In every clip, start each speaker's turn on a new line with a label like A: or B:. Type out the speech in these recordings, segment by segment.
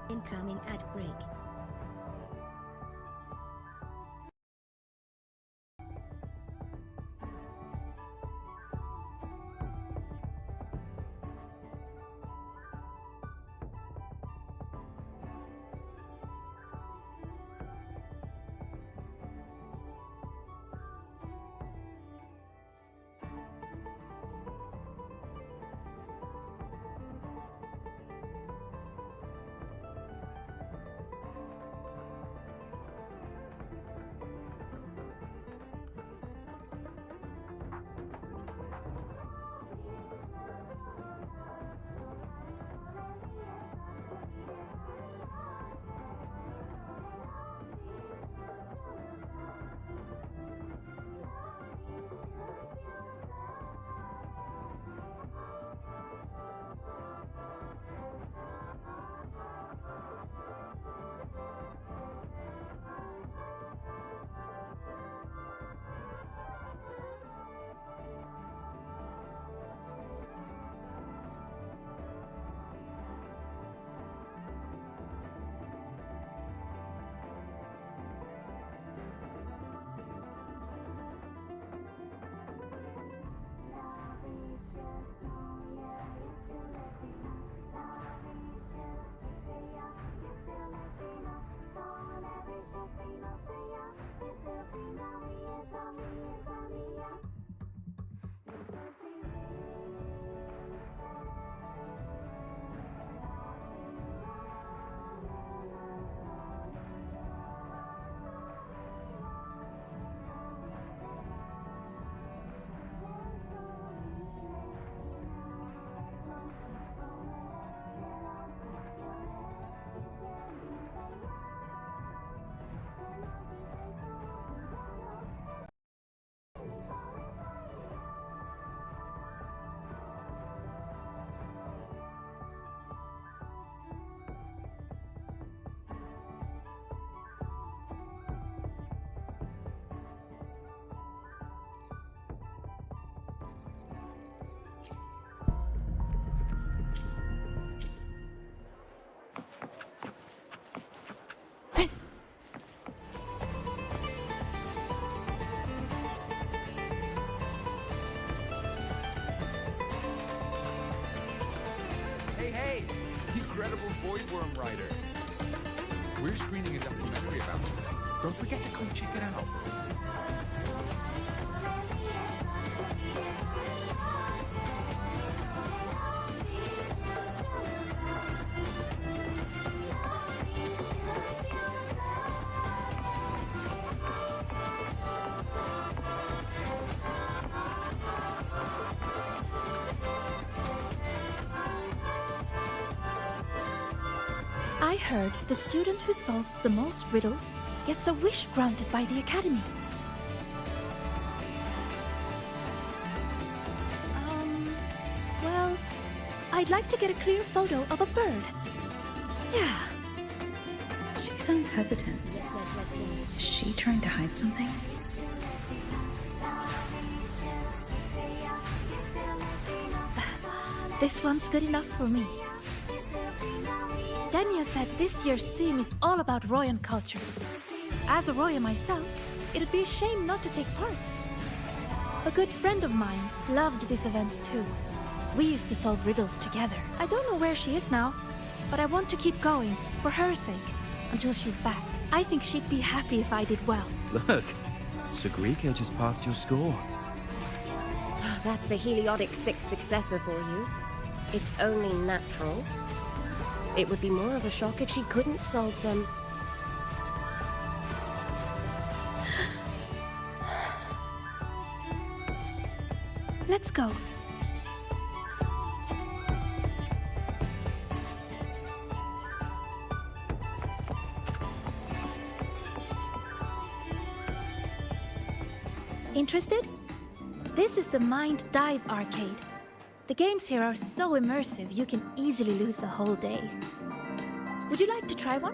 A: Incoming ad break.
B: Hey! Incredible boyworm writer. We're screening a documentary about him. Don't forget to come check it out.
C: I heard the student who solves the most riddles gets a wish granted by the Academy. Well, I'd like to get a clear photo of a bird. Yeah.
D: She sounds hesitant. Is she trying to hide something?
C: This one's good enough for me. Dania said this year's theme is all about Royan culture. As a Royan myself, it'd be a shame not to take part. A good friend of mine loved this event too. We used to solve riddles together. I don't know where she is now, but I want to keep going, for her sake, until she's back. I think she'd be happy if I did well.
E: Look, Sagrika just passed your score.
F: That's a heliotic 6 successor for you. It's only natural. It would be more of a shock if she couldn't solve them.
C: Let's go. Interested? This is the Mind Dive Arcade. The games here are so immersive you can easily lose a whole day. Would you like to try one?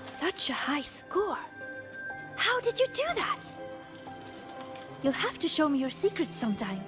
C: Such a high score. How did you do that? You'll have to show me your secrets sometime.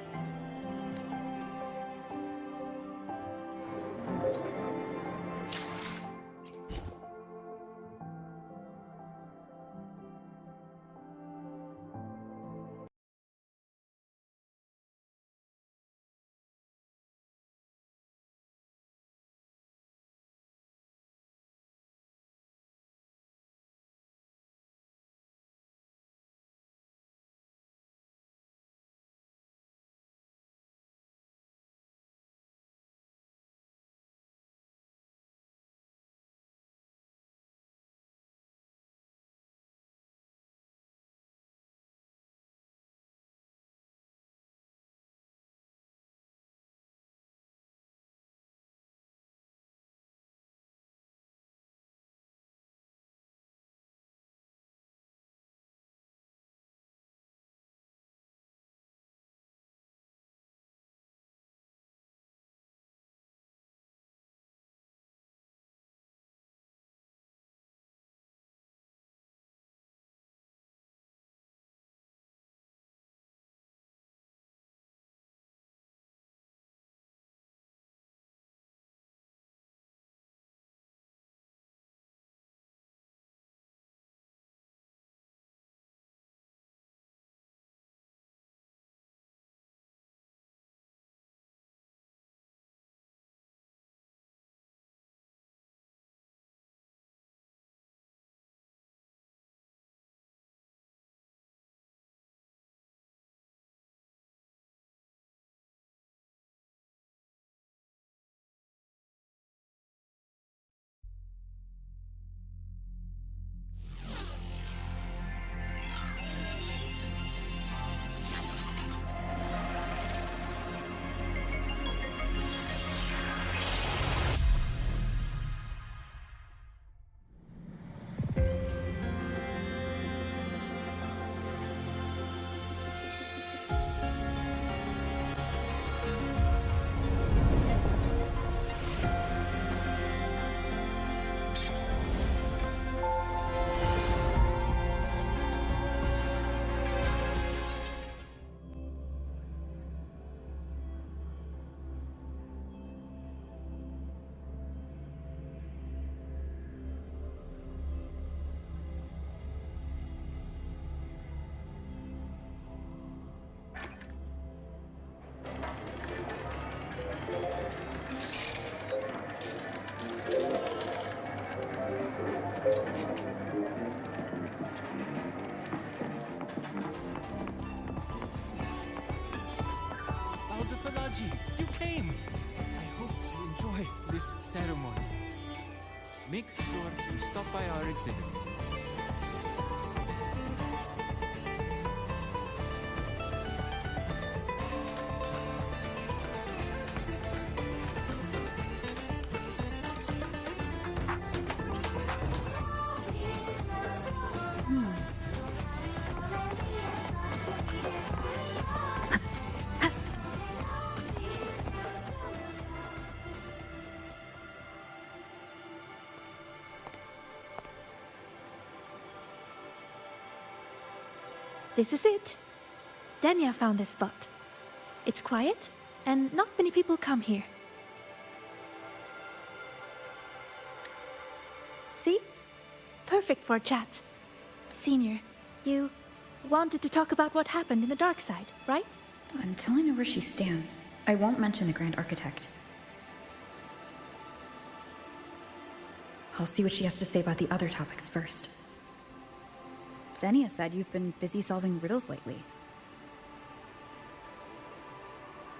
B: You came! I hope you enjoy this ceremony. Make sure to stop by our exhibit.
C: This is it. Danya found this spot. It's quiet, and not many people come here. See? Perfect for a chat. Senior, you wanted to talk about what happened in the dark side, right?
D: Until I know where she stands, I won't mention the Grand Architect. I'll see what she has to say about the other topics first.
G: Denia said you've been busy solving riddles lately.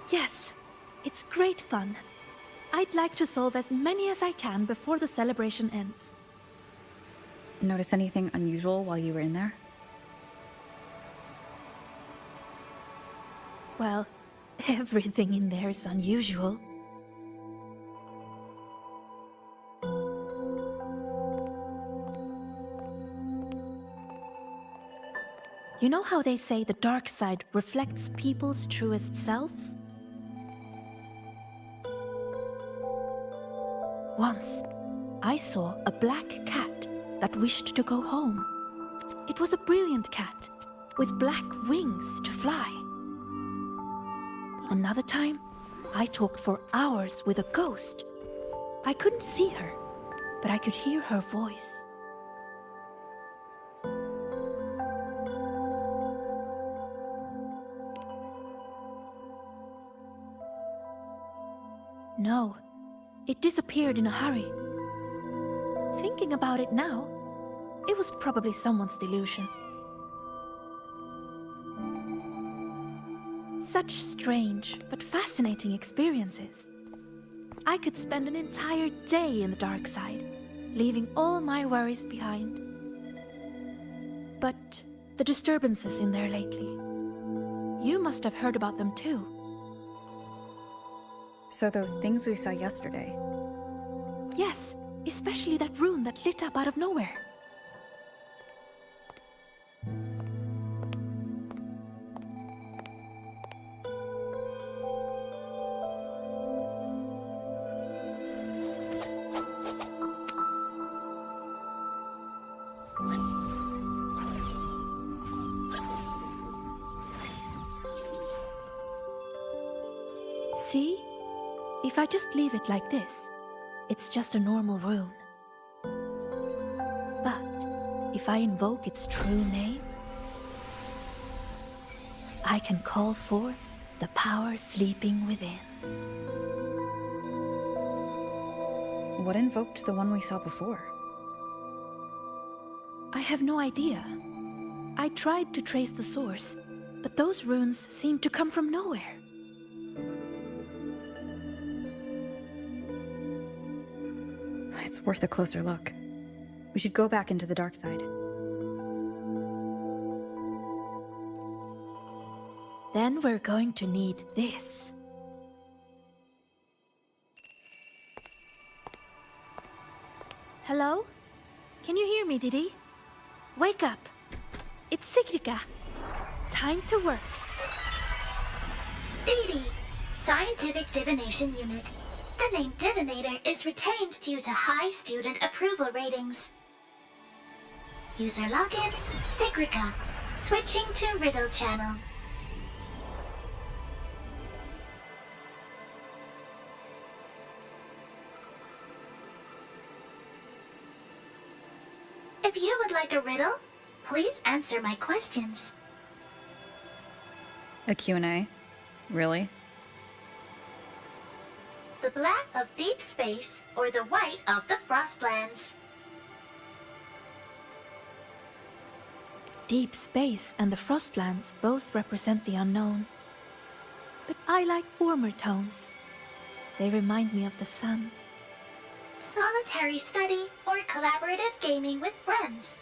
C: Yes, it's great fun. I'd like to solve as many as I can before the celebration ends.
G: Notice anything unusual while you were in there?
C: Well, everything in there is unusual. You know how they say the dark side reflects people's truest selves? Once, I saw a black cat that wished to go home. It was a brilliant cat with black wings to fly. Another time, I talked for hours with a ghost. I couldn't see her, but I could hear her voice. No, it disappeared in a hurry. Thinking about it now, it was probably someone's delusion. Such strange but fascinating experiences. I could spend an entire day in the dark side, leaving all my worries behind. But the disturbances in there lately, you must have heard about them too.
G: So those things we saw yesterday.
C: Yes, especially that rune that lit up out of nowhere. See? If I just leave it like this, it's just a normal rune. But if I invoke its true name, I can call forth the power sleeping within.
G: What invoked the one we saw before?
C: I have no idea. I tried to trace the source, but those runes seem to come from nowhere.
G: It's worth a closer look. We should go back into the dark side.
C: Then we're going to need this. Hello? Can you hear me, Didi? Wake up! It's Sigrika. Time to work.
H: DD, Scientific Divination Unit. The name Divinator is retained due to high student approval ratings. User login, Sigrika. Switching to Riddle Channel. If you would like a riddle, please answer my questions.
G: A Q&A? Really?
H: The black of deep space or the white of the Frostlands?
C: Deep space and the Frostlands both represent the unknown. But I like warmer tones. They remind me of the sun.
H: Solitary study or collaborative gaming with friends?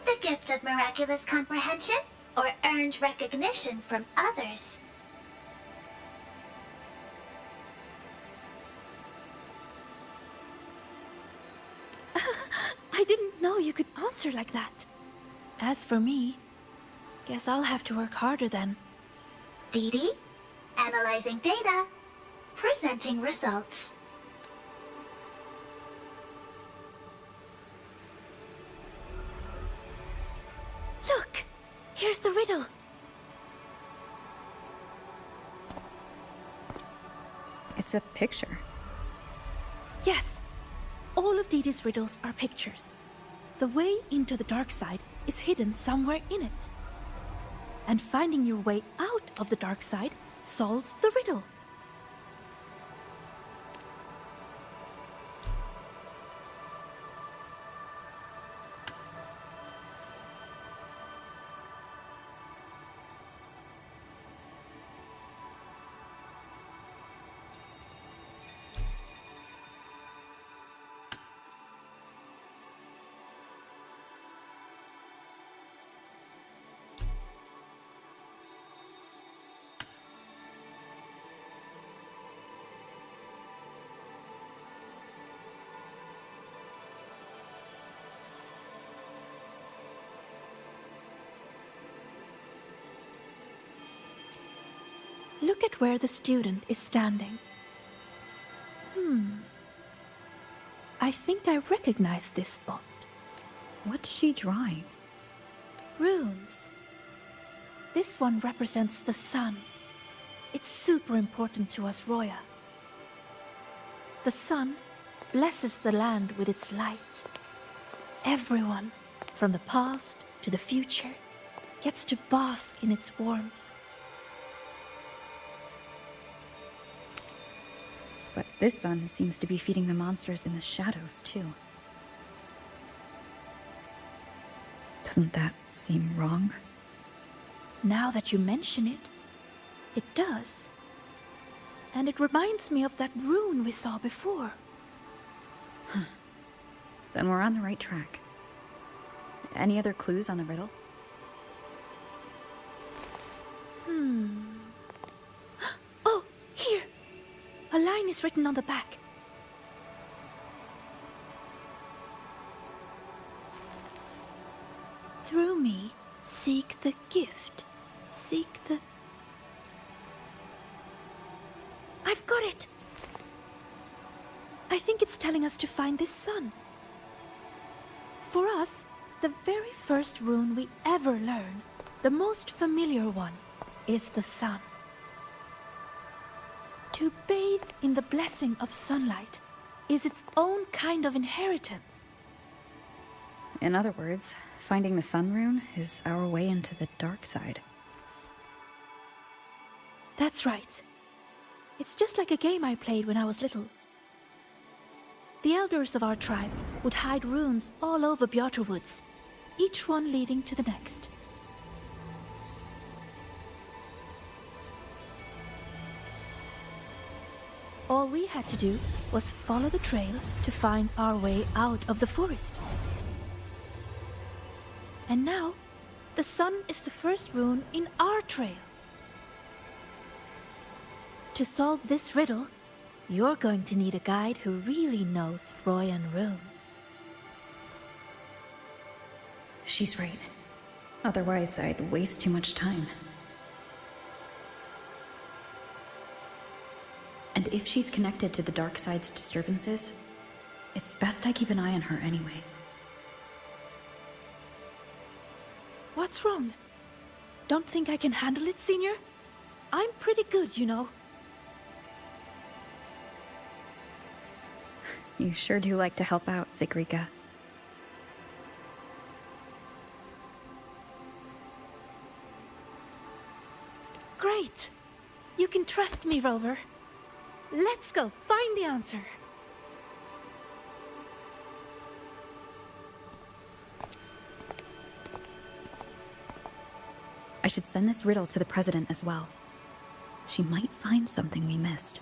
H: The gift of miraculous comprehension or earned recognition from others?
C: I didn't know you could answer like that. As for me, guess I'll have to work harder then.
H: DD, analyzing data, presenting results.
C: Look! Here's the riddle.
G: It's a picture.
C: Yes, all of Didi's riddles are pictures. The way into the dark side is hidden somewhere in it. And finding your way out of the dark side solves the riddle. Look at where the student is standing. I think I recognize this spot.
G: What's she drawing?
C: Runes. This one represents the sun. It's super important to us, Roya. The sun blesses the land with its light. Everyone, from the past to the future, gets to bask in its warmth.
G: But this sun seems to be feeding the monsters in the shadows, too. Doesn't that seem wrong?
C: Now that you mention it, it does. And it reminds me of that rune we saw before.
G: Then we're on the right track. Any other clues on the riddle?
C: Oh, here! A line is written on the back. Through me, seek the gift. Seek the... I've got it! I think it's telling us to find this sun. For us, the very first rune we ever learn, the most familiar one, is the sun. To bathe in the blessing of sunlight is its own kind of inheritance.
G: In other words, finding the sun rune is our way into the dark side.
C: That's right. It's just like a game I played when I was little. The elders of our tribe would hide runes all over Bjotr Woods, each one leading to the next. All we had to do was follow the trail to find our way out of the forest. And now, the sun is the first rune in our trail. To solve this riddle, you're going to need a guide who really knows Royan runes.
G: She's right. Otherwise, I'd waste too much time. And if she's connected to the dark side's disturbances, it's best I keep an eye on her anyway.
C: What's wrong? Don't think I can handle it, Senior? I'm pretty good, you know.
G: You sure do like to help out, Sigrika.
C: Great! You can trust me, Rover. Let's go find the answer.
G: I should send this riddle to the president as well. She might find something we missed.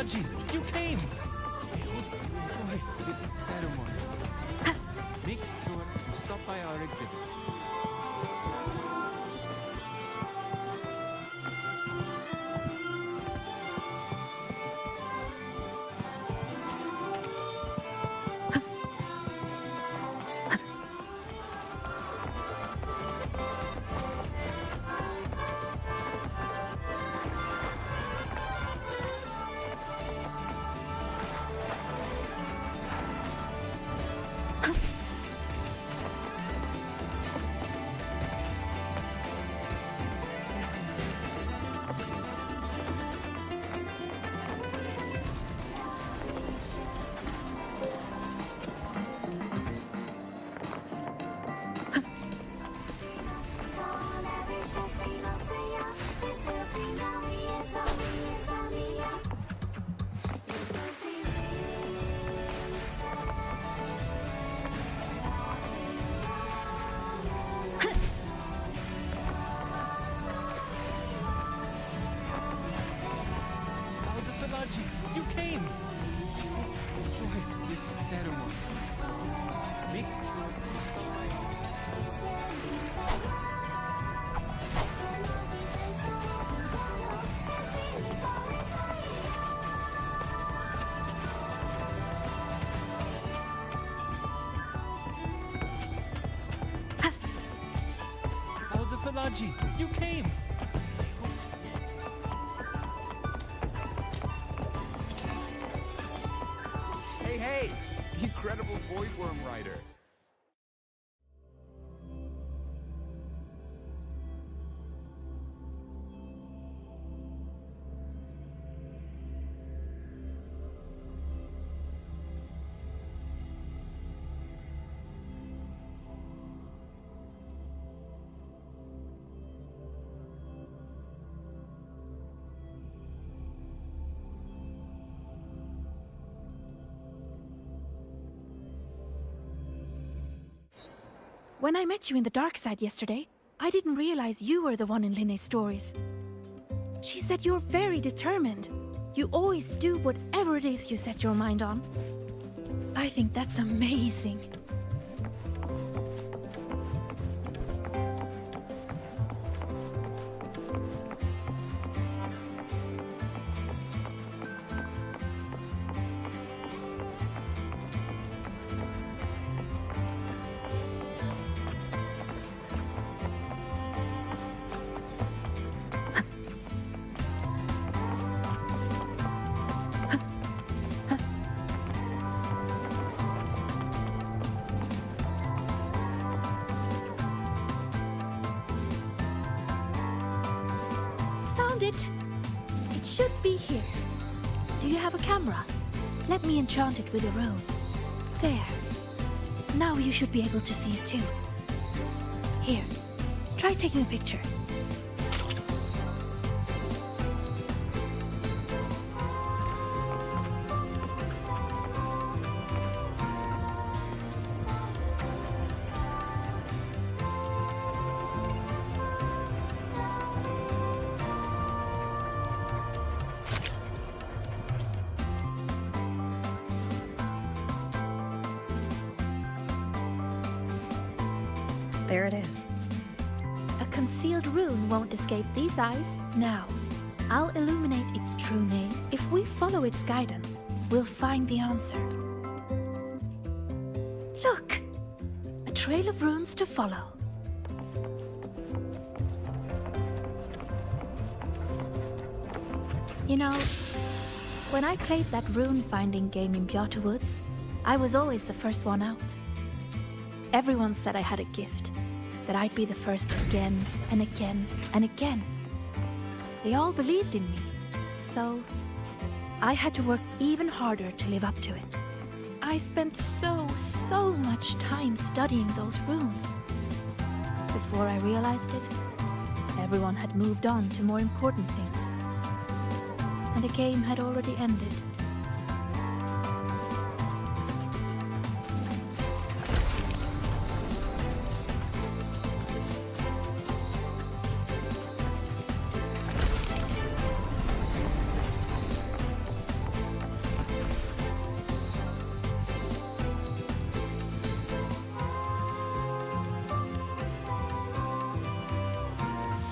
B: Balaji, you came! I hope you enjoy this ceremony. Make sure to stop by our exhibit. You came! Enjoy this ceremony. Make sure to stop by. Balaji, you came! Hey, the incredible voidworm rider.
C: When I met you in the dark side yesterday, I didn't realize you were the one in Linne's stories. She said you're very determined. You always do whatever it is you set your mind on. I think that's amazing. It should be here. Do you have a camera? Let me enchant it with a rune. There. Now you should be able to see it too. Here, try taking a picture.
G: There it is.
C: A concealed rune won't escape these eyes. Now, I'll illuminate its true name. If we follow its guidance, we'll find the answer. Look! A trail of runes to follow. You know, when I played that rune-finding game in Bjarte Woods, I was always the first one out. Everyone said I had a gift, that I'd be the first again and again and again. They all believed in me, so I had to work even harder to live up to it. I spent so much time studying those runes. Before I realized it, everyone had moved on to more important things. And the game had already ended.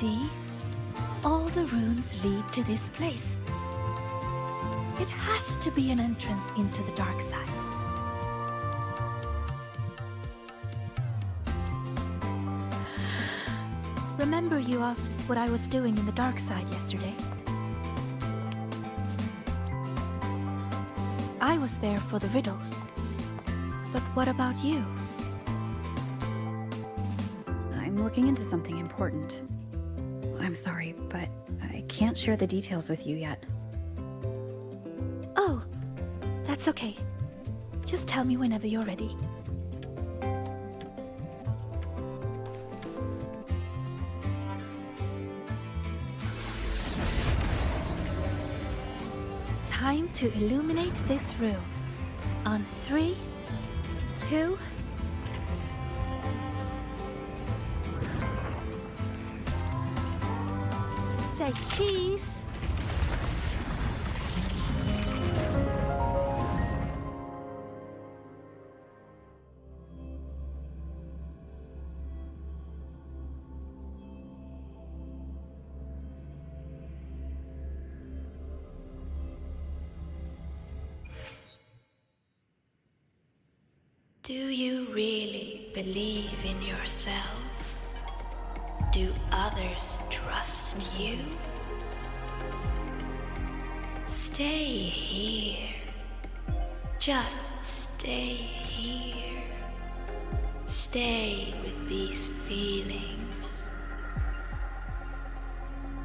C: See? All the runes lead to this place. It has to be an entrance into the dark side. Remember you asked what I was doing in the dark side yesterday? I was there for the riddles. But what about you?
G: I'm looking into something important. I'm sorry, but I can't share the details with you yet.
C: Oh, that's okay. Just tell me whenever you're ready. Time to illuminate this room. On 3, 2... Say cheese!
I: Do you really believe in yourself? Do others trust you? Stay here. Just stay here. Stay with these feelings.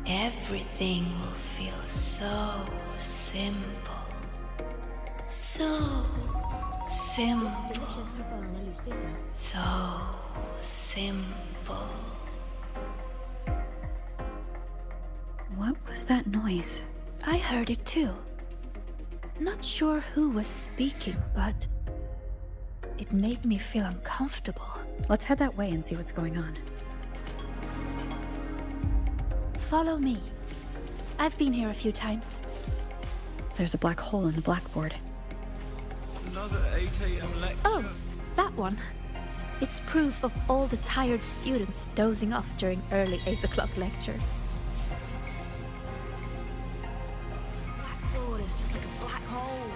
I: Everything will feel so simple. So simple. So simple.
G: What was that noise?
C: I heard it too. Not sure who was speaking, but it made me feel uncomfortable.
G: Let's head that way and see what's going on.
C: Follow me. I've been here a few times.
G: There's a black hole in the blackboard.
E: Another 8 a.m. lecture.
C: Oh, that one. It's proof of all the tired students dozing off during early 8 o'clock lectures.
A: Blackboard is just like a black hole,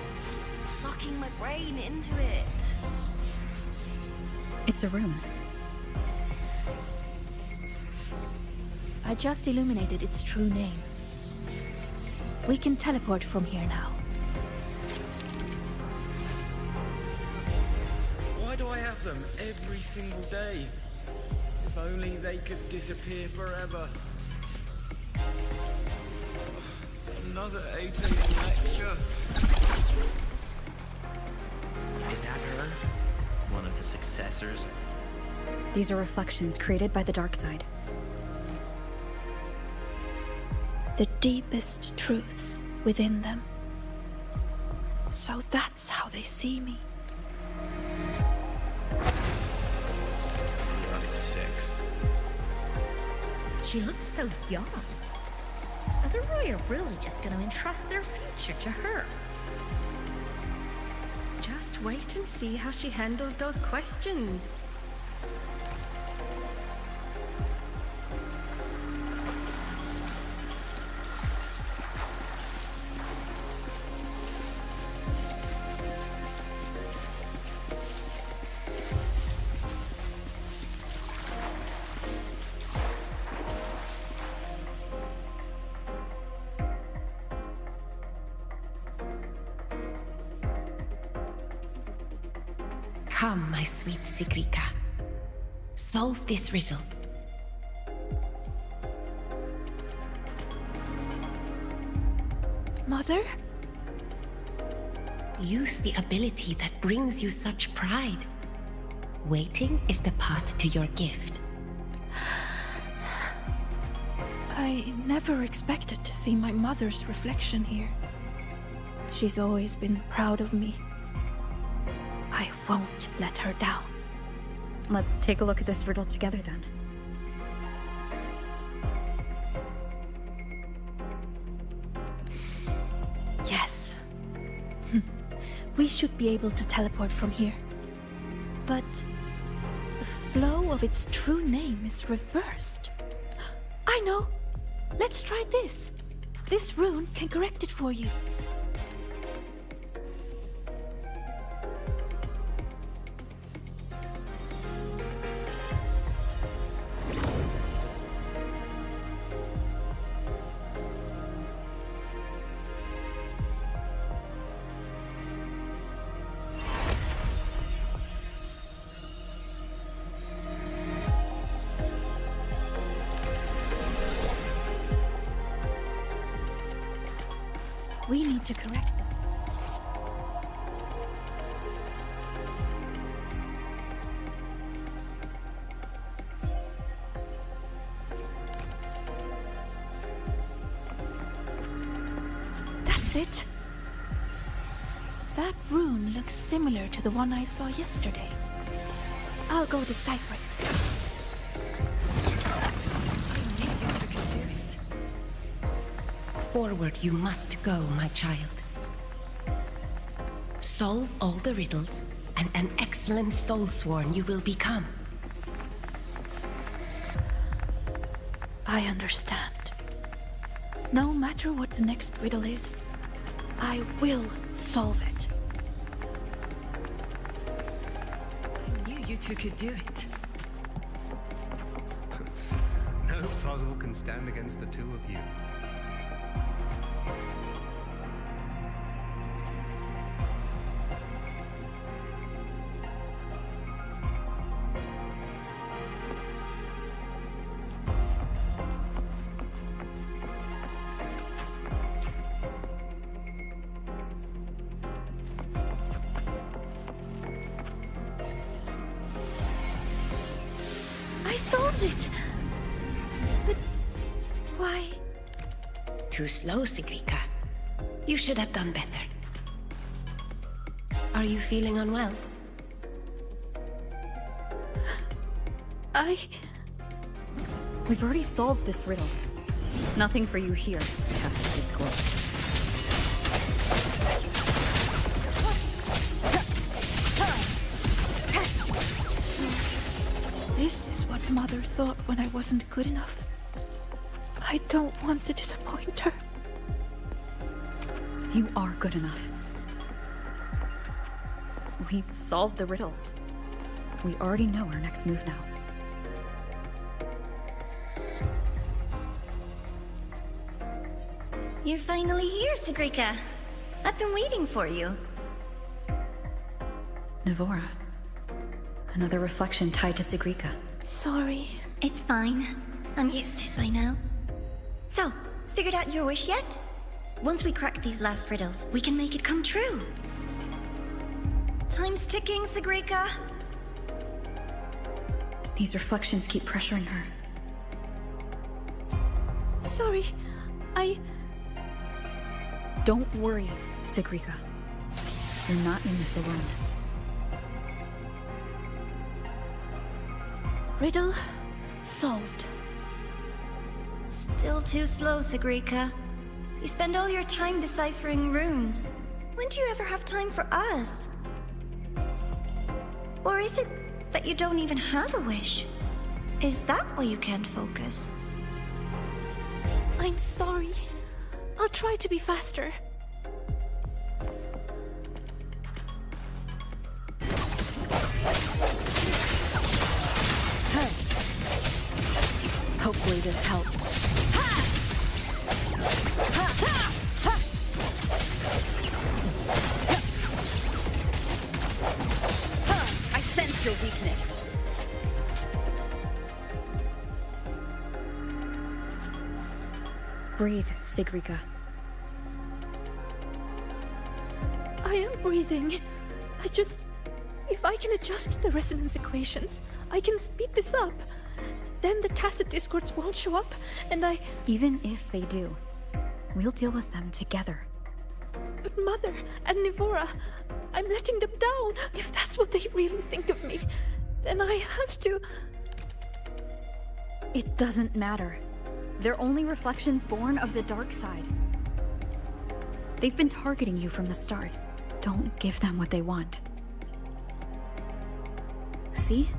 A: sucking my brain into it.
G: It's a rune.
C: I just illuminated its true name. We can teleport from here now.
J: Why do I have them every single day? If only they could disappear forever. Another 8 a.m. lecture.
E: Is that her? One of the successors?
G: These are reflections created by the dark side.
C: The deepest truths within them. So that's how they see me.
J: God, it's 6.
A: She looks so young. Are the Roy really just going to entrust their future to her?
K: Just wait and see how she handles those questions.
A: Come, my sweet Sigrika. Solve this riddle.
C: Mother?
A: Use the ability that brings you such pride. Waiting is the path to your gift.
C: I never expected to see my mother's reflection here. She's always been proud of me. I won't let her down.
G: Let's take a look at this riddle together then.
C: Yes. We should be able to teleport from here. But the flow of its true name is reversed. I know. Let's try this. This rune can correct it for you. We need to correct them. That's it. That rune looks similar to the one I saw yesterday. I'll go decipher it.
A: Forward you must go, my child. Solve all the riddles, and an excellent soulsworn you will become.
C: I understand. No matter what the next riddle is, I will solve it.
K: I knew you two could do it.
L: No puzzle can stand against the two of you.
C: I solved it! But why?
A: Too slow, Sigrika. You should have done better. Are you feeling unwell?
G: We've already solved this riddle. Nothing for you here, tacit discourse.
C: This is what Mother thought when I wasn't good enough. I don't want to disappoint her.
G: You are good enough. We've solved the riddles. We already know our next move now.
M: You're finally here, Sigrika. I've been waiting for you.
G: Navora. Another reflection tied to Sigrika.
C: Sorry.
M: It's fine. I'm used to it by now. So, figured out your wish yet? Once we crack these last riddles, we can make it come true. Time's ticking, Sigrika.
G: These reflections keep pressuring her.
C: Sorry.
G: Don't worry, Sigrika. You're not in this alone.
C: Riddle solved.
M: Still too slow, Sigrika. You spend all your time deciphering runes. When do you ever have time for us? Or is it that you don't even have a wish? Is that why you can't focus?
C: I'm sorry. I'll try to be faster.
G: Hopefully this helps. I sense your weakness. Breathe, Sigrika.
C: I am breathing. If I can adjust the resonance equations, I can speed this up. Then the tacit discords won't show up, and
G: Even if they do, we'll deal with them together.
C: But Mother and Nivora, I'm letting them down. If that's what they really think of me, then I have to...
G: It doesn't matter. They're only reflections born of the dark side. They've been targeting you from the start. Don't give them what they want. See?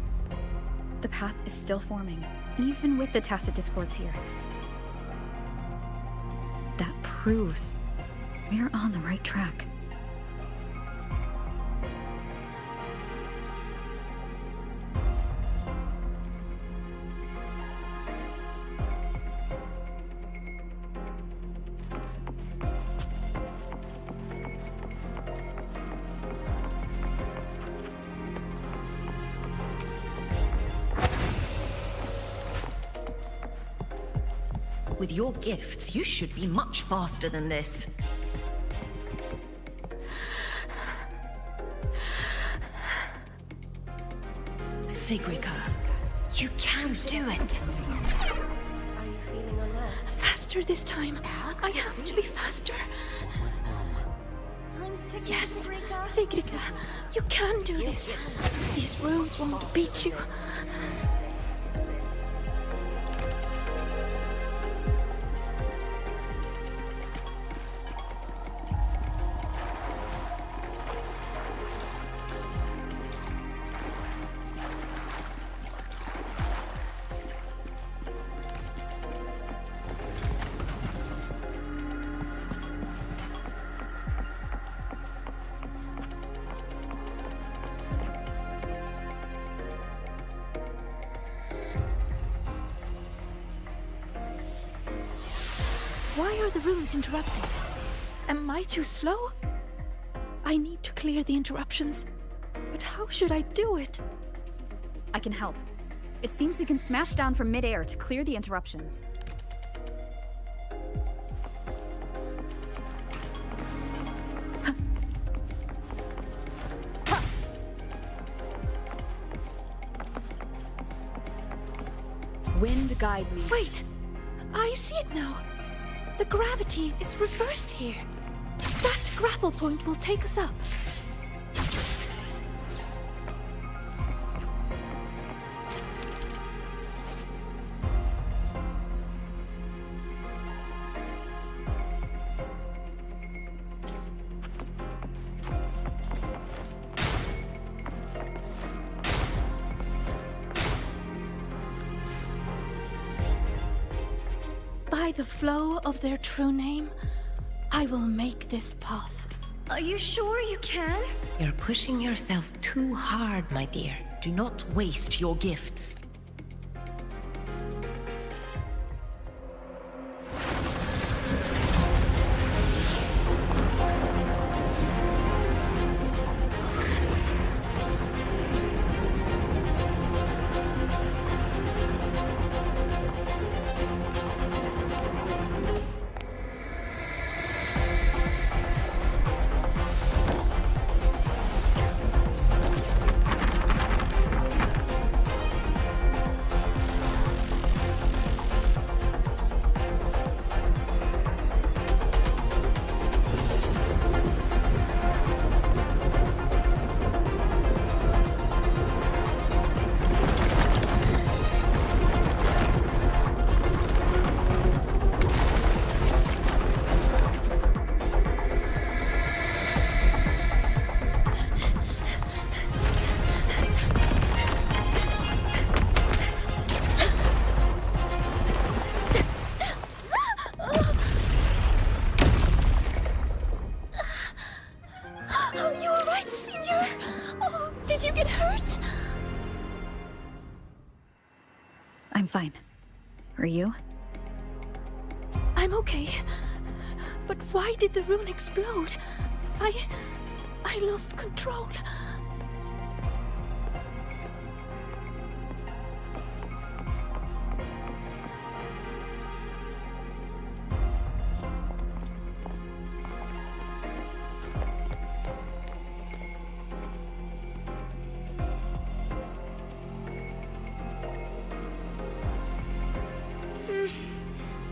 G: The path is still forming. even with the tacit discords here. That proves we're on the right track.
N: With your gifts, you should be much faster than this. Sigrika, you can do it.
F: Are you feeling unwell?
C: Faster this time. I have to be faster. Yes, Sigrika, you can do this. These runes won't beat you. Why are the runes interrupted? Am I too slow? I need to clear the interruptions. But how should I do it?
G: I can help. It seems we can smash down from mid-air to clear the interruptions. Wind guide me.
C: Wait! I see it now. The gravity is reversed here. That grapple point will take us up. By the flow of their true name, I will make this path.
M: Are you sure you can?
A: You're pushing yourself too hard, my dear.
N: Do not waste your gifts.
G: I'm fine. Are you?
C: I'm okay. But why did the rune explode? I lost control.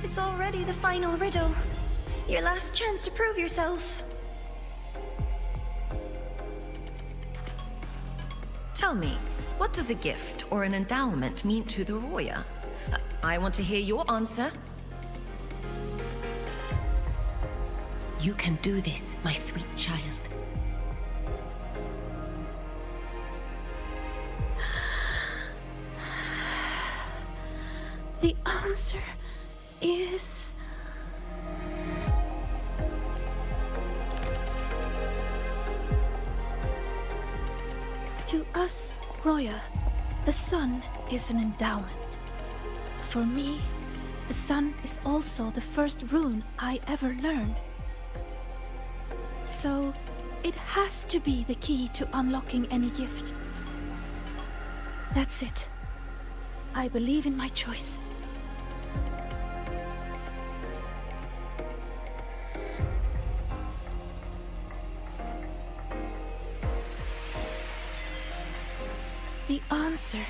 M: It's already the final riddle. Your last chance to prove yourself.
N: Tell me, what does a gift or an endowment mean to the Roya? I want to hear your answer.
A: You can do this, my sweet child.
C: The answer is... To us, Roya, the sun is an endowment. For me, the sun is also the first rune I ever learned. So, it has to be the key to unlocking any gift. That's it. I believe in my choice. The answer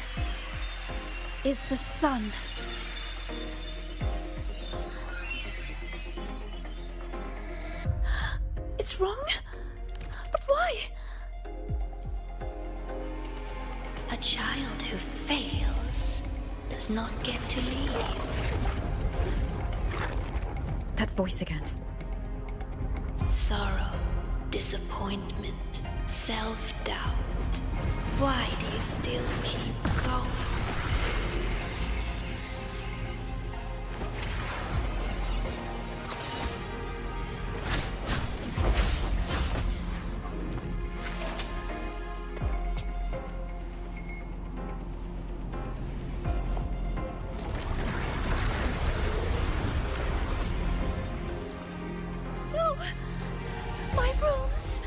C: is the sun. It's wrong? But why?
I: A child who fails does not get to leave.
G: That voice again.
I: Sorrow, disappointment, self-doubt. Why do you still keep going?
C: No! My runes!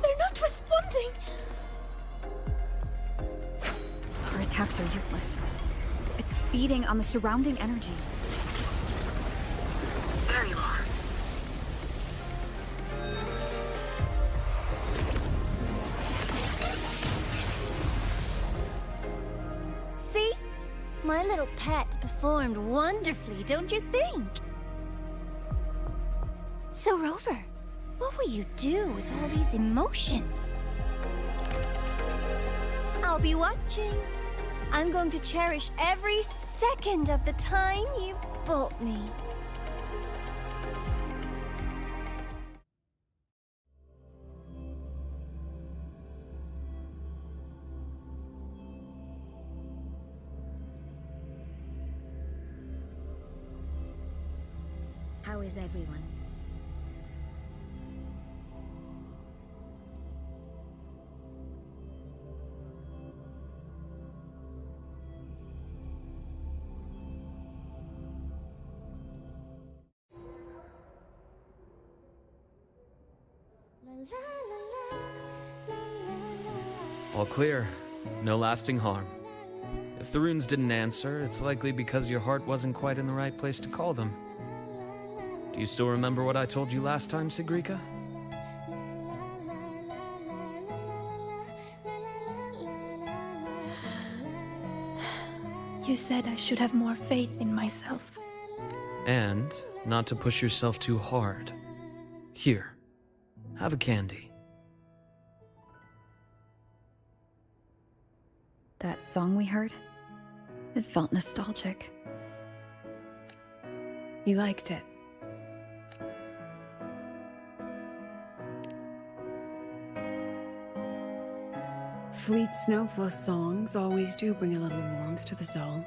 C: They're not responding!
G: Her attacks are useless. It's feeding on the surrounding energy. There you are.
M: See? My little pet performed wonderfully, don't you think? So, Rover, what will you do with all these emotions? I'll be watching. I'm going to cherish every second of the time you've bought me.
H: How is everyone?
O: All clear. No lasting harm. If the runes didn't answer, it's likely because your heart wasn't quite in the right place to call them. Do you still remember what I told you last time, Sigrika?
C: You said I should have more faith in myself.
O: And not to push yourself too hard. Here, have a candy.
G: That song we heard? It felt nostalgic.
P: You liked it? Fleet Snowflow songs always do bring a little warmth to the soul.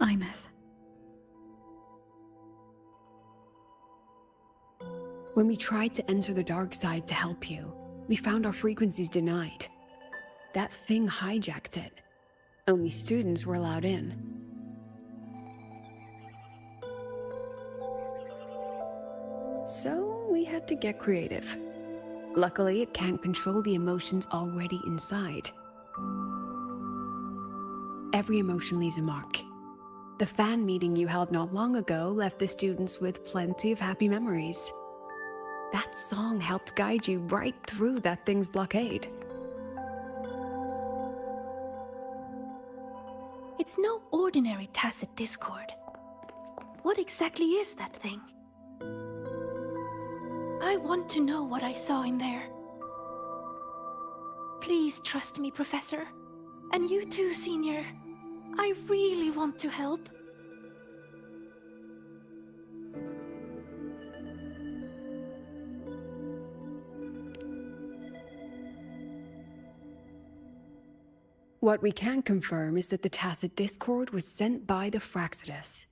G: Imeth.
P: When we tried to enter the dark side to help you, we found our frequencies denied. That thing hijacked it. Only students were allowed in. So we had to get creative. Luckily, it can't control the emotions already inside. Every emotion leaves a mark. The fan meeting you held not long ago left the students with plenty of happy memories. That song helped guide you right through that thing's blockade.
C: It's no ordinary tacit discord. What exactly is that thing? I want to know what I saw in there. Please trust me, Professor. And you too, Senior. I really want to help.
P: What we can confirm is that the tacit discord was sent by the Fraxidus.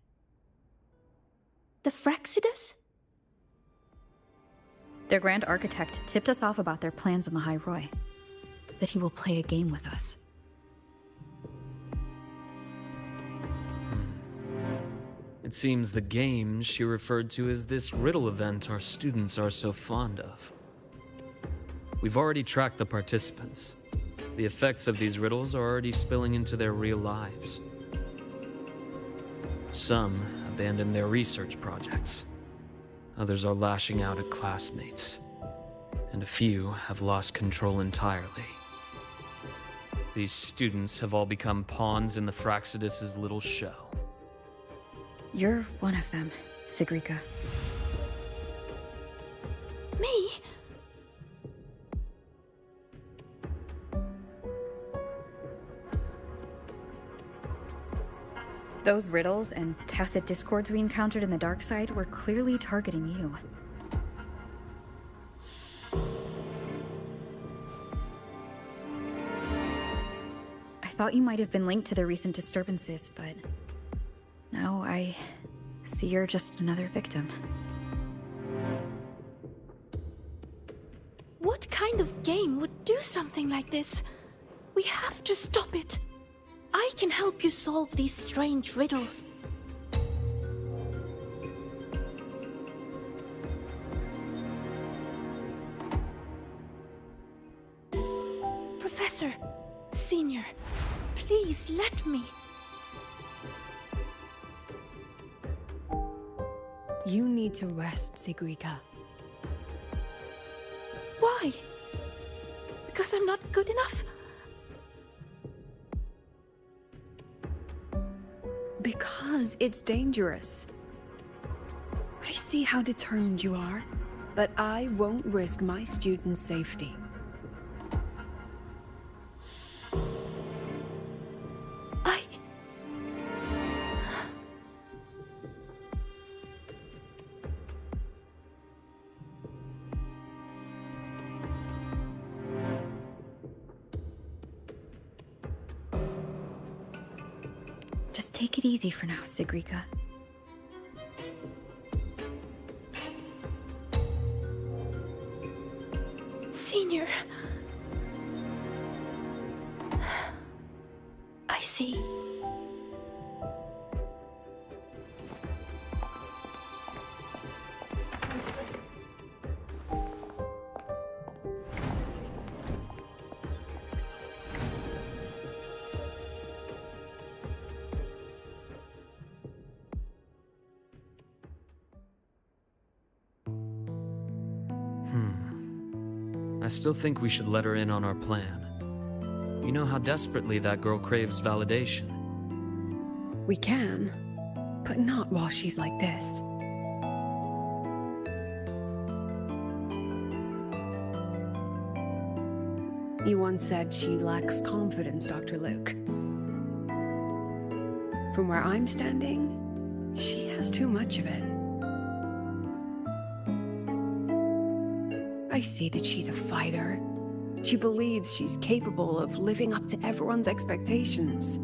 C: The Fraxidus?
G: Their Grand Architect tipped us off about their plans on the High Roy. That he will play a game with us.
O: It seems the game she referred to as this riddle event our students are so fond of. We've already tracked the participants. The effects of these riddles are already spilling into their real lives. Some abandoned their research projects. Others are lashing out at classmates. And a few have lost control entirely. These students have all become pawns in the Fraxidus' little show.
G: You're one of them, Sigrika.
C: Me?
G: Those riddles and tacit discords we encountered in the dark side were clearly targeting you. I thought you might have been linked to the recent disturbances, but now I see you're just another victim.
C: What kind of game would do something like this? We have to stop it. I can help you solve these strange riddles. Professor, Senior, please let me.
P: You need to rest, Sigrika.
C: Why? Because I'm not good enough?
P: Because it's dangerous. I see how determined you are, but I won't risk my students' safety.
G: Just take it easy for now, Sigrika.
C: Senior. I see.
O: I still think we should let her in on our plan. You know how desperately that girl craves validation.
P: We can, but not while she's like this. You once said she lacks confidence, Dr. Luke. From where I'm standing, she has too much of it. I see that she's a fighter. She believes she's capable of living up to everyone's expectations.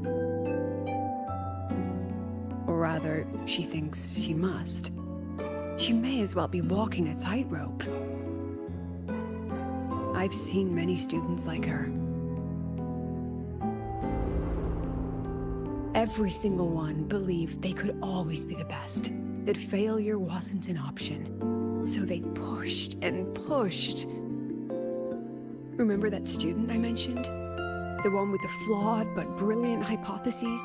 P: Or rather, she thinks she must. She may as well be walking a tightrope. I've seen many students like her. Every single one believed they could always be the best, that failure wasn't an option. So they pushed and pushed. Remember that student I mentioned? The one with the flawed but brilliant hypotheses?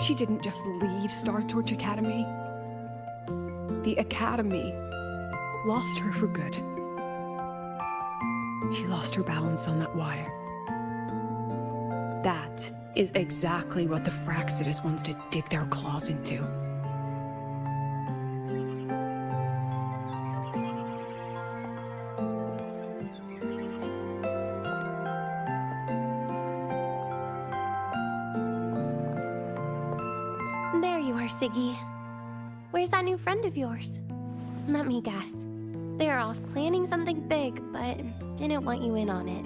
P: She didn't just leave Star Torch Academy. The Academy lost her for good. She lost her balance on that wire. That is exactly what the Fraxidus wants to dig their claws into.
F: There you are, Siggy. Where's that new friend of yours? Let me guess. They're off planning something big, but didn't want you in on it.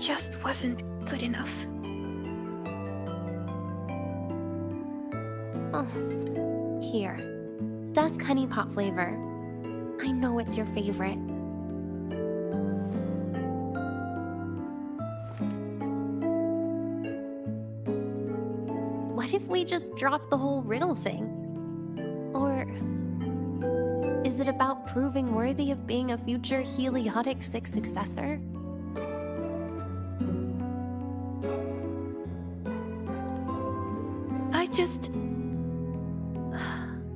D: just wasn't good enough.
F: Oh, here. Dusk honey pot flavor. I know it's your favorite. What if we just drop the whole riddle thing? Or is it about proving worthy of being a future Heliotic 6 successor?
C: I just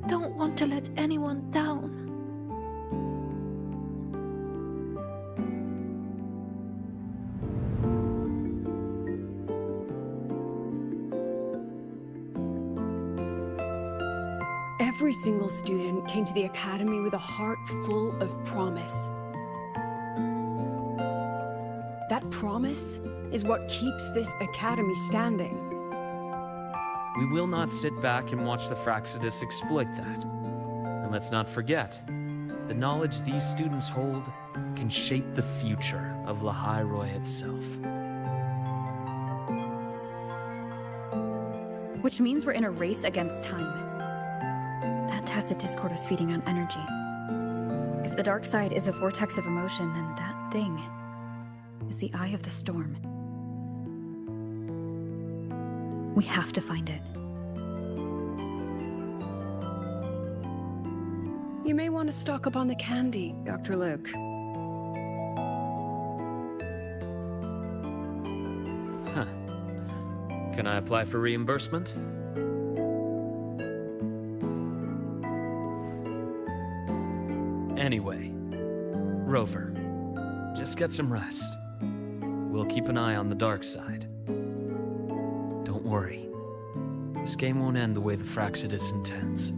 C: don't want to let anyone down.
P: Every single student came to the academy with a heart full of promise. That promise is what keeps this academy standing.
O: We will not sit back and watch the Fraxidus exploit that. And let's not forget, the knowledge these students hold can shape the future of Lahairoi itself.
G: Which means we're in a race against time. That tacit discord was feeding on energy. If the dark side is a vortex of emotion, then that thing is the eye of the storm. We have to find it.
P: You may want to stock up on the candy, Dr. Luke.
O: Huh. Can I apply for reimbursement? Anyway, Rover, just get some rest. We'll keep an eye on the dark side. Don't worry. This game won't end the way the Fraxidus intends.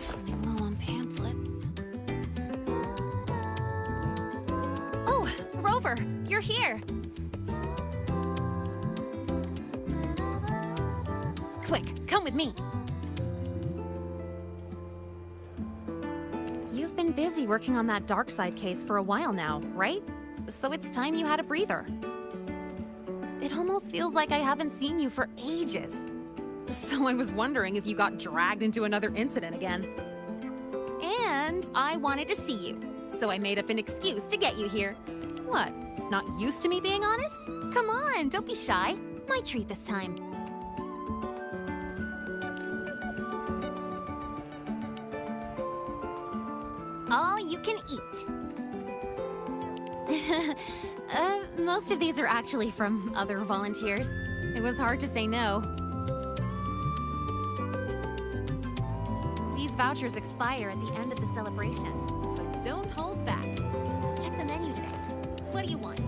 Q: Running low on pamphlets. Oh, Rover, you're here. Quick, come with me. You've been busy working on that dark side case for a while now, right? So it's time you had a breather. It almost feels like I haven't seen you for ages. So I was wondering if you got dragged into another incident again. And I wanted to see you, so I made up an excuse to get you here. What, not used to me being honest? Come on, don't be shy. My treat this time. All you can eat. Most of these are actually from other volunteers. It was hard to say no. These vouchers expire at the end of the celebration, so don't hold back. Check the menu today. What do you want?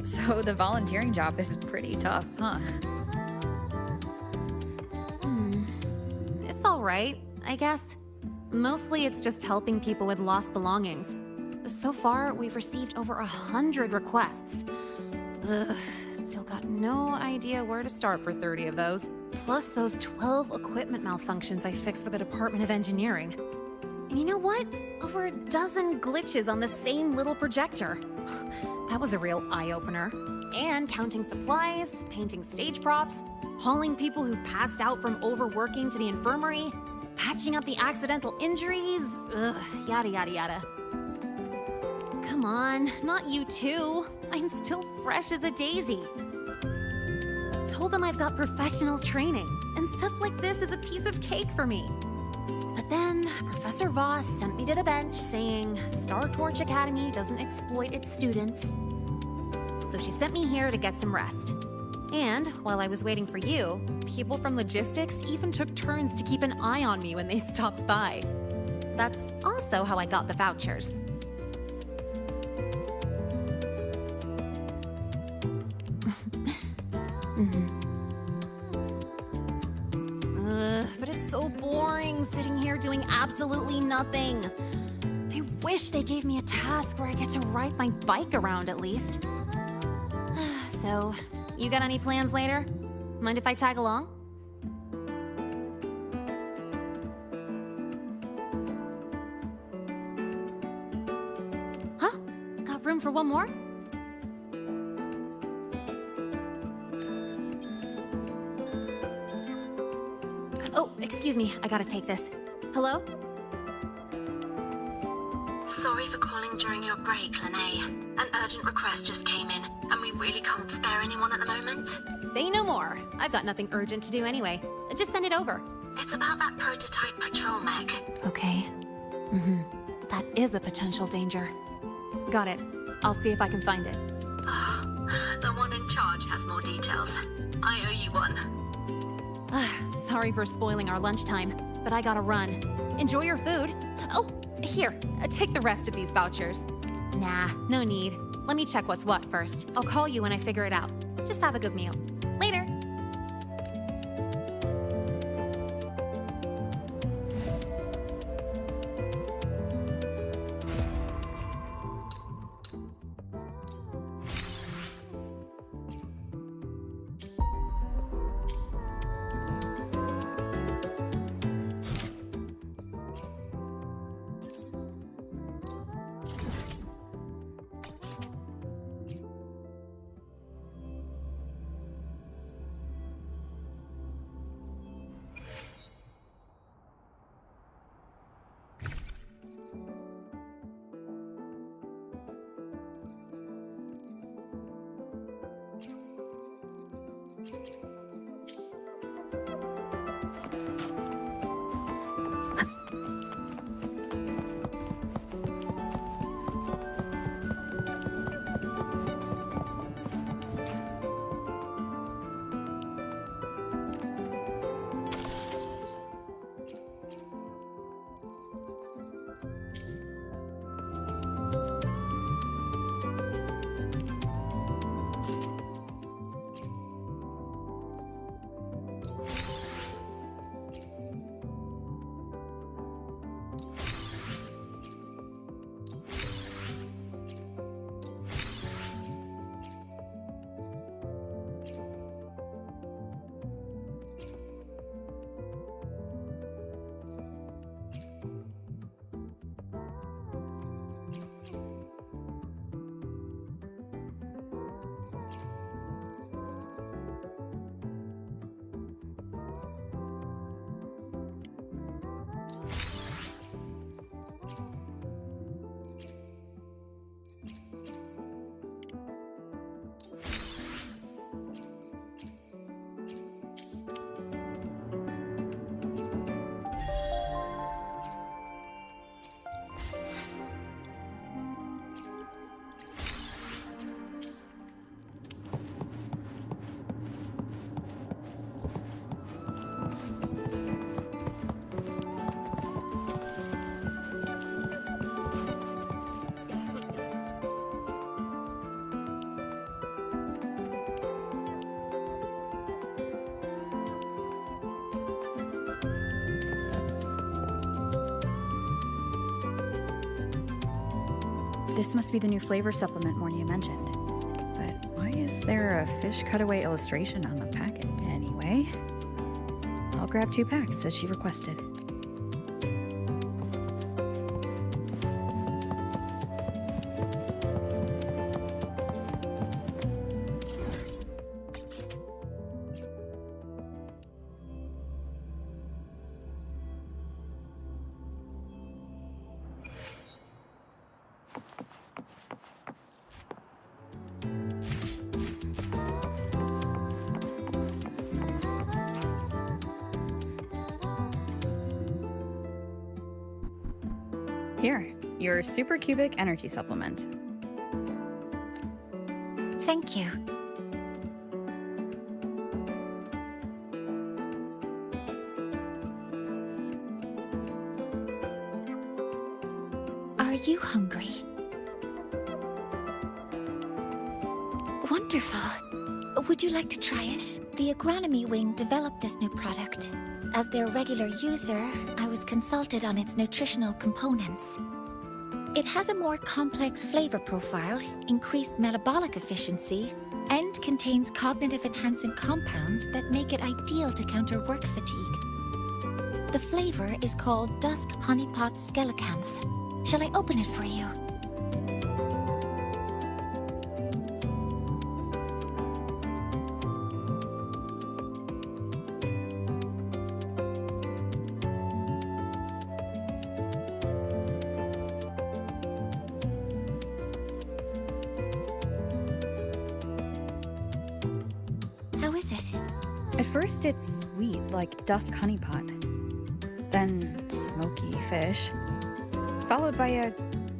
G: So the volunteering job is pretty tough, huh?
Q: It's all right, I guess. Mostly it's just helping people with lost belongings. So far, we've received over 100 requests. Ugh, still got no idea where to start for 30 of those. Plus those 12 equipment malfunctions I fixed for the Department of Engineering. And you know what? Over a dozen glitches on the same little projector. That was a real eye-opener. And counting supplies, painting stage props, hauling people who passed out from overworking to the infirmary, patching up the accidental injuries, ugh, yada yada yada. Come on, not you too. I'm still fresh as a daisy. Told them I've got professional training, and stuff like this is a piece of cake for me. But then, Professor Voss sent me to the bench saying Star Torch Academy doesn't exploit its students. So she sent me here to get some rest. And while I was waiting for you, people from logistics even took turns to keep an eye on me when they stopped by. That's also how I got the vouchers. But it's so boring sitting here doing absolutely nothing. I wish they gave me a task where I get to ride my bike around at least. So, you got any plans later? Mind if I tag along? Huh? Got room for one more? Oh, excuse me, I gotta take this. Hello?
R: Sorry for calling during your break, Lene. An urgent request just came in, and we really can't spare anyone at the moment.
Q: Say no more. I've got nothing urgent to do anyway. Just send it over.
R: It's about that prototype patrol mech.
Q: Okay. That is a potential danger. Got it. I'll see if I can find it.
R: Oh, the one in charge has more details. I owe you one.
Q: Sorry for spoiling our lunchtime, but I gotta run. Enjoy your food. Oh, here, take the rest of these vouchers. Nah, no need. Let me check what's what first. I'll call you when I figure it out. Just have a good meal. Later.
G: This must be the new flavor supplement Mornia mentioned. But why is there a fish cutaway illustration on the packet anyway? I'll grab 2 packs as she requested. Here, your supercubic energy supplement.
M: Thank you. Are you hungry? Wonderful. Would you like to try it? The agronomy wing developed this new product. As their regular user, I was consulted on its nutritional components. It has a more complex flavor profile, increased metabolic efficiency, and contains cognitive-enhancing compounds that make it ideal to counter work fatigue. The flavor is called Dusk Honeypot Skelecanth. Shall I open it for you? How is it?
G: At first it's sweet, like dusk honeypot. Then smoky fish. Followed by a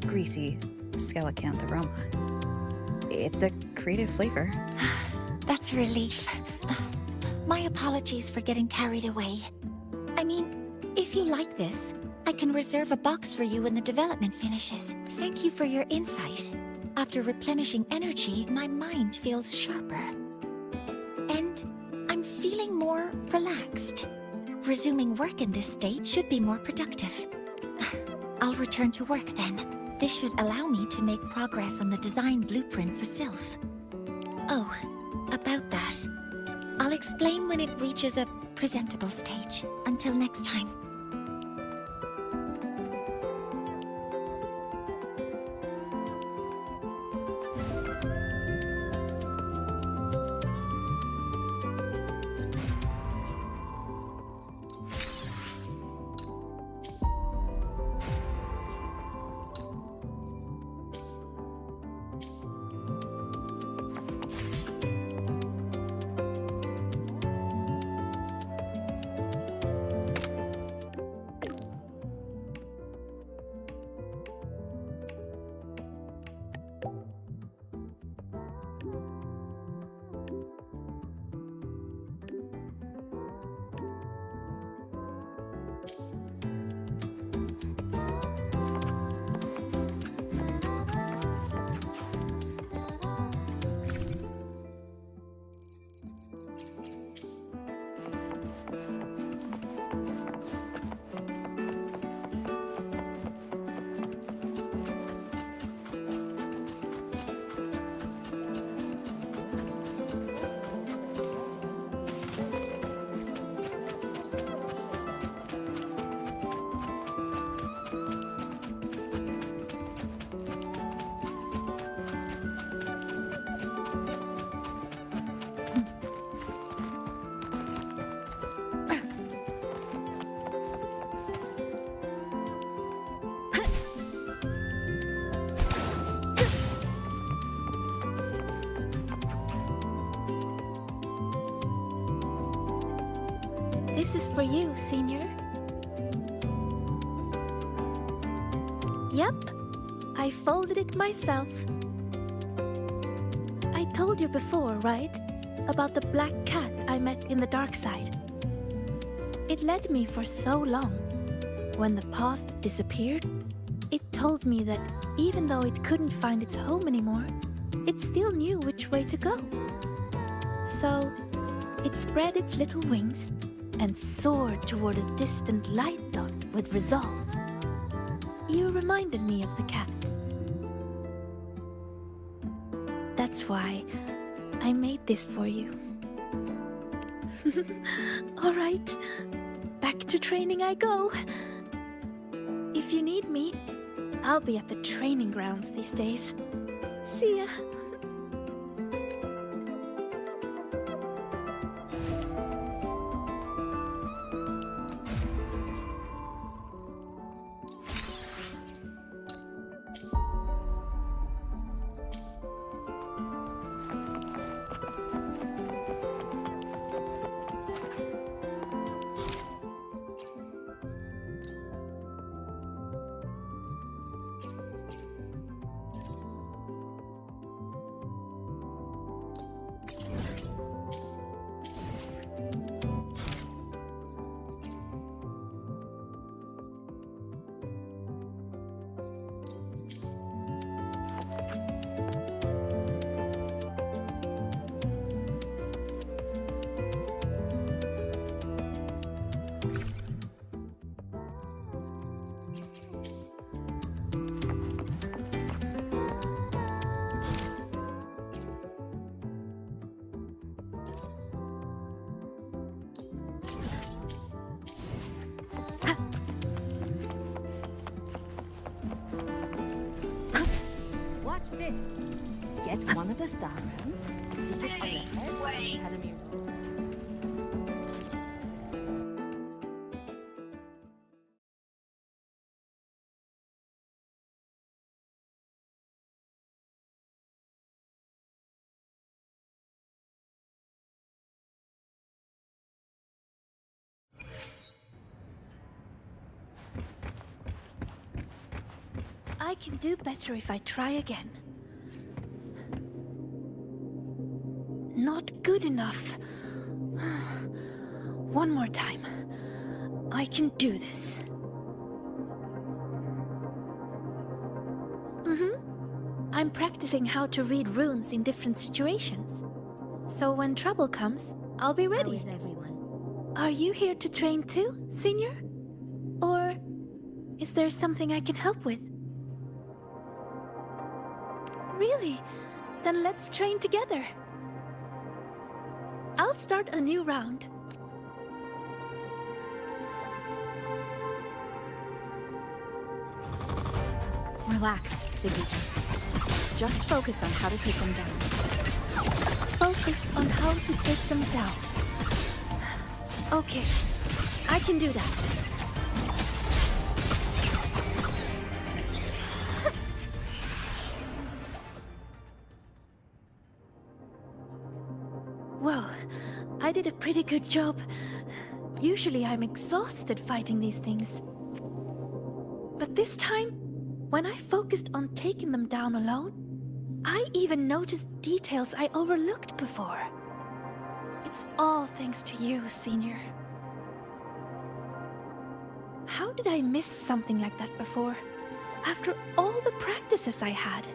G: greasy skelecanth aroma. It's a creative flavor.
M: That's a relief. My apologies for getting carried away. I mean, if you like this, I can reserve a box for you when the development finishes. Thank you for your insight. After replenishing energy, my mind feels sharper. And I'm feeling more relaxed. Resuming work in this state should be more productive. I'll return to work then. This should allow me to make progress on the design blueprint for Sylph. Oh, about that. I'll explain when it reaches a presentable stage. Until next time. This is for you, Senior. Yep, I folded it myself. I told you before, right? About the black cat I met in the dark side. It led me for so long. When the path disappeared, it told me that even though it couldn't find its home anymore, it still knew which way to go. So, it spread its little wings and soared toward a distant light dot with resolve. You reminded me of the cat.
C: That's why I made this for you. All right, back to training I go. If you need me, I'll be at the training grounds these days. See ya.
S: Watch this. Get one of the star rounds, stick it on the head of the Academy roll.
C: I can do better if I try again. Not good enough. One more time. I can do this. I'm practicing how to read runes in different situations. So when trouble comes, I'll be ready.
I: How is everyone?
C: Are you here to train too, Senior? Or is there something I can help with? Really? Then let's train together. I'll start a new round.
G: Relax, Siggy. Just focus on how to take them down.
C: Focus on how to take them down. Okay, I can do that. Well, I did a pretty good job. Usually I'm exhausted fighting these things. But this time, when I focused on taking them down alone, I even noticed details I overlooked before. It's all thanks to you, Senior. How did I miss something like that before? After all the practices I had?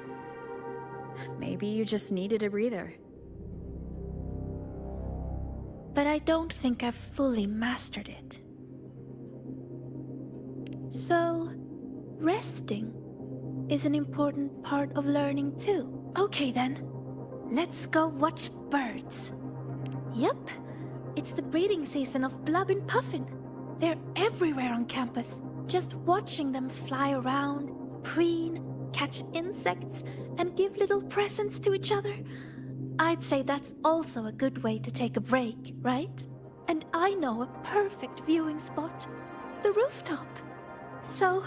G: Maybe you just needed a breather.
C: But I don't think I've fully mastered it. So, resting is an important part of learning too. Okay then, let's go watch birds. Yep, it's the breeding season of Blub and Puffin. They're everywhere on campus. Just watching them fly around, preen, catch insects, and give little presents to each other. I'd say that's also a good way to take a break, right? And I know a perfect viewing spot. The rooftop. So,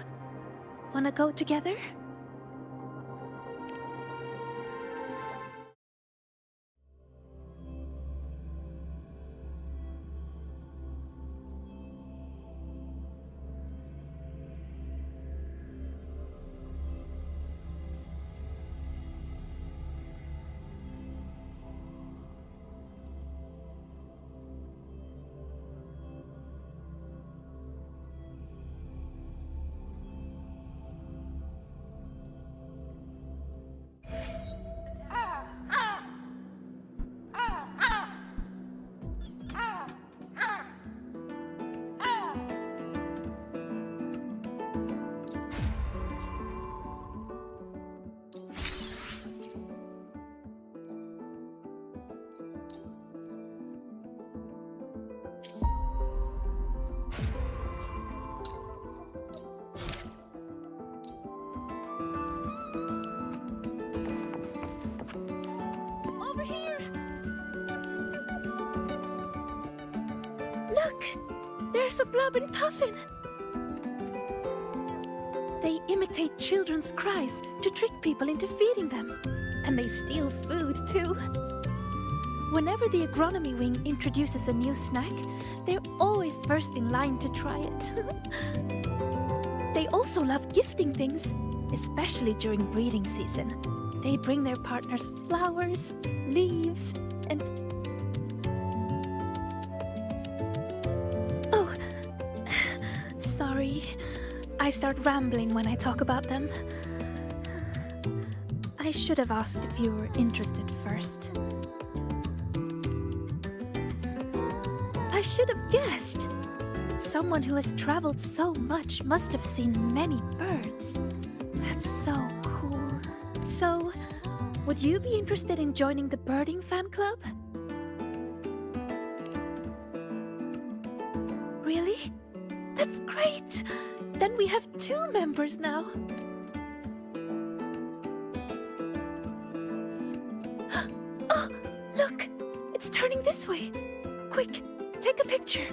C: wanna go together? There's a Blub and Puffin! They imitate children's cries to trick people into feeding them. And they steal food, too. Whenever the agronomy wing introduces a new snack, they're always first in line to try it. They also love gifting things, especially during breeding season. They bring their partners flowers, leaves, and... Oh, sorry. I start rambling when I talk about them. I should have asked if you were interested first. I should have guessed. Someone who has traveled so much must have seen many birds. That's so cool. So, would you be interested in joining the birding fan club? Really? That's great! Then we have 2 members now. Oh, look! It's turning this way. Quick, take a picture.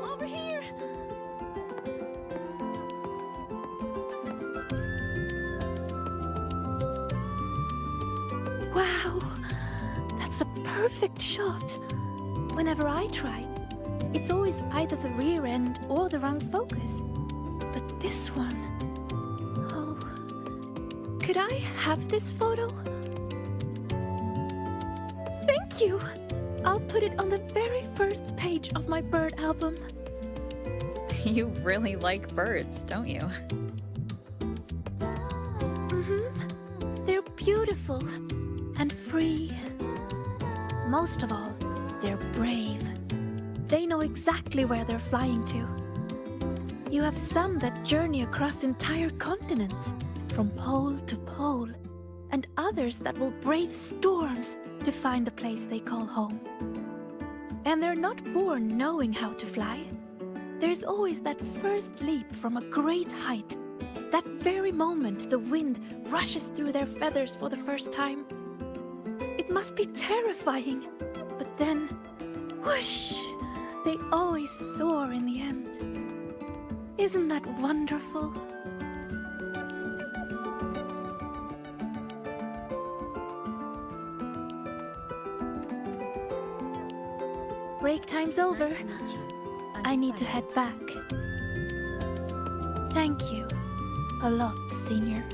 C: Over here! Wow, that's a perfect shot. Whenever I try, it's always either the rear end or the wrong focus. But this one... Oh... Could I have this photo? Thank you! I'll put it on the very first page of my bird album.
T: You really like birds, don't you?
C: Mm-hmm. They're beautiful and free. Most of all, they're brave. They know exactly where they're flying to. You have some that journey across entire continents, from pole to pole, and others that will brave storms to find a place they call home. And they're not born knowing how to fly. There's always that first leap from a great height. That very moment the wind rushes through their feathers for the first time. It must be terrifying, but then, whoosh, they always soar in the end. Isn't that wonderful? Break time's over. I need to head back. Thank you a lot, Senior.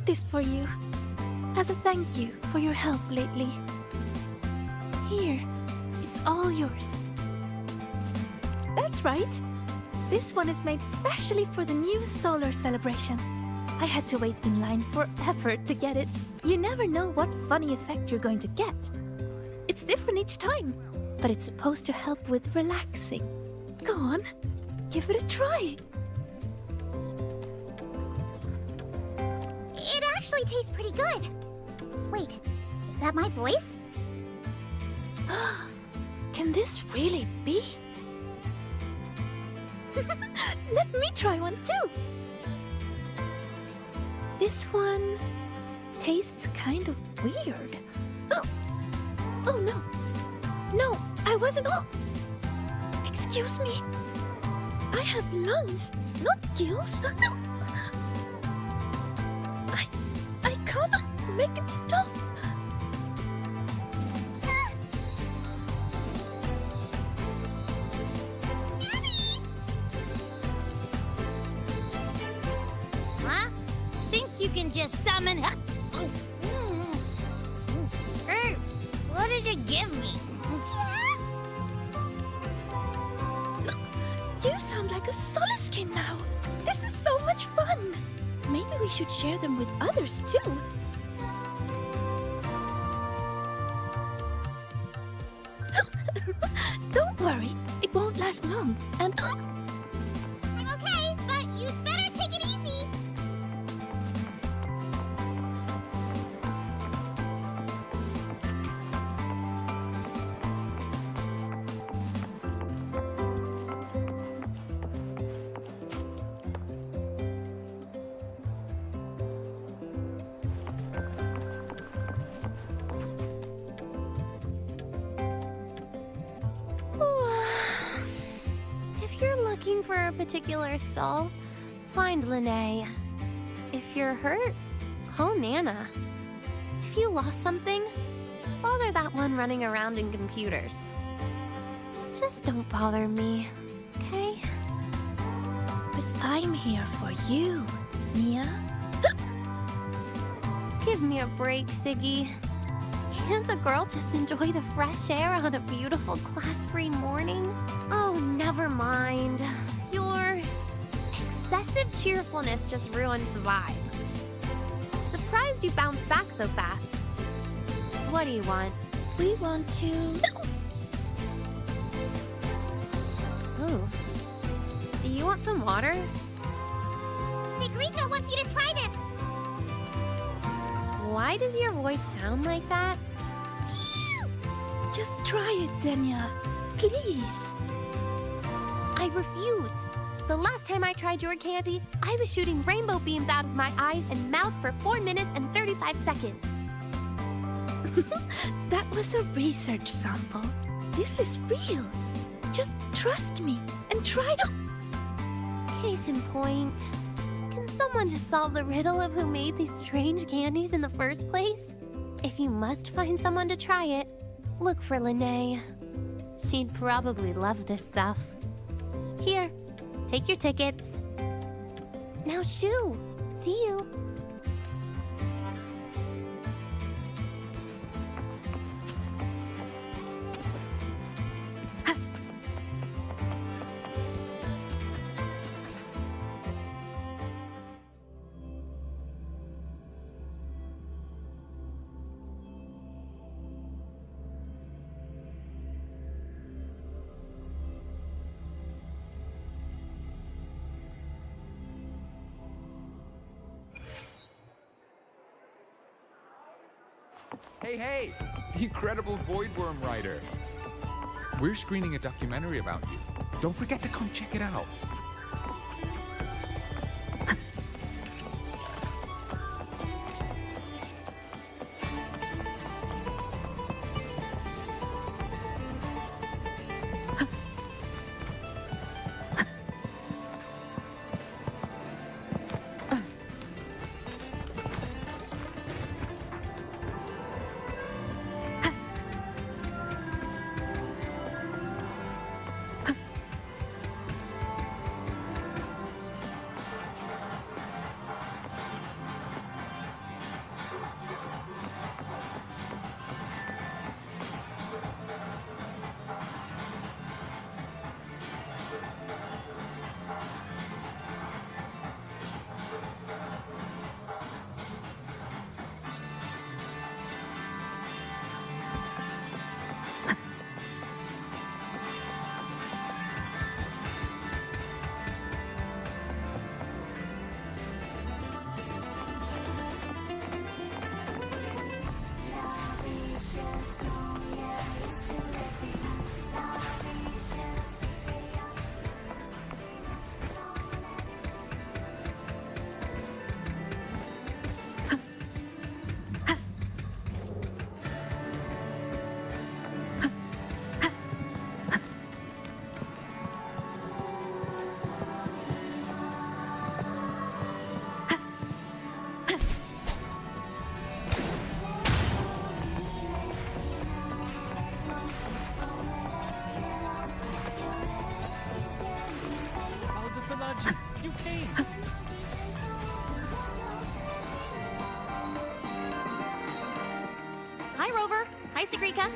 C: got this for you. As a thank you for your help lately. Here, it's all yours. That's right. This one is made specially for the new solar celebration. I had to wait in line forever to get it. You never know what funny effect you're going to get. It's different each time, but it's supposed to help with relaxing. Go on, give it a try.
H: It actually tastes pretty good. Wait, is that my voice?
C: Can this really be? Let me try one too. This one tastes kind of weird. Oh no. No, I wasn't. Excuse me. I have lungs, not gills. I can't make it stop.
H: Huh? Think you can just summon? Hey, what does it give me?
C: You sound like a Soliskin now. This is so much fun. Maybe we should share them with others too. Don't worry, it won't last long. And
H: I'm okay, but you'd better take it easy.
F: If you're looking for a particular stall, find Lene. If you're hurt, call Nana. If you lost something, bother that one running around in computers. Just don't bother me, okay?
C: But I'm here for you, Mia.
F: Give me a break, Siggy. Can't a girl just enjoy the fresh air on a beautiful class-free morning? Oh, never mind. Your excessive cheerfulness just ruined the vibe. Surprised you bounced back so fast. What do you want?
C: We want to...
F: Ooh. Do you want some water?
H: Sigrika wants you to try this.
F: Why does your voice sound like that?
C: Just try it, Denya. Please.
F: I refuse. The last time I tried your candy, I was shooting rainbow beams out of my eyes and mouth for 4 minutes and 35 seconds.
C: That was a research sample. This is real. Just trust me and try it.
F: Case in point. Can someone just solve the riddle of who made these strange candies in the first place? If you must find someone to try it, look for Lene. She'd probably love this stuff. Here, take your tickets. Now shoo! See you!
B: Hey, the incredible Voidworm writer. We're screening a documentary about you. Don't forget to come check it out.
Q: Hi, Sagrika.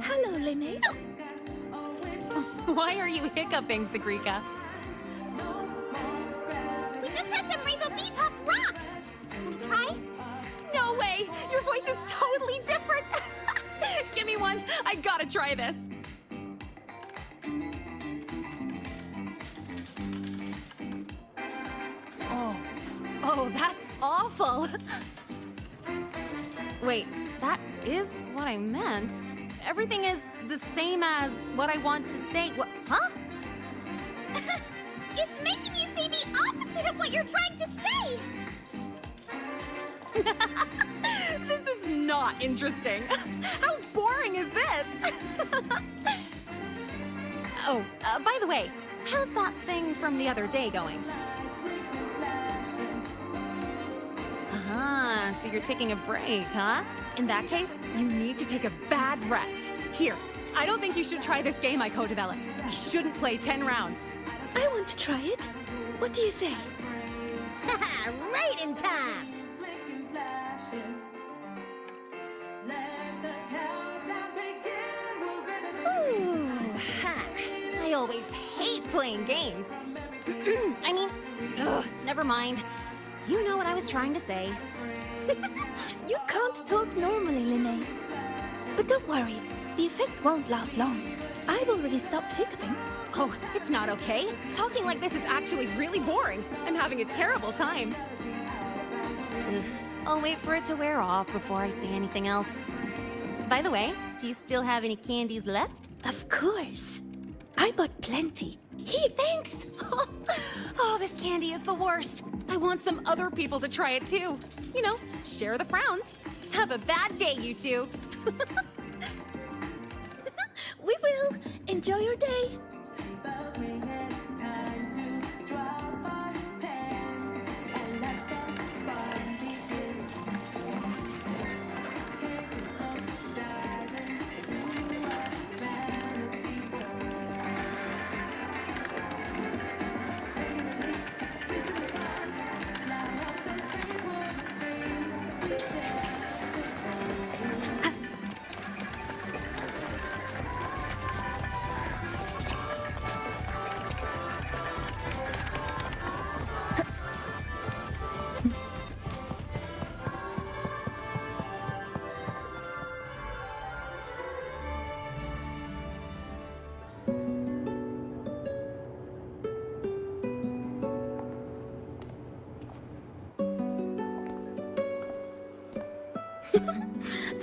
K: Hello, Linné.
Q: Why are you hiccuping, Sagrika?
F: We just had some Rainbow Bebop rocks! Wanna try?
Q: No way! Your voice is totally different! Give me one! I gotta try this! Oh, that's awful! Wait, that is what I meant. Everything is the same as what I want to say. What? Huh?
F: It's making you say the opposite of what you're trying to say!
Q: This is not interesting. How boring is this? Oh, by the way, how's that thing from the other day going? So you're taking a break, huh? In that case, you need to take a bad rest. Here, I don't think you should try this game I co-developed. We shouldn't play 10 rounds.
K: I want to try it. What do you say?
F: Haha, right in time!
Q: Ooh, ha. I always hate playing games. I mean, never mind. You know what I was trying to say.
C: You can't talk normally, Linné. But don't worry, the effect won't last long. I've already stopped hiccuping.
Q: Oh, it's not okay. Talking like this is actually really boring. I'm having a terrible time. Ugh. I'll wait for it to wear off before I say anything else. By the way, do you still have any candies left?
C: Of course. I bought plenty.
Q: Here, thanks! Oh, this candy is the worst. I want some other people to try it too. You know, share the frowns. Have a bad day, you two.
C: We will. Enjoy your day.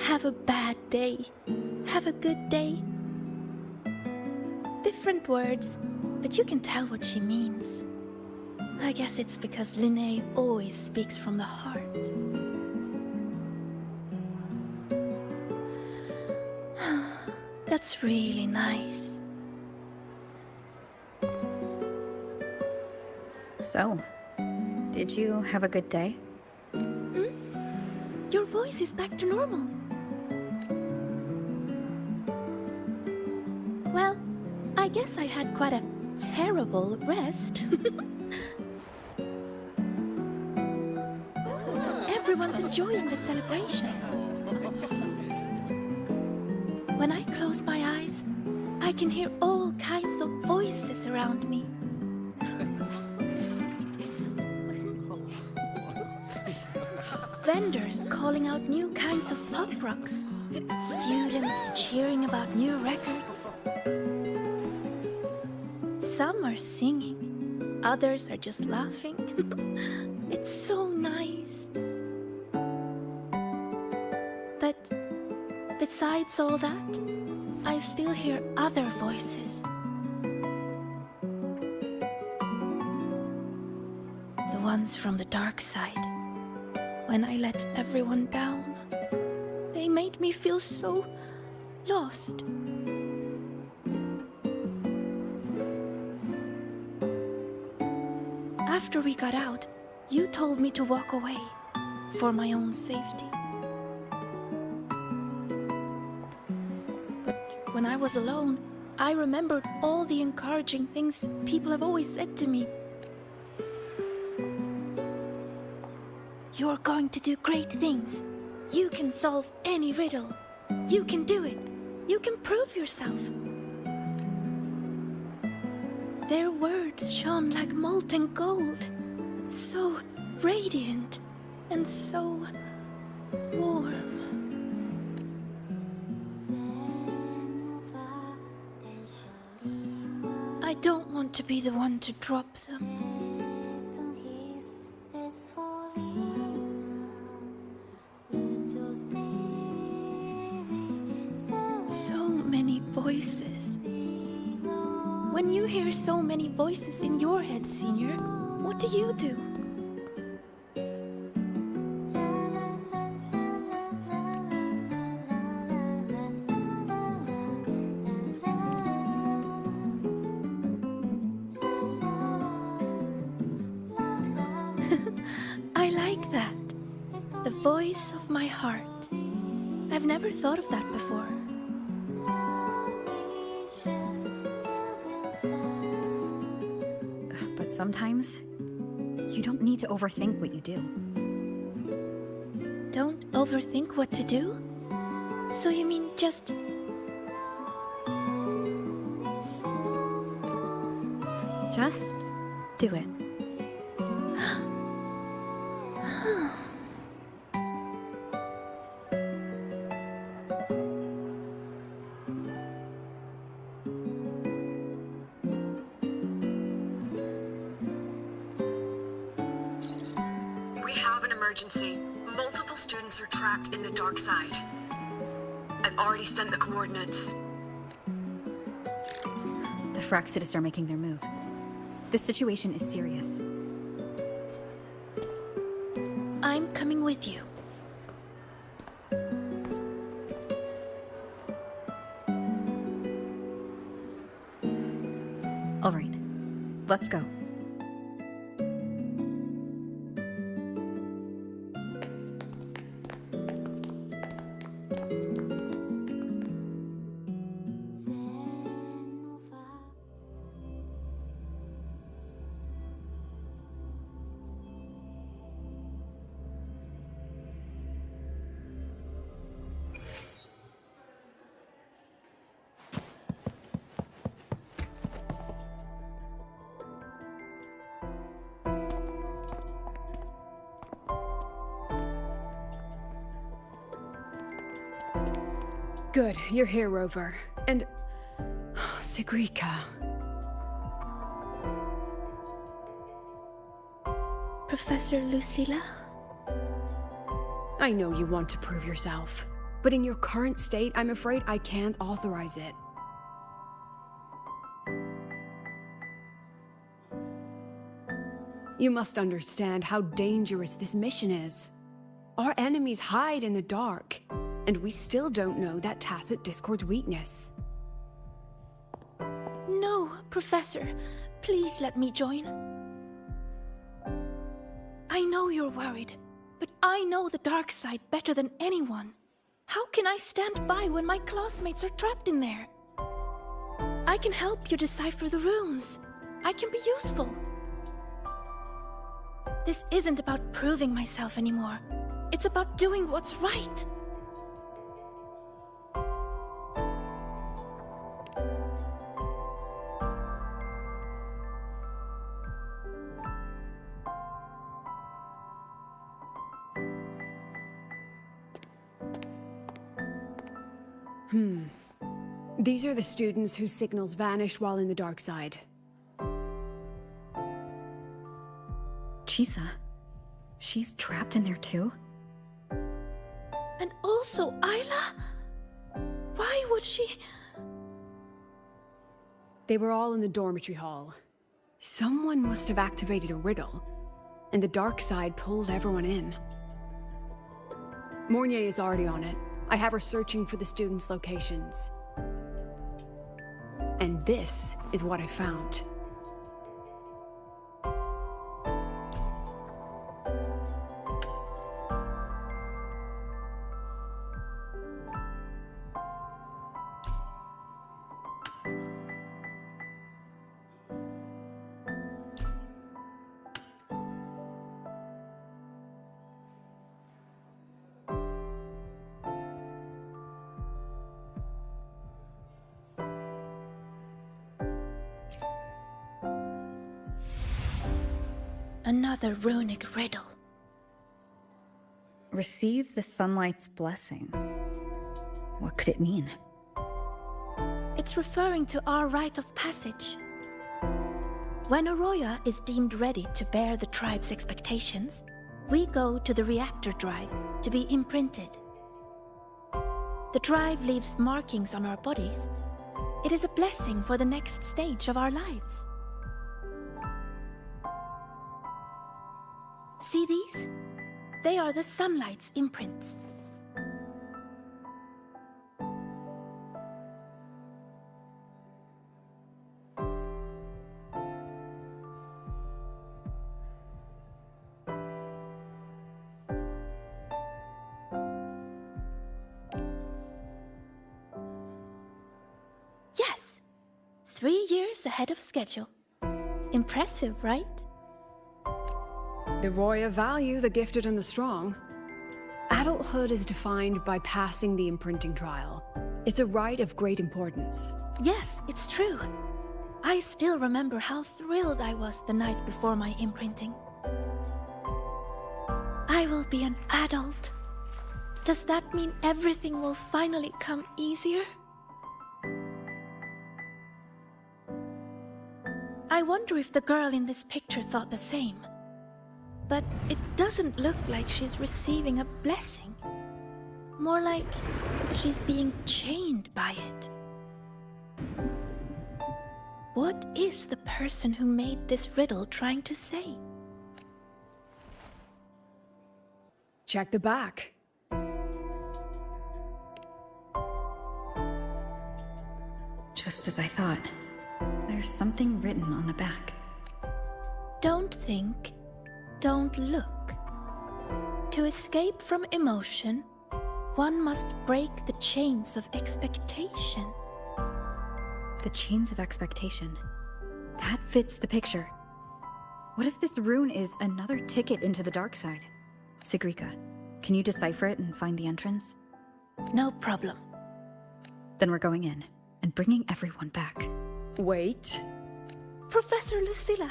C: Have a bad day. Have a good day. Different words, but you can tell what she means. I guess it's because Linné always speaks from the heart. That's really nice.
G: So, did you have a good day?
C: Your voice is back to normal. Well, I guess I had quite a terrible rest. Everyone's enjoying the celebration. When I close my eyes, I can hear all kinds of voices around me. Vendors calling out new kinds of pop rocks. Students cheering about new records. Some are singing, others are just laughing. It's so nice. But besides all that, I still hear other voices. The ones from the dark side. When I let everyone down, they made me feel so lost. After we got out, you told me to walk away for my own safety. But when I was alone, I remembered all the encouraging things people have always said to me. You're going to do great things. You can solve any riddle. You can do it. You can prove yourself. Their words shone like molten gold. So radiant and so warm. I don't want to be the one to drop them. So many voices. When you hear so many voices in your head, Senior, what do you do? I like that. The voice of my heart. I've never thought of that before.
G: But sometimes, you don't need to overthink what you do.
C: Don't overthink what to do? So you mean just...
G: Just do it.
R: We have an emergency. Multiple students are trapped in the dark side. I've already sent the coordinates.
G: The Fraxitus are making their move. This situation is serious.
C: I'm coming with you.
G: All right, let's go.
P: Good, you're here, Rover. And... Sigrika.
C: Professor Lucilla?
P: I know you want to prove yourself, but in your current state, I'm afraid I can't authorize it. You must understand how dangerous this mission is. Our enemies hide in the dark, and we still don't know that tacit discord's weakness.
C: No, Professor. Please let me join. I know you're worried, but I know the dark side better than anyone. How can I stand by when my classmates are trapped in there? I can help you decipher the runes. I can be useful. This isn't about proving myself anymore. It's about doing what's right.
P: These are the students whose signals vanished while in the dark side.
G: Chisa, she's trapped in there too?
C: And also Isla? Why would she...
P: They were all in the dormitory hall. Someone must have activated a riddle, and the dark side pulled everyone in. Mornier is already on it. I have her searching for the students' locations. And this is what I found.
M: Another runic riddle.
G: Receive the sunlight's blessing. What could it mean?
C: It's referring to our rite of passage. When a Roya is deemed ready to bear the tribe's expectations, we go to the reactor drive to be imprinted. The drive leaves markings on our bodies. It is a blessing for the next stage of our lives. See these? They are the sunlight's imprints. Yes! 3 years ahead of schedule. Impressive, right?
P: The Roya value the gifted and the strong. Adulthood is defined by passing the imprinting trial. It's a rite of great importance.
C: Yes, it's true. I still remember how thrilled I was the night before my imprinting. I will be an adult. Does that mean everything will finally come easier? I wonder if the girl in this picture thought the same. But it doesn't look like she's receiving a blessing. More like she's being chained by it. What is the person who made this riddle trying to say?
P: Check the back.
G: Just as I thought. There's something written on the back.
C: Don't think, don't look. To escape from emotion, one must break the chains of expectation.
G: The chains of expectation. That fits the picture. What if this rune is another ticket into the dark side? Sigrika, can you decipher it and find the entrance?
C: No problem.
G: Then we're going in, and bringing everyone back.
P: Wait.
C: Professor Lucilla,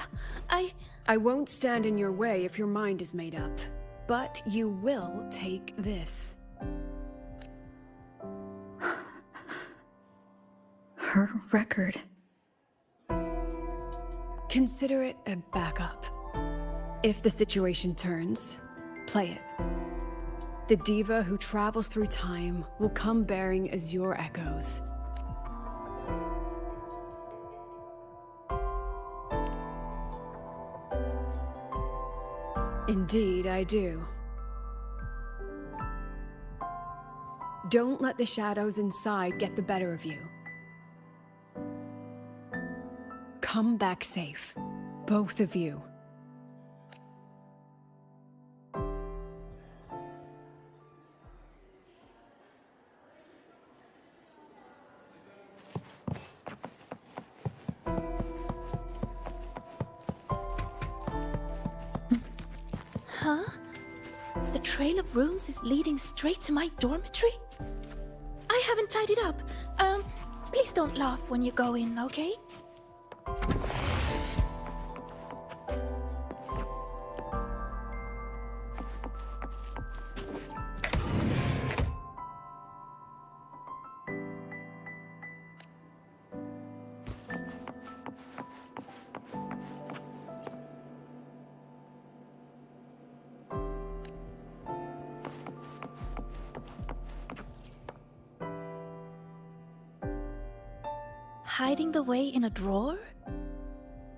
P: I won't stand in your way if your mind is made up. But you will take this.
G: Her record.
P: Consider it a backup. If the situation turns, play it. The diva who travels through time will come bearing azure echoes. Indeed, I do. Don't let the shadows inside get the better of you. Come back safe, both of you.
C: Huh? The trail of runes is leading straight to my dormitory? I haven't tidied up. Please don't laugh when you go in, okay? Hiding the way in a drawer?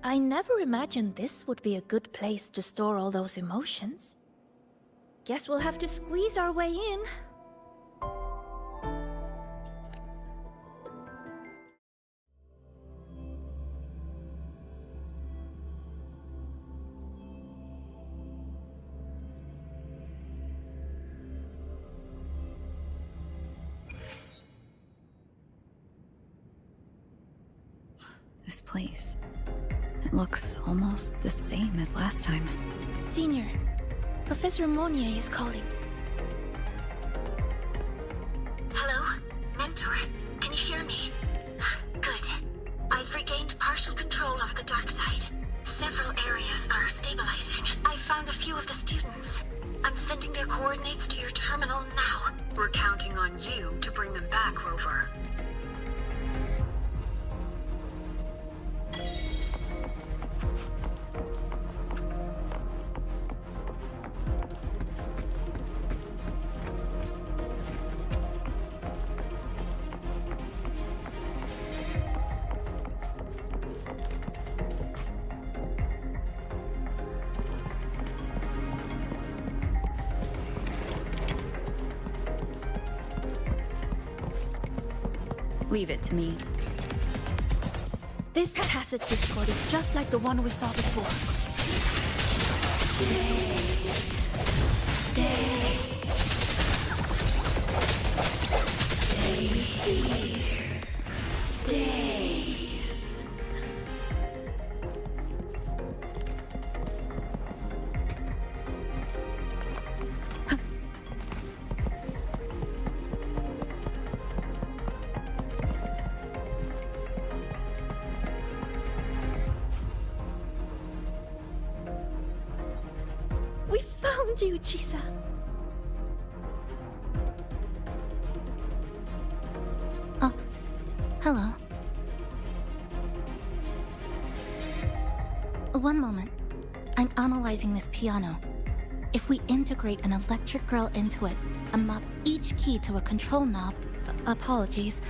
C: I never imagined this would be a good place to store all those emotions. Guess we'll have to squeeze our way in.
G: This place. It looks almost the same as last time.
C: Senior, Professor Monnier is calling.
H: Hello? Mentor, can you hear me? Good. I've regained partial control of the dark side. Several areas are stabilizing.
R: found a few of the students. I'm sending their coordinates to your terminal now. We're counting on you to bring them back, Rover.
G: Leave it to me.
C: This tacit discord is just like the one we saw before.
I: Stay here. Stay.
C: We found you, Chisa.
F: Hello. One moment. I'm analyzing this piano. If we integrate an electric grill into it and map each key to a control knob... Apologies.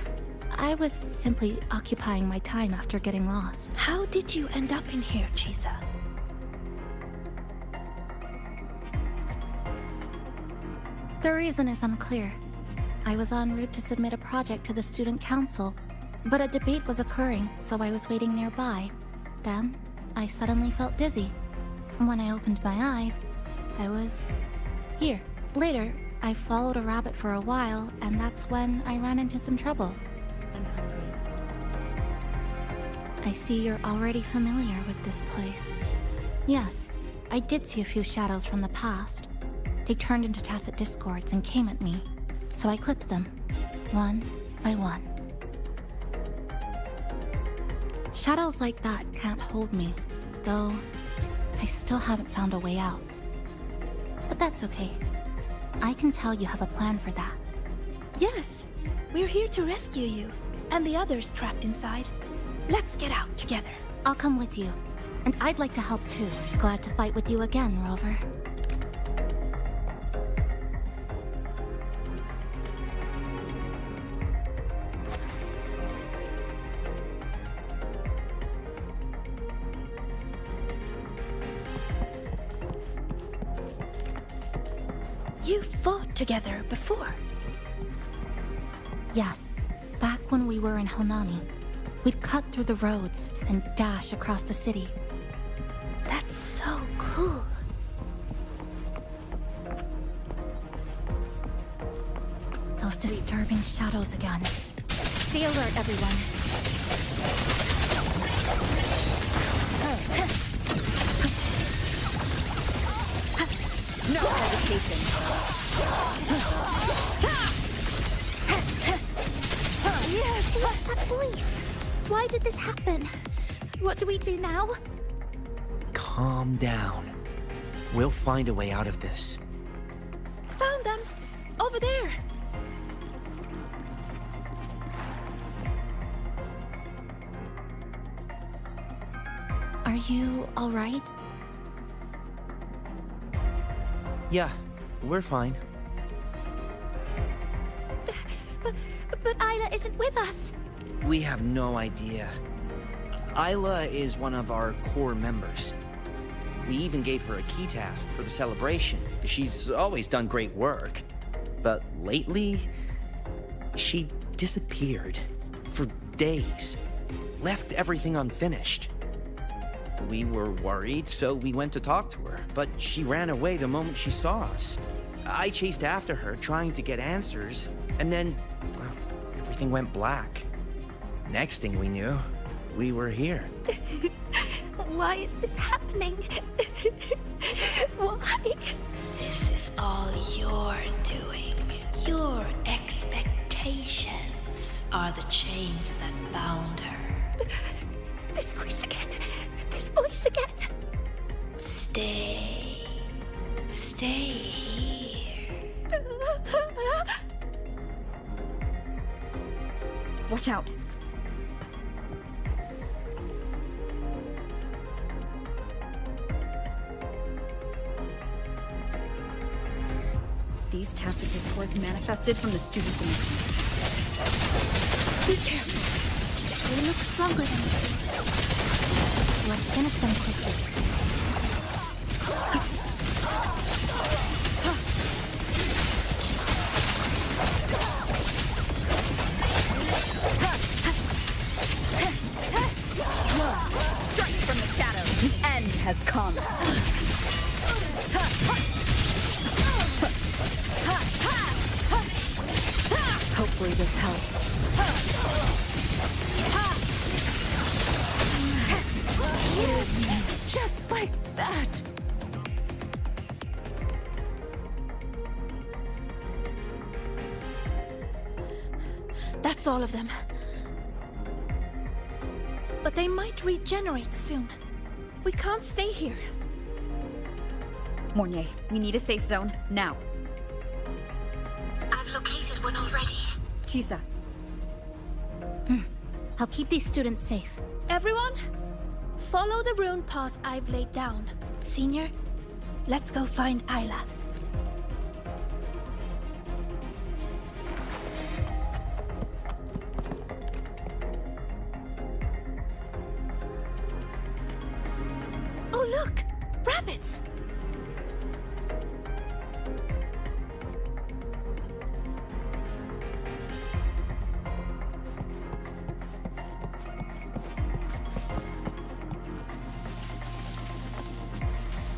F: I was simply occupying my time after getting lost.
C: How did you end up in here, Chisa?
F: The reason is unclear. I was en route to submit a project to the student council, but a debate was occurring, so I was waiting nearby. Then, I suddenly felt dizzy. When I opened my eyes, I was here. Later, I followed a rabbit for a while, and that's when I ran into some trouble. I see you're already familiar with this place. Yes, I did see a few shadows from the past. They turned into tacit discords and came at me, so I clipped them, one by one. Shadows like that can't hold me, though I still haven't found a way out. But that's okay. I can tell you have a plan for that.
C: Yes, we're here to rescue you, and the others trapped inside. Let's get out together.
F: I'll come with you, and I'd like to help too. Glad to fight with you again, Rover.
C: You fought together before.
F: Yes, back when we were in Honami. We'd cut through the roads and dash across the city.
C: That's so cool.
F: Those disturbing shadows again. Stay alert, everyone.
Q: No hesitation.
F: Yes, what's that voice? Why did this happen? What do we do now?
E: Calm down. We'll find a way out of this.
C: Found them! Over there!
F: Are you alright?
E: Yeah, we're fine.
F: But Isla isn't with us.
E: We have no idea. Isla is one of our core members. We even gave her a key task for the celebration. She's always done great work. But lately, she disappeared for days. Left everything unfinished. We were worried, so we went to talk to her, but she ran away the moment she saw us. I chased after her, trying to get answers, and then, well, everything went black. Next thing we knew, we were here.
F: Why is this happening? Why?
I: This is all your doing. Your expectations are the chains that bound her.
F: This voice again. This voice again.
I: Stay. stay here.
G: Watch out. These tacit discords manifested from the students' emotions.
C: Be careful. They look stronger than you. Let's finish them quickly.
G: Strike from the shadows. The end has come. Hopefully this helps.
C: Yes, just like that. That's all of them. But they might regenerate soon. We can't stay here.
G: Mornier, we need a safe zone, now.
H: I've located one already.
G: Chisa.
C: I'll keep these students safe. Everyone, follow the rune path I've laid down. Senior, let's go find Isla. Oh, look! Rabbits!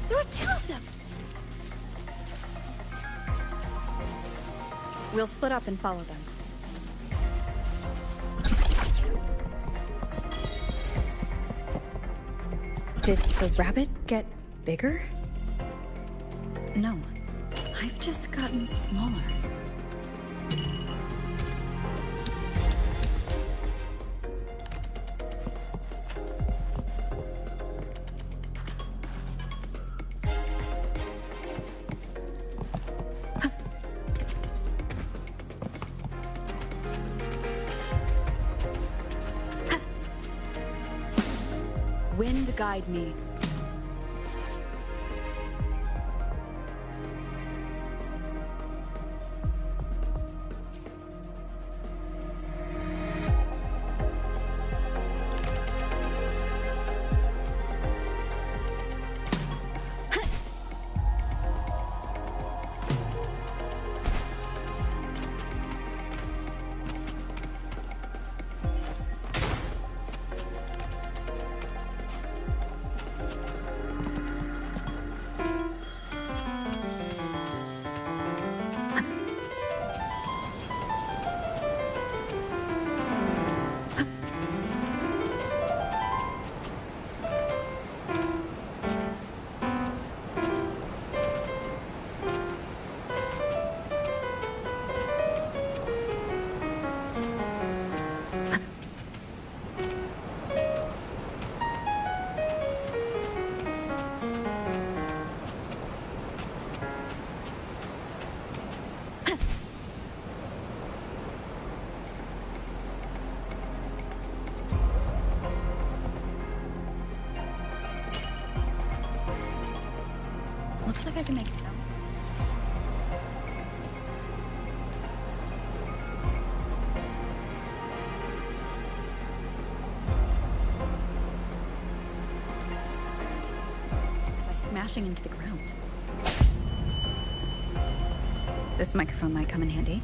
C: There are two of them!
G: We'll split up and follow them. Did the rabbit get bigger? No, I've just gotten smaller. Wind guide me. Looks like I can make some. It's by smashing into the ground. This microphone might come in handy.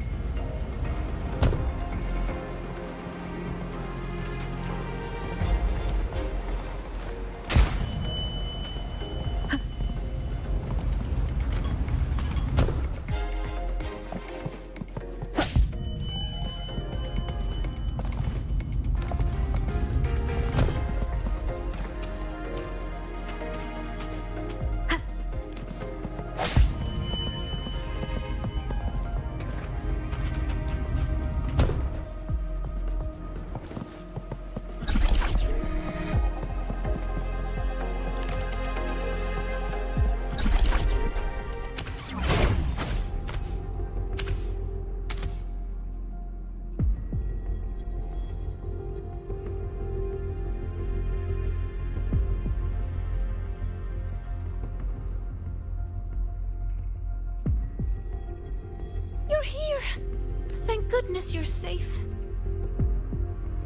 C: Thank goodness you're safe.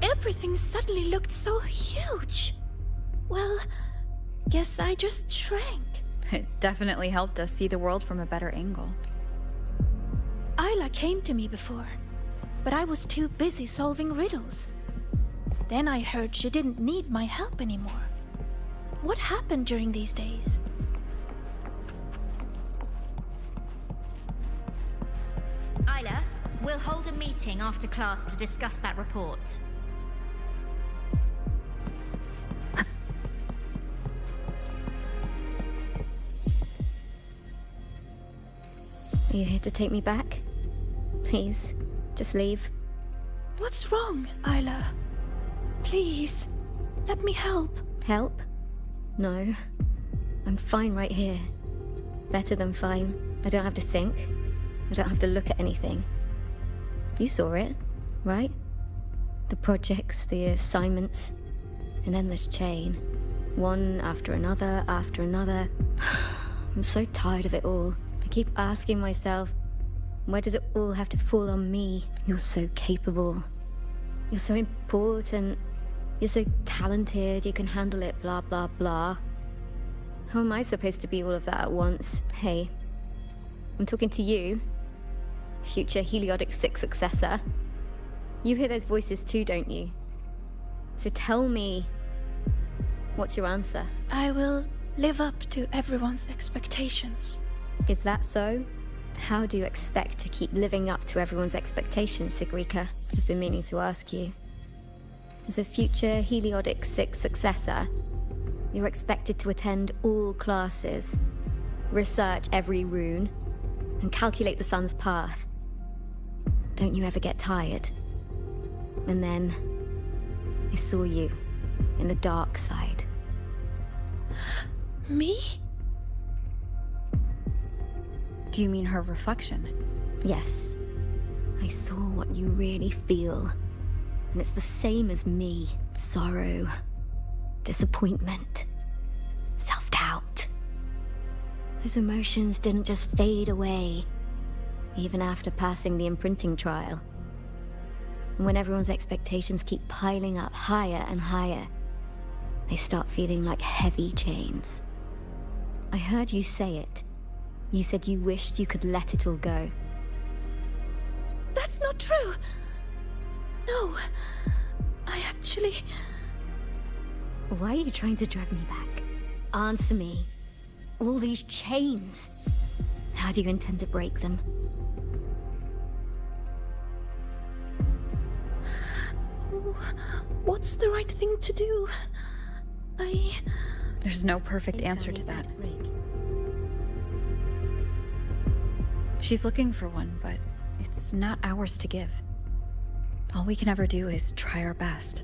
C: Everything suddenly looked so huge. Well, guess I just shrank.
G: It definitely helped us see the world from a better angle.
C: Isla came to me before, but I was too busy solving riddles. Then I heard she didn't need my help anymore. What happened during these days?
U: Isla, we'll hold a meeting after class to discuss that report.
V: Are you here to take me back? Please, just leave.
C: What's wrong, Isla? Please, let me help.
V: Help? No. I'm fine right here. Better than fine. I don't have to think. I don't have to look at anything. You saw it, right? The projects, the assignments, an endless chain. One after another, after another. I'm so tired of it all. I keep asking myself, why does it all have to fall on me? You're so capable. You're so important. You're so talented, you can handle it, blah, blah, blah. How am I supposed to be all of that at once? Hey, I'm talking to you, future Heliodic 6 successor. You hear those voices too, don't you? So tell me, what's your answer?
C: I will live up to everyone's expectations.
V: Is that so? How do you expect to keep living up to everyone's expectations, Sigrika? I've been meaning to ask you. As a future Heliodic 6 successor, you're expected to attend all classes, research every rune, and calculate the sun's path. Don't you ever get tired? And then, I saw you in the dark side.
C: Me?
G: Do you mean her reflection?
V: Yes. I saw what you really feel. And it's the same as me. Sorrow, disappointment, self-doubt. Those emotions didn't just fade away, even after passing the imprinting trial. And when everyone's expectations keep piling up higher and higher, they start feeling like heavy chains. I heard you say it. You said you wished you could let it all go.
C: That's not true! No, I actually...
V: Why are you trying to drag me back? Answer me. All these chains. How do you intend to break them?
C: What's the right thing to do?
G: There's no perfect answer to that. She's looking for one, but it's not ours to give. All we can ever do is try our best.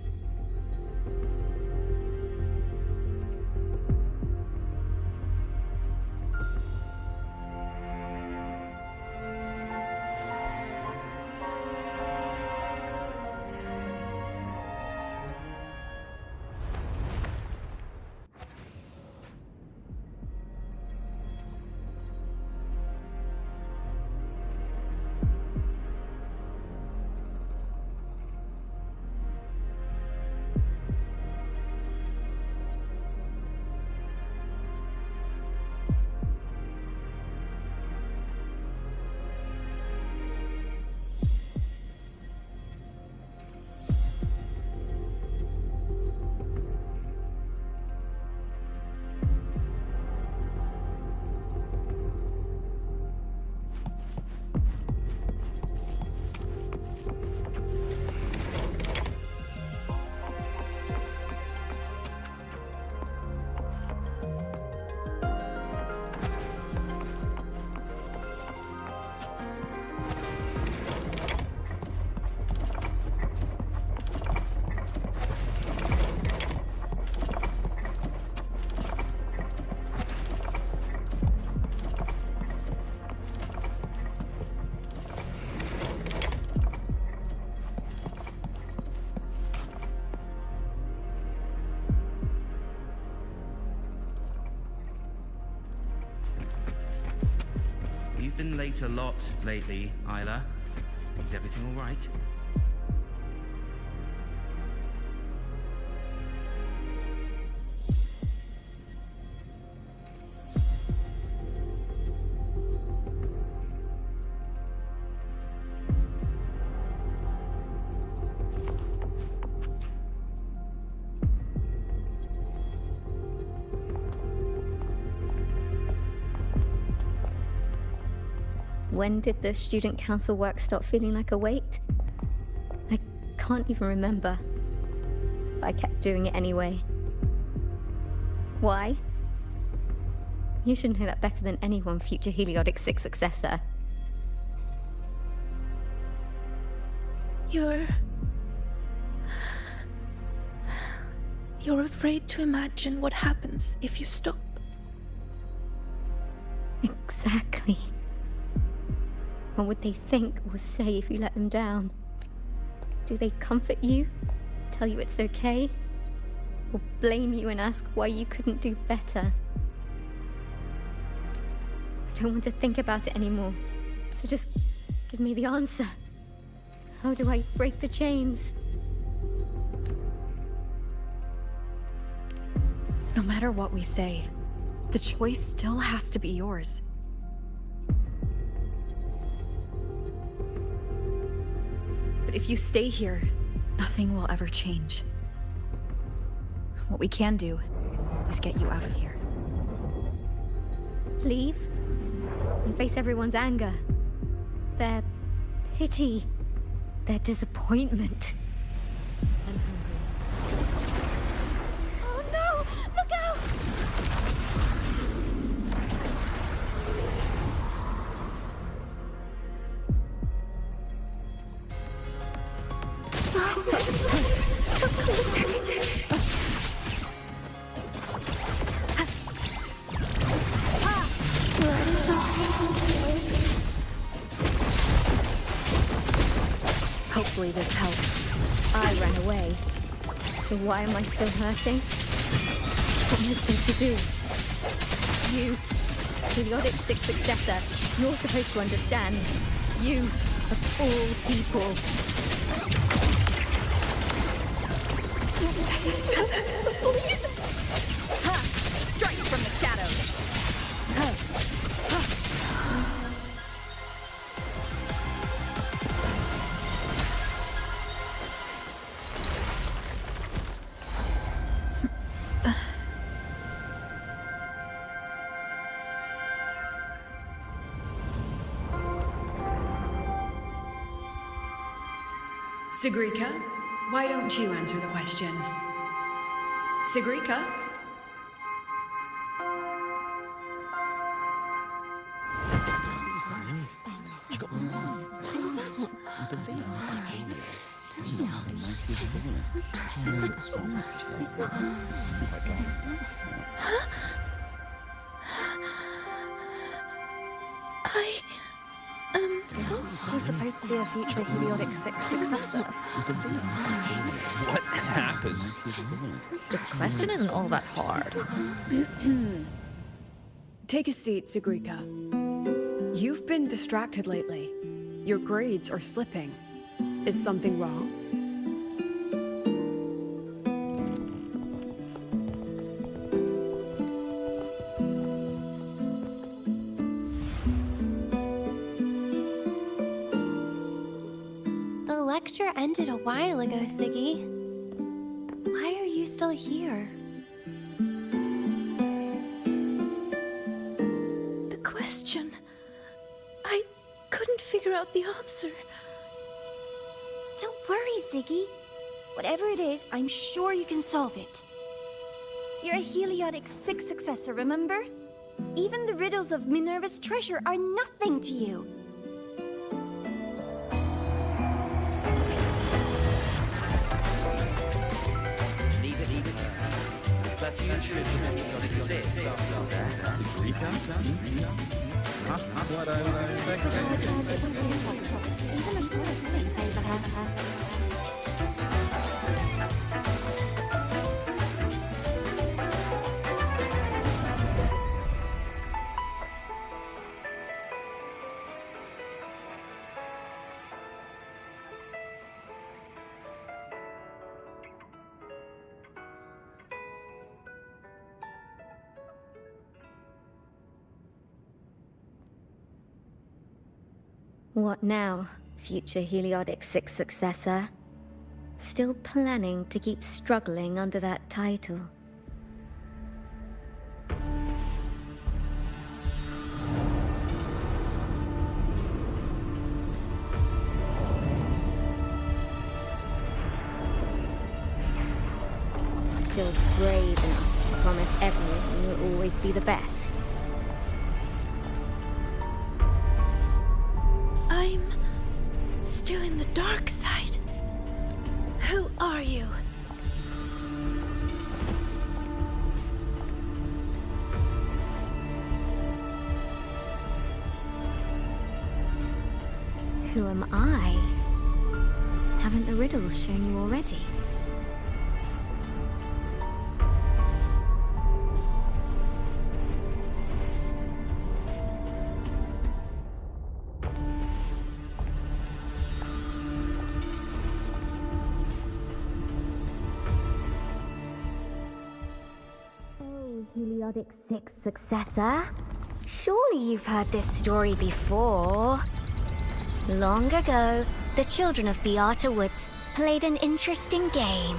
W: You've been late a lot lately, Isla.
E: Is everything all right?
V: When did the student council work stop feeling like a weight? I can't even remember. But I kept doing it anyway. Why? You should know that better than anyone, future Heliodic 6 successor.
C: You're afraid to imagine what happens if you stop.
V: Exactly. What would they think or say if you let them down? Do they comfort you? Tell you it's okay? Or blame you and ask why you couldn't do better? I don't want to think about it anymore. So just give me the answer. How do I break the chains?
G: No matter what we say, the choice still has to be yours. But if you stay here, nothing will ever change. What we can do is get you out of here.
V: Leave? And face everyone's anger. Their pity. Their disappointment.
C: Oh no! Look out!
V: Hopefully this helps. I ran away. So why am I still hurting? What am I supposed to do? You, Heliodic 6 successor, you're supposed to understand. You, of all people.
C: Please!
V: Ha! Strike from the shadows!
P: Sigrika, why don't you answer the question? Sigrika?
Q: Isn't she supposed to be a future Heliodic 6 successor?
B: What happened?
N: This question isn't all that hard.
P: Take a seat, Sigrika. You've been distracted lately. Your grades are slipping. Is something wrong?
F: The lecture ended a while ago, Siggy. Why are you still here?
C: The question. I couldn't figure out the answer.
M: Don't worry, Ziggy. Whatever it is, I'm sure you can solve it. You're a Heliodic 6 successor, remember? Even the riddles of Minerva's treasure are nothing to you.
E: Leave it. The future is Heliodic 6.
B: What I was expecting.
F: Even a sort of space favor her.
V: What now, future Heliodic 6 successor? Still planning to keep struggling under that title? Still brave enough to promise everyone you'll always be the best?
C: I'm still in the dark side. Who are you?
V: Who am I? Haven't the riddles shown you already? Heliodic 6 successor? Surely you've heard this story before. Long ago, the children of Beata Woods played an interesting game.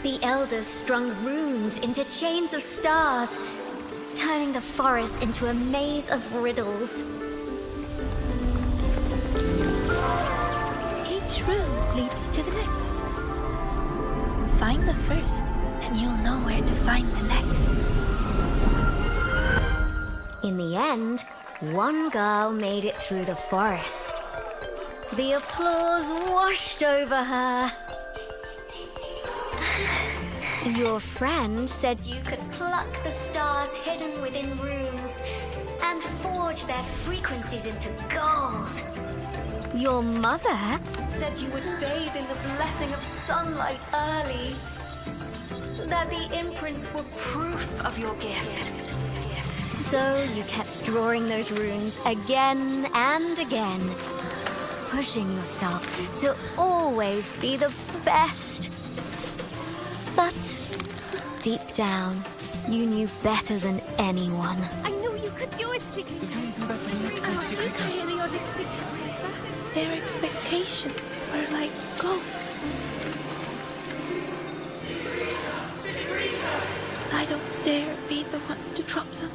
V: The elders strung runes into chains of stars, turning the forest into a maze of riddles.
C: Each rune leads to the next. Find the first, and you'll know where to find the next.
V: In the end, one girl made it through the forest. The applause washed over her. Your friend said you could pluck the stars hidden within runes and forge their frequencies into gold. Your mother said you would bathe in the blessing of sunlight early. That the imprints were proof of your gift. So you kept drawing those runes again and again, pushing yourself to always be the best. But deep down, you knew better than anyone.
C: I knew you could do it, Secret. You're doing better next time, Secret. Their expectations were like gold. I don't dare be the one to drop them.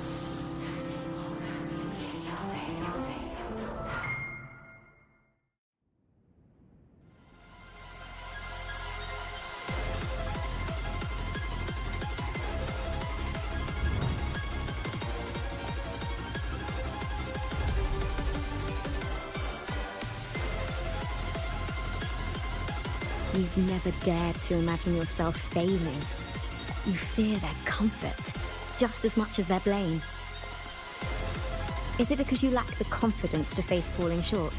V: You've never dared to imagine yourself failing. You fear their comfort just as much as their blame. Is it because you lack the confidence to face falling short?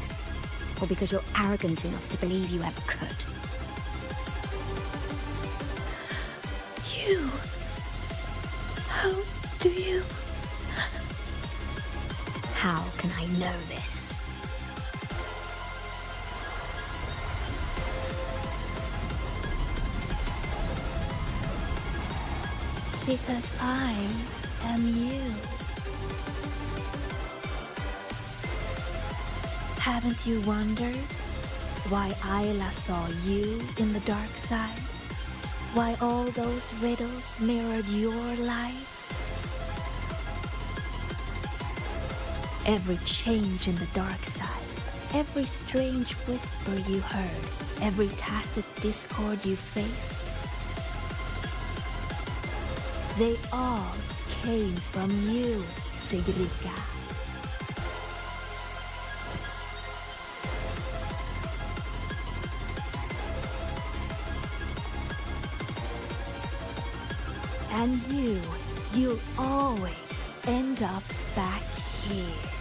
V: Or because you're arrogant enough to believe you ever could?
C: You... How do you...
V: How can I know this?
C: Because I am you. Haven't you wondered why Ayla saw you in the dark side? Why all those riddles mirrored your life? Every change in the dark side, every strange whisper you heard, every tacit discord you faced, they all came from you, Sigrica. And you'll always end up back here.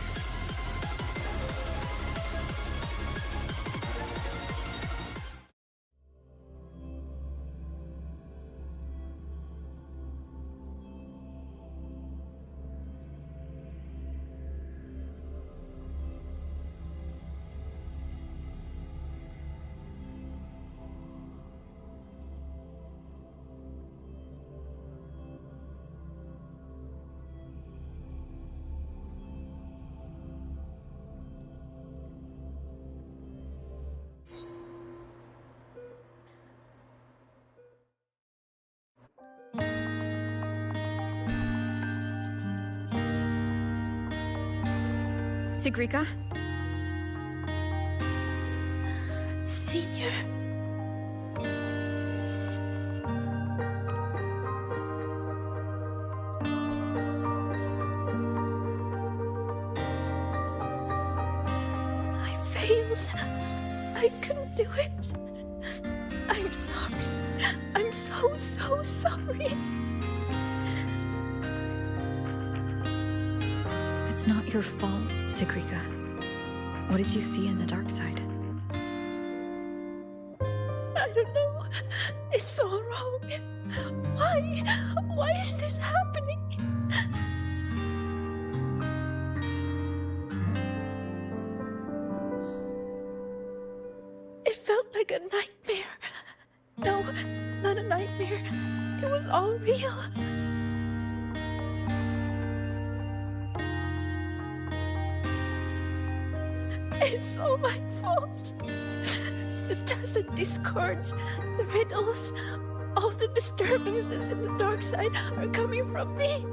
G: Sigrika?
C: Senior. I failed. I couldn't do it. I'm sorry. I'm so sorry.
G: It's not your fault, Sigrika. What did you see in the dark side?
C: I don't know. It's all wrong. Why is this happening? It felt like a nightmare. No, not a nightmare. It was all real. It's all my fault. The tacit discords, the riddles, all the disturbances in the dark side are coming from me.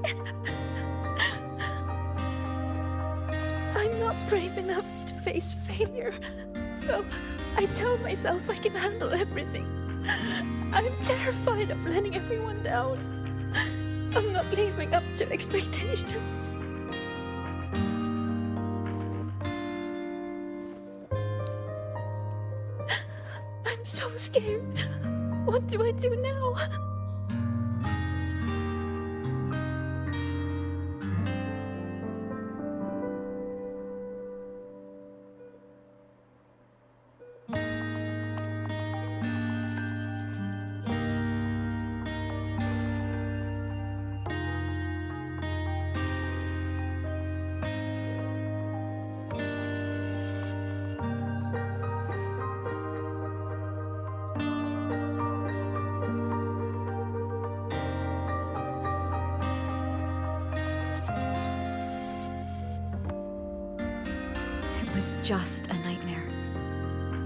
C: I'm not brave enough to face failure, so I tell myself I can handle everything. I'm terrified of letting everyone down. I'm not living up to expectations. I'm so scared. What do I do now?
G: It was just a nightmare.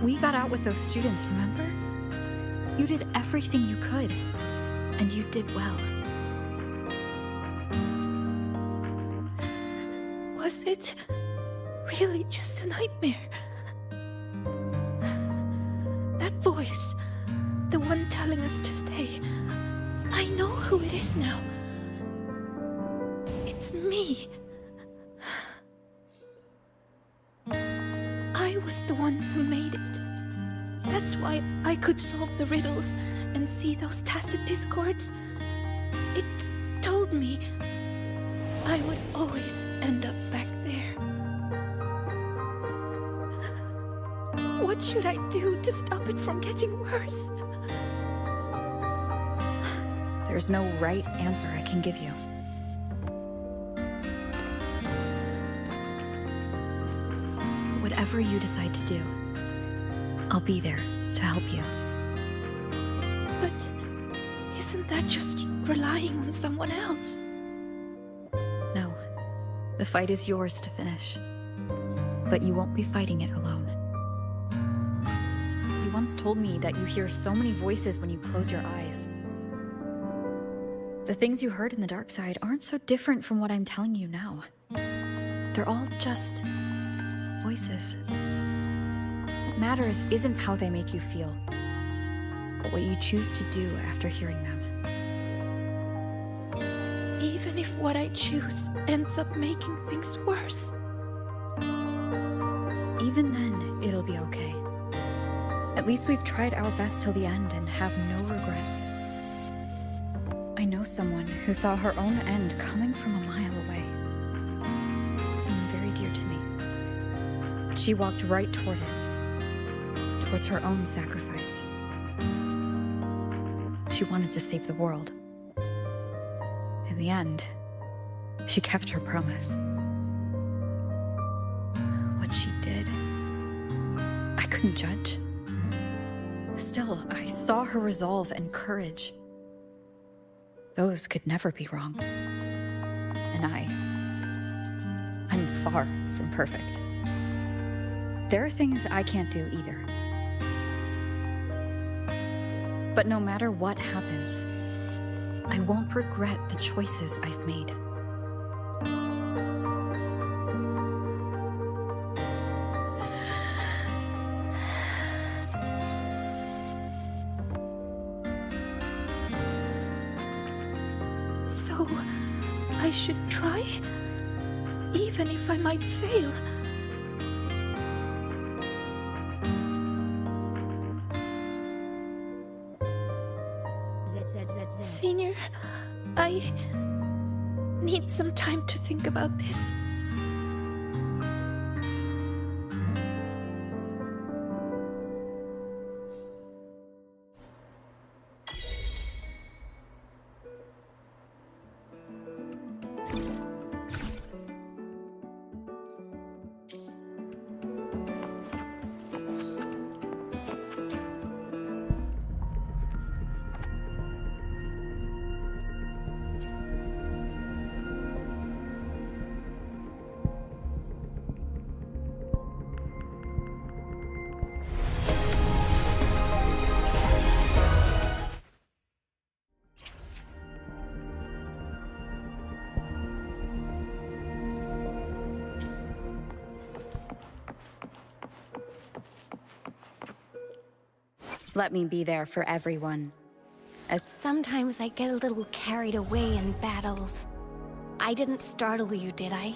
G: We got out with those students, remember? You did everything you could, and you did well.
C: Was it really just a nightmare? That voice, the one telling us to stay, I know who it is now. It's me. I was the one who made it. That's why I could solve the riddles and see those tacit discords. It told me I would always end up back there. What should I do to stop it from getting worse?
G: There's no right answer I can give you. Whatever you decide to do, I'll be there to help you.
C: But isn't that just relying on someone else?
G: No. The fight is yours to finish. But you won't be fighting it alone. You once told me that you hear so many voices when you close your eyes. The things you heard in the dark side aren't so different from what I'm telling you now. They're all just voices. What matters isn't how they make you feel, but what you choose to do after hearing them.
C: Even if what I choose ends up making things worse.
G: Even then, it'll be okay. At least we've tried our best till the end and have no regrets. I know someone who saw her own end coming from a mile away. Someone very dear to me. But she walked right toward it. Towards her own sacrifice. She wanted to save the world. In the end, she kept her promise. What she did, I couldn't judge. Still, I saw her resolve and courage. Those could never be wrong. And I'm far from perfect. There are things I can't do either. But no matter what happens, I won't regret the choices I've made.
C: know I should try, even if I might fail. Senior, I need some time to think about this.
G: Let me be there for everyone.
F: Sometimes I get a little carried away in battles. I didn't startle you, did I?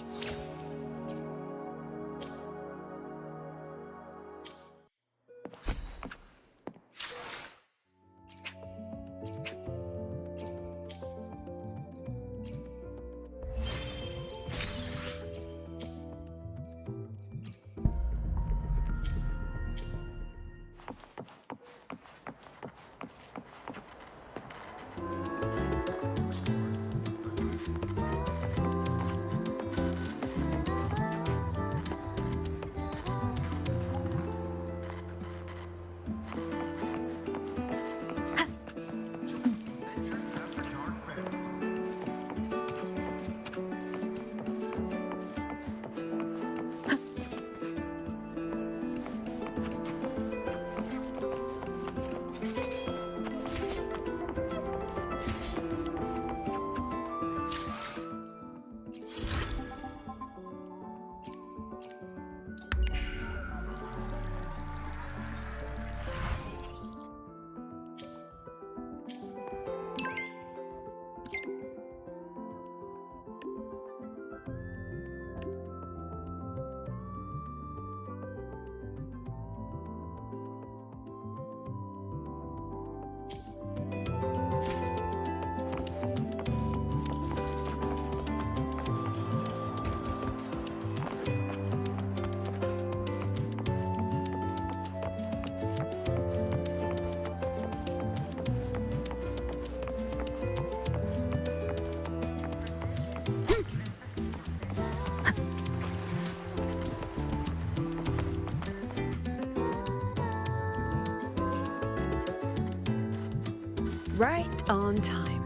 P: Right on time.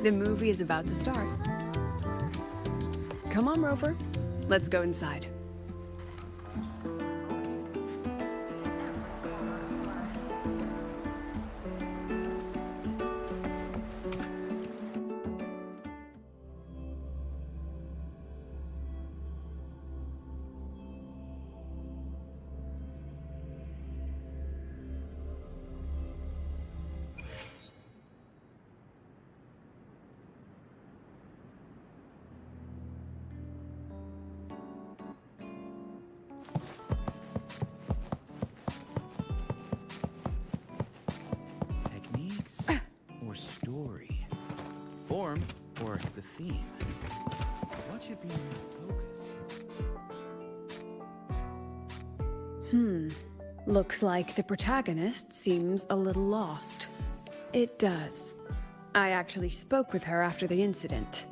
P: The movie is about to start. Come on, Rover. Let's go inside.
B: Or story? Form or the theme? What should be your focus?
P: Looks like the protagonist seems a little lost. It does. I actually spoke with her after the incident.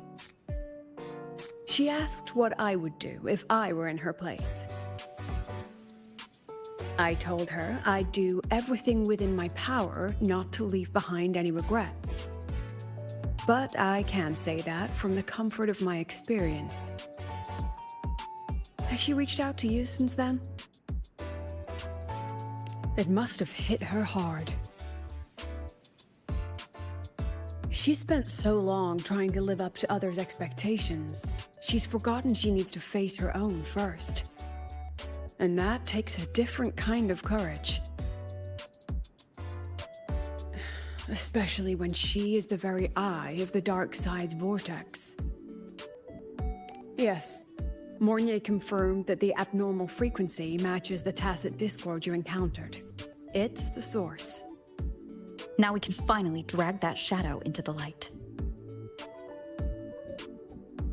P: She asked what I would do if I were in her place. I told her I'd do everything within my power not to leave behind any regrets. But I can't say that from the comfort of my experience. Has she reached out to you since then? It must have hit her hard. She spent so long trying to live up to others' expectations, she's forgotten she needs to face her own first. And that takes a different kind of courage. especially when she is the very eye of the dark side's vortex. Yes, Mornier confirmed that the abnormal frequency matches the tacit discord you encountered. It's the source.
G: Now we can finally drag that shadow into the light.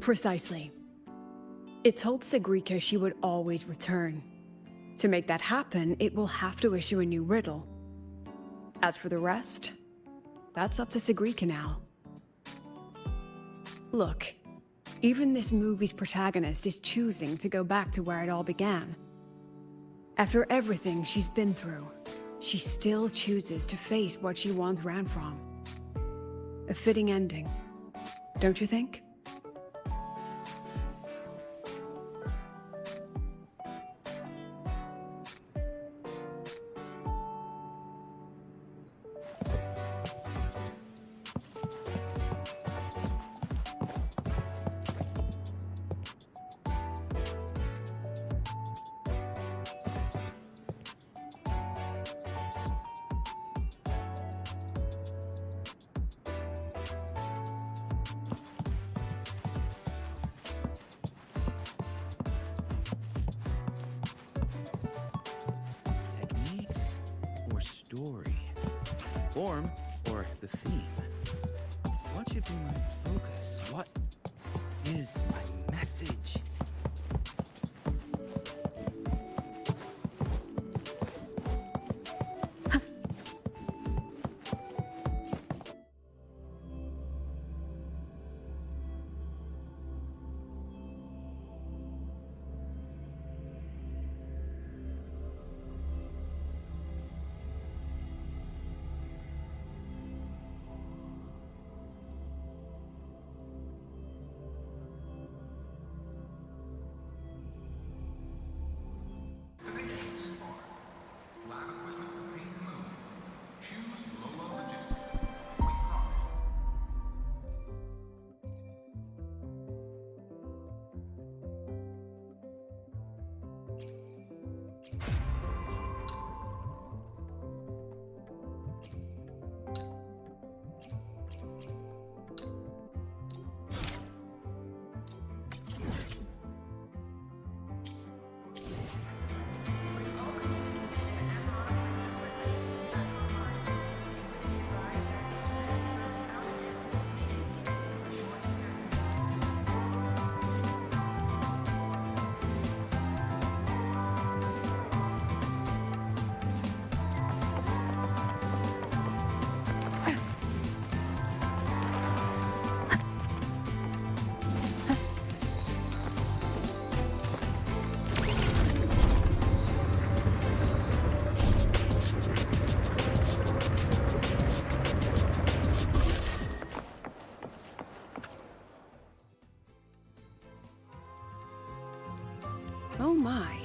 P: Precisely. It told Sigrika she would always return. To make that happen, it will have to issue a new riddle. As for the rest, that's up to Sigrika now. Look, even this movie's protagonist is choosing to go back to where it all began. After everything she's been through, she still chooses to face what she once ran from. A fitting ending, don't you think?
B: Story, form, or the theme? What should be my focus? What is my message?
P: Oh my,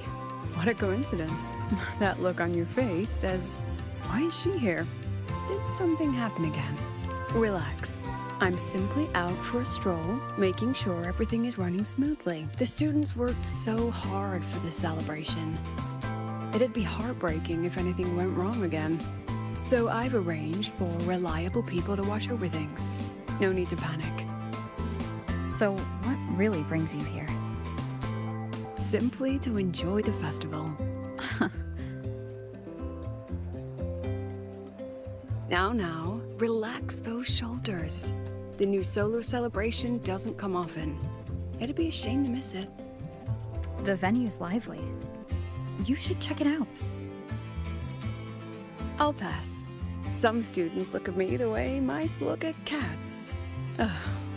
P: what a coincidence. That look on your face says, why is she here? Did something happen again? Relax. I'm simply out for a stroll, making sure everything is running smoothly. The students worked so hard for this celebration. It'd be heartbreaking if anything went wrong again. So I've arranged for reliable people to watch over things. No need to panic.
G: So what really brings you here?
P: Simply to enjoy the festival. Now, relax those shoulders. The new solo celebration doesn't come often. It'd be a shame to miss it.
G: The venue's lively. You should check it out.
P: I'll pass. Some students look at me the way mice look at cats.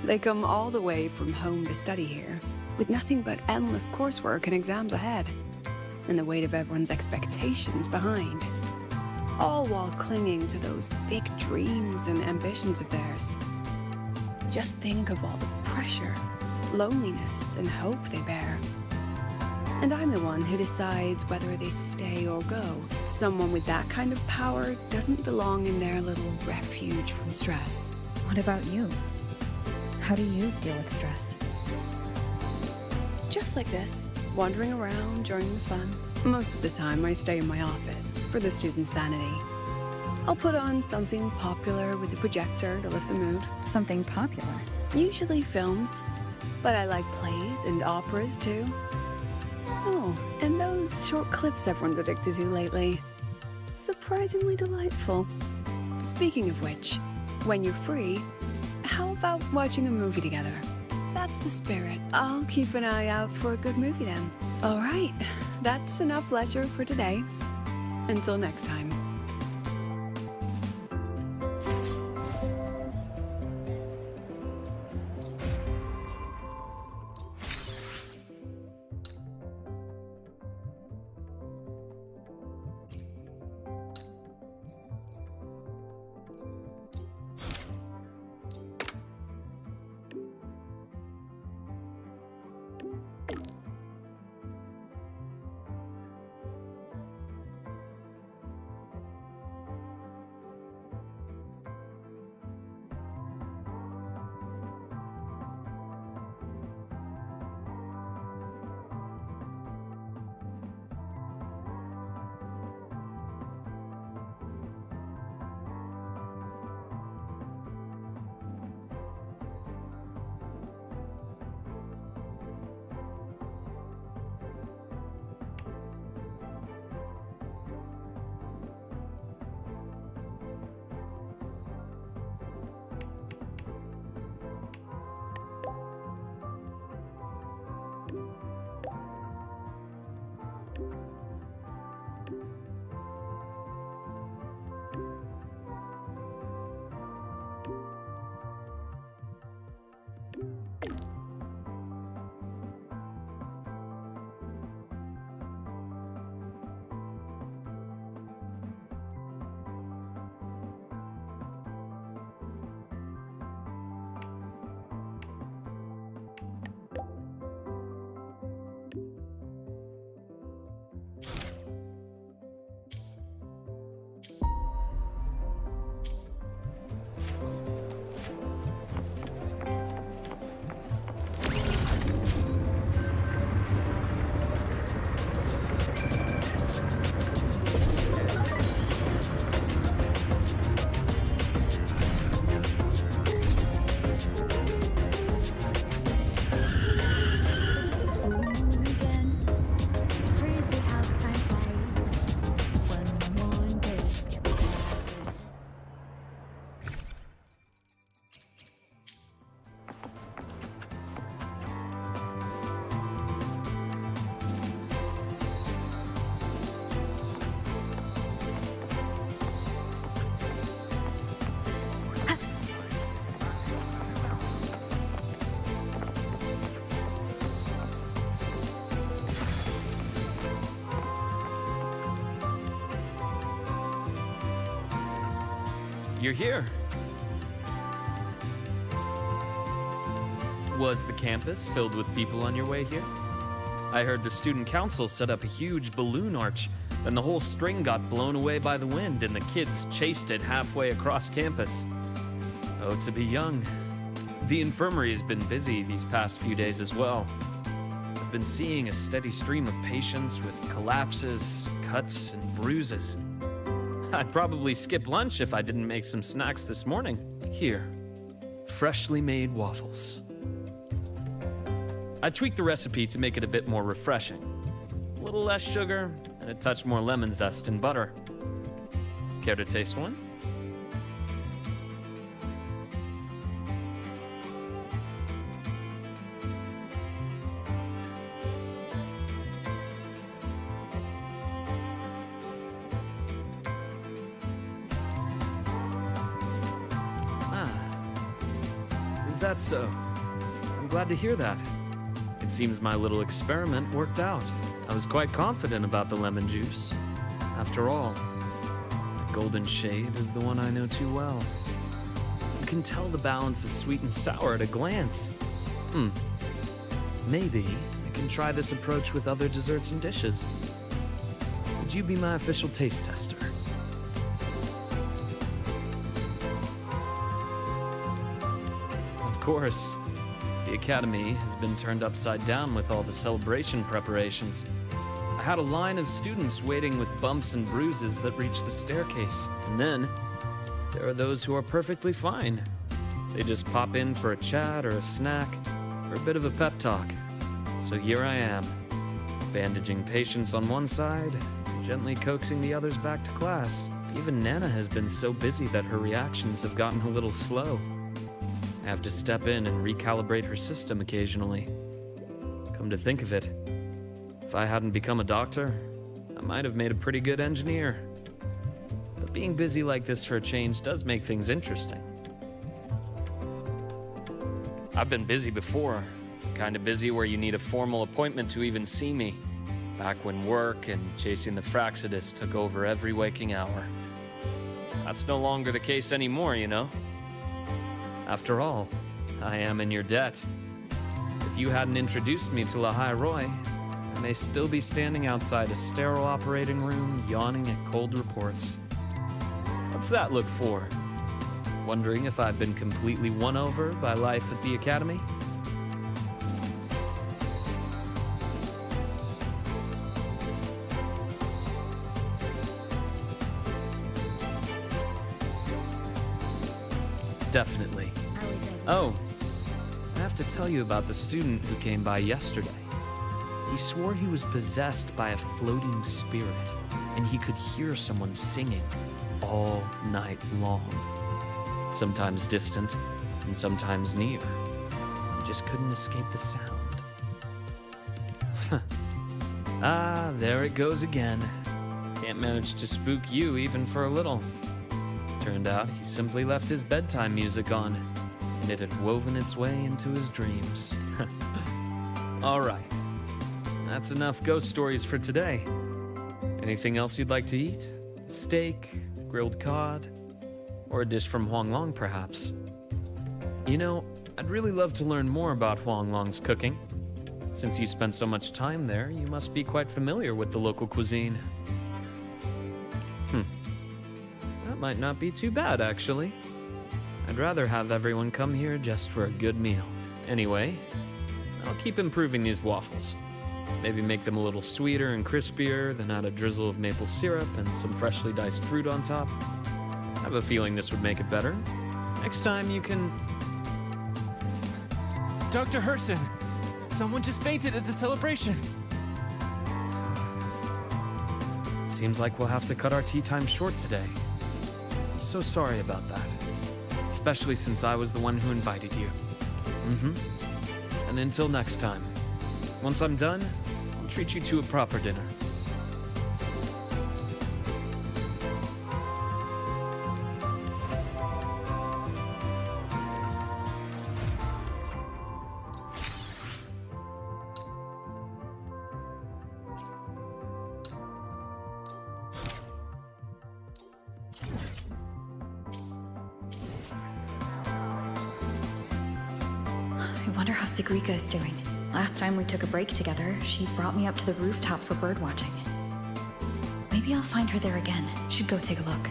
P: They come all the way from home to study here, with nothing but endless coursework and exams ahead, and the weight of everyone's expectations behind. All while clinging to those big dreams and ambitions of theirs. Just think of all the pressure, loneliness, and hope they bear. And I'm the one who decides whether they stay or go. Someone with that kind of power doesn't belong in their little refuge from stress.
G: What about you? How do you deal with stress?
P: Just like this, wandering around during the fun. Most of the time I stay in my office for the students' sanity. I'll put on something popular with the projector to lift the mood.
G: Something popular?
P: Usually films, but I like plays and operas too. Oh, and those short clips everyone's addicted to lately. Surprisingly delightful. Speaking of which, when you're free, how about watching a movie together? That's the spirit. I'll keep an eye out for a good movie then. All right, that's enough leisure for today. Until next time.
O: You're here. Was the campus filled with people on your way here? I heard the student council set up a huge balloon arch, and the whole string got blown away by the wind, and the kids chased it halfway across campus. Oh, to be young. The infirmary has been busy these past few days as well. I've been seeing a steady stream of patients with collapses, cuts, and bruises. I'd probably skip lunch if I didn't make some snacks this morning. Here, freshly made waffles. I tweaked the recipe to make it a bit more refreshing. A little less sugar and a touch more lemon zest and butter. Care to taste one? Is that so? I'm glad to hear that. It seems my little experiment worked out. I was quite confident about the lemon juice. After all, the golden shade is the one I know too well. You can tell the balance of sweet and sour at a glance. Maybe I can try this approach with other desserts and dishes. Would you be my official taste tester? Of course. The Academy has been turned upside down with all the celebration preparations. I had a line of students waiting with bumps and bruises that reached the staircase. And then, there are those who are perfectly fine. They just pop in for a chat or a snack or a bit of a pep talk. So here I am, bandaging patients on one side, gently coaxing the others back to class. Even Nana has been so busy that her reactions have gotten a little slow. I have to step in and recalibrate her system occasionally. Come to think of it, if I hadn't become a doctor, I might have made a pretty good engineer. But being busy like this for a change does make things interesting. I've been busy before, kind of busy where you need a formal appointment to even see me. Back when work and chasing the Fraxidus took over every waking hour. That's no longer the case anymore, you know? After all, I am in your debt. If you hadn't introduced me to Lahai Roy, I may still be standing outside a sterile operating room, yawning at cold reports. What's that look for? Wondering if I've been completely won over by life at the academy? Definitely. Oh, I have to tell you about the student who came by yesterday. He swore he was possessed by a floating spirit, and he could hear someone singing all night long. Sometimes distant, and sometimes near. He just couldn't escape the sound. Ah, there it goes again. Can't manage to spook you even for a little. Turned out he simply left his bedtime music on, and it had woven its way into his dreams. All right, that's enough ghost stories for today. Anything else you'd like to eat? Steak, grilled cod, or a dish from Huanglong, perhaps? You know, I'd really love to learn more about Huanglong's cooking. Since you spent so much time there, you must be quite familiar with the local cuisine. That might not be too bad, actually. I'd rather have everyone come here just for a good meal. Anyway, I'll keep improving these waffles. Maybe make them a little sweeter and crispier, then add a drizzle of maple syrup and some freshly diced fruit on top. I have a feeling this would make it better. Next time you can...
J: Dr. Herson! Someone just fainted at the celebration!
O: Seems like we'll have to cut our tea time short today. I'm so sorry about that. Especially since I was the one who invited you. And until next time. Once I'm done, I'll treat you to a proper dinner.
G: I wonder how Sigrika is doing. Last time we took a break together, she brought me up to the rooftop for birdwatching. Maybe I'll find her there again. Should go take a look.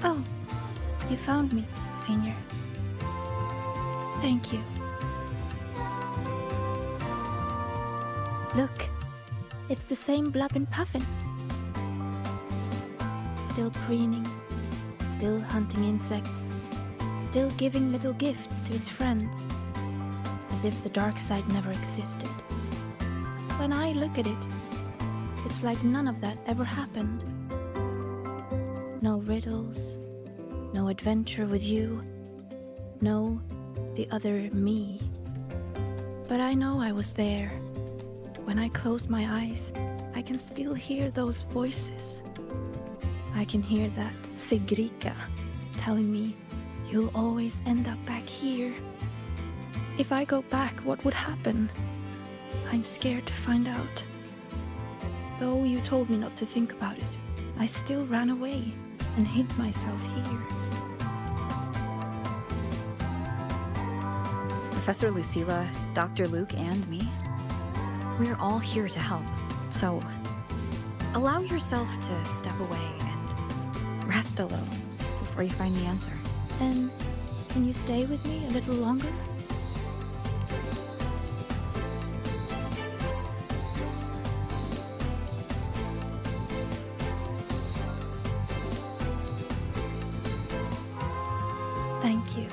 C: Oh, you found me, Senior. Thank you. Look, it's the same Blub and Puffin. Still preening, still hunting insects, still giving little gifts to its friends, as if the dark side never existed. When I look at it, it's like none of that ever happened. No riddles, no adventure with you, no the other me. But I know I was there. When I close my eyes, I can still hear those voices. I can hear that Sigrika telling me, you'll always end up back here. If I go back, what would happen? I'm scared to find out. Though you told me not to think about it, I still ran away and hid myself here.
G: Professor Lucilla, Dr. Luke, and me, we're all here to help. So, allow yourself to step away and rest a little before you find the answer.
C: Then, can you stay with me a little longer? Thank you.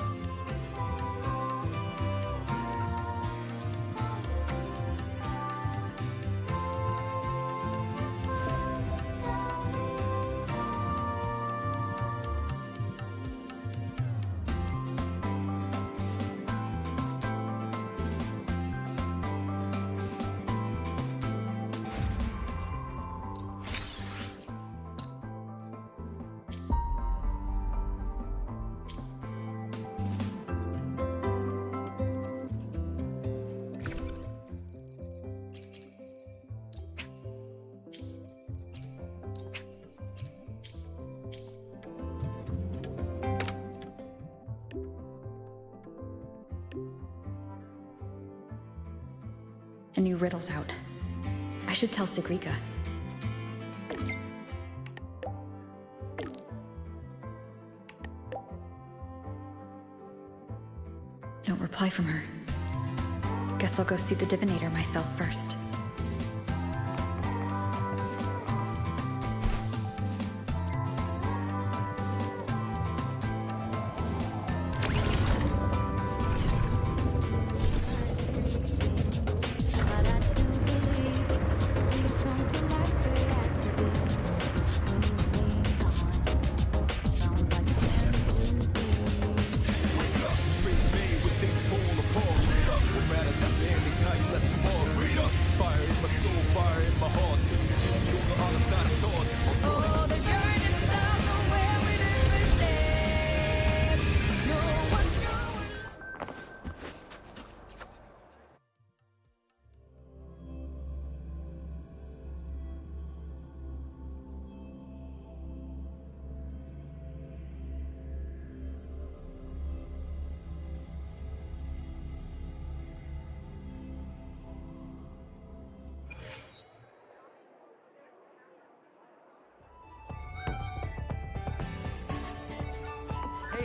G: A new riddle's out. I should tell Sigrika. No reply from her. Guess I'll go see the divinator myself first.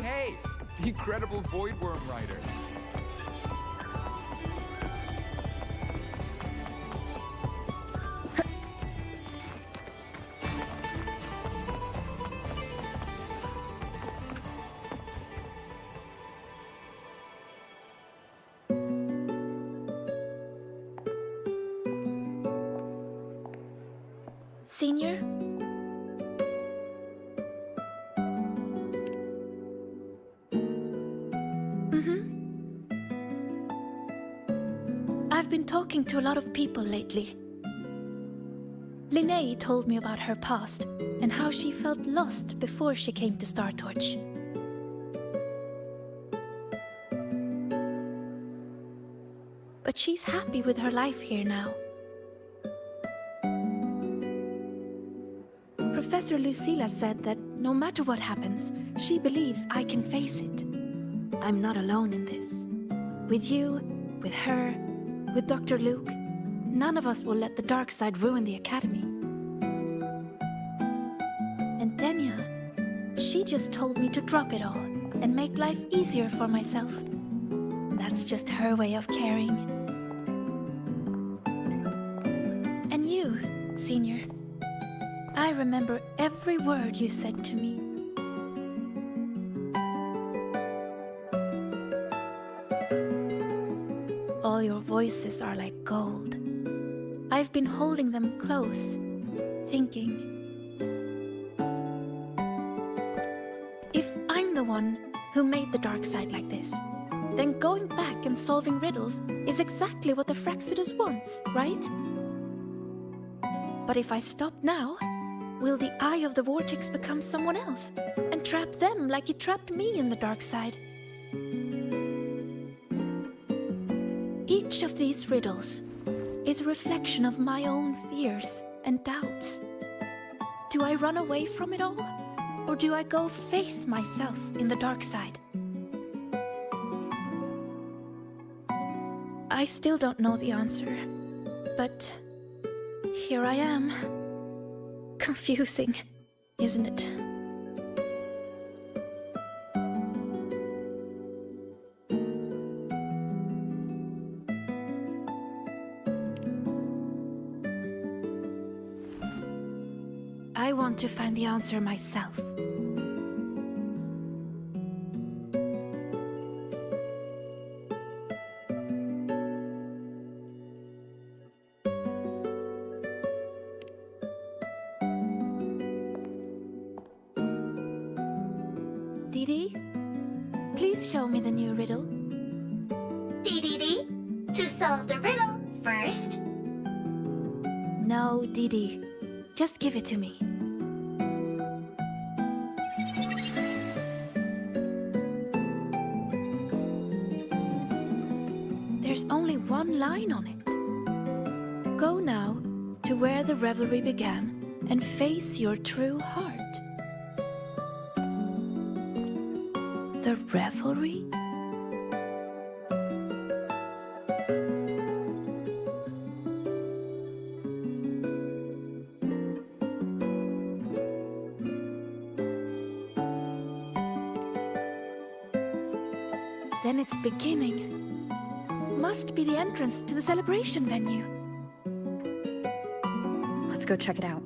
B: Hey, the incredible Voidworm Rider.
C: Senior? I've been talking to a lot of people lately. Linnea told me about her past and how she felt lost before she came to Star Torch. But she's happy with her life here now. Professor Lucilla said that no matter what happens, she believes I can face it. I'm not alone in this. With you, with her, with Dr. Luke, none of us will let the dark side ruin the academy. And Denya, she just told me to drop it all and make life easier for myself. That's just her way of caring. And you, Senior, I remember every word you said to me. All your voices are like gold. I've been holding them close, thinking. If I'm the one who made the dark side like this, then going back and solving riddles is exactly what the Fraxidus wants, right? But if I stop now, will the Eye of the Vortex become someone else and trap them like it trapped me in the dark side? Each of these riddles is a reflection of my own fears and doubts. Do I run away from it all? Or do I go face myself in the dark side? I still don't know the answer, but here I am. Confusing, isn't it? I want to find the answer myself. Didi, please show me the new riddle.
H: Didi, to solve the riddle first.
C: No, Didi. Just give it to me. There's only one line on it. Go now to where the revelry began and face your true heart. The revelry? Then it's beginning. Must be the entrance to the celebration venue.
G: Let's go check it out.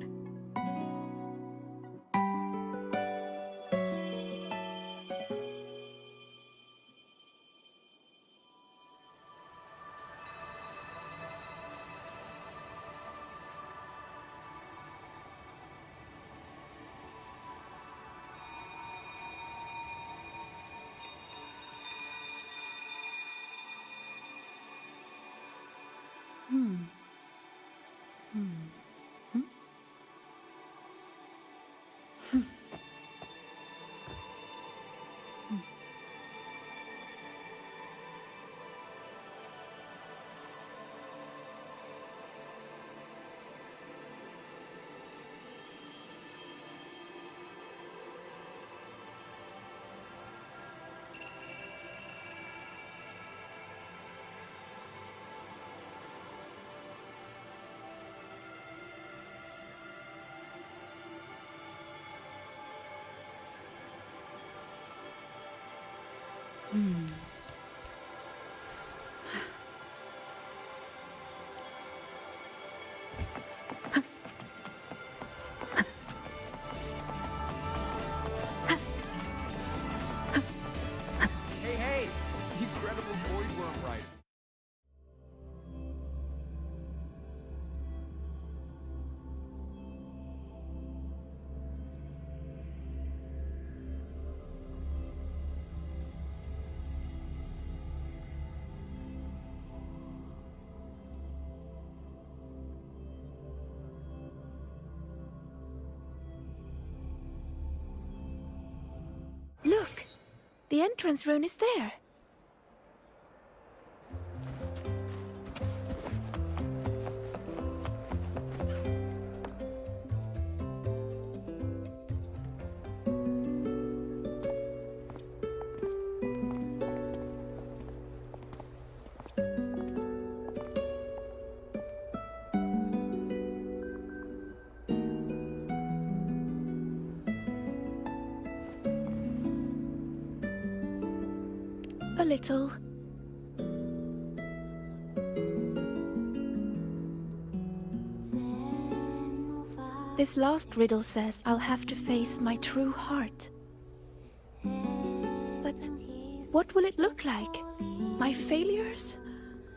B: Hey, the incredible void worm writer.
C: Look! The entrance rune is there. A little. This last riddle says I'll have to face my true heart. But what will it look like? My failures?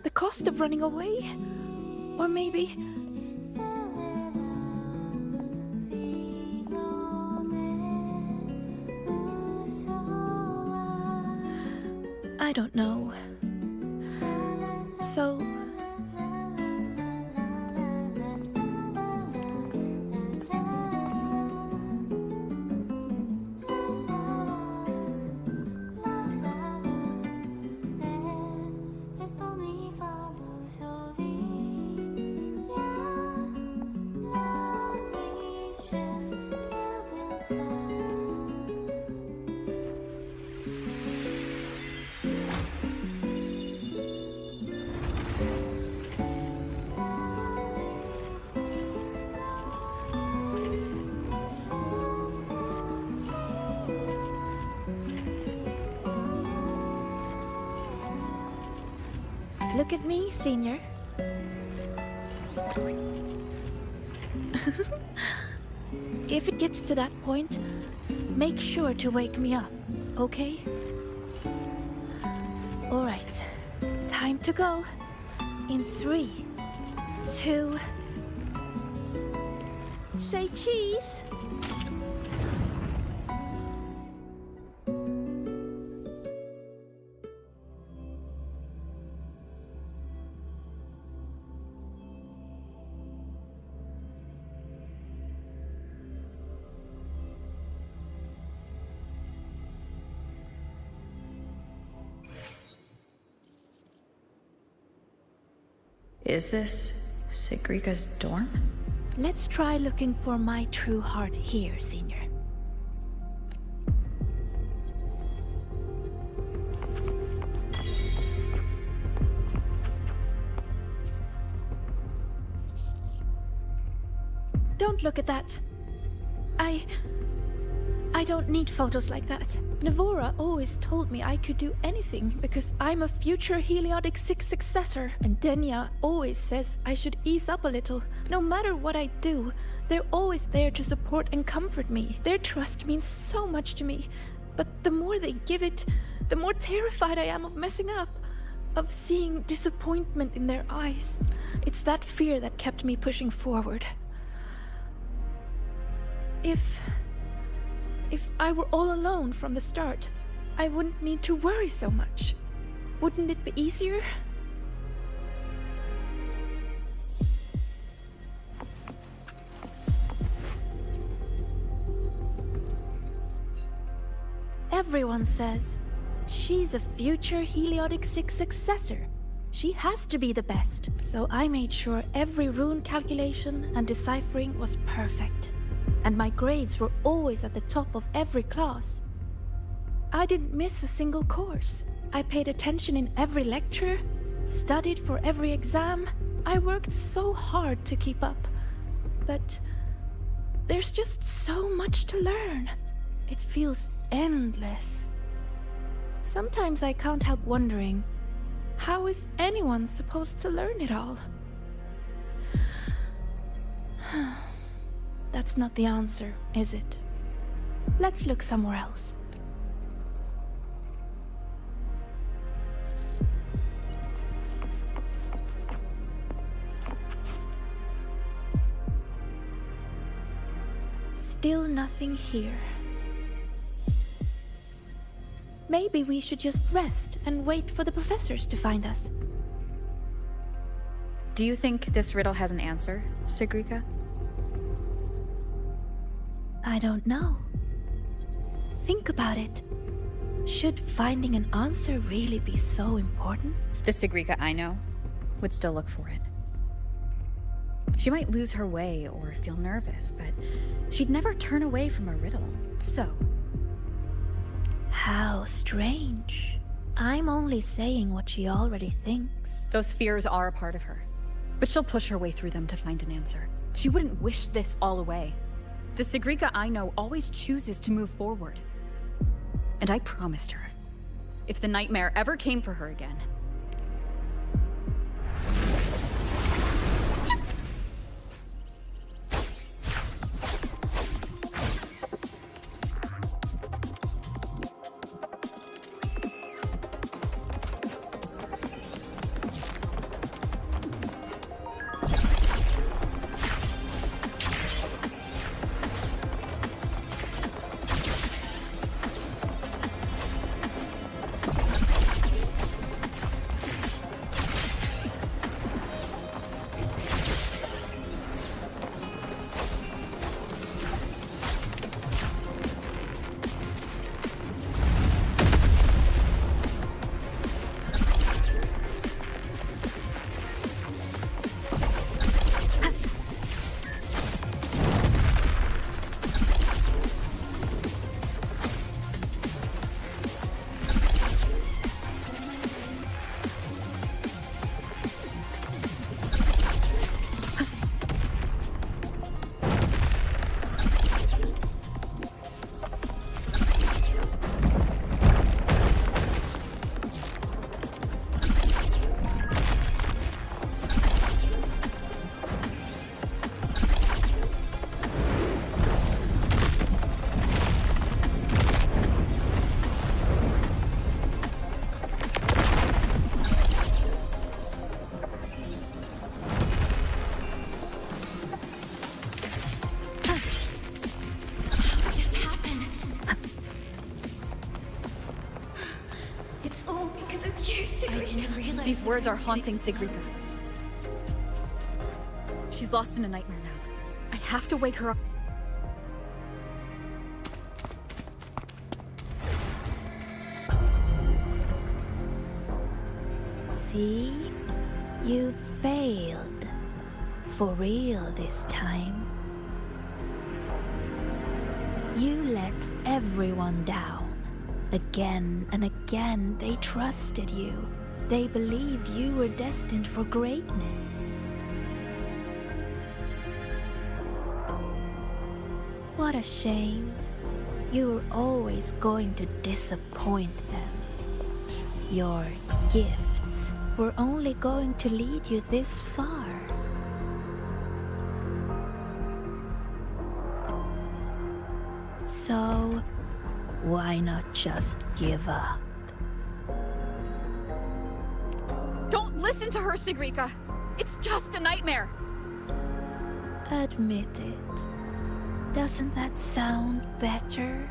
C: The cost of running away? Or maybe... I don't know. So... Look at me, Senior. If it gets to that point, make sure to wake me up, okay? Alright, time to go. In 3, 2... Say cheese!
G: Is this Sigrika's dorm?
C: Let's try looking for my true heart here, Senior. Don't look at that. I don't need photos like that. Navora always told me I could do anything because I'm a future Heliotic 6 successor. And Denya always says I should ease up a little. No matter what I do, they're always there to support and comfort me. Their trust means so much to me. But the more they give it, the more terrified I am of messing up. Of seeing disappointment in their eyes. It's that fear that kept me pushing forward. If I were all alone from the start, I wouldn't need to worry so much. Wouldn't it be easier? Everyone says she's a future Heliotic 6 successor. She has to be the best. So I made sure every rune calculation and deciphering was perfect. And my grades were always at the top of every class. I didn't miss a single course. I paid attention in every lecture, studied for every exam. I worked so hard to keep up. But there's just so much to learn. It feels endless. Sometimes I can't help wondering, how is anyone supposed to learn it all? That's not the answer, is it? Let's look somewhere else. Still nothing here. Maybe we should just rest and wait for the professors to find us.
G: Do you think this riddle has an answer, Sigrika?
C: I don't know. Think about it. Should finding an answer really be so important?
G: The Sigrika I know would still look for it. She might lose her way or feel nervous, but she'd never turn away from a riddle. So...
C: How strange. I'm only saying what she already thinks.
G: Those fears are a part of her, but she'll push her way through them to find an answer. She wouldn't wish this all away. The Sigrika I know always chooses to move forward. And I promised her, if the nightmare ever came for her again... I didn't realize these words are haunting Sigrika. She's lost in a nightmare now. I have to wake her up.
I: See? You failed. For real this time. You let everyone down. Again and again, they trusted you. They believed you were destined for greatness. What a shame. You were always going to disappoint them. Your gifts were only going to lead you this far. So, why not just give up?
G: Don't listen to her, Sigrika! It's just a nightmare!
I: Admit it. Doesn't that sound better?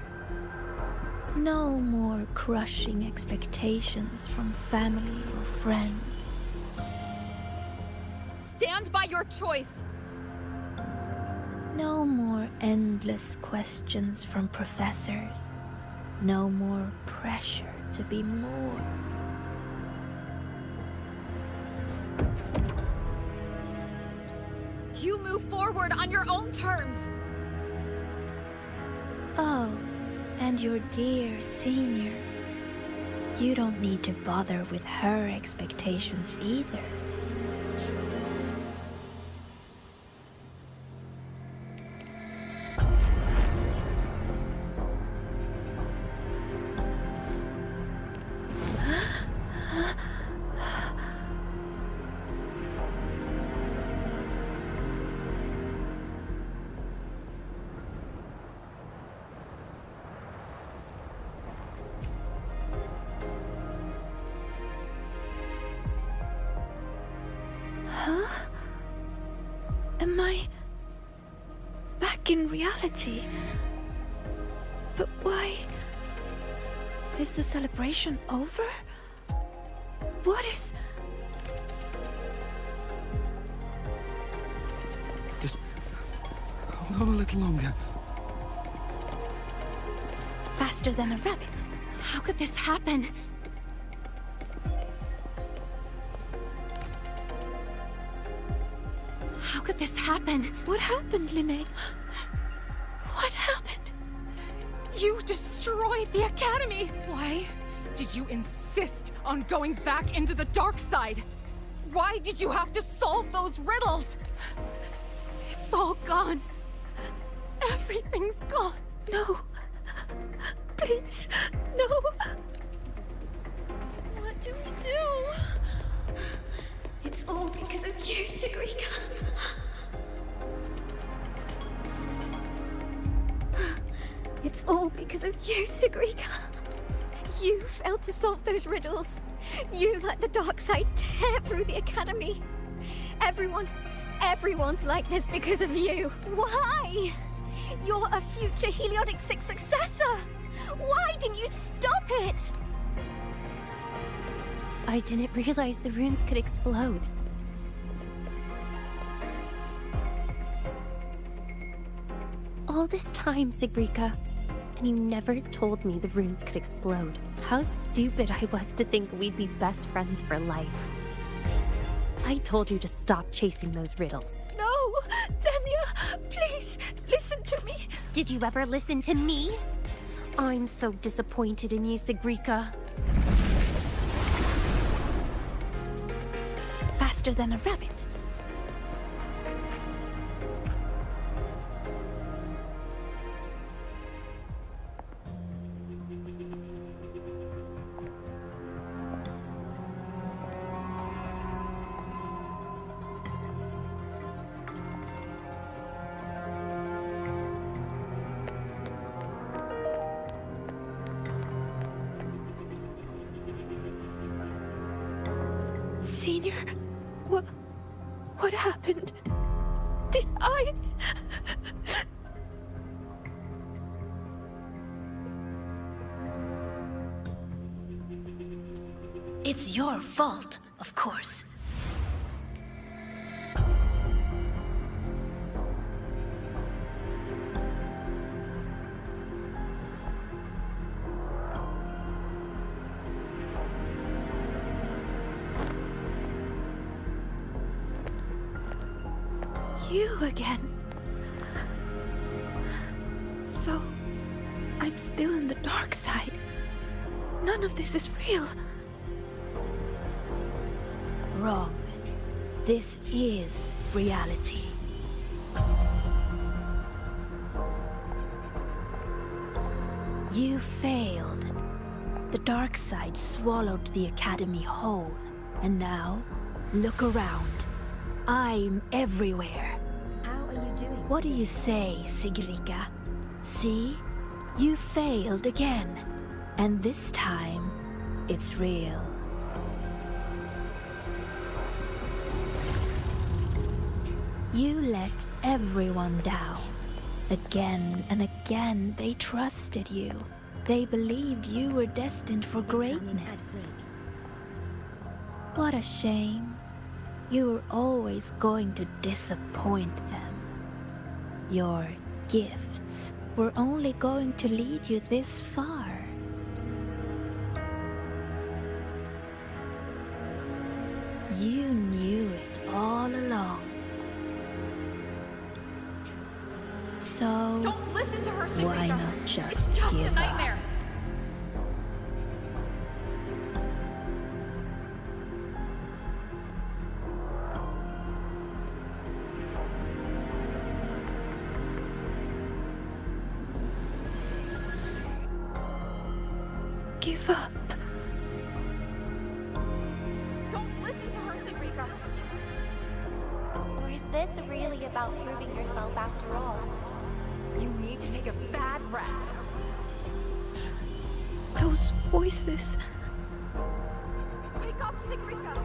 I: No more crushing expectations from family or friends.
G: Stand by your choice!
I: No more endless questions from professors. No more pressure to be more.
G: You move forward on your own terms!
I: Oh, and your dear senior. You don't need to bother with her expectations either. Huh? Am I back in reality? But why? Is the celebration over? What is...
B: Just hold on a little longer.
I: Faster than a rabbit.
G: How could this happen? How could this happen?
I: What happened, Linnea?
G: What happened? You destroyed the Academy!
K: Why did you insist on going back into the dark side? Why did you have to solve those riddles?
G: It's all gone. Everything's gone.
I: No. Please, no.
G: What do we do?
M: It's all because of you, Sigrika. It's all because of you, Sigrika. You failed to solve those riddles. You let the dark side tear through the Academy. Everyone's like this because of you. Why? You're a future Heliotic 6 successor. Why didn't you stop it?
F: I didn't realize the runes could explode. All this time, Sigrika, and you never told me the runes could explode. How stupid I was to think we'd be best friends for life. I told you to stop chasing those riddles.
I: No! Denya, please, listen to me.
F: Did you ever listen to me? I'm so disappointed in you, Sigrika.
I: Faster than a rabbit. Senior, what happened? Did I... It's your fault, of course. You again. So, I'm still in the dark side. None of this is real. Wrong. This is reality. You failed. The dark side swallowed the academy whole. And now, look around. I'm everywhere.
S: How are you doing?
I: What do you say, Sigrika? See? You failed again. And this time, it's real. You let everyone down. Again and again, they trusted you. They believed you were destined for greatness. What a shame. You were always going to disappoint them. Your gifts were only going to lead you this far. You knew it all along. So,
K: Don't listen to her, Sigrika.
I: why not just
K: It's just
I: give
K: a
I: up?
K: nightmare.
I: Give up.
K: Don't listen to her, Sigrika.
F: Or is this really about proving yourself after all?
K: You need to take a bad rest.
I: Those voices.
K: Wake up, Sigrika.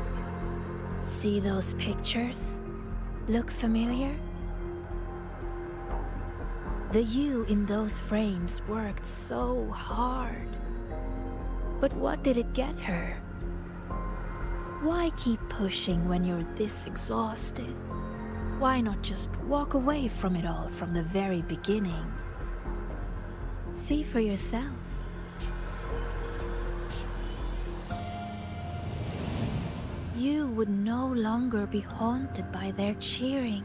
I: See those pictures? Look familiar? The you in those frames worked so hard. But what did it get her? Why keep pushing when you're this exhausted? Why not just walk away from it all from the very beginning? See for yourself. You would no longer be haunted by their cheering.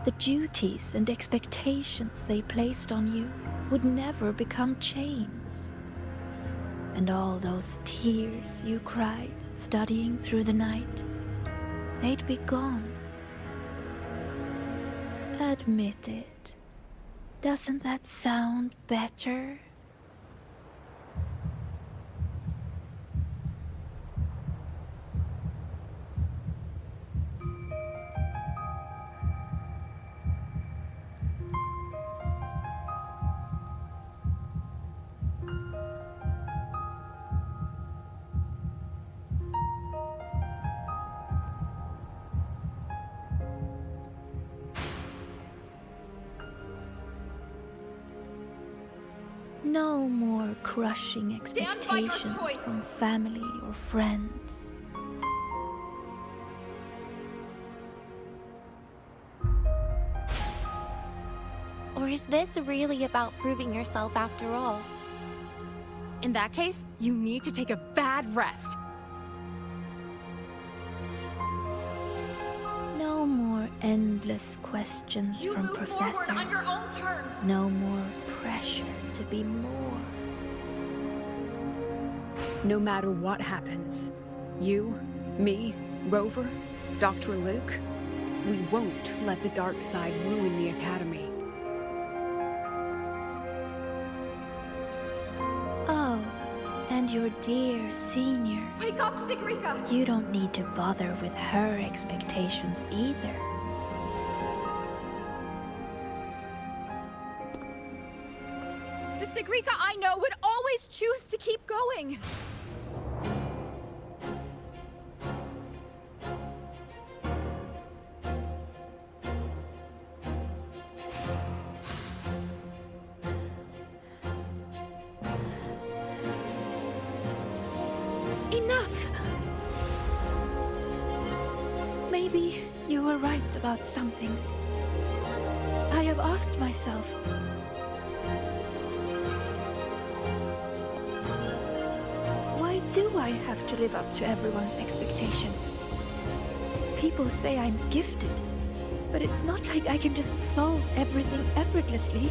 I: The duties and expectations they placed on you would never become chains. And all those tears you cried studying through the night, they'd be gone. Admit it. Doesn't that sound better? No more crushing
K: Stand by your
I: expectations
K: choice.
I: from family or friends.
F: Or is this really about proving yourself after all?
K: In that case, you need to take a bad rest.
I: No more endless questions
K: You
I: from
K: move
I: professors.
K: forward on your own terms.
I: No more pressure to be more.
P: No matter what happens, you, me, Rover, Dr. Luke, we won't let the dark side ruin the Academy.
I: Oh, and your dear senior.
K: Wake up, Sigrika!
I: You don't need to bother with her expectations either.
K: The Sigrika I know would always choose to keep going.
C: Enough! Maybe you were right about some things. I have asked myself, why do I have to live up to everyone's expectations? People say I'm gifted, but it's not like I can just solve everything effortlessly.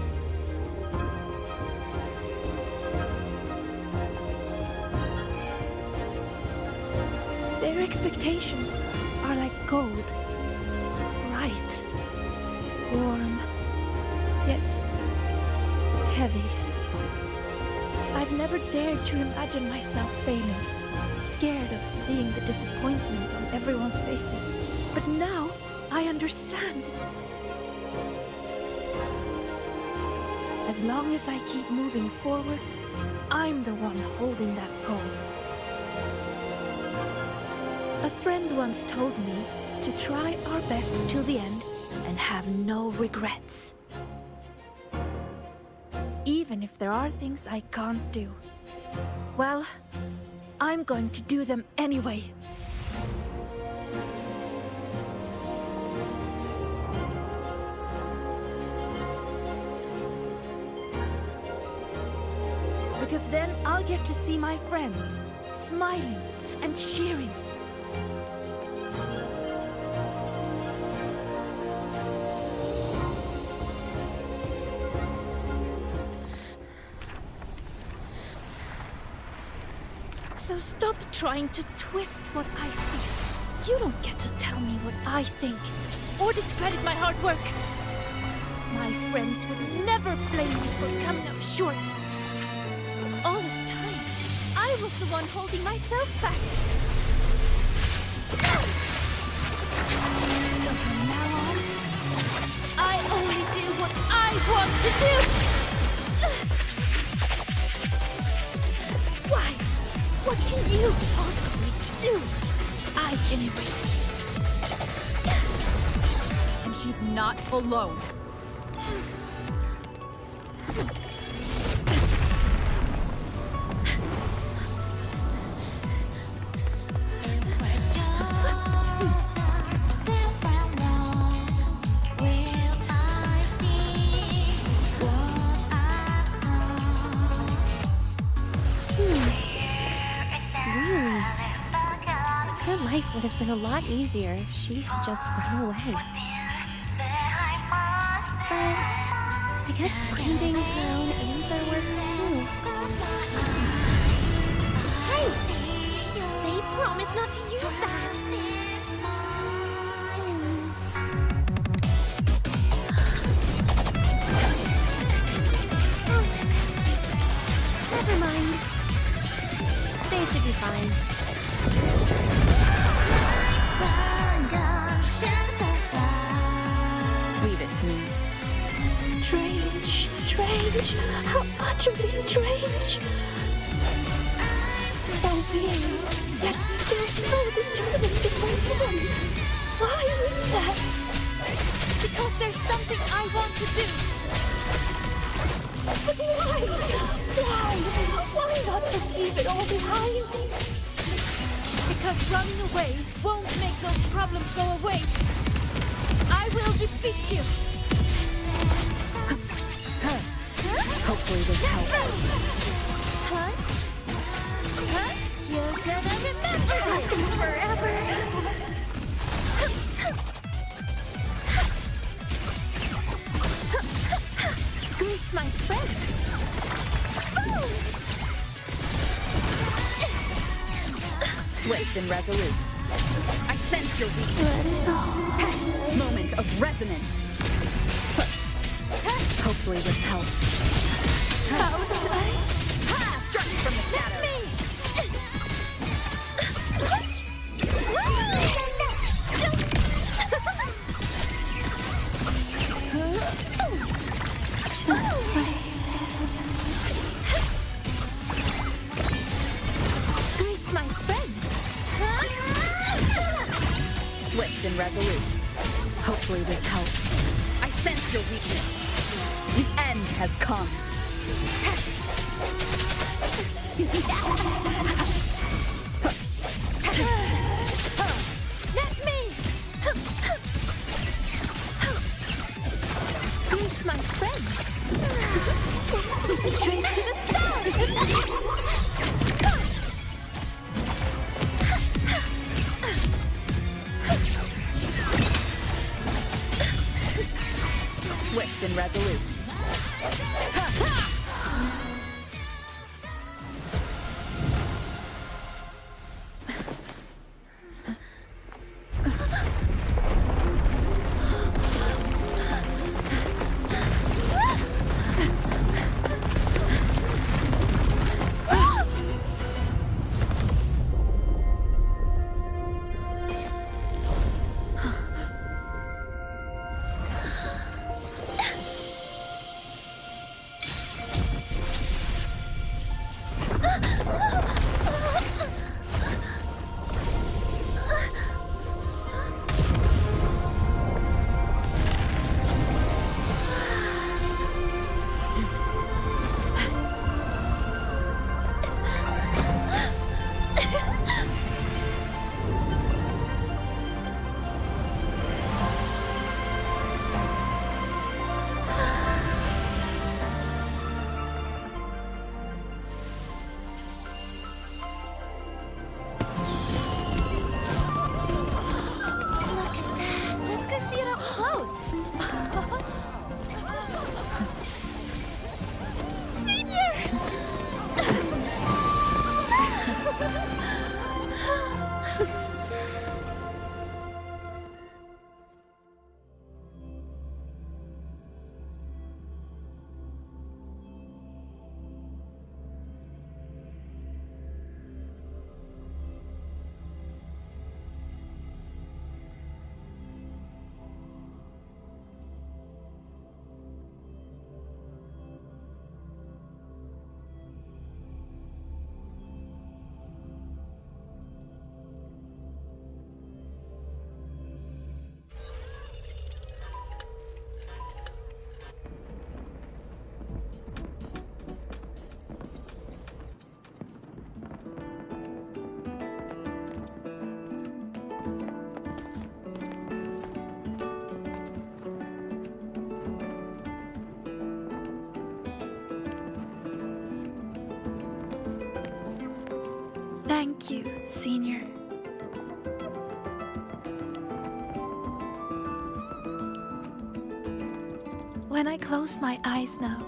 C: Their expectations are like gold. Bright, warm, yet heavy. I've never dared to imagine myself failing, scared of seeing the disappointment on everyone's faces. But now, I understand. As long as I keep moving forward, I'm the one holding that gold. A friend once told me to try our best till the end and have no regrets. Even if there are things I can't do. Well, I'm going to do them anyway. Because then I'll get to see my friends, smiling and cheering. So stop trying to twist what I feel. You don't get to tell me what I think, or discredit my hard work. My friends would never blame me for coming up short. But all this time, I was the one holding myself back. So from now on, I only do what I want to do! Why? What can you possibly do? I can erase you.
K: And she's not alone.
F: Would have been a lot easier if she had just run away. But I guess finding her own answer works too. Hey! They promised not to use that! Oh. Never mind. They should be fine.
G: Leave it to me.
C: Strange, strange. How utterly strange. So real, yet still so determined to perform. Why is that? Because there's something I want to do. But why? Why? Why not just leave it all behind? Because running away won't make those problems go away. I will defeat you.
G: Hopefully this helps.
C: Huh? Huh? You're gonna remember this forever. Greet my friend.
G: Swift and resolute. I sense your weakness. Moment of resonance. Hopefully this helps.
C: How do I?
G: Struck from the shadows.
C: Just like this. Greet my friend.
G: Swift and resolute. Hopefully this helps. I sense your weakness. The end has come.
S: Swift and resolute.
C: Thank you, Senior. When I close my eyes now,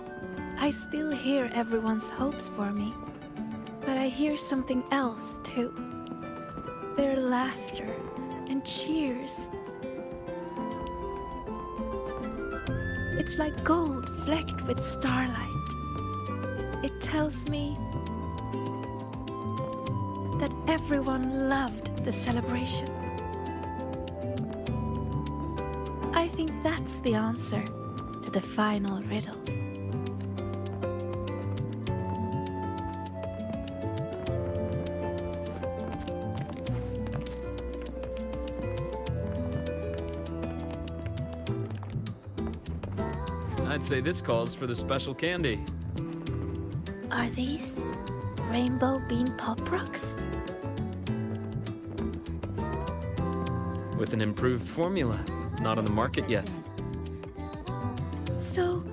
C: I still hear everyone's hopes for me. But I hear something else too. Their laughter and cheers. It's like gold flecked with starlight. It tells me that everyone loved the celebration. I think that's the answer to the final riddle.
O: I'd say this calls for the special candy.
C: Are these rainbow bean pop rocks?
O: With an improved formula, not on the market yet.
C: So,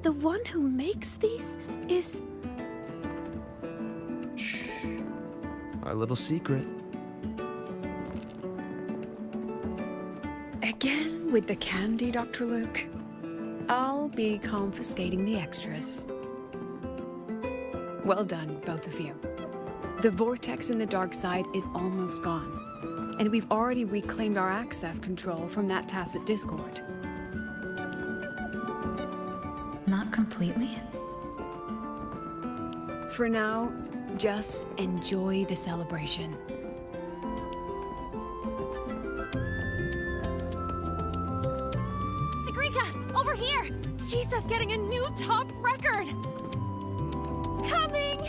C: the one who makes these is...
O: Shh. Our little secret.
P: Again with the candy, Dr. Luke. I'll be confiscating the extras. Well done, both of you. The vortex in the dark side is almost gone, and we've already reclaimed our access control from that tacit discord.
G: Not completely.
P: For now, just enjoy the celebration.
K: Sigrika, over here! Chisa's getting a new top record!
C: Coming!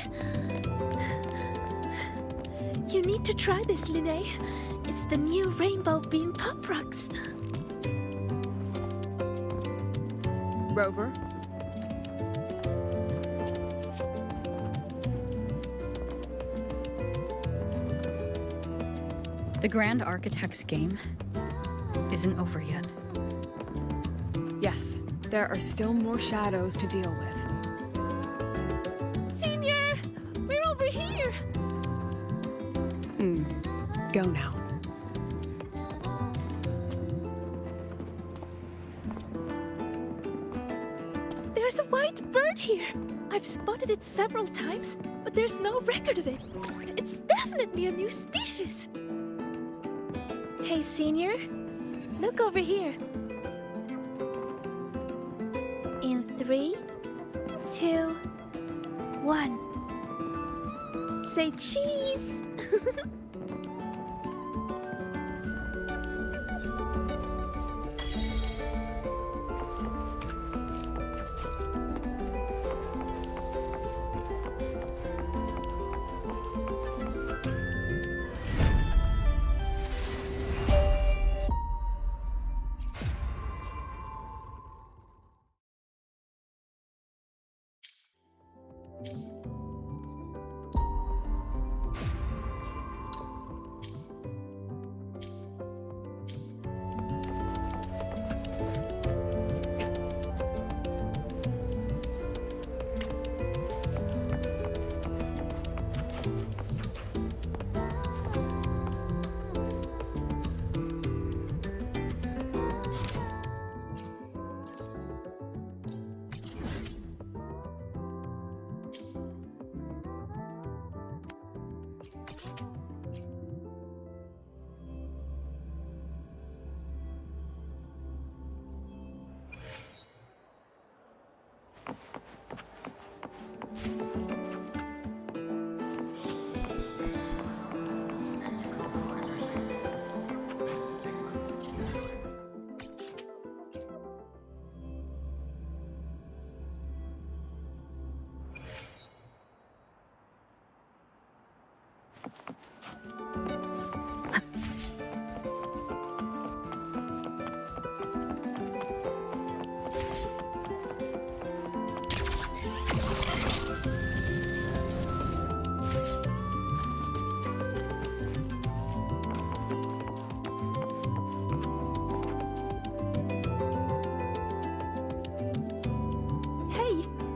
C: You need to try this, Linnae. It's the new rainbow bean pop rocks.
P: Rover?
G: The Grand Architect's game isn't over yet.
P: Yes, there are still more shadows to deal with.
K: Senior!
P: Go now.
C: There's a white bird here! I've spotted it several times, but there's no record of it. It's definitely a new species! Hey, Senior. Look over here. In 3, 2, 1. Say cheese!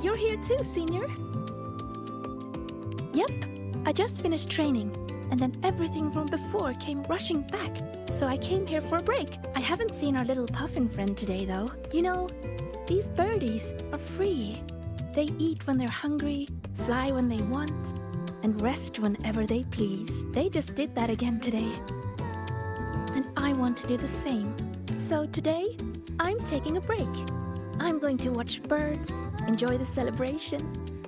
C: You're here too, Senior. Yep, I just finished training, and then everything from before came rushing back, so I came here for a break. I haven't seen our little puffin friend today, though. You know, these birdies are free. They eat when they're hungry, fly when they want, and rest whenever they please. They just did that again today. And I want to do the same. So today, I'm taking a break. I'm going to watch birds, enjoy the celebration,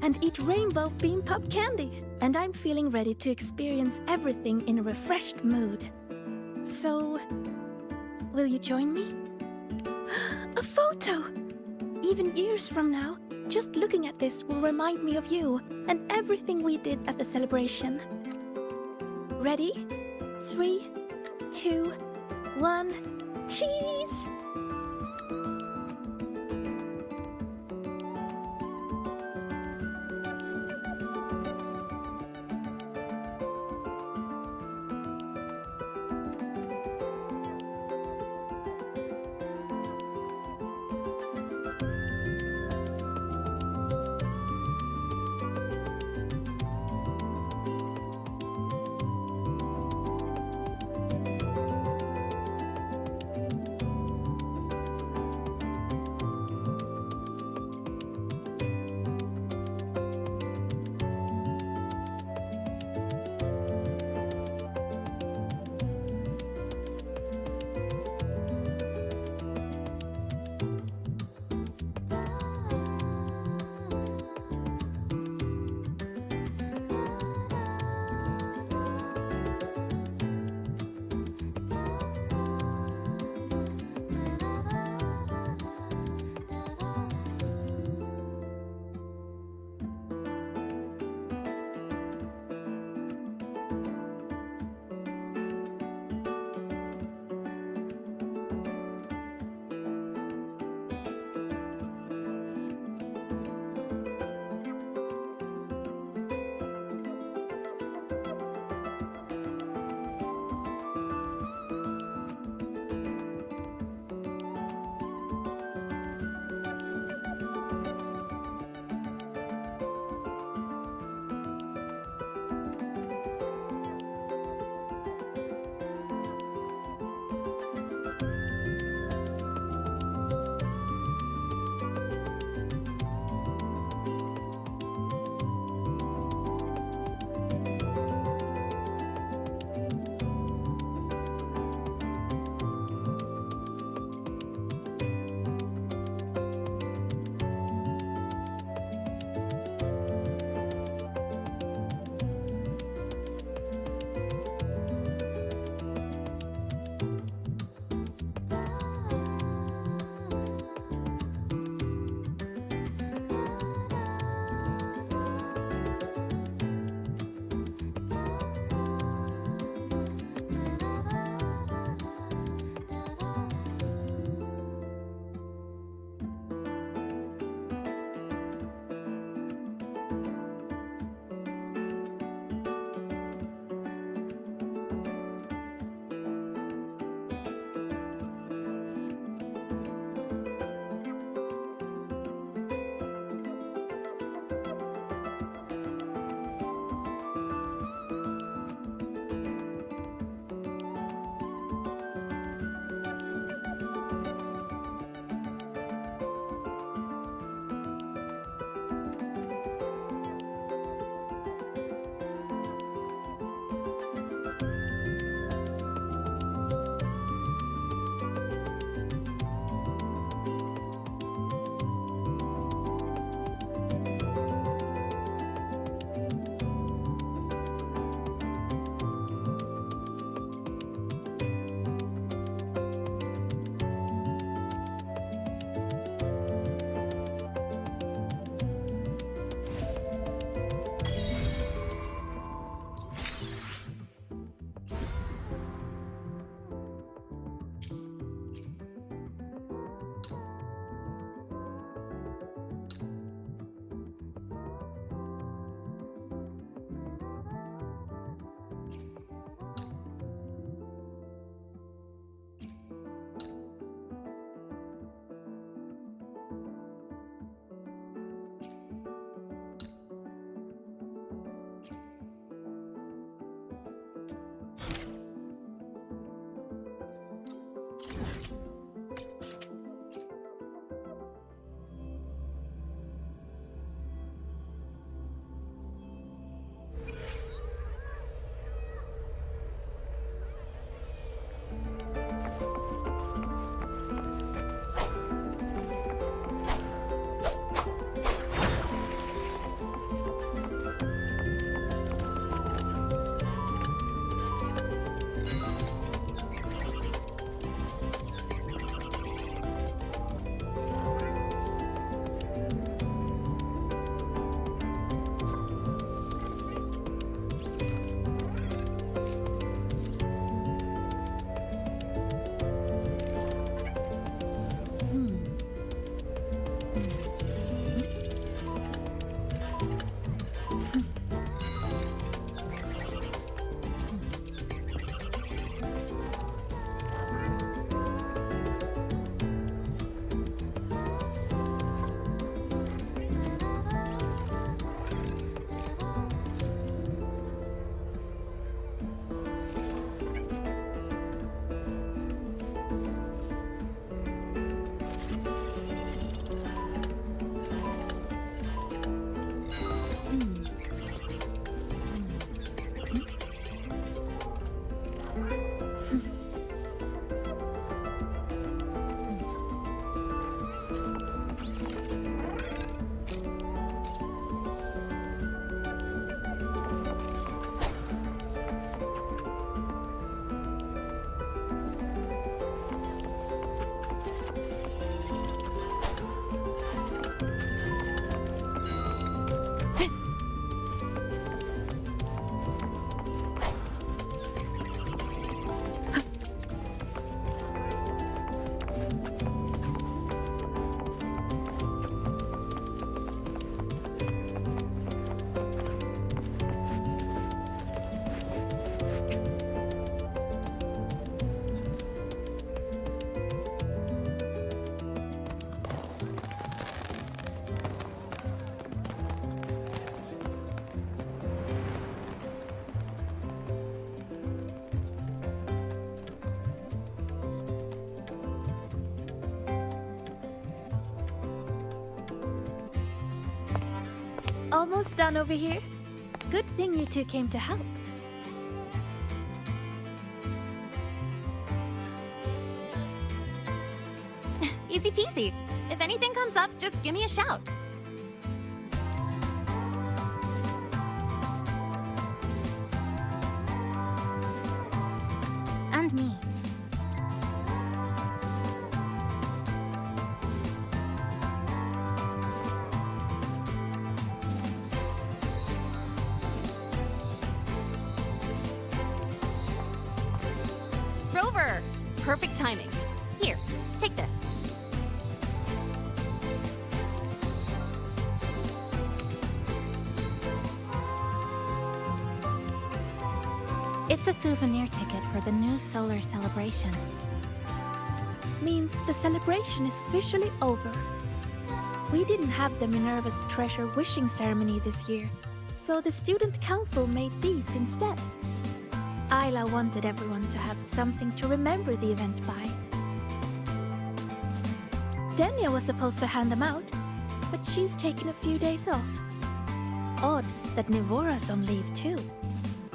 C: and eat rainbow bean pop candy. And I'm feeling ready to experience everything in a refreshed mood. So, will you join me? A photo! Even years from now, just looking at this will remind me of you and everything we did at the celebration. Ready? 3, 2, 1, cheese! Almost done over here. Good thing you two came to help.
Q: Easy peasy. If anything comes up, just give me a shout.
U: And me.
Q: Rover! Perfect timing. Here, take this.
U: It's a souvenir ticket for the new solar celebration.
C: Means the celebration is officially over. We didn't have the Minerva's Treasure wishing ceremony this year, so the student council made these instead. Isla wanted everyone to have something to remember the event by. Denia was supposed to hand them out, but she's taken a few days off. Odd that Nivora's on leave too.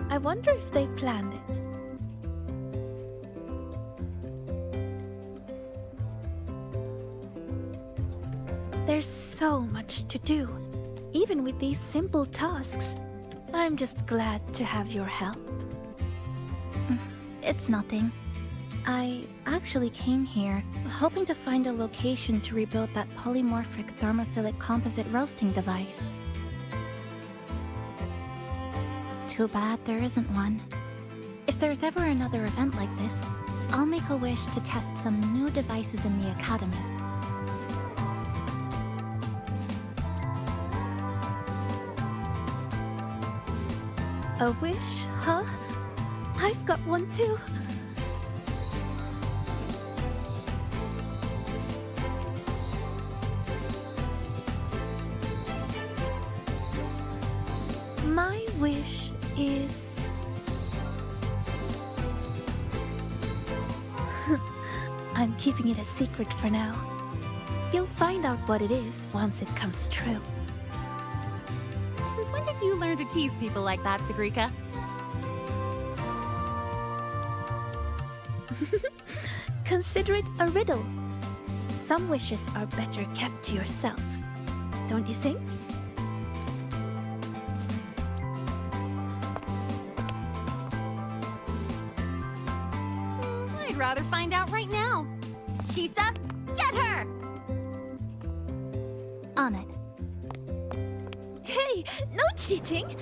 C: I wonder if they planned it. There's so much to do, even with these simple tasks. I'm just glad to have your help.
U: It's nothing. I actually came here hoping to find a location to rebuild that polymorphic thermosilate composite roasting device. Too bad there isn't one. If there's ever another event like this, I'll make a wish to test some new devices in the academy.
C: A wish, huh? I've got one too. My wish is... I'm keeping it a secret for now. You'll find out what it is once it comes true.
Q: Since when did you learn to tease people like that, Sagrika?
C: Consider it a riddle. Some wishes are better kept to yourself, don't you think?
Q: I'd rather find out right now. Shisa, get her!
U: On it.
C: Hey, no cheating!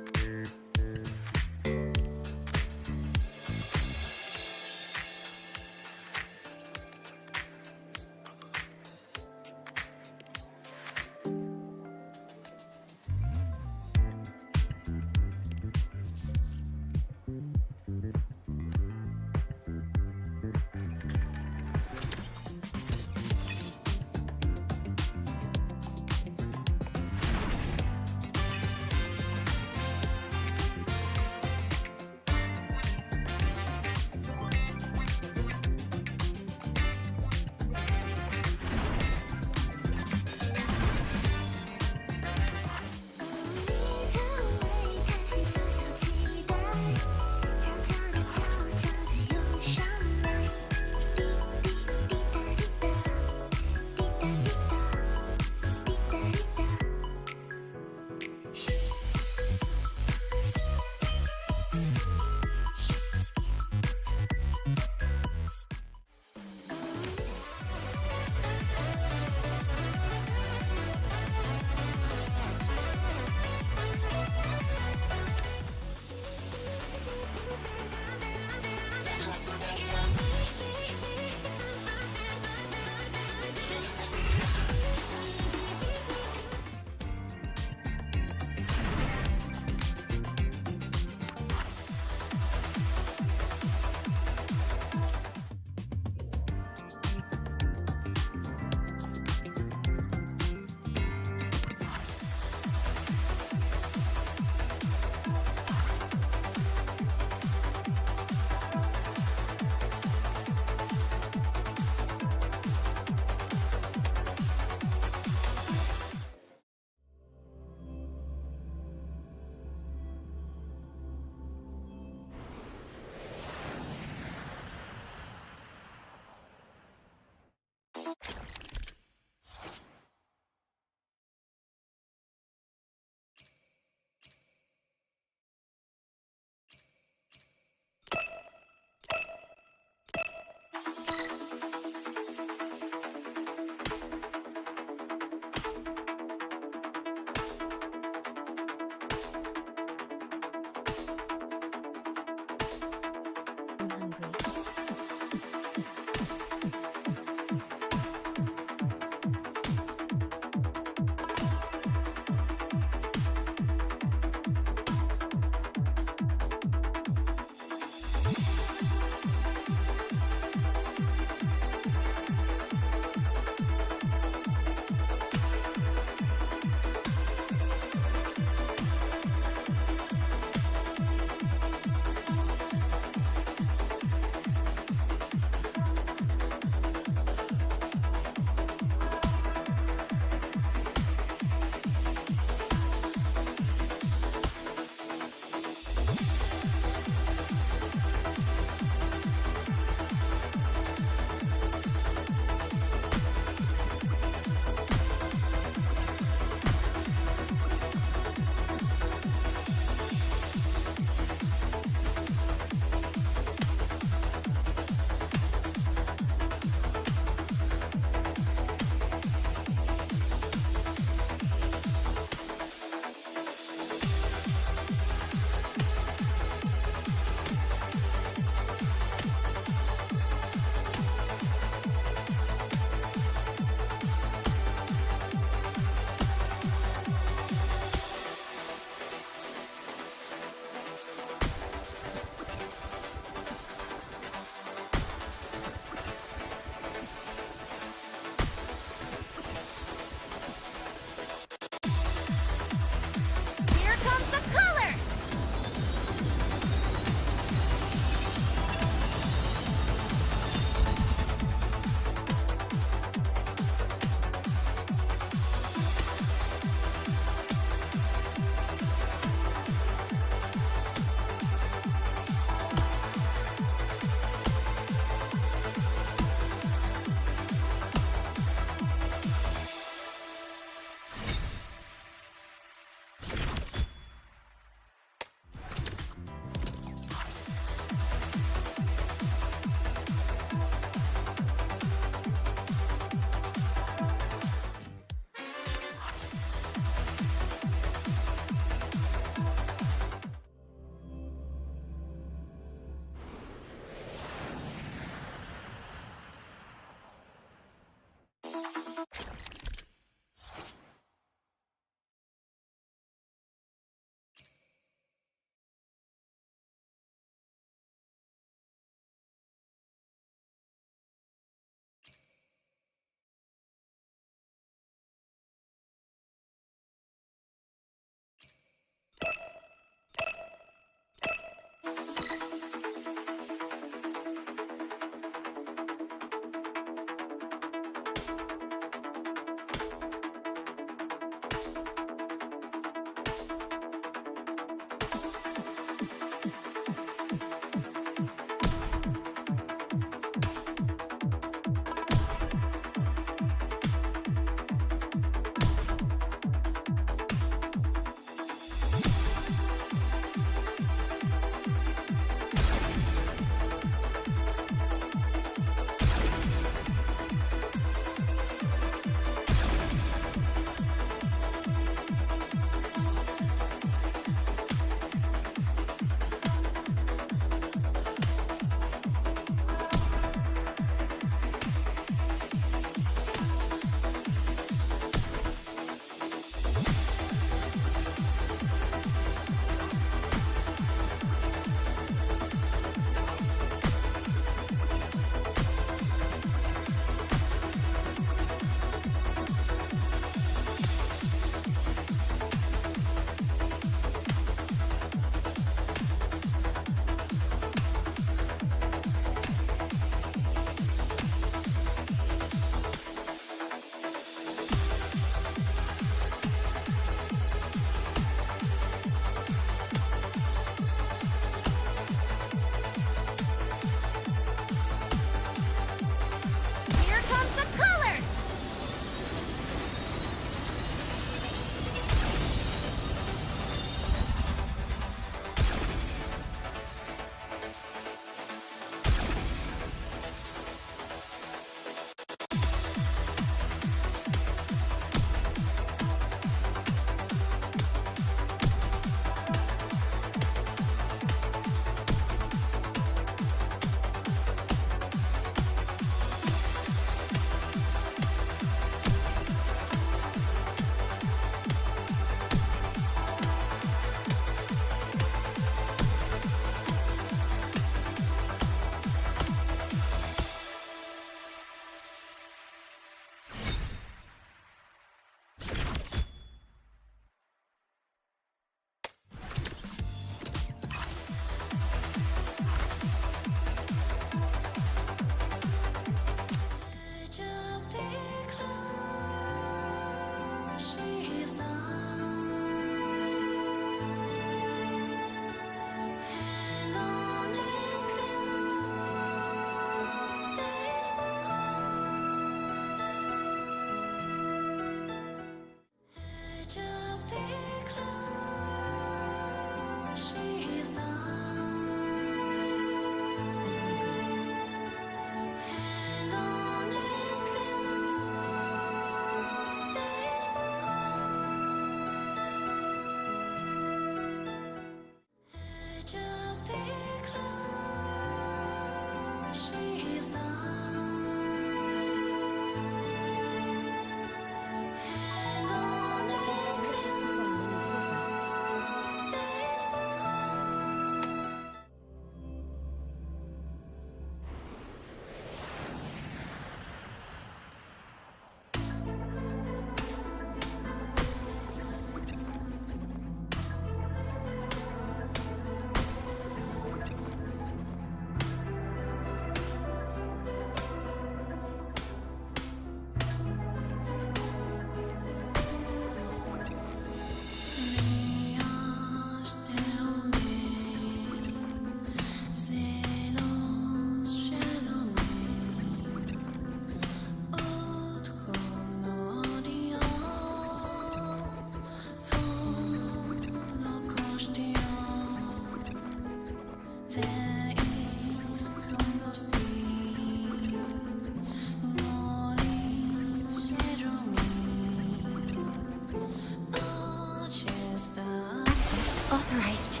M: Authorized.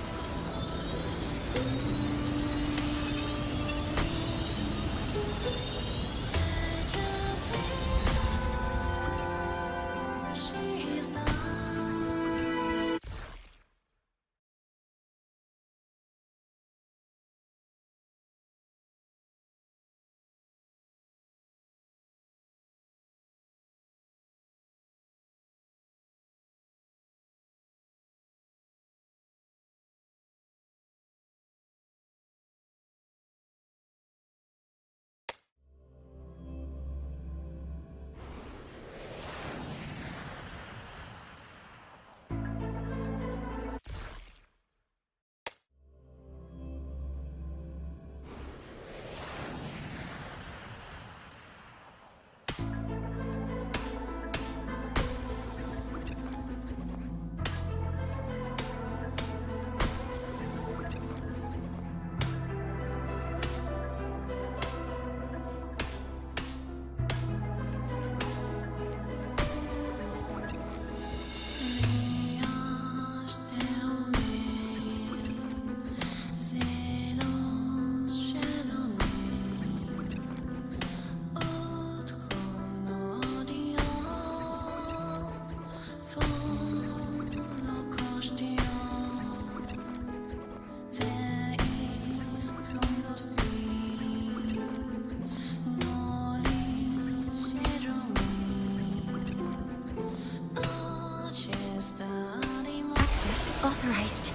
M: Authorized.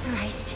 M: authorized.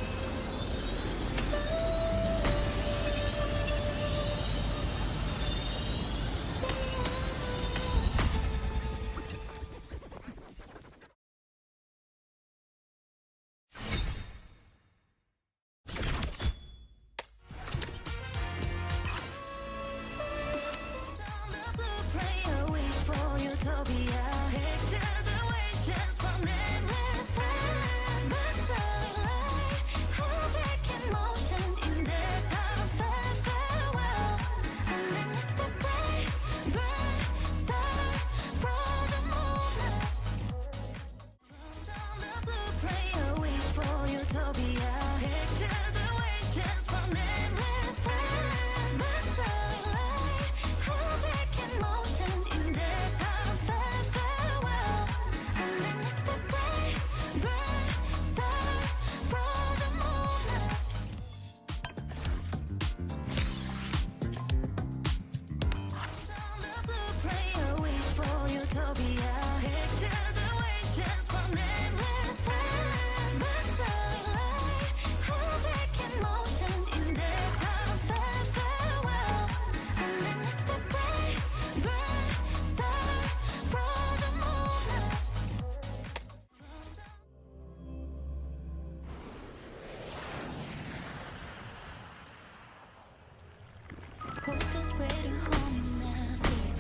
A: Posters waiting home in their sleep.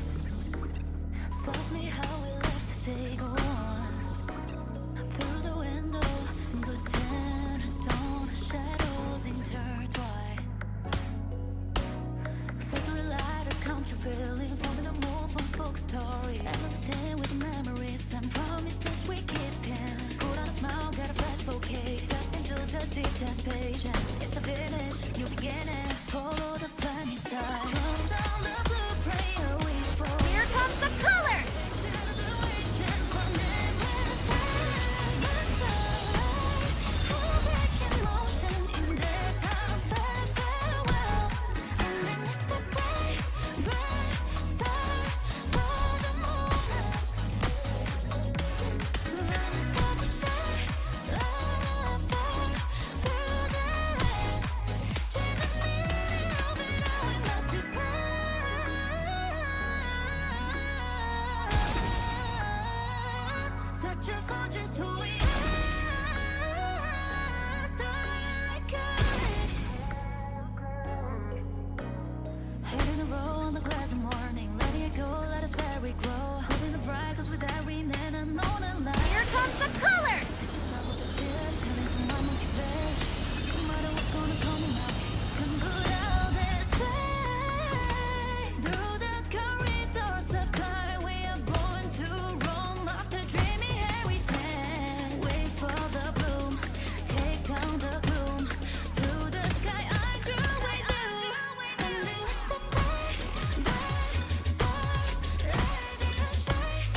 A: Softly how we left to say go on. Through the window, the tenant dawn, shadows intertwine. Flickering light, a country feeling, forming a move, unspoken story. Everything with memories and promises we keep in. Put on a smile, get a fresh bouquet. Step into the deep dance patient. It's the finish, new beginning. Follow the funny side. Roll down the blueprint, wait for.
F: Here comes the colors!
A: Such a fortress, who we are. Starting like a head in a row on the glass of morning. Letting it go, let us where we grow. Holding the bright, cause with every man unknown and light.
F: Here comes the colors!
A: Follow the tip, turn into my motivation. No matter what's gonna come up, can put out this flame. Through the corridors of time, we are born to roam after dreaming heritage. Wait for the bloom, take down the gloom. To the sky, I drew with you. And then we step back, stars, let it shine,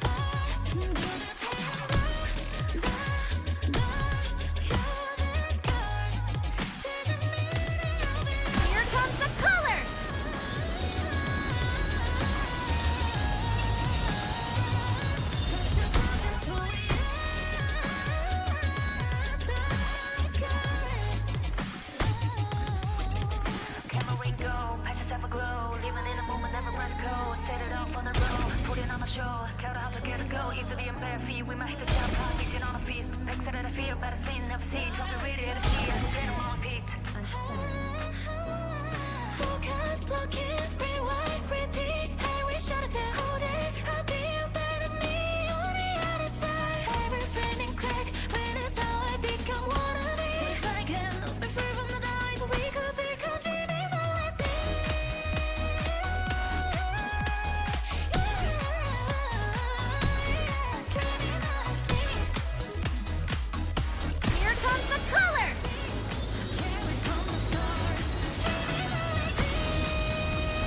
A: far into the
F: Here comes the colors!
A: Camera go, patch yourself a glow. Living in a moment, never run go. Set it off on the road, put it on the show. Tell her how to get it go. Easily and bare feet, we might hit the jump. Beating on a feast, next that I feel, better seen, never seen. Talk to read it, see, as it's in on repeat. Focus, lock in, rewind, repeat. Hey, we shut it down. Hold it, I'll be a better me on the other side. Every flaming crack, when it's how I become one of me. Wish I can be free from the night, we could become dreaming the last day. Dreaming the last day.
F: Here comes the colors!
A: Carried from the stars. Dreaming the last day.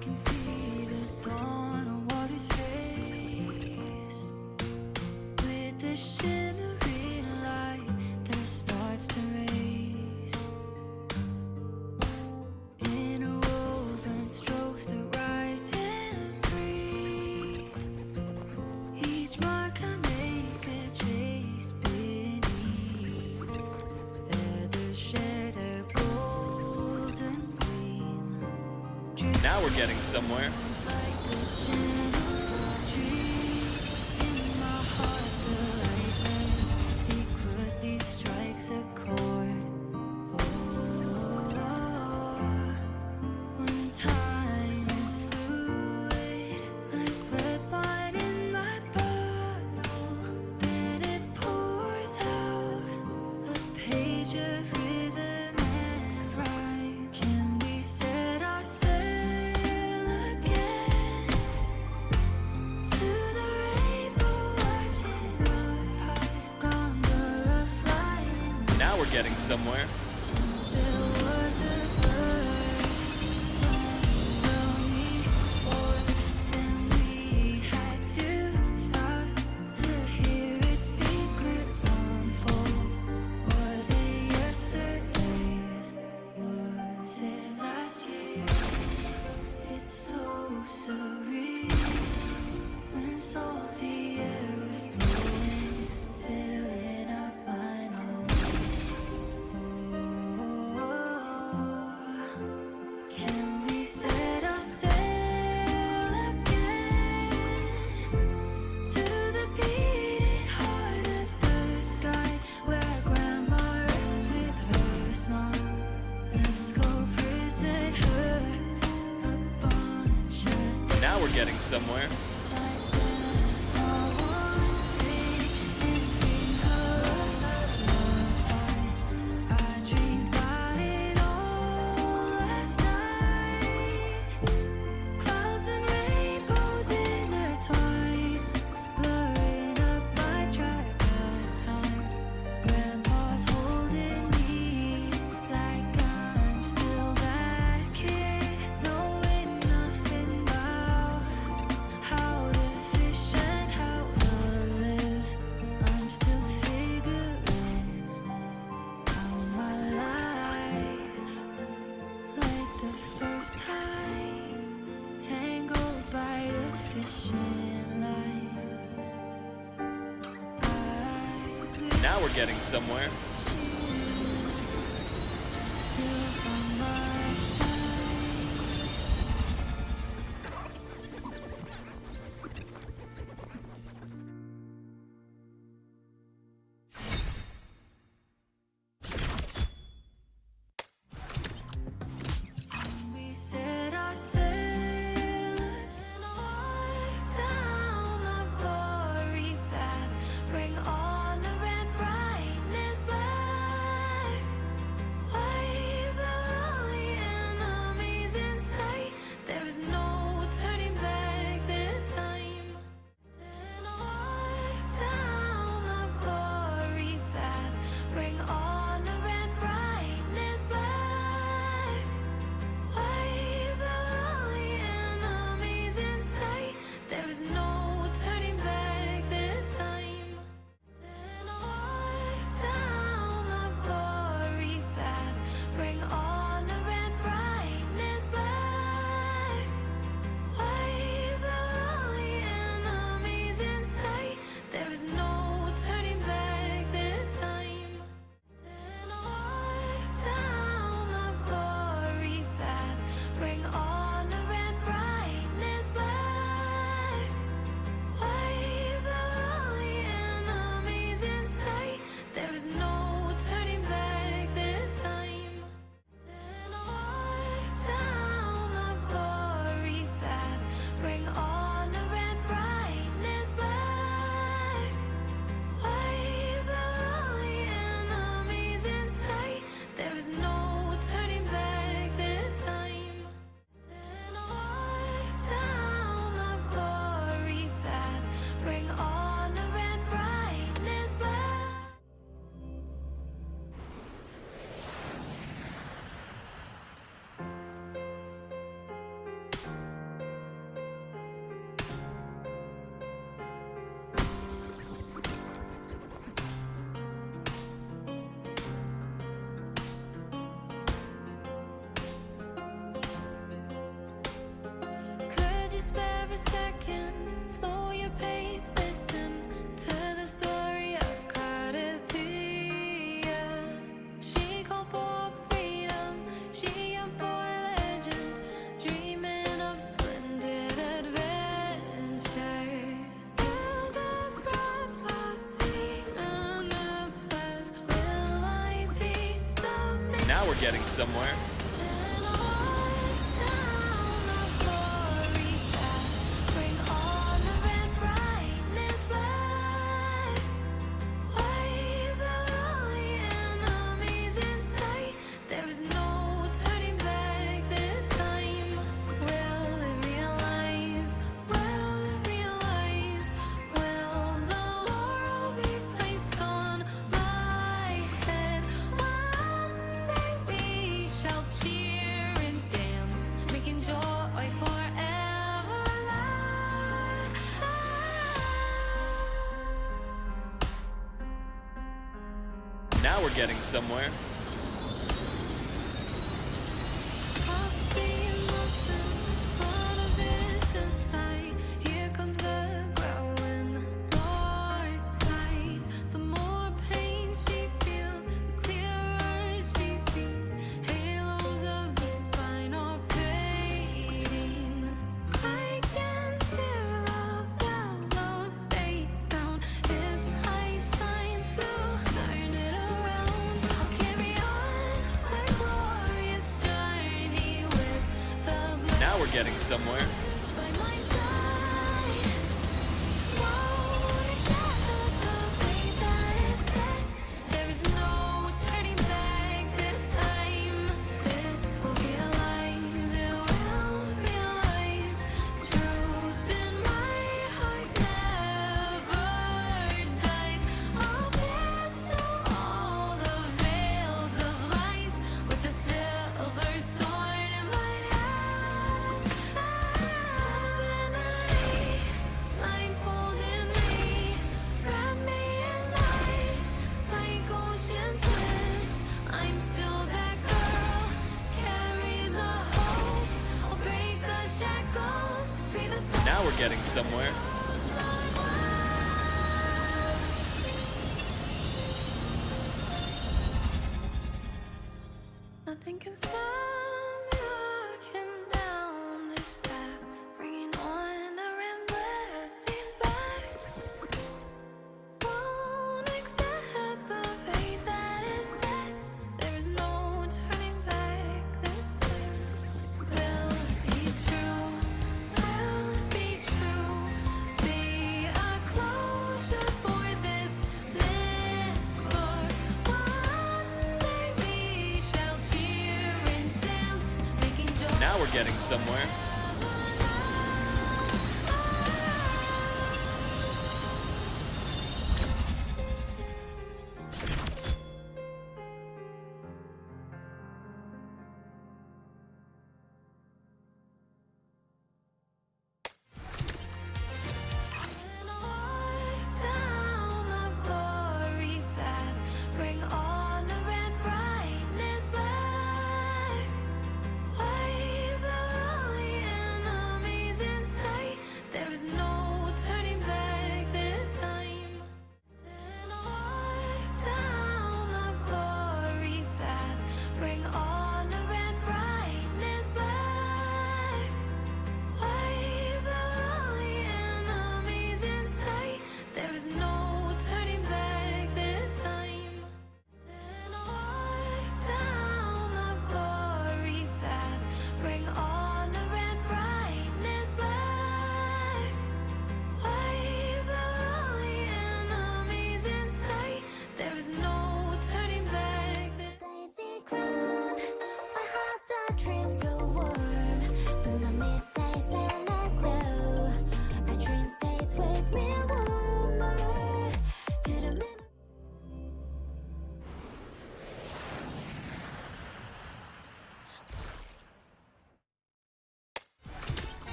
A: can see the dawn on water's face, with the shimmering light that starts to raise. Interwoven strokes that rise and breathe. Each mark I make a trace beneath. Feathers share their golden gleam.
O: Now we're getting somewhere.
A: Secretly strikes a chord. When time
O: getting somewhere. Now we're getting somewhere. Now we're getting somewhere. Now we're getting somewhere. we're getting somewhere. Now we're getting somewhere. Now we're getting somewhere.
A: Nothing can stop me walking down this path, bringing on the blessings back. Won't accept the fate that is set. There is no turning back this time. Will be true, be a closure for this myth book. One day we shall cheer and dance, making joy.
O: Now we're getting somewhere.
A: Down the glory path, bring honor and brightness back. Wipe out all the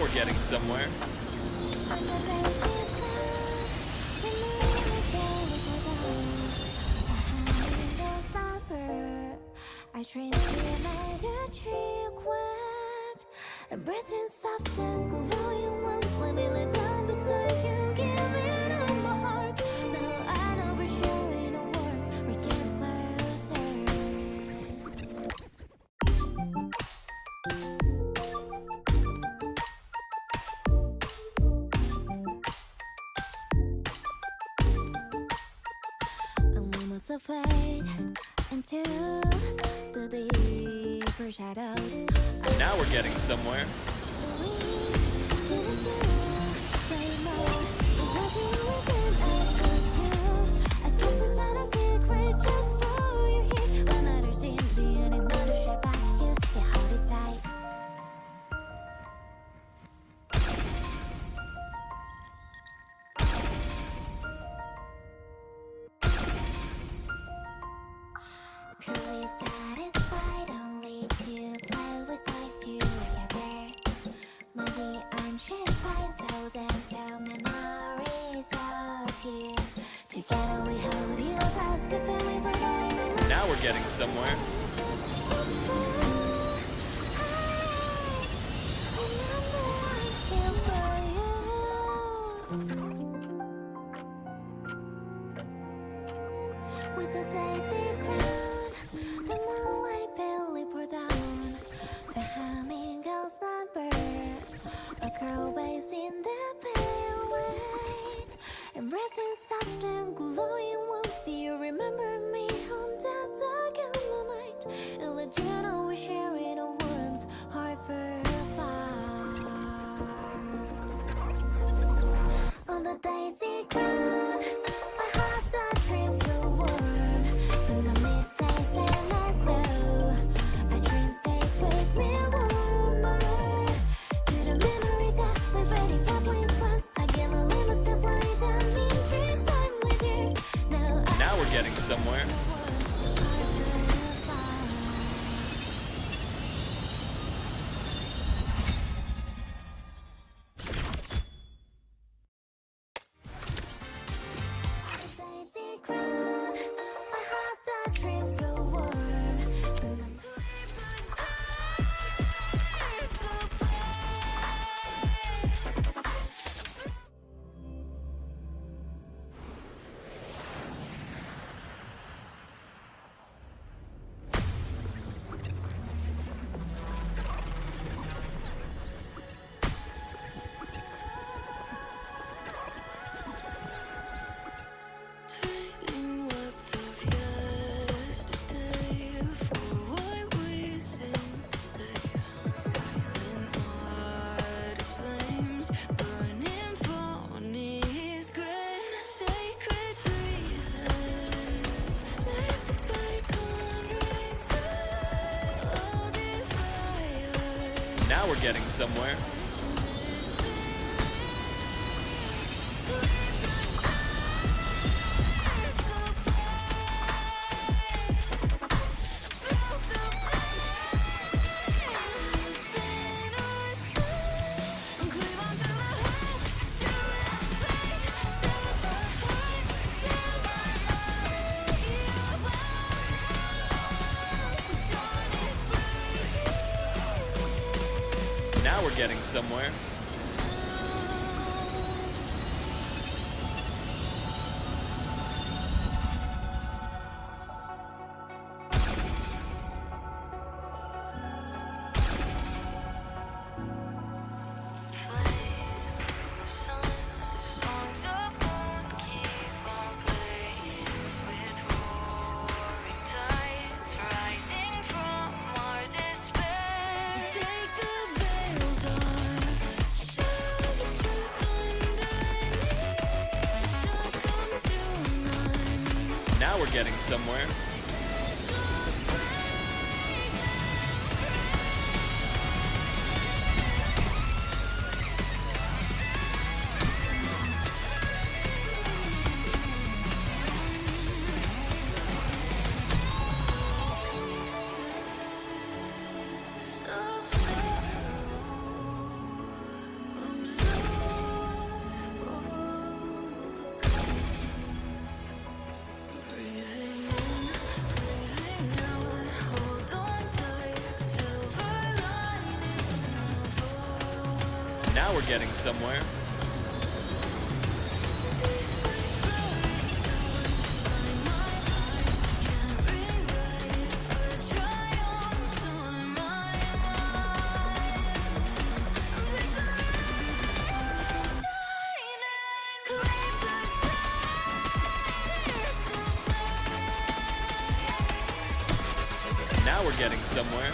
O: we're getting somewhere.
A: I dream of a tree quit, embracing soft and glowing ones. Let me lay down beside you, giving all my heart. Now I know we're sharing our warmth, we're getting closer. I'm almost afraid into the deeper shadows.
O: Now we're getting somewhere.
A: I kept a silent secret just for you here. When others in the end is not a shape back, you hold it tight. Purely satisfied only to play with stars together. Maybe I'm shaped by thousand memories of you. Together we hold you close to feel we put all in the light.
O: Now we're getting somewhere.
A: With the daisy crown, the moonlight barely pour down. The humming ghost number, a girl based in the pale light, embracing soft and glowing warmth. Do you remember me on that dark and the night? In the journal we're sharing a warmth, hard for far. On the daisy ground, my heart that dreams so warm. In the midday sunlight glow, a dream stays with me warmer. To the memory that we've already felt like once. I cannot leave myself lying down in dreams. I'm with you.
O: Now we're getting somewhere.
A: Daisy crown, my heart that dreams so warm. Trading what of yesterday for what we seem today. Silent artist flames burning phonies grin. Sacred breezes let the bygone rains all the fire.
O: Now we're getting somewhere. Now we're getting somewhere. Now we're getting somewhere. Now we're getting somewhere. Now we're getting somewhere.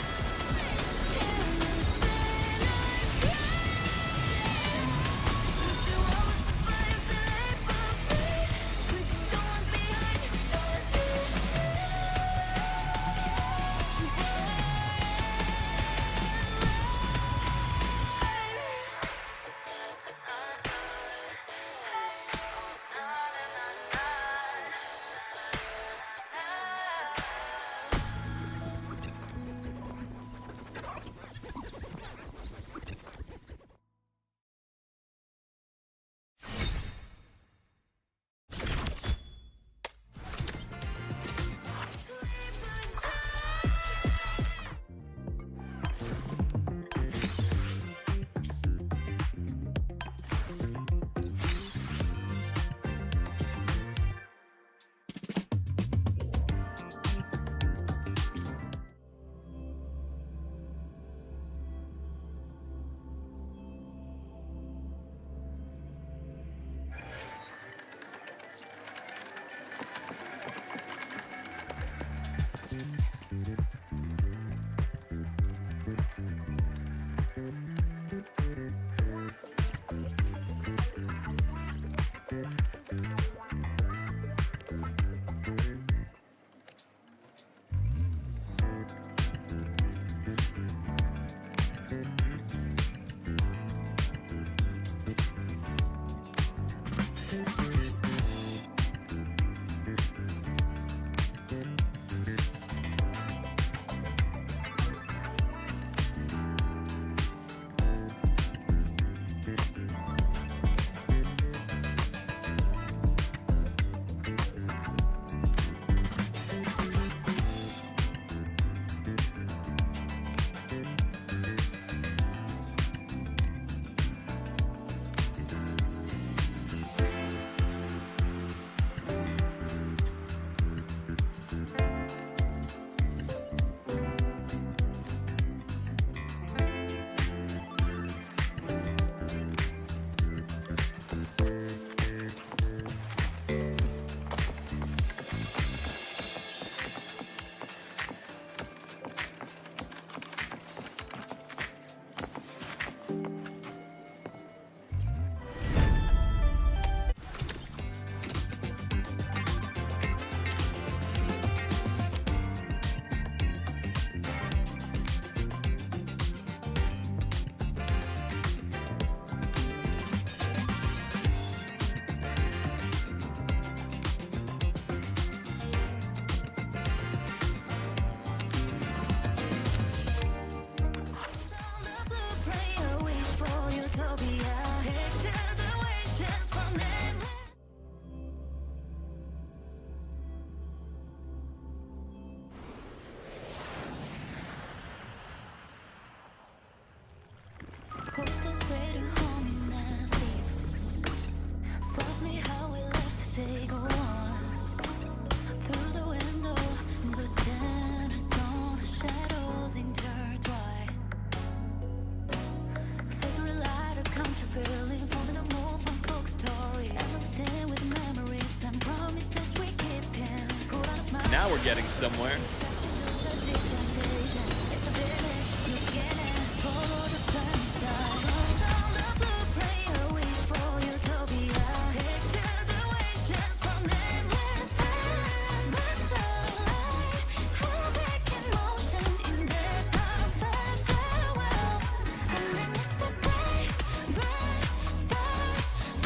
O: Now we're getting somewhere.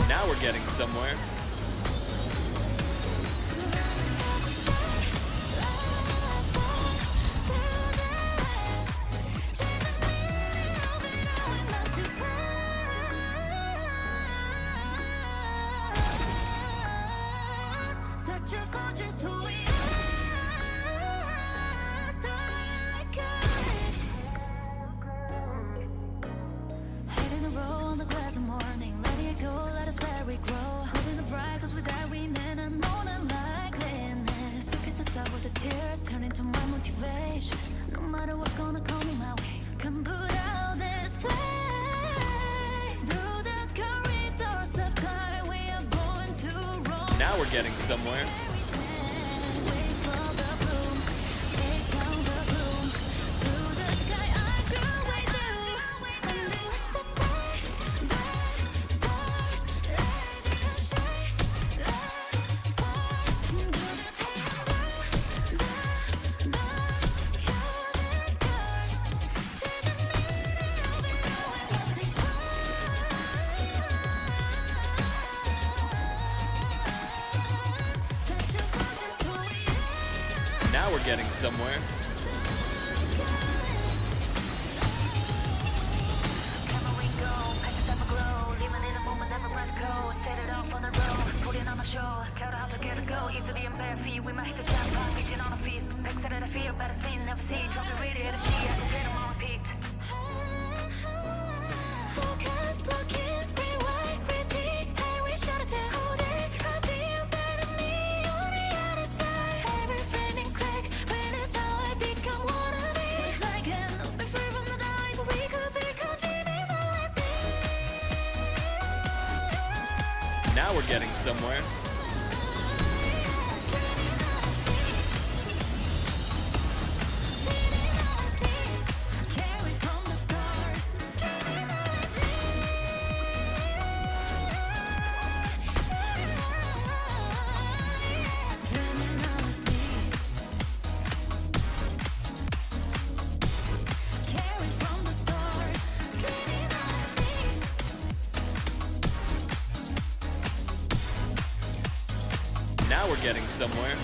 O: Now we're getting somewhere.
A: Such a fortress, who we are, story like a head in a row on the a glass of morning. Letting it go, let us let it grow. Holding the bright, cause with that we need a known unlikeliness. So kiss us up with a tear, turn into my motivation. No matter what's gonna come in my way, come put out this flame. Through the corridors of time, we are born to roam.
O: Now we're getting somewhere. Now we're getting somewhere. Now we're getting somewhere. Now we're getting somewhere.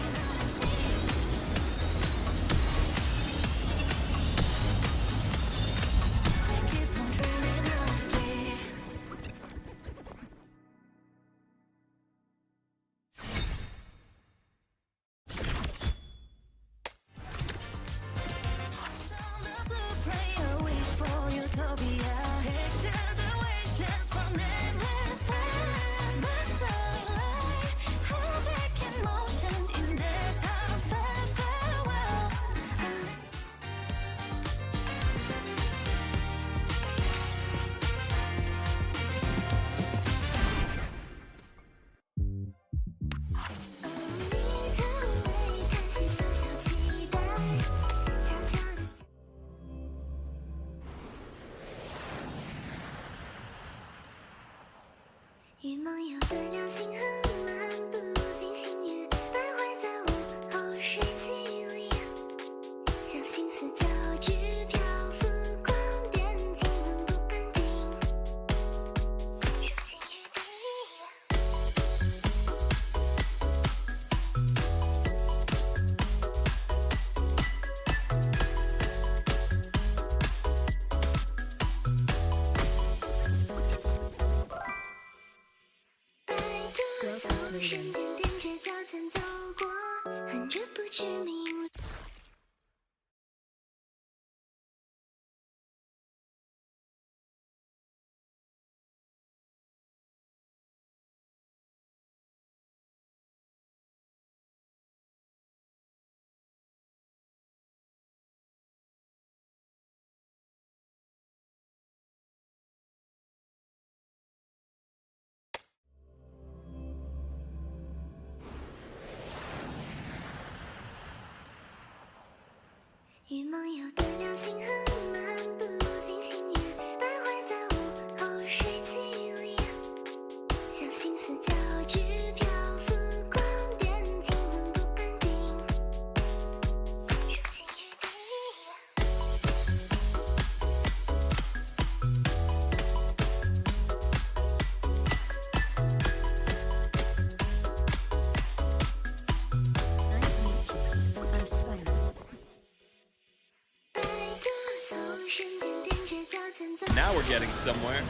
O: Now we're getting somewhere.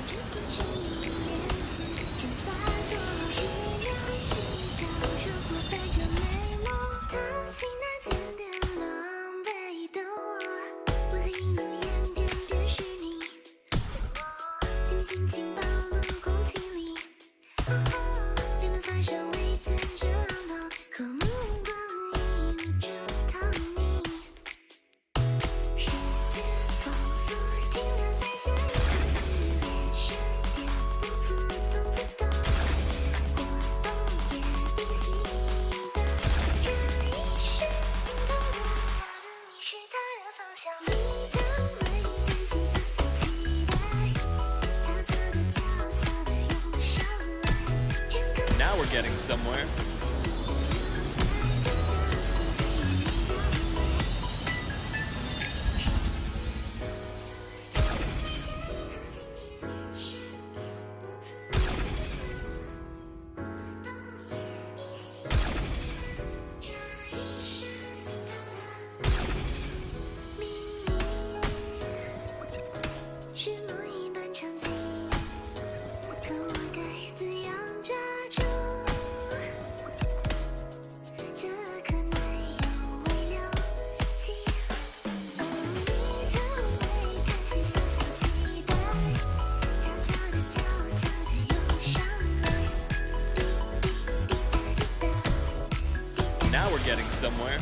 O: we're getting somewhere. Now we're getting somewhere.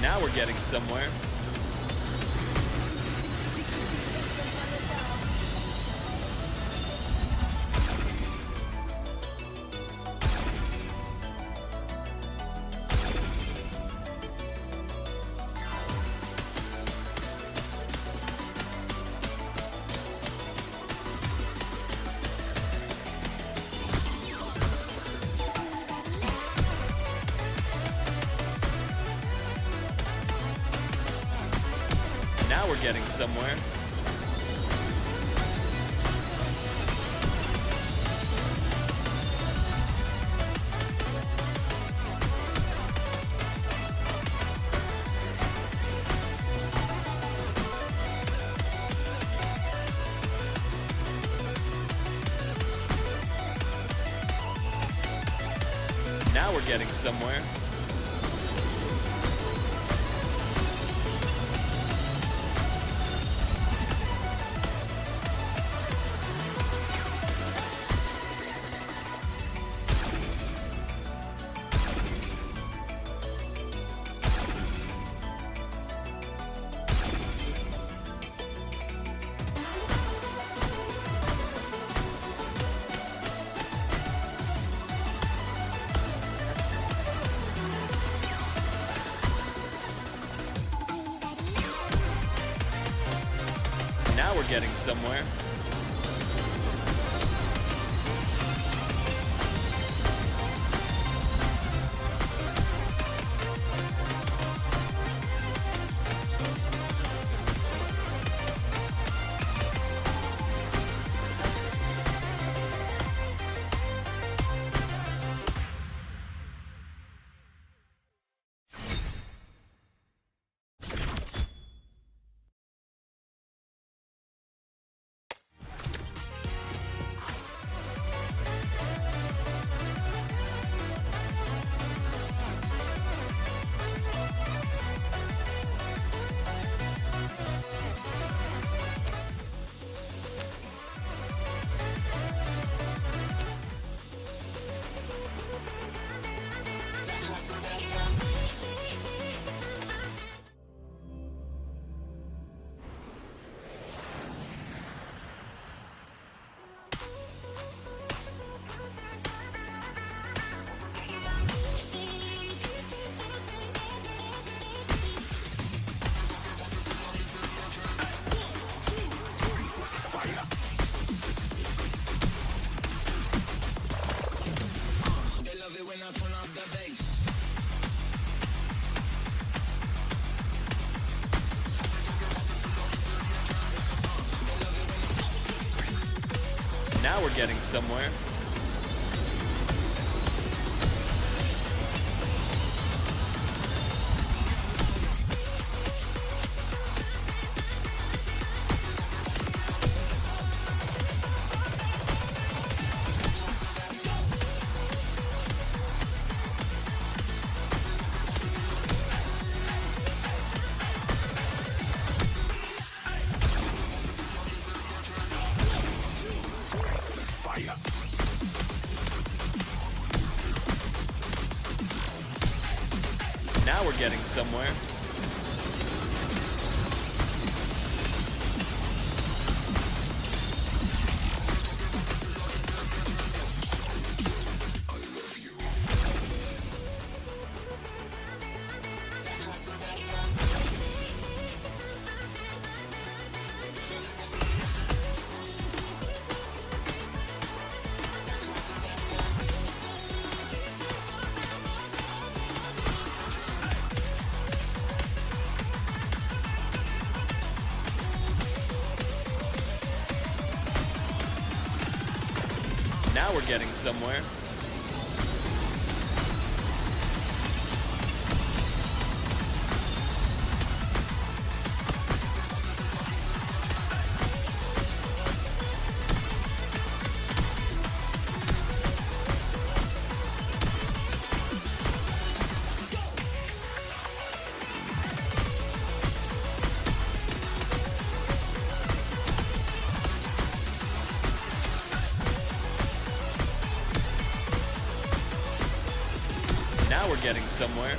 O: Now we're getting somewhere. Now we're getting somewhere. Now we're getting somewhere. Now we're getting somewhere. Now we're getting somewhere. Now we're getting somewhere. Now we're getting somewhere. Now we're getting somewhere.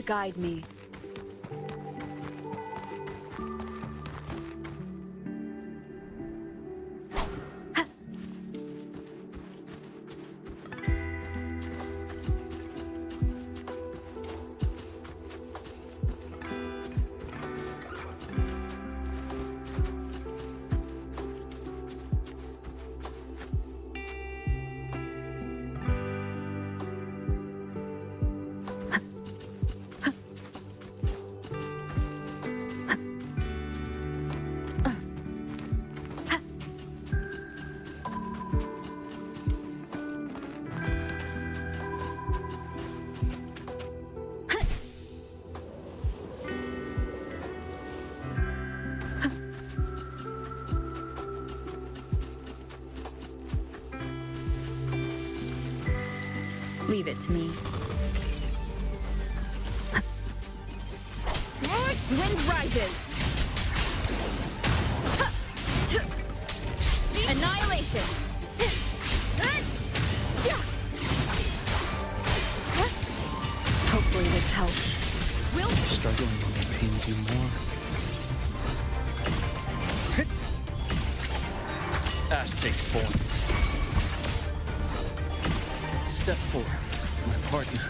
P: guide me.
G: Leave it to me.
K: Wind rises! Annihilation!
P: Hopefully this helps.
O: Struggling only pains you more. Ash takes form. Step forth, my partner.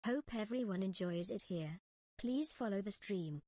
D: Hope everyone enjoys it here. Please follow the stream.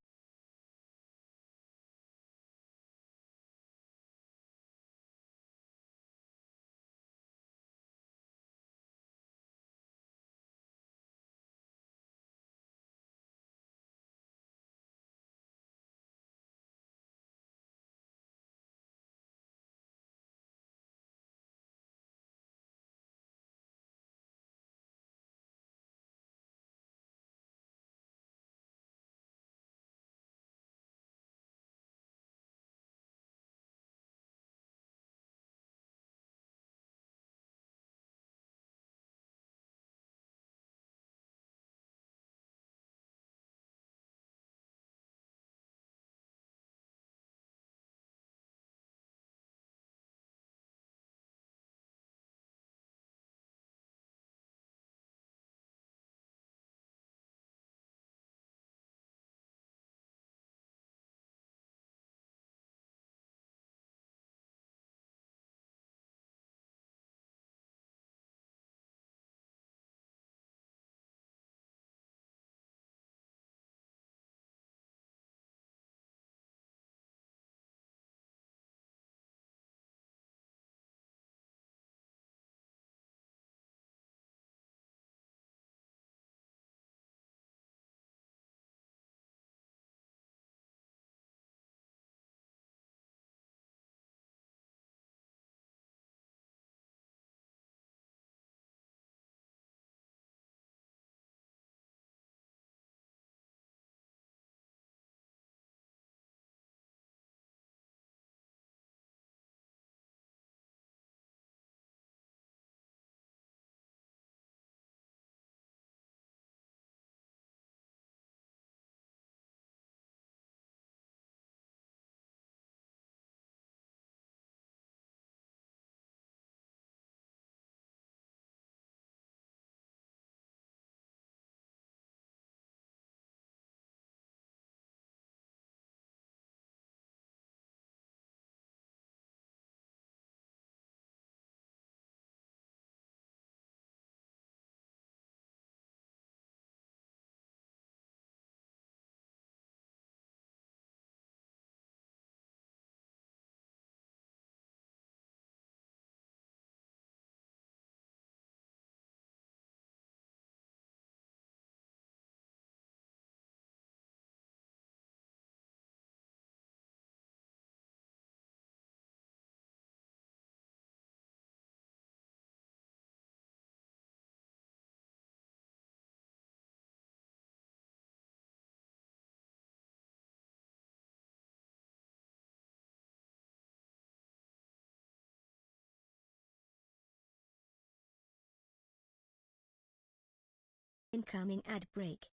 D: Incoming ad break.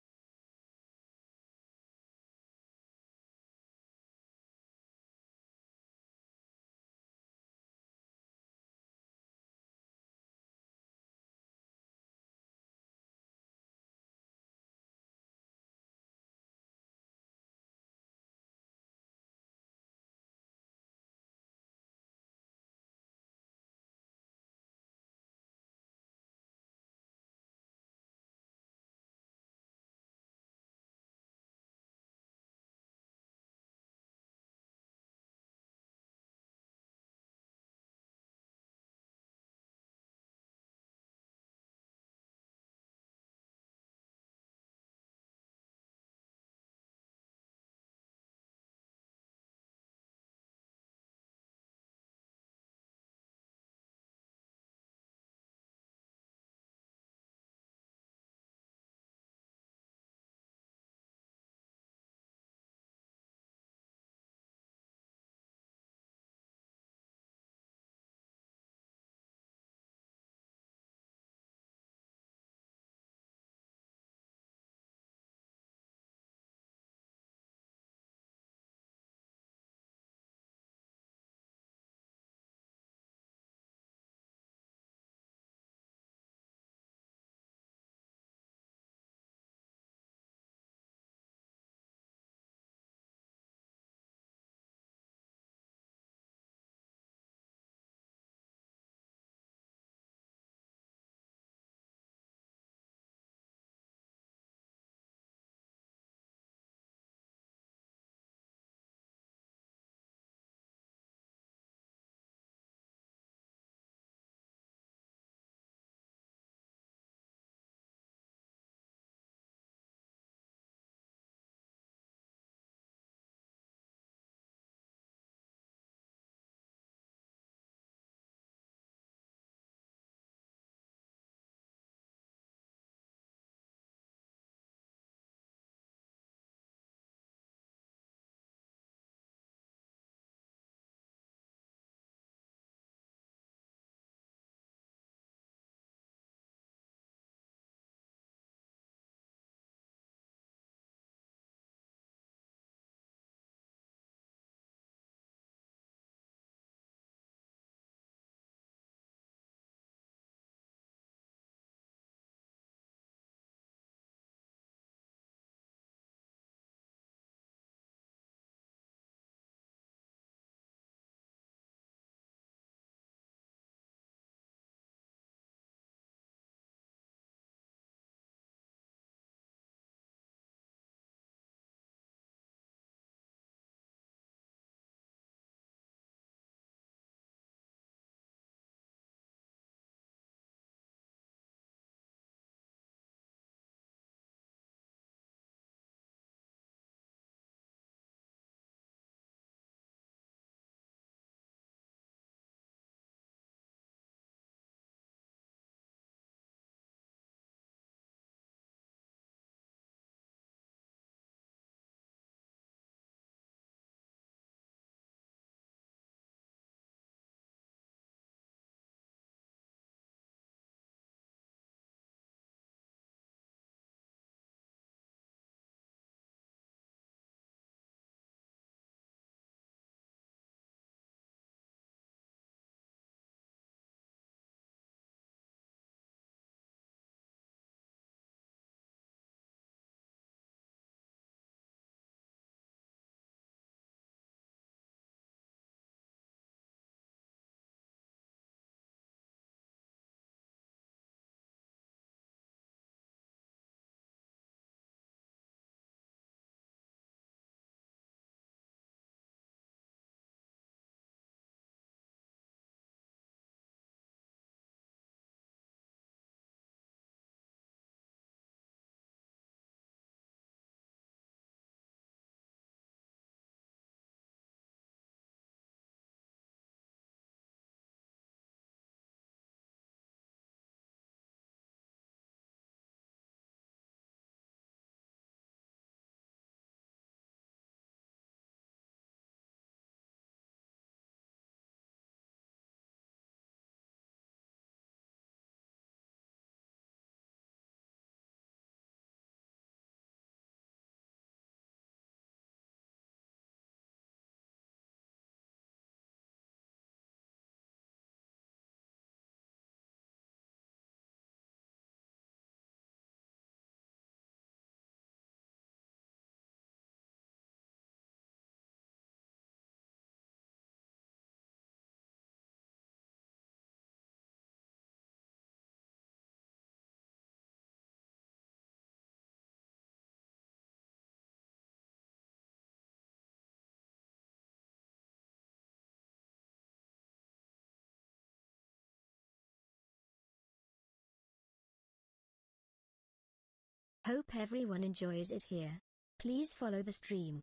D: Hope everyone enjoys it here. Please follow the stream.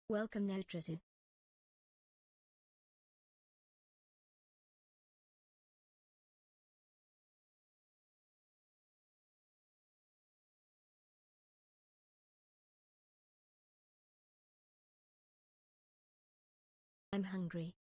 D: Welcome, Neutrazu. I'm hungry.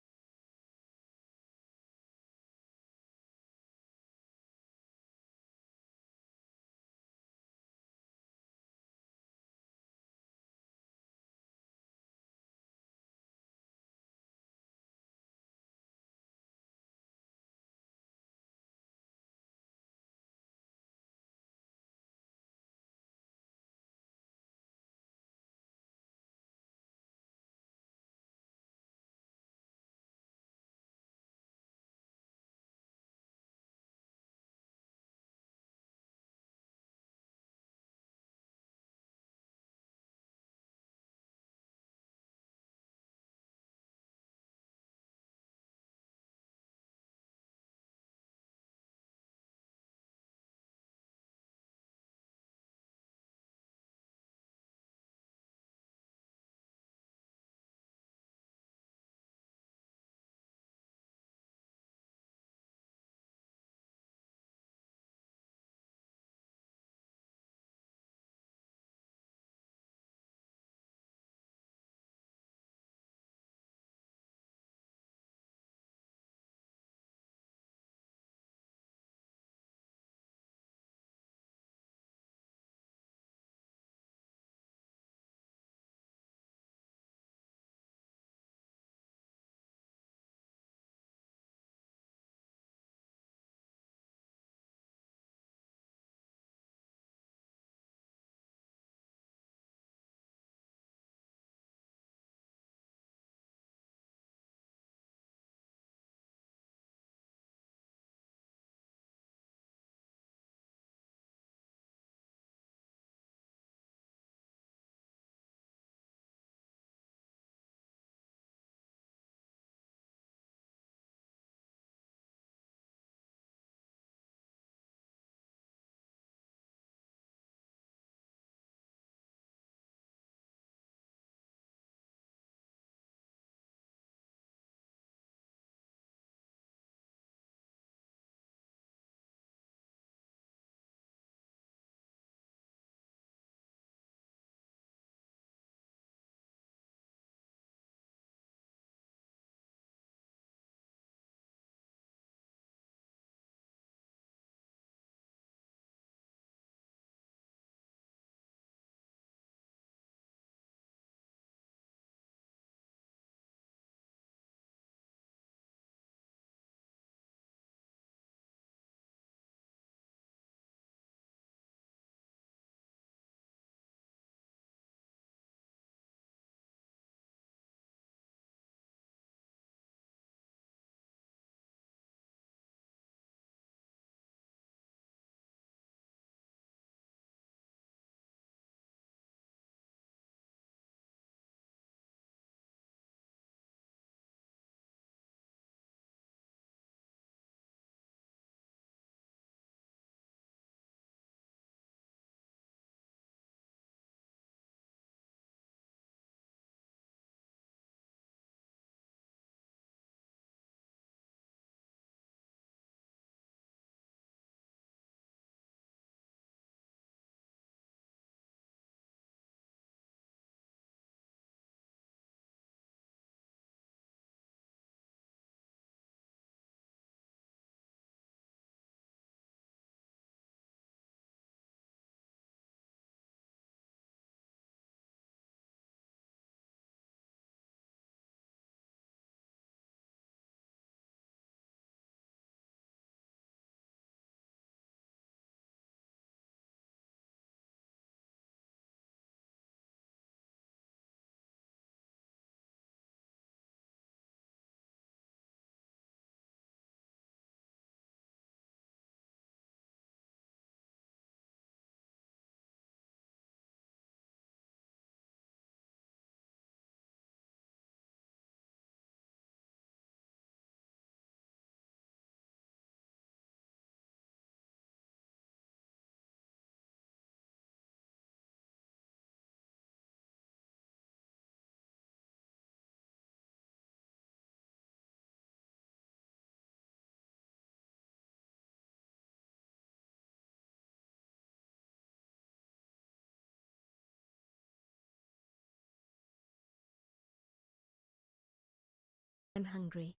D: I'm hungry.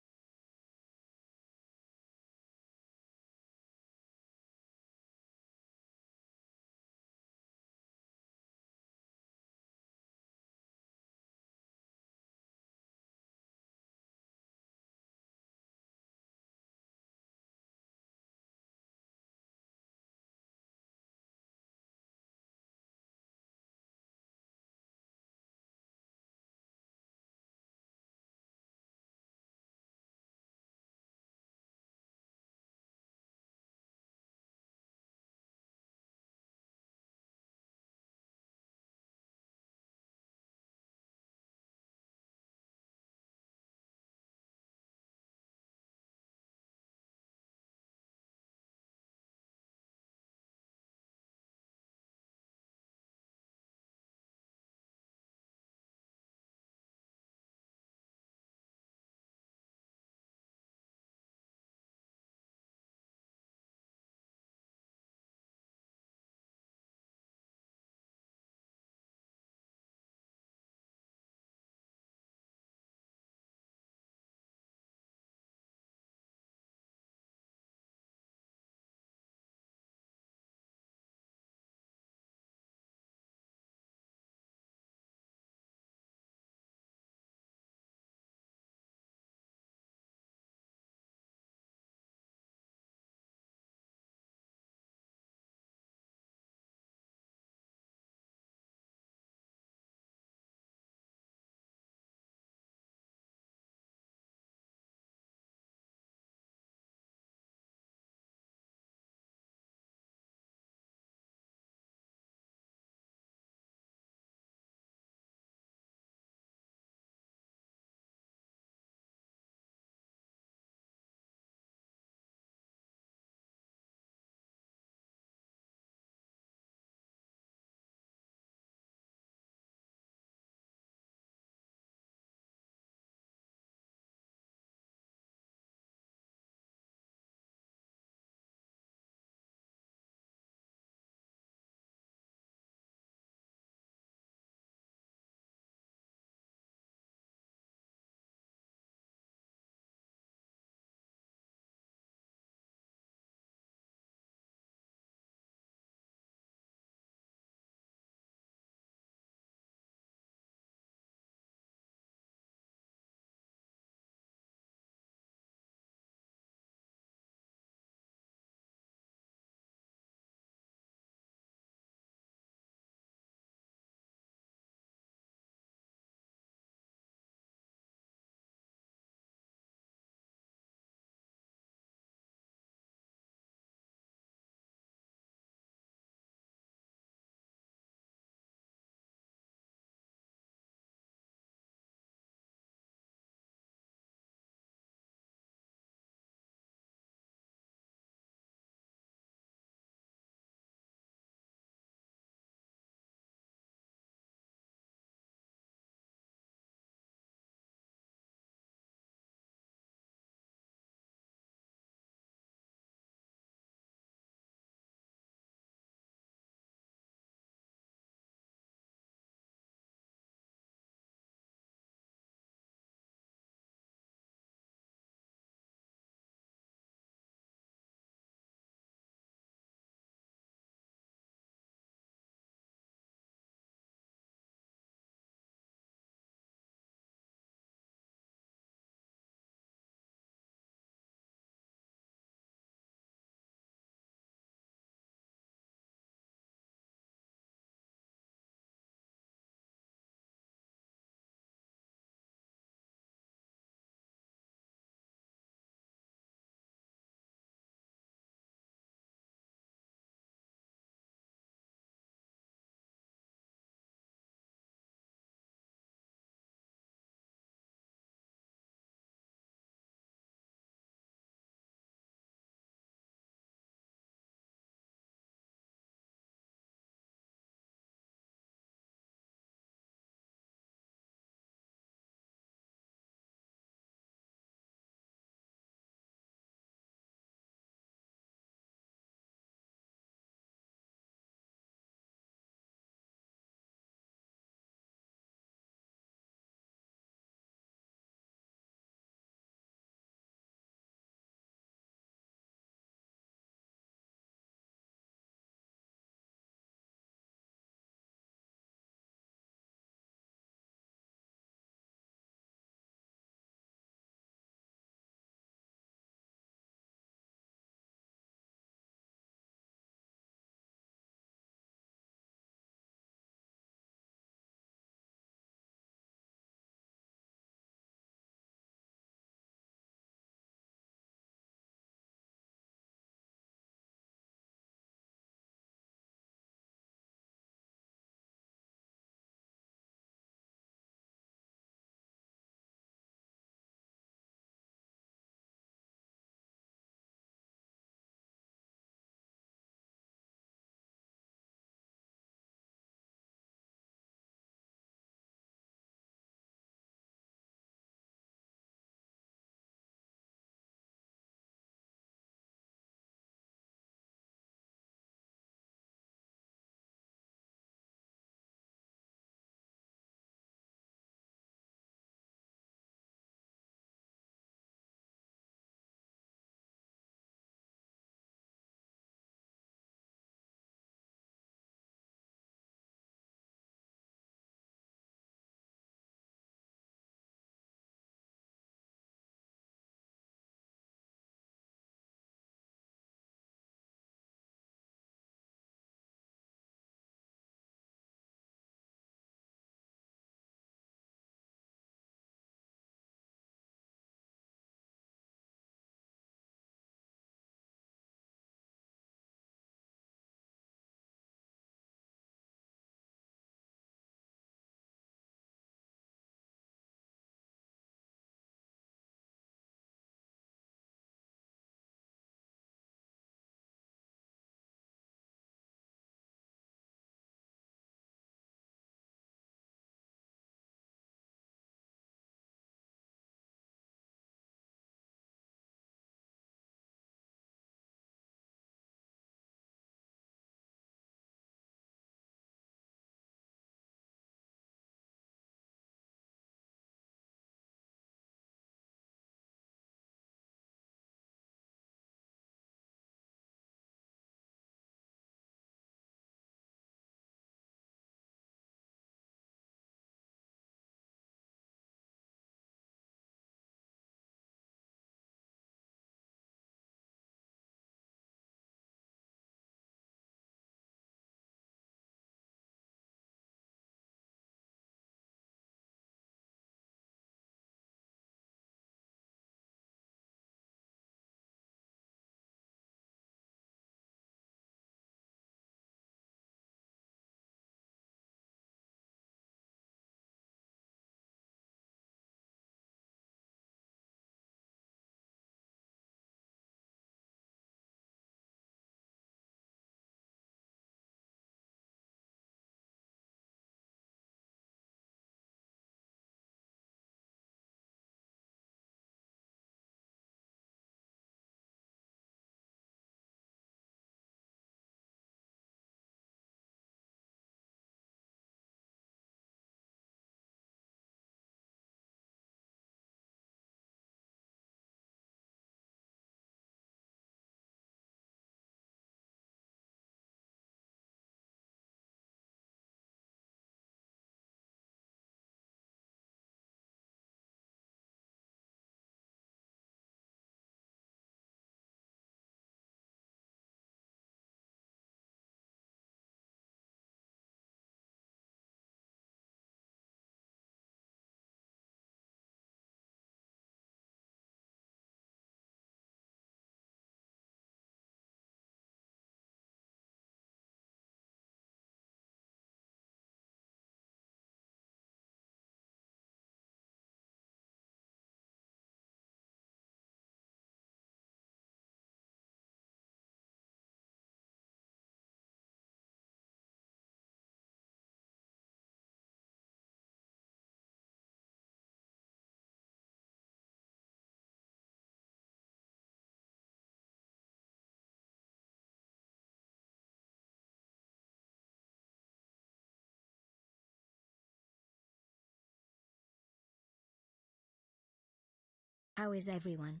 D: How is everyone?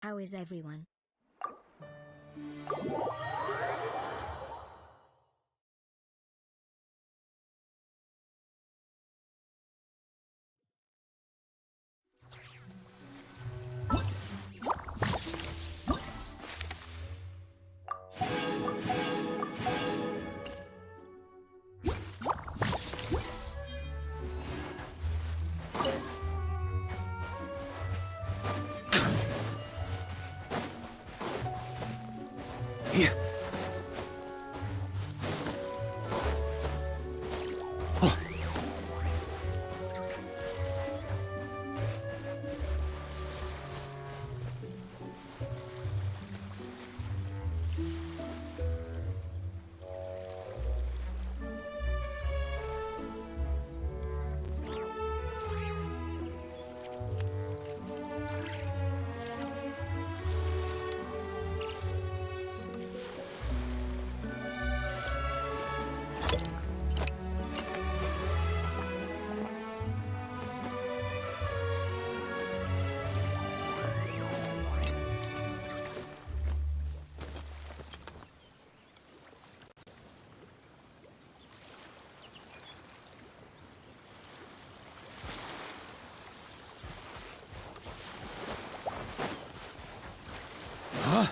D: How is everyone?
E: Here. Oh. Huh?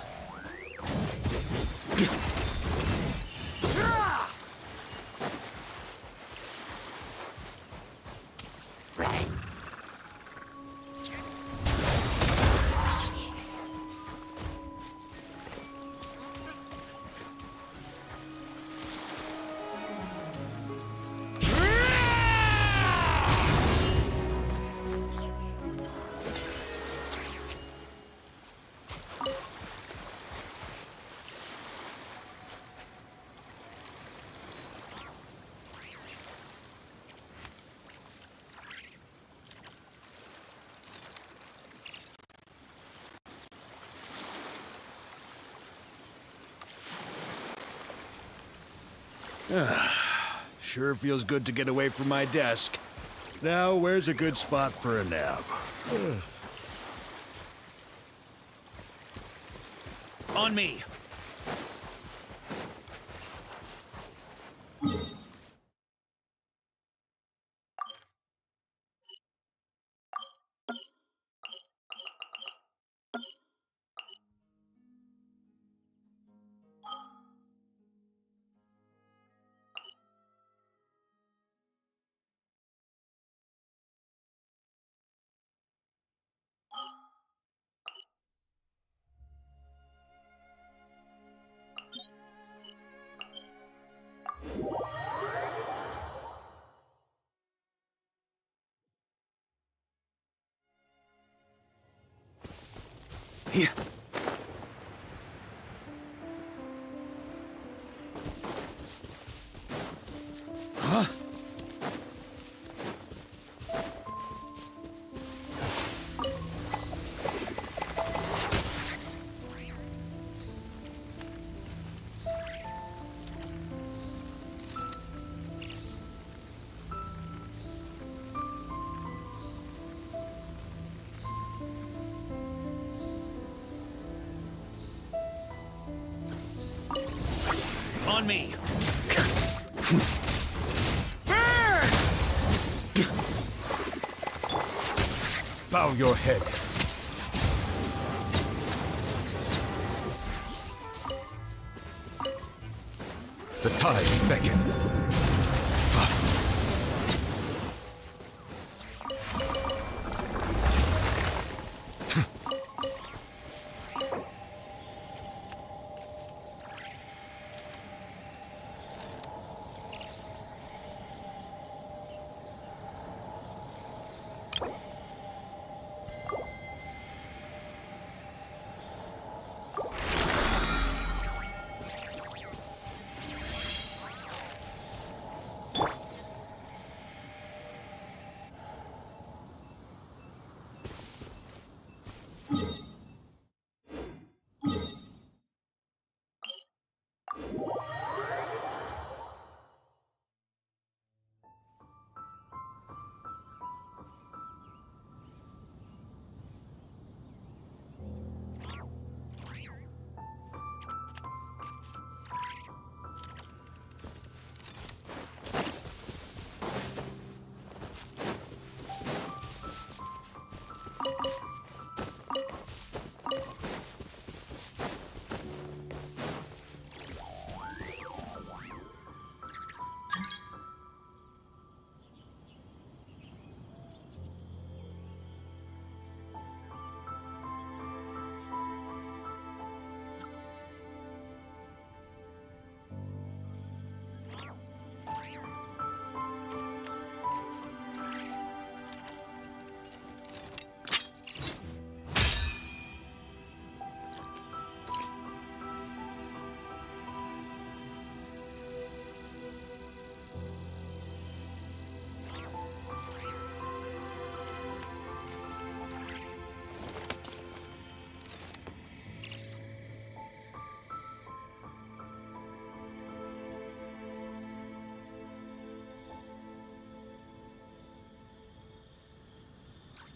L: Sure feels good to get away from my desk. Now, where's a good spot for a nap? On me!
E: Here. Huh?
L: On me! Bow your head. The tides beckon.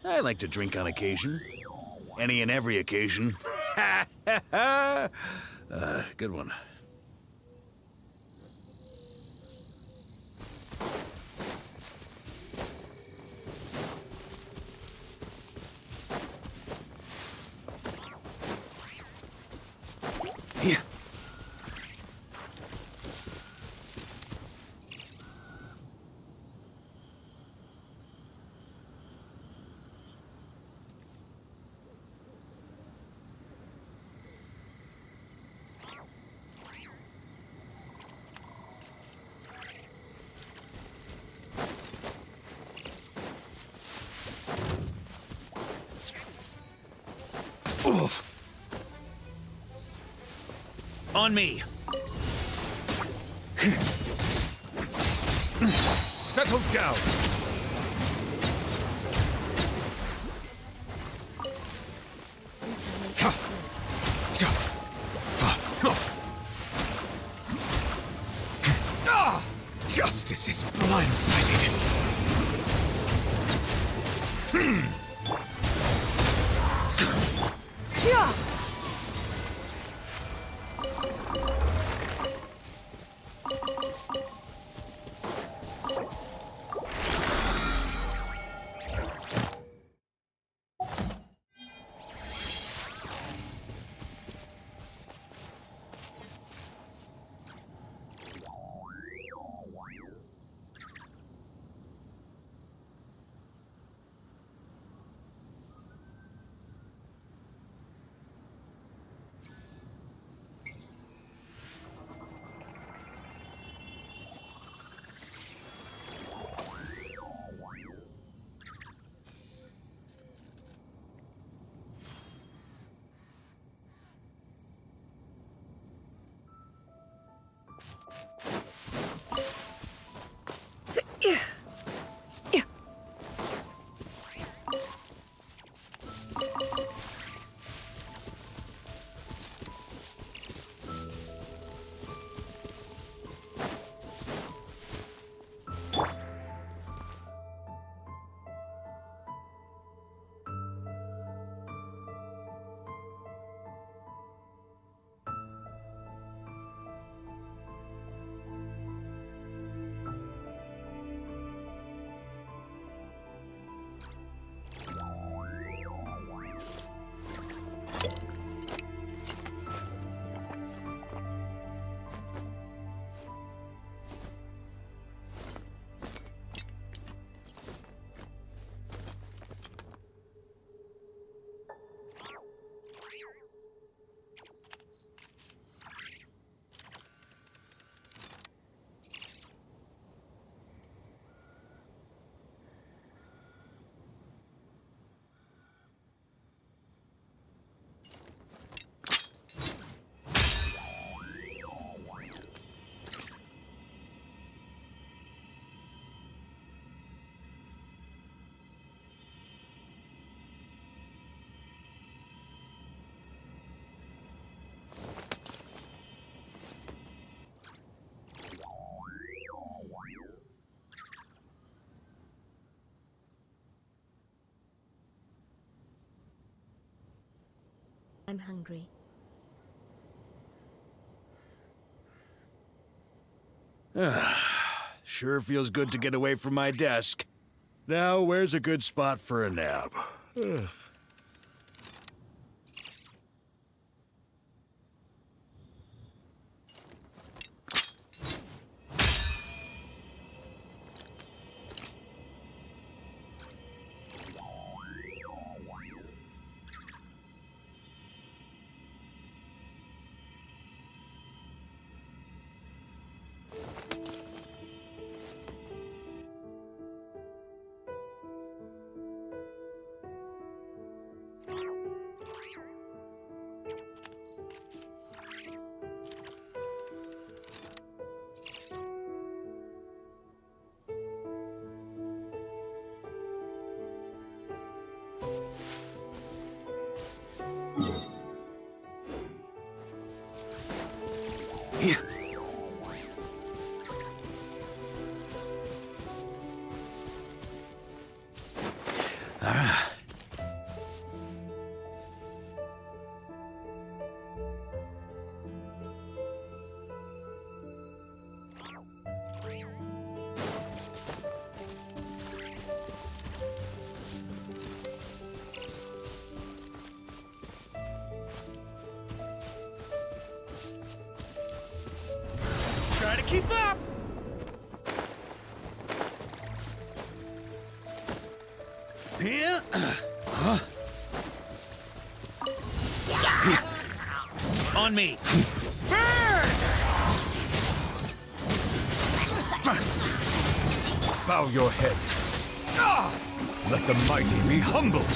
L: I like to drink on occasion. Any and every occasion. Good one. Yeah. Oof. On me.
B: Settle down. Justice is blindsided.
D: I'm hungry.
L: Sure feels good to get away from my desk. Now, where's a good spot for a nap? Keep up! Here? Huh? On me! Bow your head. Let the mighty be humbled.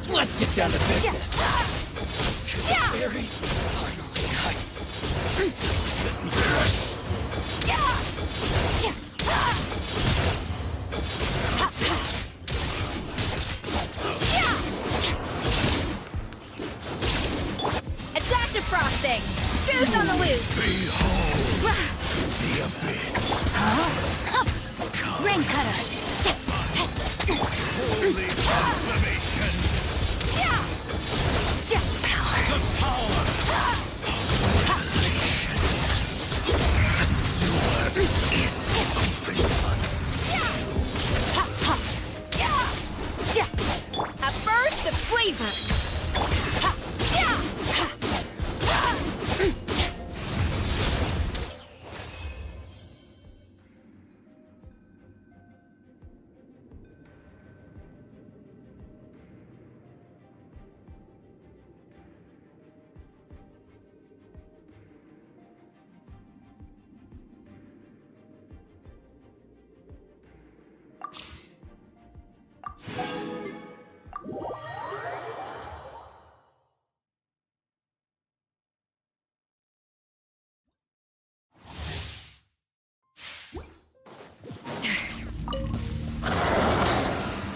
J: Let's get down to business.
A: A dash of frosting! Boost on the loose!
L: Behold the abyss.
A: Ring cutter!
L: Holy transformation. The power
A: A burst of flavor!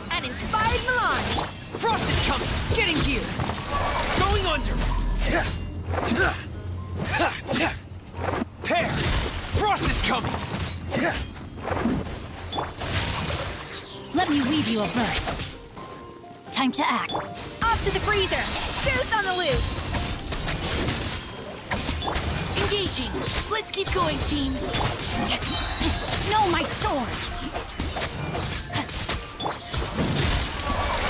A: An inspired melange!
J: Frost is coming! Get in gear! Going under! Pear! Frost is coming!
A: Let me weave you a verse. Time to act. Off to the freezer! Boost on the loose!
J: Engaging! Let's keep going, team!
A: No, my sword!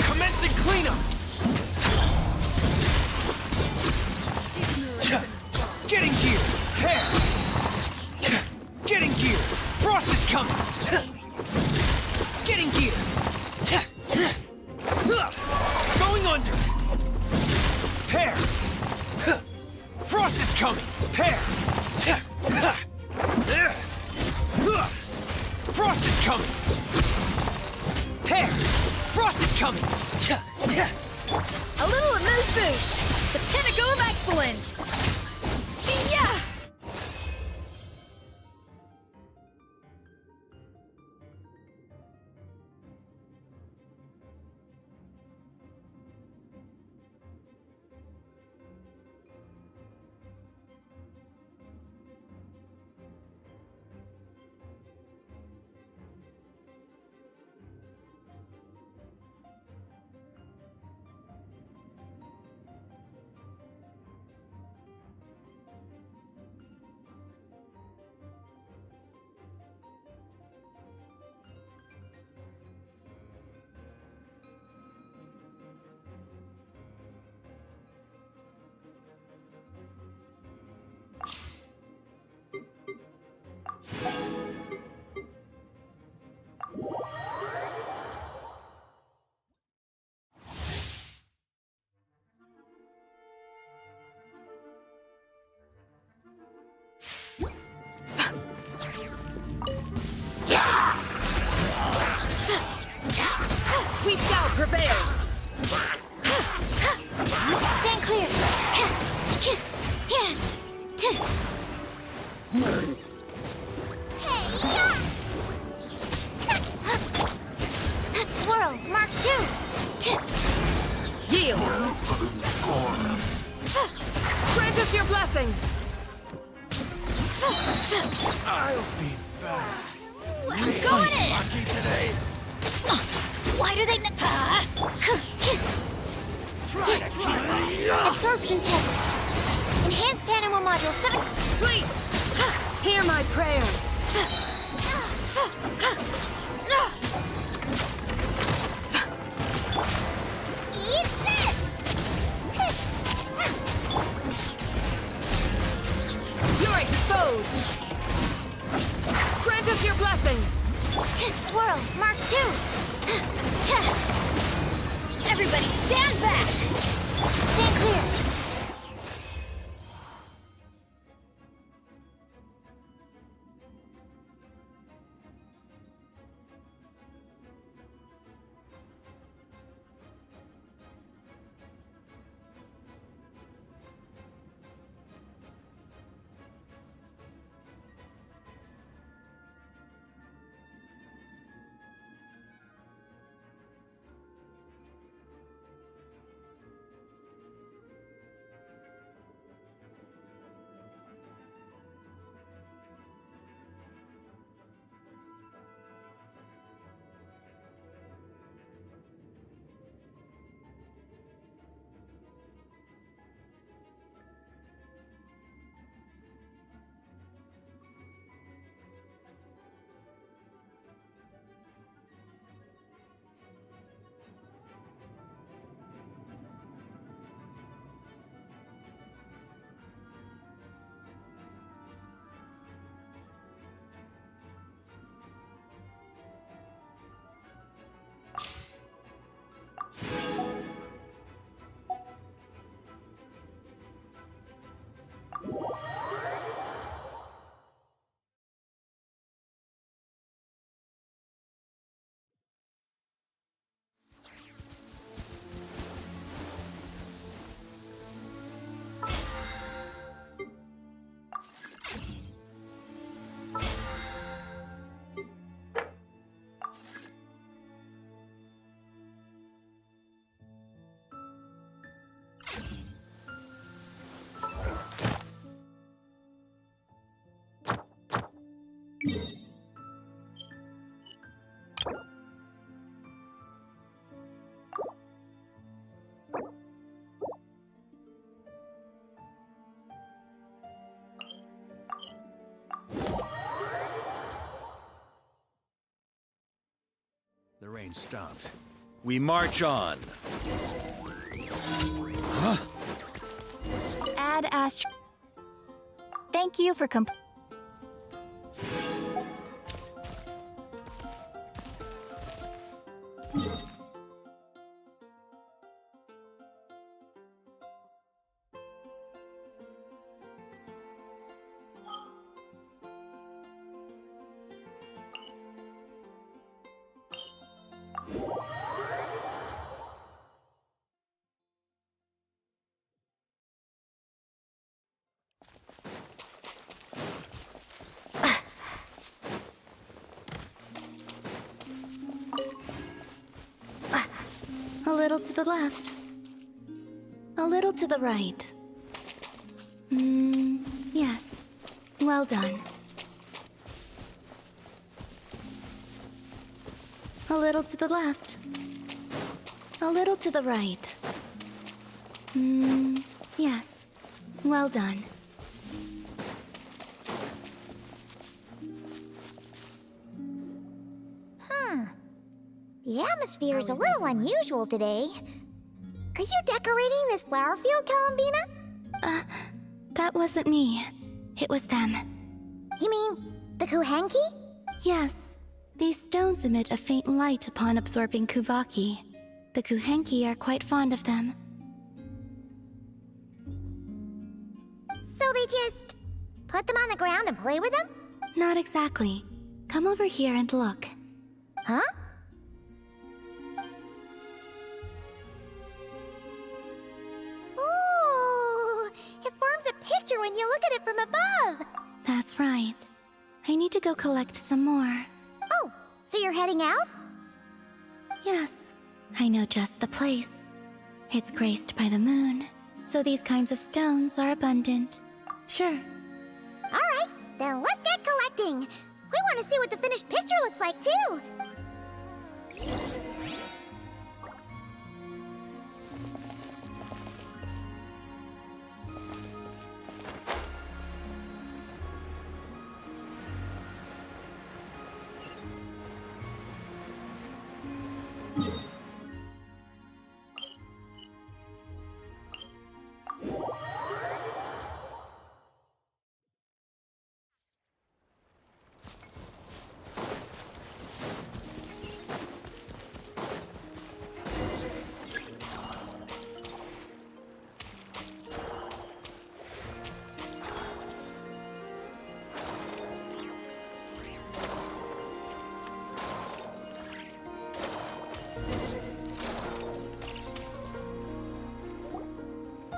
J: Commencing cleanup! Get in gear! Pear! Get in gear! Frost is coming! Get in gear! Going under! Pear! Frost is coming! Pear! Frost is coming! Pear! Frost is coming!
A: A little amuse-bouche! The pinnacle of excellence! Yeah!
N: We shall prevail!
F: Stand clear! Swirl, Mark 2!
N: Yield! Grant us your blessing!
L: I'll be back.
F: Going in!
L: Lucky today.
F: Why do they Absorption test! Enhanced animal module 7...
N: Sleep! Hear my prayer!
F: Eat this!
N: You're exposed! Grant us your blessing!
F: Swirl, Mark 2! Everybody stand back! Stand clear!
L: The rain stopped. We march on. Huh?
U: Ad Astro. Thank you for
I: A little to the left. A little to the right. Yes. Well done. A little to the left. A little to the right. Yes. Well done.
F: The atmosphere is a little unusual today. Are you decorating this flower field, Columbina?
I: That wasn't me. It was them.
F: You mean the Kuhenki?
I: Yes. These stones emit a faint light upon absorbing Kuvaki. The Kuhenki are quite fond of them.
F: So they just put them on the ground and play with them?
I: Not exactly. Come over here and look.
F: Huh?
R: picture when you look at it from above.
U: That's right. I need to go collect some more.
R: Oh, so you're heading out?
U: Yes, I know just the place. It's graced by the moon, so these kinds of stones are abundant. Sure.
R: Alright, then let's get collecting. We want to see what the finished picture looks like, too.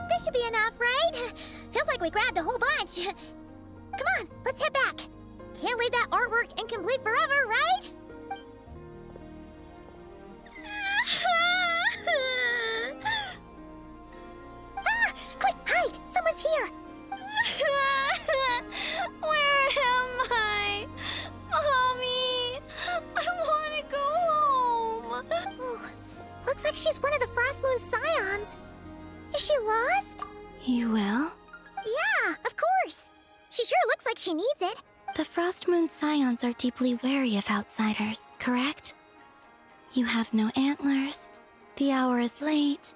R: This should be enough, right? Feels like we grabbed a whole bunch. Come on, let's head back. Can't leave that artwork incomplete forever, right? Ah! Quick, hide! Someone's here!
A: Where am I? Mommy! I want to go home.
R: Ooh, looks like she's one of the Frost Moon's scions. Is she lost?
U: You will?
R: Yeah, of course. She sure looks like she needs it.
U: The Frost Moon Scions are deeply wary of outsiders, correct? You have no antlers. The hour is late.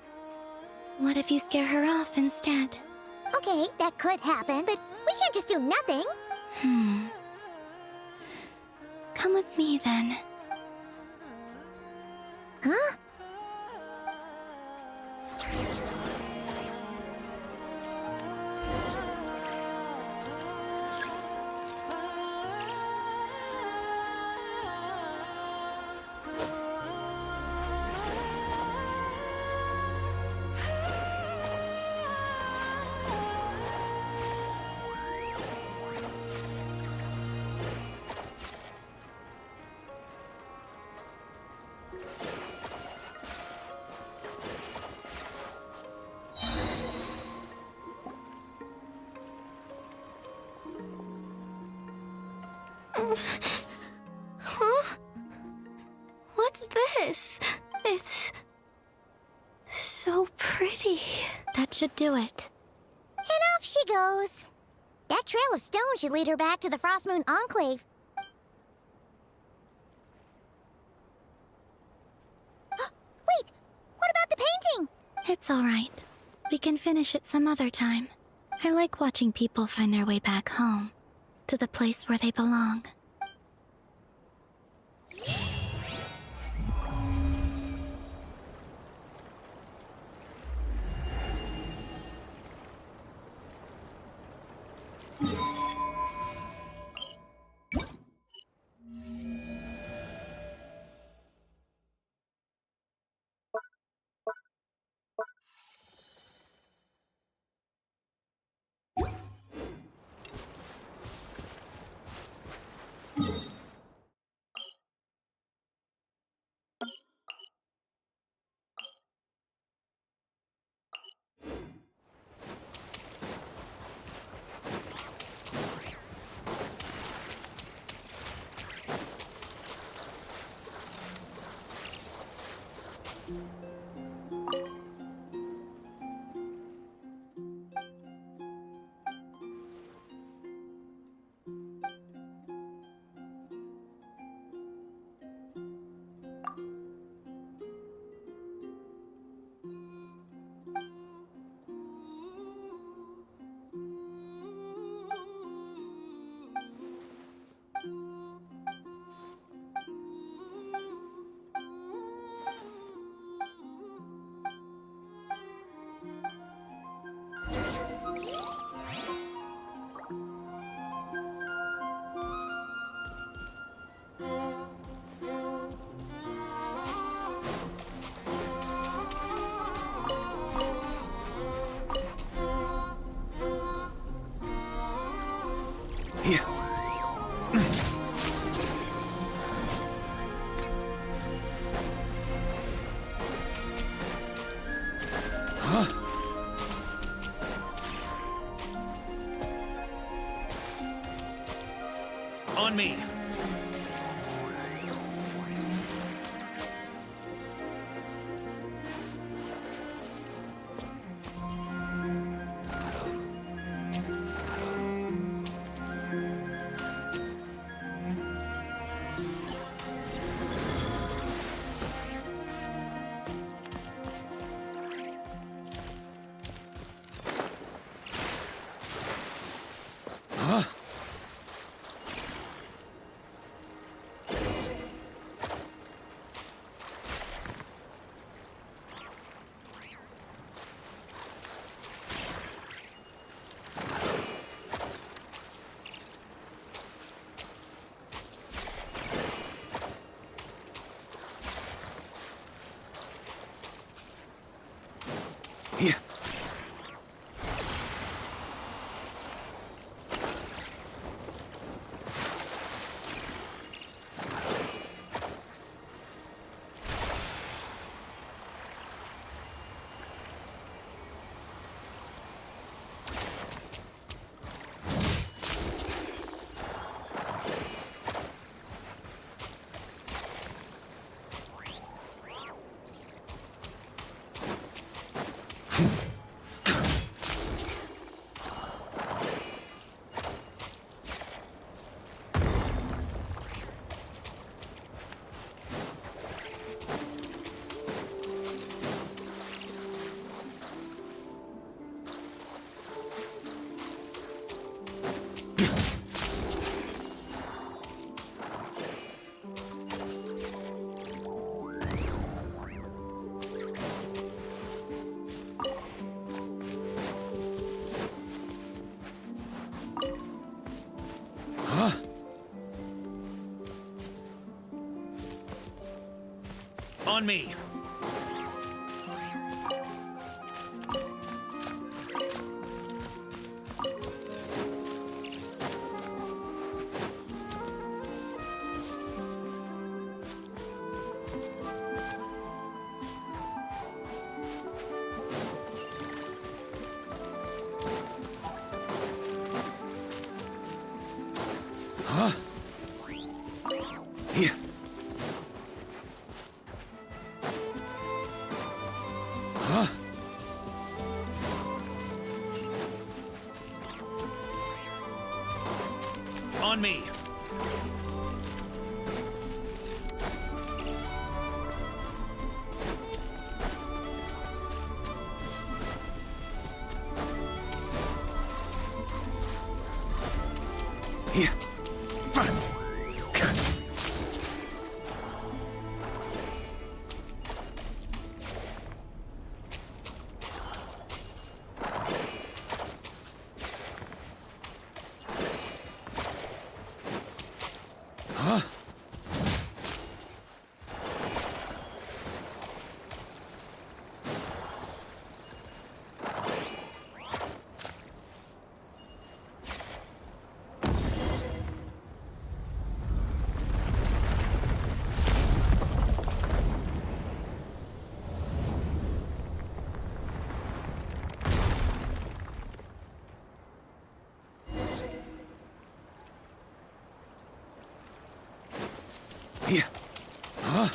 U: What if you scare her off instead?
R: Okay, that could happen, but we can't just do nothing.
U: Come with me then.
R: Huh?
U: Huh? What's this? It's so pretty. That should do it.
R: And off she goes. That trail of stone should lead her back to the Frost Moon Enclave. Wait, what about the painting?
U: It's all right. We can finish it some other time. I like watching people find their way back home, to the place where they belong.
L: Huh? On me. Huh? Here. Huh? On me. Huh? Here. Huh? On me. Here. Huh? Here. Huh?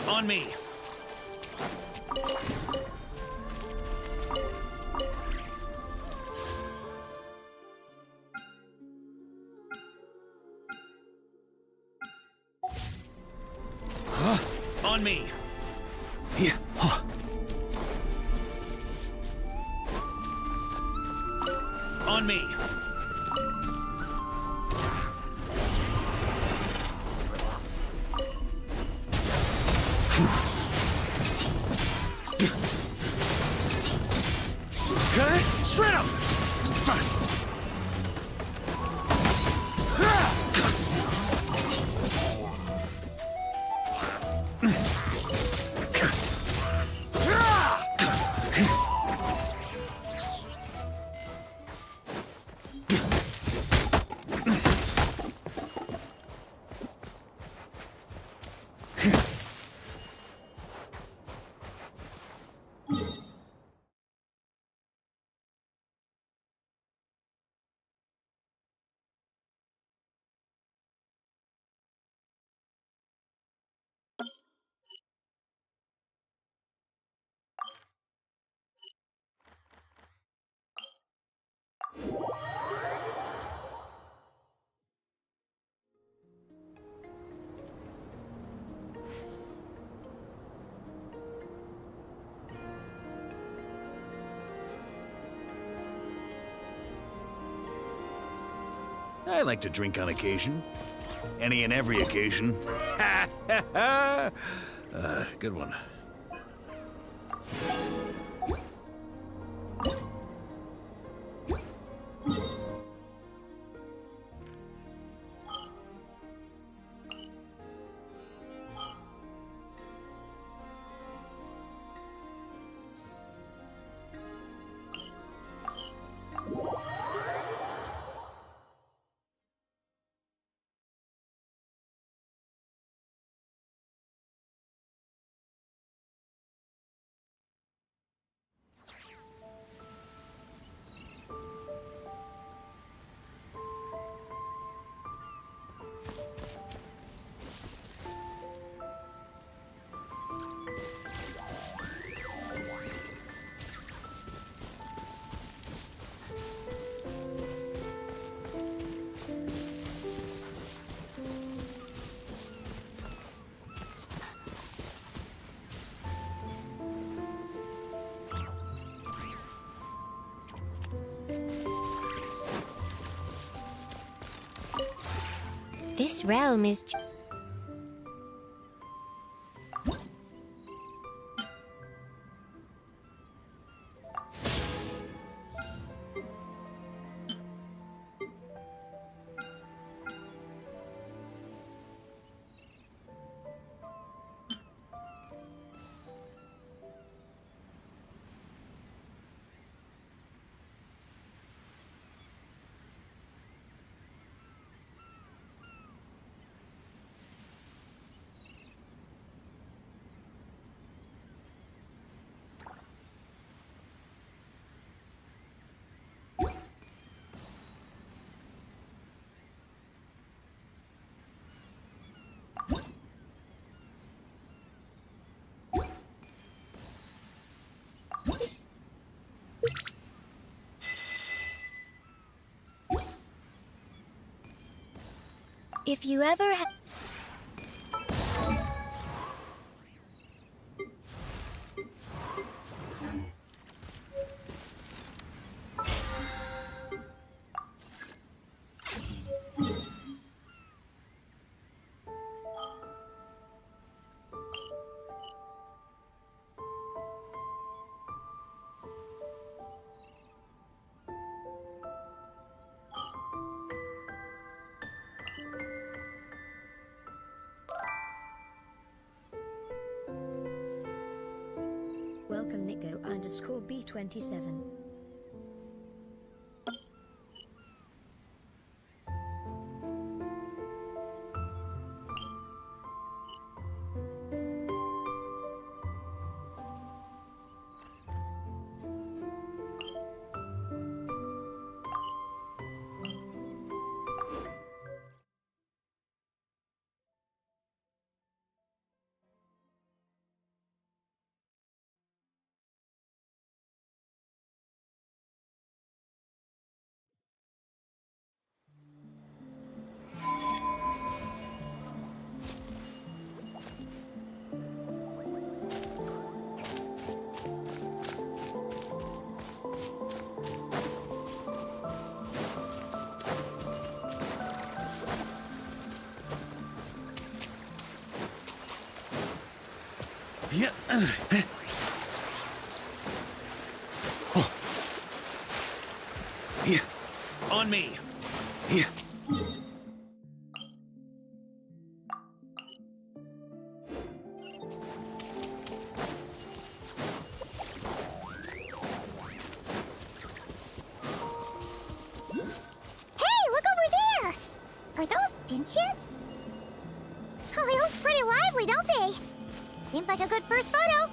L: On me. Huh? On me. Here. On me. Shred him! I like to drink on occasion. Any and every occasion. Good one.
R: This realm is... If you ever ha-
D: Welcome Nico_B27.
L: Yeah. Oh. Yeah. On me. Yeah.
R: Hey, look over there! Are those finches? Oh, they look pretty lively, don't they? Seems like a good first photo.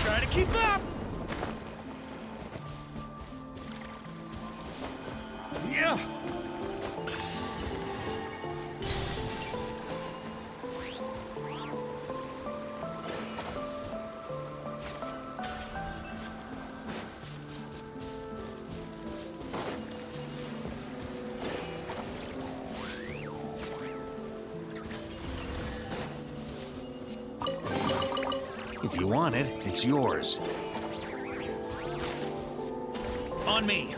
L: Try to keep up! Yeah! If you want it, it's yours. On me.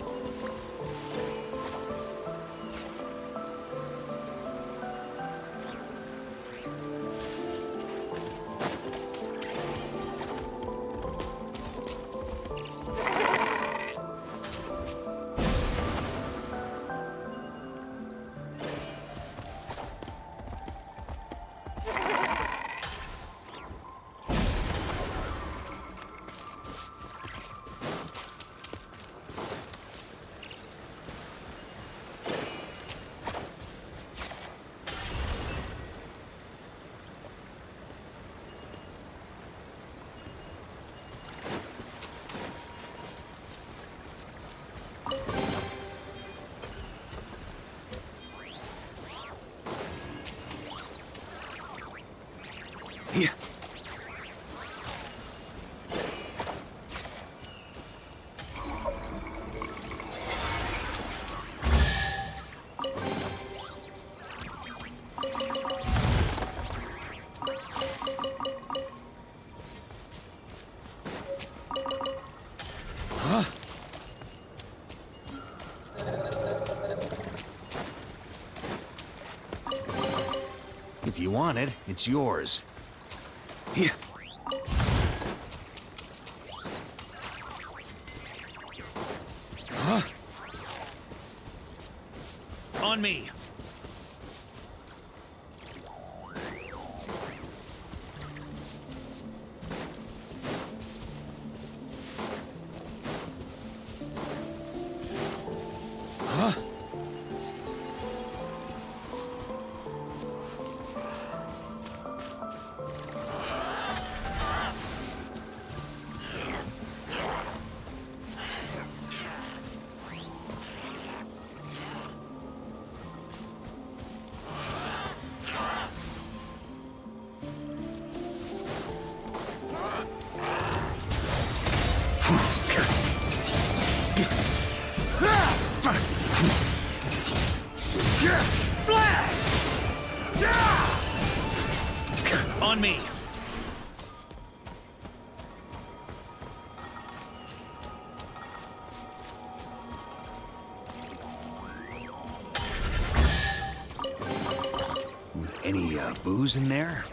L: Yeah. Huh? If you want it, it's yours. Yeah. Huh? On me. Huh? On me. Any booze in there?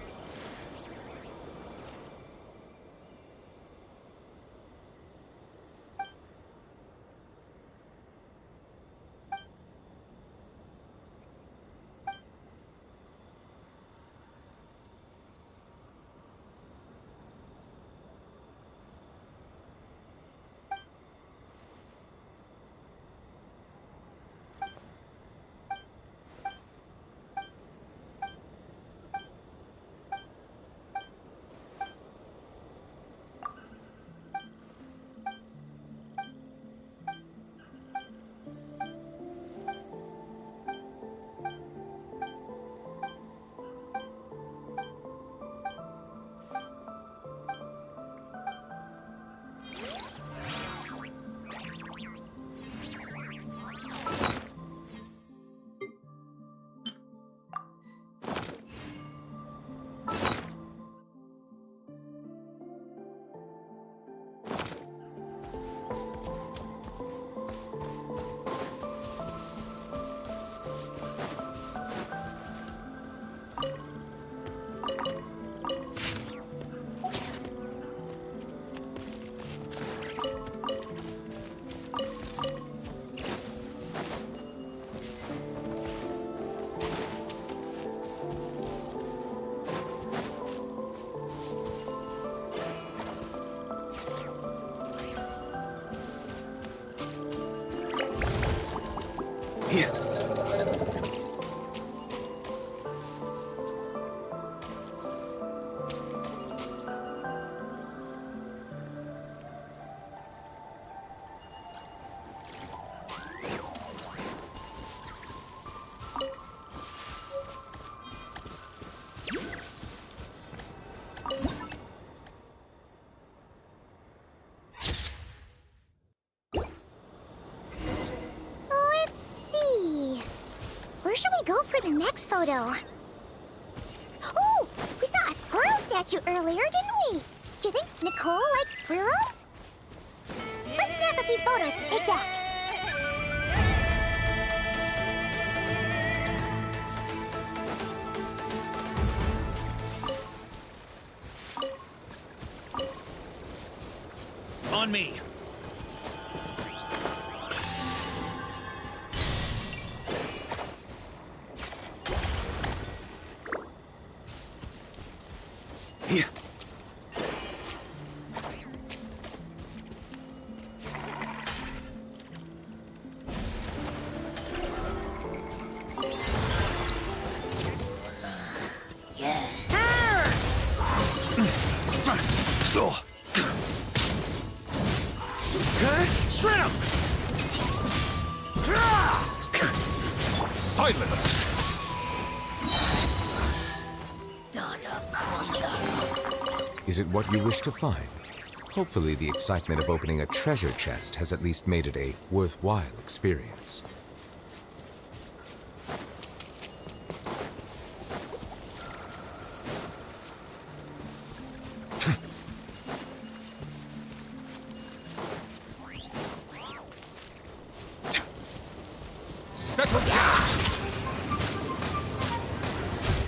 R: the next photo. Oh, we saw a squirrel statue earlier, didn't we? Do you think Nicole likes squirrels? Let's snap a few photos to take back.
L: On me. Here.
B: Shred him! Silence!
T: Is it what you wish to find? Hopefully the excitement of opening a treasure chest has at least made it a worthwhile experience.
B: Settle down!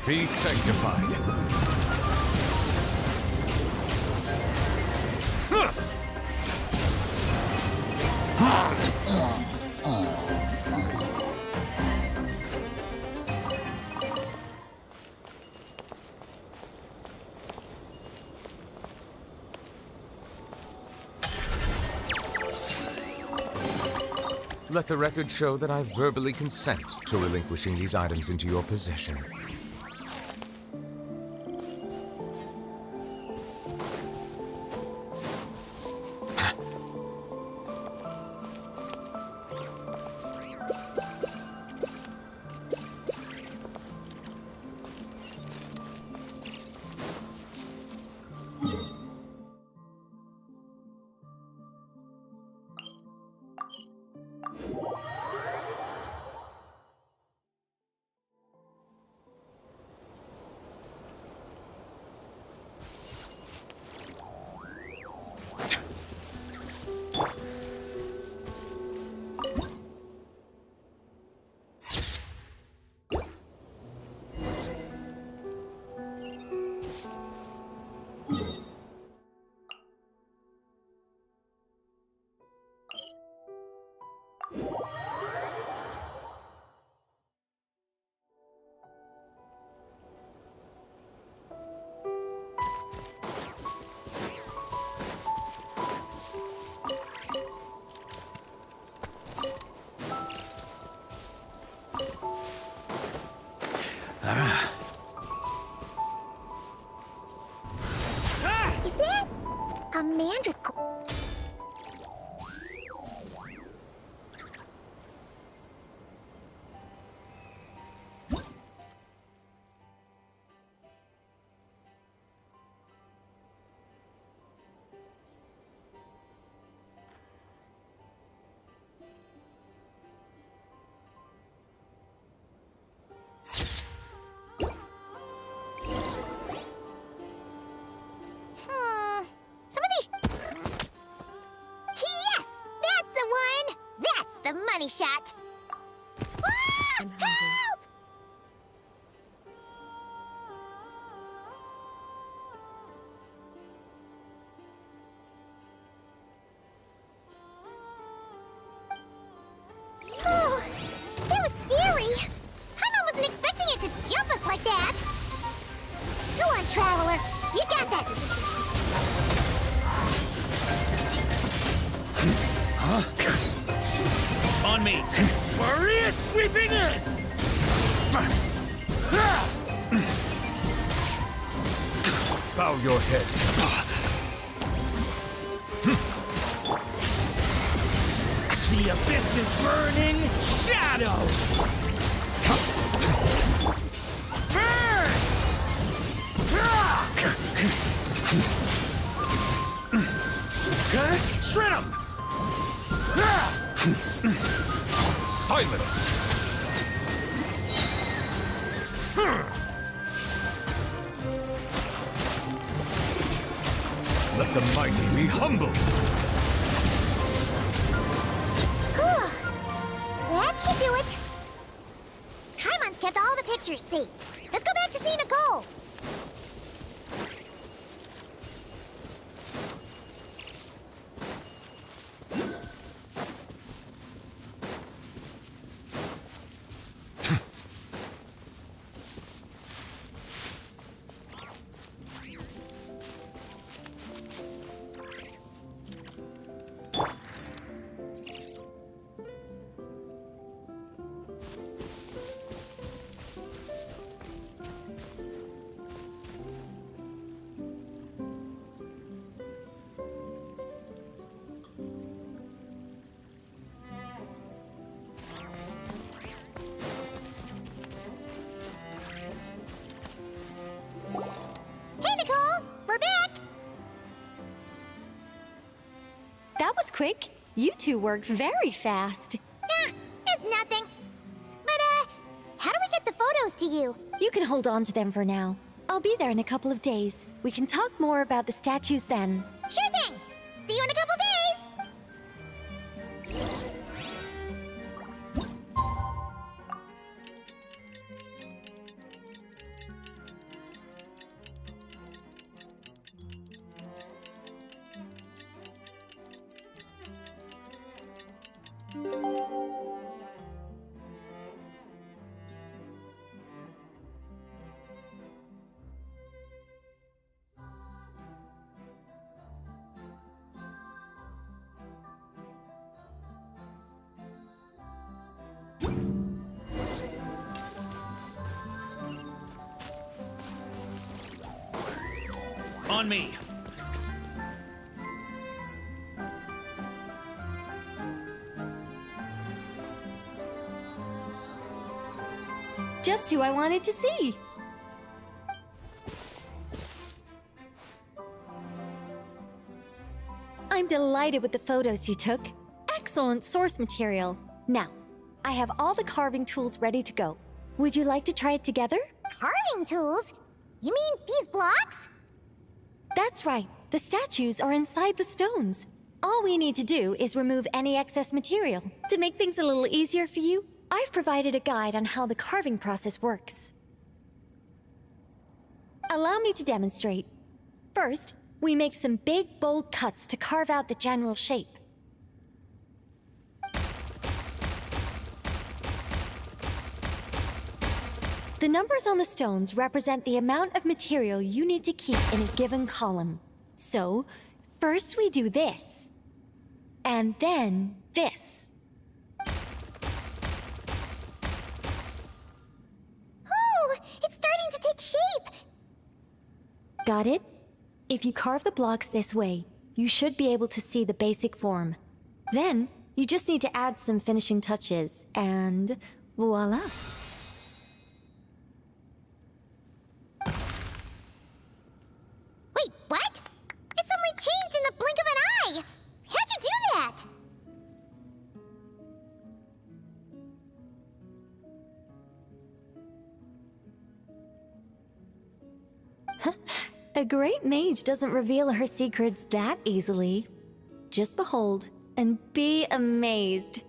B: Be sanctified.
T: Let the record show that I verbally consent to relinquishing these items into your possession.
R: Is that a mandragora? Some of these... Yes! That's the one! That's the money shot! Ah! Help! Oh, that was scary! Paimon wasn't expecting it to jump us like that! Go on, Traveler! You got this!
L: Huh? On me! Maria sweeping in! Bow your head. The abyss is burning! Shadow! Shred him!
B: Silence!
L: Let the mighty be humbled.
R: That should do it. Kaimon's kept all the pictures safe. Let's go back to see Nicole. Hey, Nicole! We're back!
F: That was quick. You two worked very fast.
R: It's nothing. But, how do we get the photos to you?
F: You can hold on to them for now. I'll be there in a couple of days. We can talk more about the statues then.
R: Sure thing! See you in a couple days!
L: On me.
F: Just who I wanted to see. I'm delighted with the photos you took. Excellent source material. Now, I have all the carving tools ready to go. Would you like to try it together?
R: Carving tools? You mean these blocks?
F: That's right. The statues are inside the stones. All we need to do is remove any excess material. To make things a little easier for you, I've provided a guide on how the carving process works. Allow me to demonstrate. First, we make some big, bold cuts to carve out the general shape. The numbers on the stones represent the amount of material you need to keep in a given column. So, first we do this. And then this.
R: Oh, it's starting to take shape!
F: Got it? If you carve the blocks this way, you should be able to see the basic form. Then, you just need to add some finishing touches, and voila!
R: Wait, what? It suddenly changed in the blink of an eye! How'd you do that?
F: A great mage doesn't reveal her secrets that easily. Just behold and be amazed.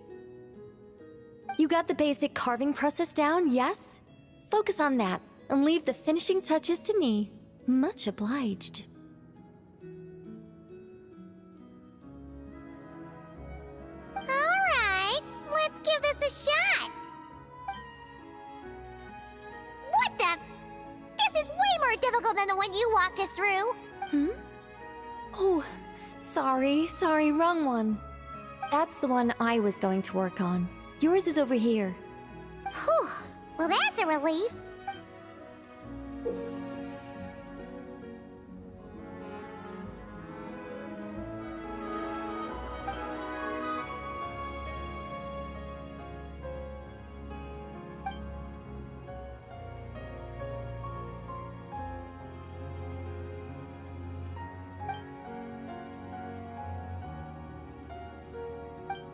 F: You got the basic carving process down, yes? Focus on that and leave the finishing touches to me. Much obliged.
R: Alright, let's give this a shot! What the? This is way more difficult than the one you walked us through!
F: Oh, sorry, wrong one. That's the one I was going to work on. Yours is over here.
R: Whew, well that's a relief.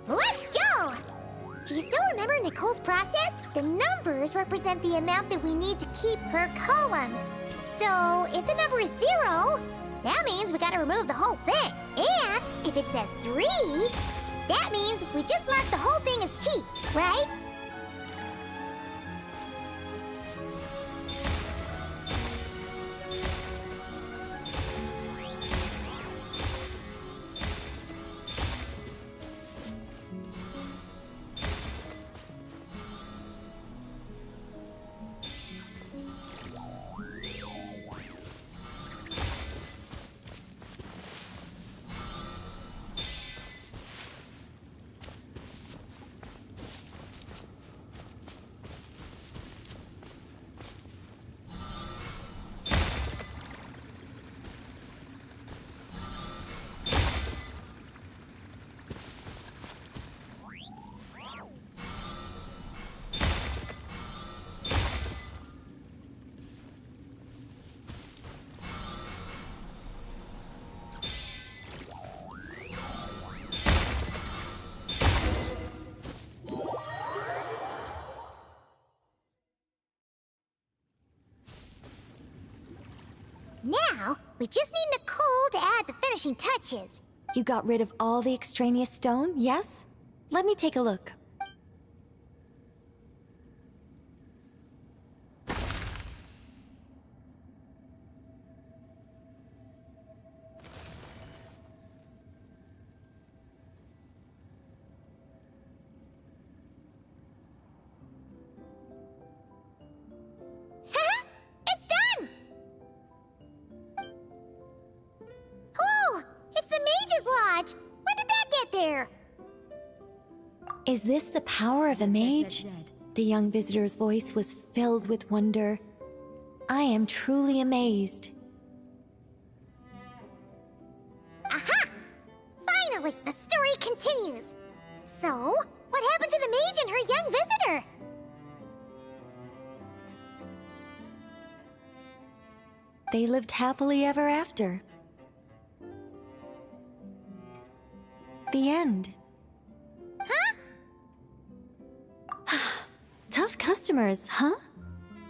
R: Let's go! Do you still remember Nicole's process? The numbers represent the amount that we need to keep per column. So, if the number is 0, that means we gotta remove the whole thing. And if it says 3, that means we just mark the whole thing as keep, right? Now, we just need Nicole to add the finishing touches.
Q: You got rid of all the extraneous stone, yes? Let me take a look.
R: It's done! Cool! It's the Mage's Lodge! When did that get there?
Q: Is this the power of a mage? The young visitor's voice was filled with wonder. I am truly amazed.
R: Aha! Finally, the story continues. So, what happened to the mage and her young visitor?
Q: They lived happily ever after. The end. Tough customers, huh?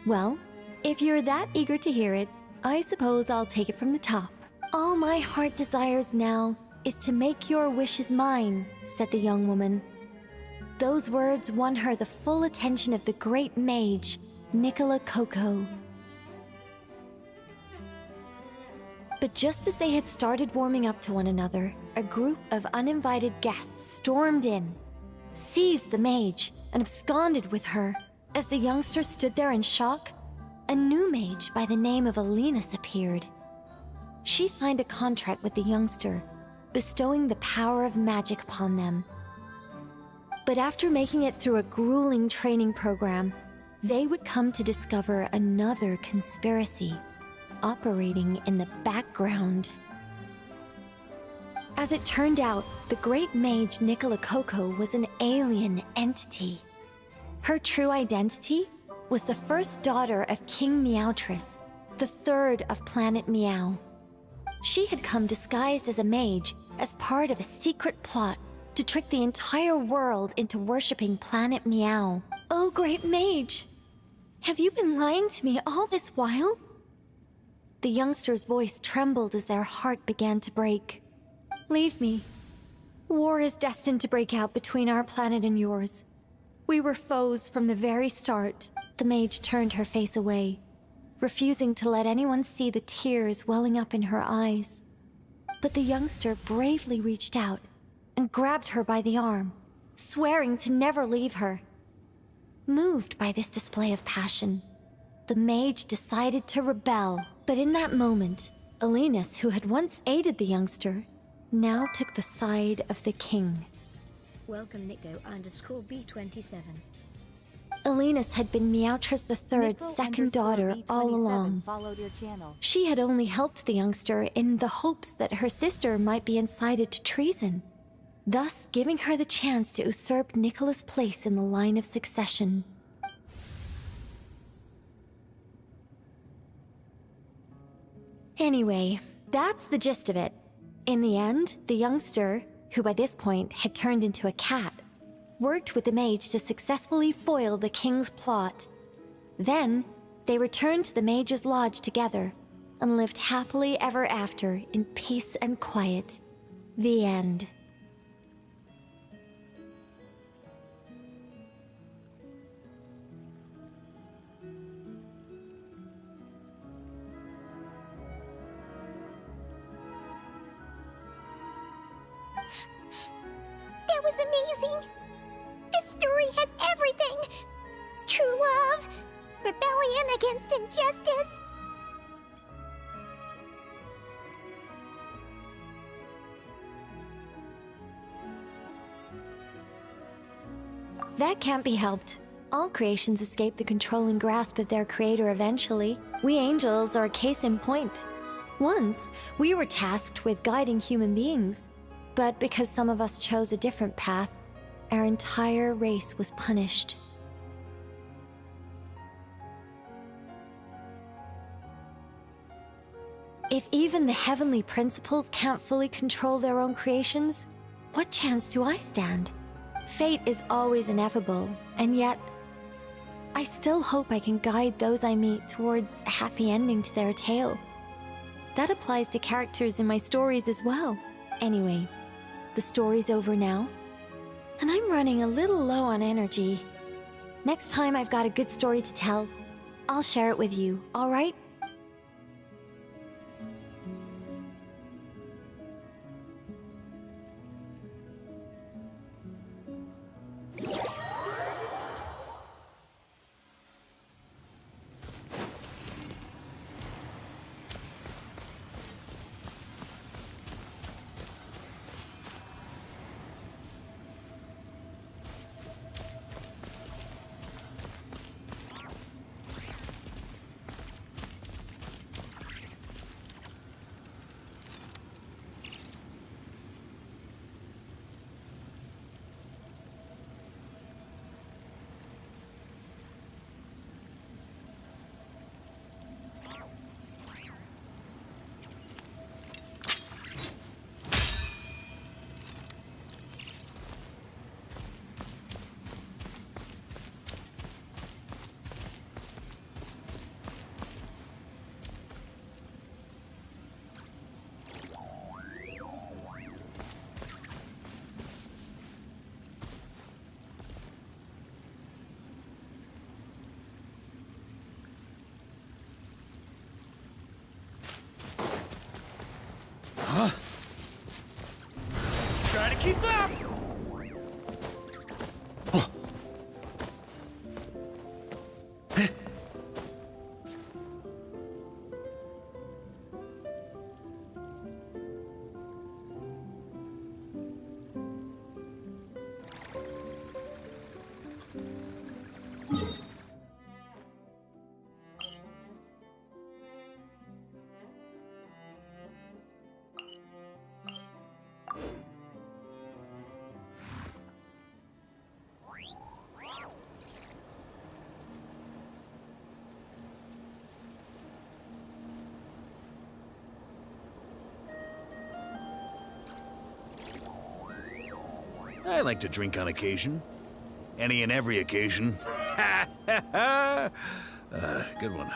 Q: Well, if you're that eager to hear it, I suppose I'll take it from the top. All my heart desires now is to make your wishes mine, said the young woman. Those words won her the full attention of the great mage, Nicola Coco. But just as they had started warming up to one another, a group of uninvited guests stormed in, seized the mage, and absconded with her. As the youngster stood there in shock, a new mage by the name of Alinus appeared. She signed a contract with the youngster, bestowing the power of magic upon them. But after making it through a grueling training program, they would come to discover another conspiracy operating in the background. As it turned out, the great mage Nicola Coco was an alien entity. Her true identity was the first daughter of King Meowtress, the third of Planet Meow. She had come disguised as a mage as part of a secret plot to trick the entire world into worshipping Planet Meow. Oh, great mage! Have you been lying to me all this while? The youngster's voice trembled as their heart began to break. Leave me. War is destined to break out between our planet and yours. We were foes from the very start. The mage turned her face away, refusing to let anyone see the tears welling up in her eyes. But the youngster bravely reached out and grabbed her by the arm, swearing to never leave her. Moved by this display of passion, the mage decided to rebel. But in that moment, Alinus, who had once aided the youngster, now took the side of the king.
D: Welcome Nico_B27.
Q: Alinus had been Meowtress III's second daughter all along.
S: Followed your channel.
Q: She had only helped the youngster in the hopes that her sister might be incited to treason, thus giving her the chance to usurp Nicola's place in the line of succession. Anyway, that's the gist of it. In the end, the youngster, who by this point had turned into a cat,
H: worked with the mage to successfully foil the king's plot. Then, they returned to the mage's lodge together and lived happily ever after in peace and quiet. The end.
R: That was amazing! This story has everything! True love, rebellion against injustice.
H: That can't be helped. All creations escape the controlling grasp of their creator eventually. We angels are a case in point. Once, we were tasked with guiding human beings, but because some of us chose a different path, our entire race was punished. If even the heavenly principles can't fully control their own creations, what chance do I stand? Fate is always ineffable, and yet, I still hope I can guide those I meet towards a happy ending to their tale. That applies to characters in my stories as well. Anyway, the story's over now, and I'm running a little low on energy. Next time I've got a good story to tell, I'll share it with you, alright?
L: Huh? Try to keep up! Oh. Heh. I like to drink on occasion. Any and every occasion. Good one.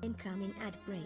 D: Incoming ad break.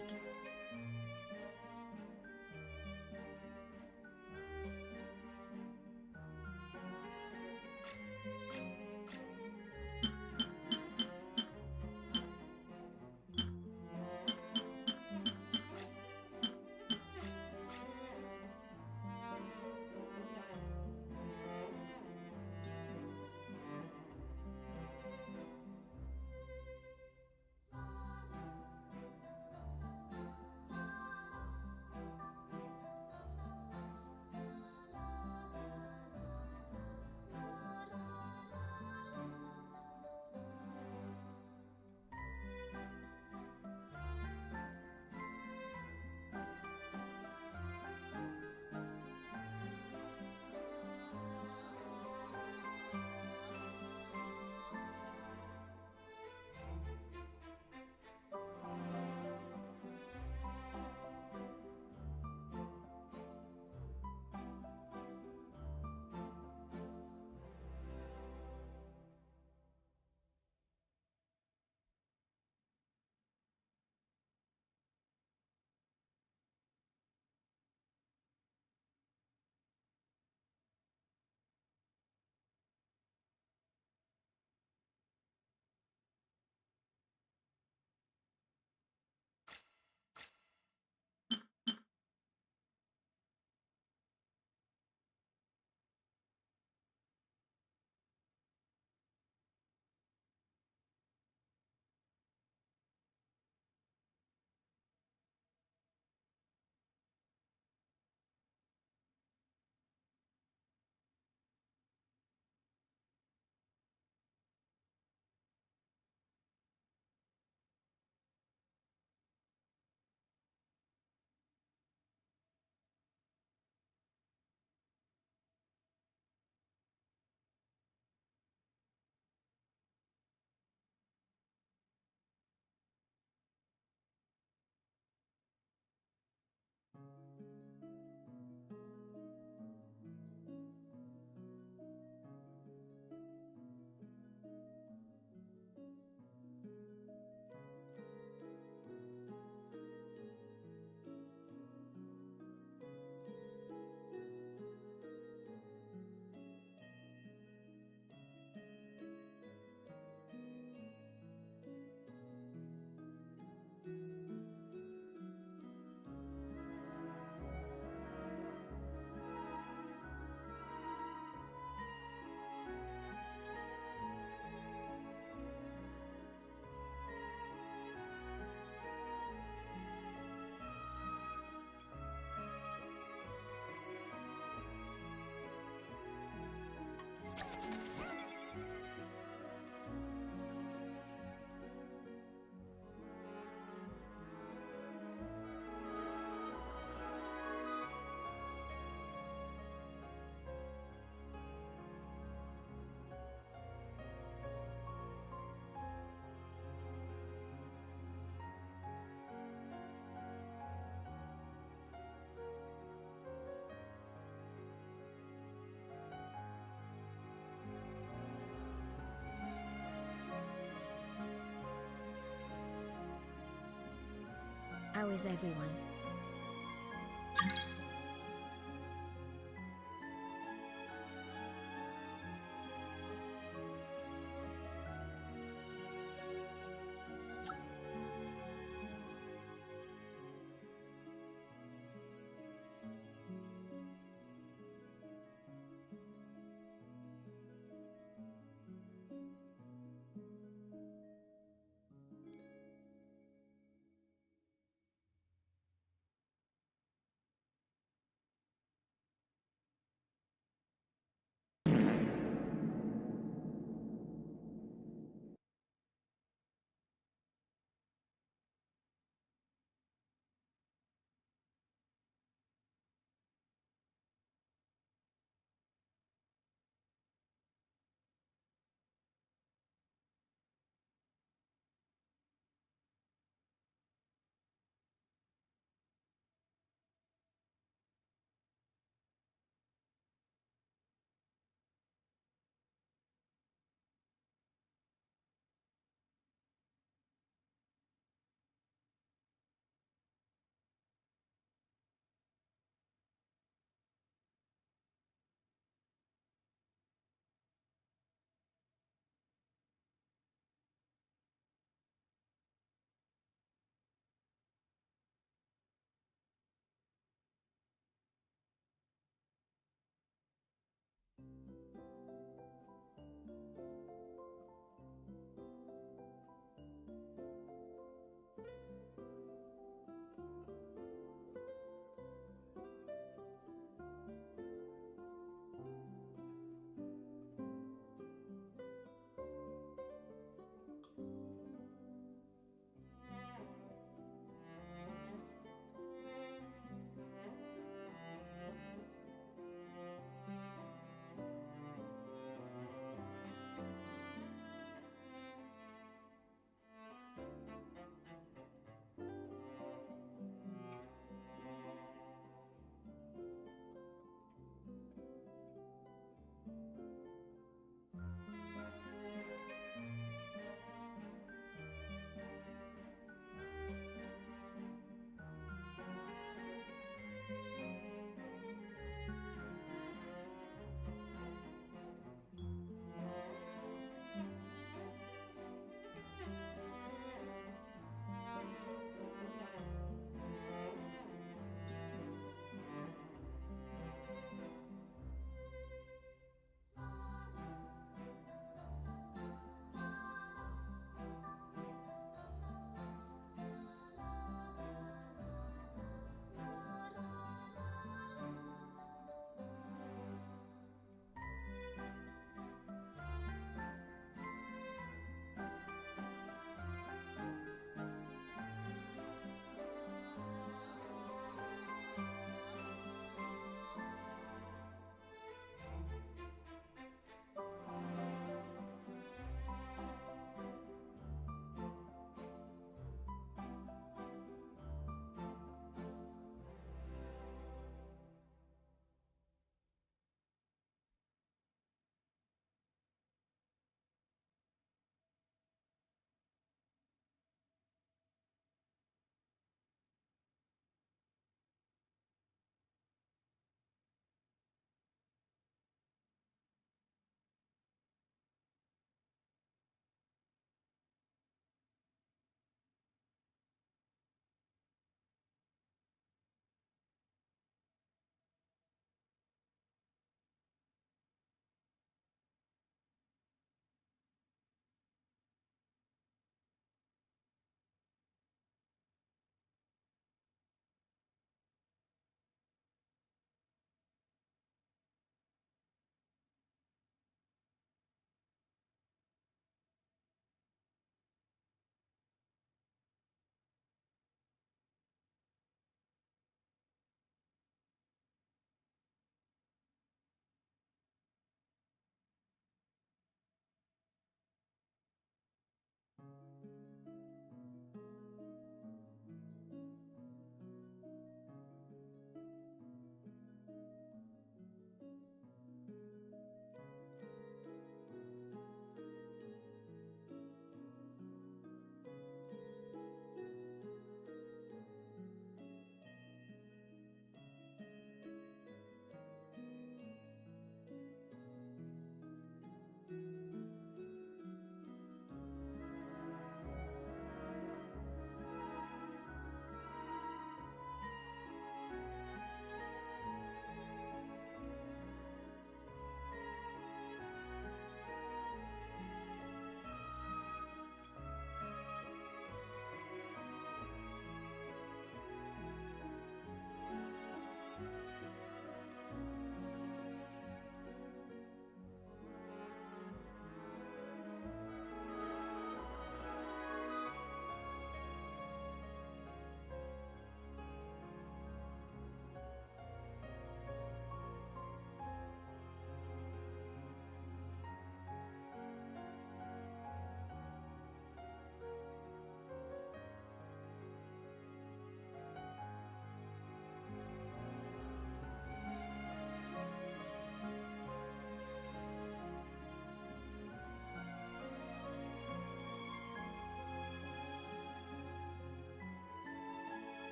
D: How is everyone?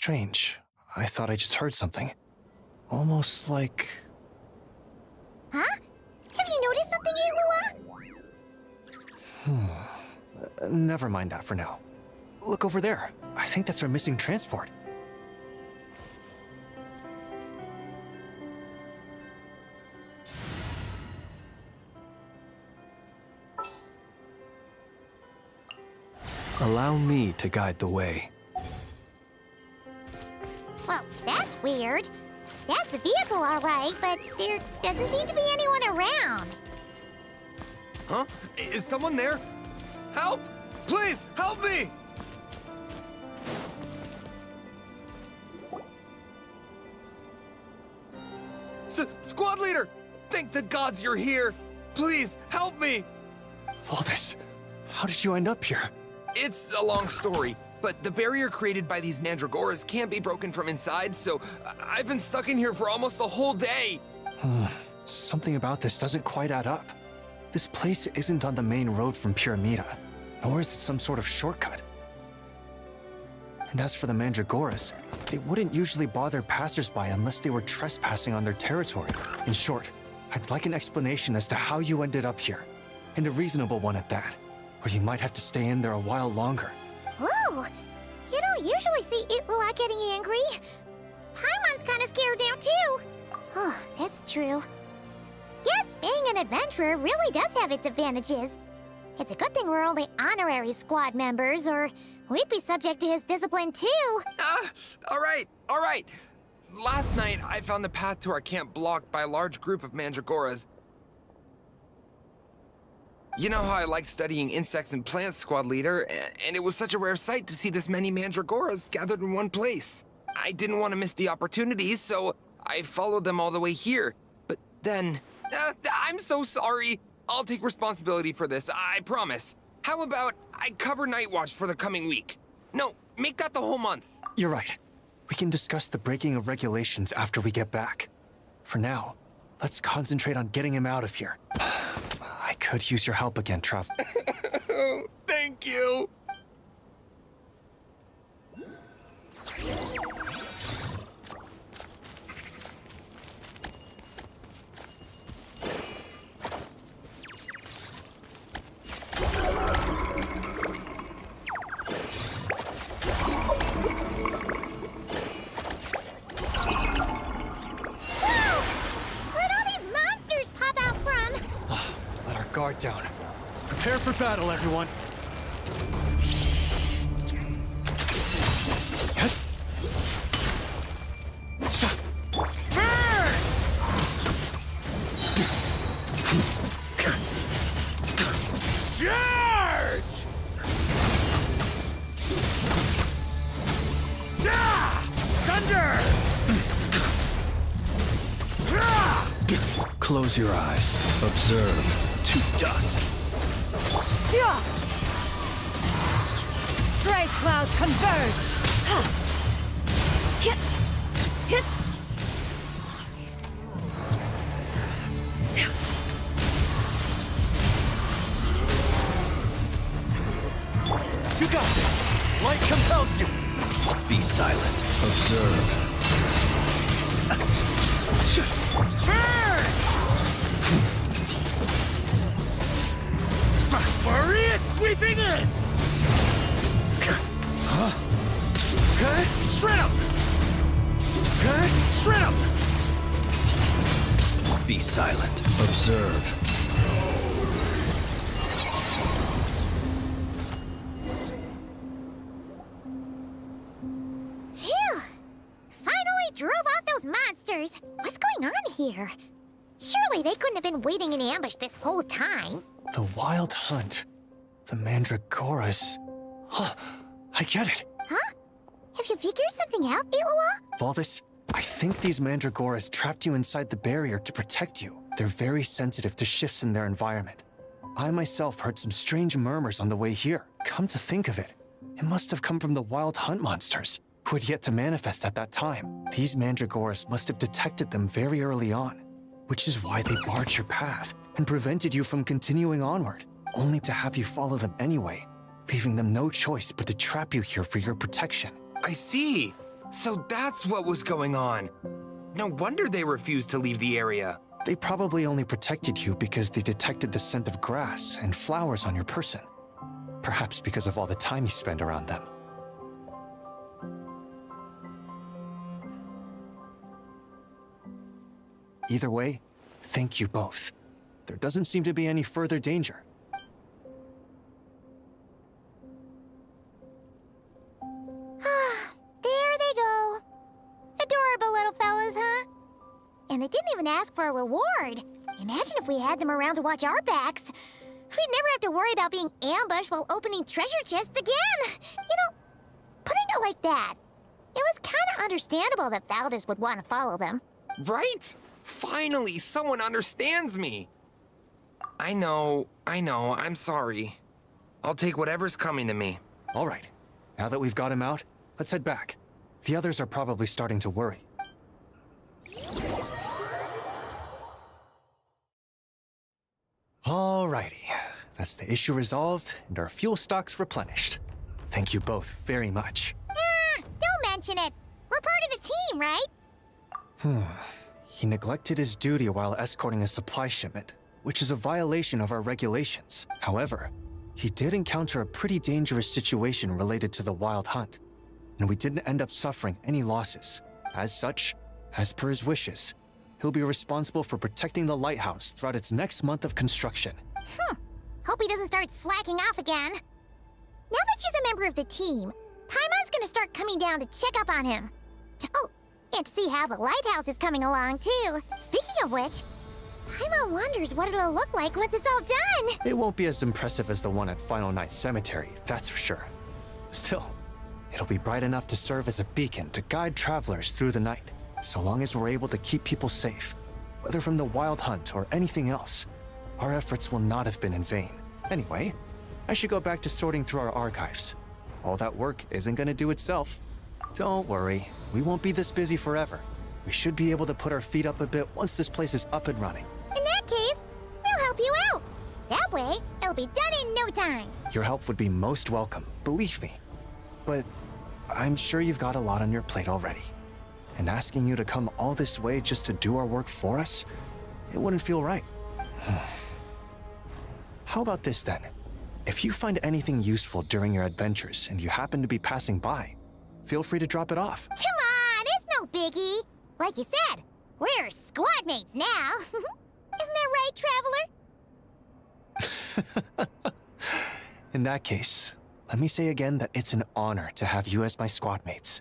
C: strange. I thought I just heard something. Almost like...
R: Huh? Have you noticed something, Ilua?
C: Never mind that for now. Look over there. I think that's our missing transport. Allow me to guide the way.
R: Well, that's weird. That's the vehicle, all right, but there doesn't seem to be anyone around.
B: Huh? Is someone there? Help! Please, help me! Squad leader! Thank the gods you're here! Please, help me!
C: Valdis, how did you end up here?
B: It's a long story, but the barrier created by these mandragoras can't be broken from inside, so I've been stuck in here for almost the whole day.
C: Something about this doesn't quite add up. This place isn't on the main road from Pyramida, nor is it some sort of shortcut. And as for the mandragoras, they wouldn't usually bother passersby unless they were trespassing on their territory. In short, I'd like an explanation as to how you ended up here, and a reasonable one at that, or you might have to stay in there a while longer.
R: Whoa! You don't usually see Ilua getting angry. Paimon's kinda scared now, too. Oh, that's true. Guess being an adventurer really does have its advantages. It's a good thing we're only honorary squad members, or we'd be subject to his discipline, too.
B: All right. Last night, I found the path to our camp blocked by a large group of mandragoras. You know how I like studying insects and plants, squad leader, and it was such a rare sight to see this many mandragoras gathered in one place. I didn't want to miss the opportunity, so I followed them all the way here. But then... I'm so sorry. I'll take responsibility for this, I promise. How about I cover Night Watch for the coming week? No, make that the whole month.
C: You're right. We can discuss the breaking of regulations after we get back. For now, let's concentrate on getting him out of here. I could use your help again, Trav.
B: Thank you.
C: Guard down. Prepare for battle, everyone.
B: Thunder!
C: Close your eyes. Observe. To dust.
K: Yeah! Stray clouds converge!
F: Hit! Hit!
C: You got this! Light compels you! Be silent. Observe.
B: Maria sweeping in!
C: Huh?
B: Okay, shred up! Okay, shred up!
C: Be silent. Observe.
R: Phew! Finally drove out those monsters! What's going on here? Surely they couldn't have been waiting in ambush this whole time.
C: The Wild Hunt. The Mandragoras. Huh, I get it.
R: Huh? Have you figured something out, Ilua?
C: Valdis, I think these Mandragoras trapped you inside the barrier to protect you. They're very sensitive to shifts in their environment. I myself heard some strange murmurs on the way here. Come to think of it, it must have come from the Wild Hunt monsters, who had yet to manifest at that time. These Mandragoras must have detected them very early on, which is why they barred your path and prevented you from continuing onward, only to have you follow them anyway, leaving them no choice but to trap you here for your protection.
B: I see. So that's what was going on. No wonder they refused to leave the area.
C: They probably only protected you because they detected the scent of grass and flowers on your person. Perhaps because of all the time you spend around them. Either way, thank you both. There doesn't seem to be any further danger.
R: There they go. Adorable little fellas, huh? And they didn't even ask for a reward. Imagine if we had them around to watch our backs. We'd never have to worry about being ambushed while opening treasure chests again. You know, putting it like that, it was kind of understandable that Valdez would want to follow them.
B: Right? Finally, someone understands me. I know, I'm sorry. I'll take whatever's coming to me.
C: All right, now that we've got him out, let's head back. The others are probably starting to worry. Alrighty, that's the issue resolved and our fuel stocks replenished. Thank you both very much.
R: Don't mention it. We're part of the team, right?
C: He neglected his duty while escorting a supply shipment, which is a violation of our regulations. However, he did encounter a pretty dangerous situation related to the wild hunt, and we didn't end up suffering any losses. As such, as per his wishes, he'll be responsible for protecting the lighthouse throughout its next month of construction.
R: Hope he doesn't start slacking off again. Now that she's a member of the team, Paimon's gonna start coming down to check up on him. Oh, and to see how the lighthouse is coming along, too. Speaking of which, Paimon wonders what it'll look like once it's all done.
C: It won't be as impressive as the one at Final Night Cemetery, that's for sure. Still, it'll be bright enough to serve as a beacon to guide travelers through the night. So long as we're able to keep people safe, whether from the wild hunt or anything else, our efforts will not have been in vain. Anyway, I should go back to sorting through our archives. All that work isn't gonna do itself. Don't worry, we won't be this busy forever. We should be able to put our feet up a bit once this place is up and running.
R: In that case, we'll help you out. That way, it'll be done in no time.
C: Your help would be most welcome, believe me. But I'm sure you've got a lot on your plate already. And asking you to come all this way just to do our work for us, it wouldn't feel right. How about this then? If you find anything useful during your adventures and you happen to be passing by, feel free to drop it off.
R: Come on, it's no biggie. Like you said, we're squad mates now. Isn't that right, Traveler?
C: In that case, let me say again that it's an honor to have you as my squad mates.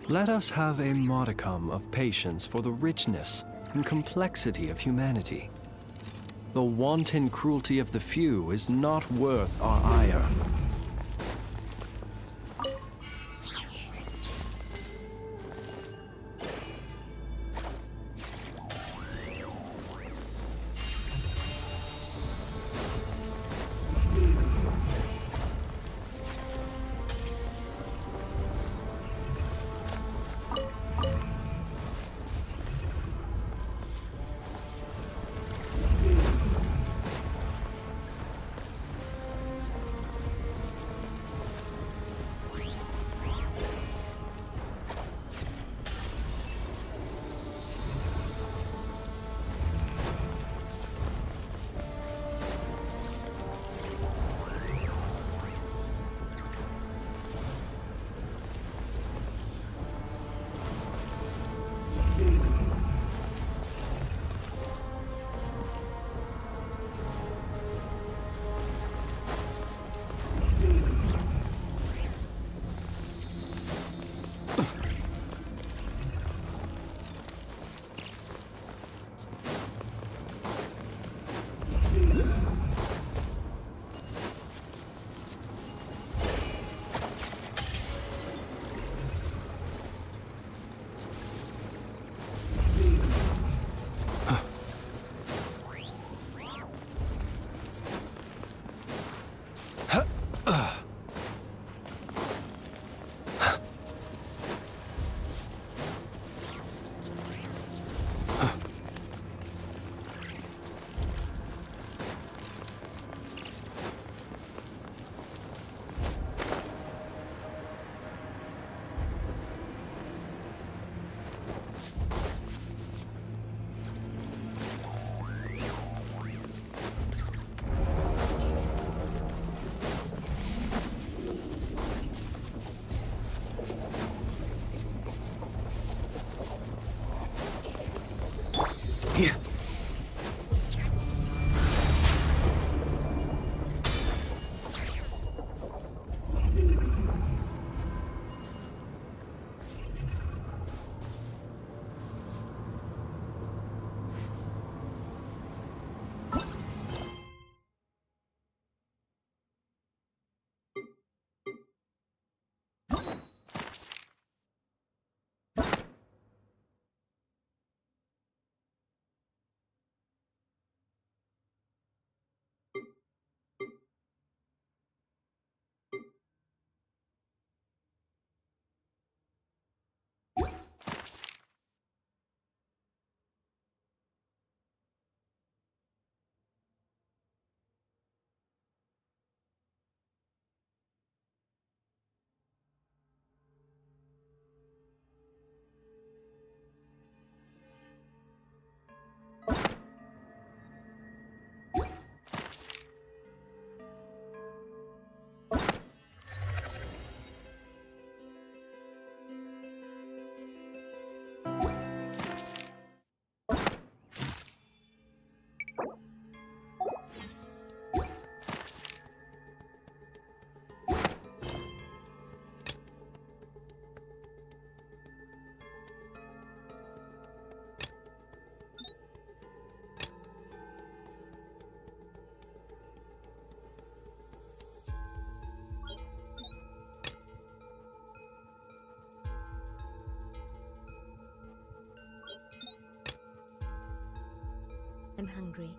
M: Let us have a modicum of patience for the richness and complexity of humanity. The wanton cruelty of the few is not worth our ire.
D: I'm hungry.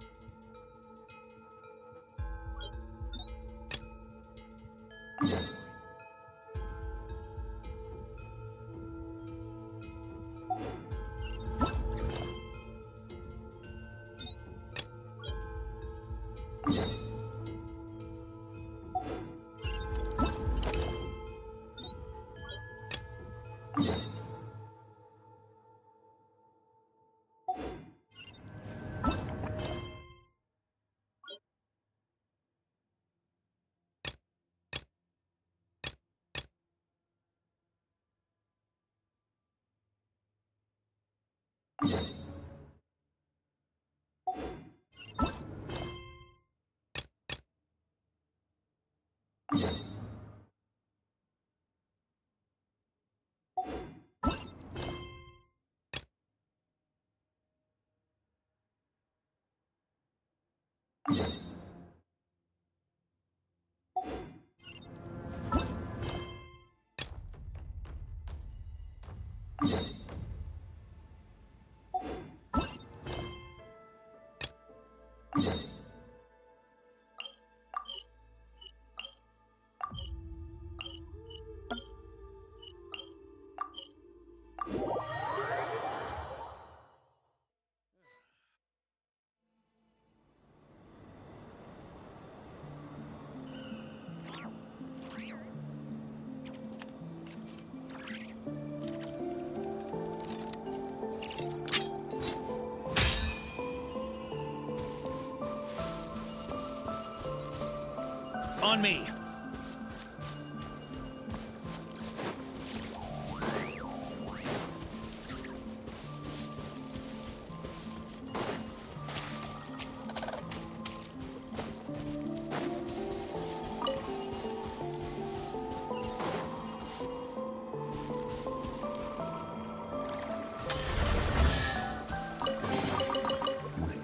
L: On me.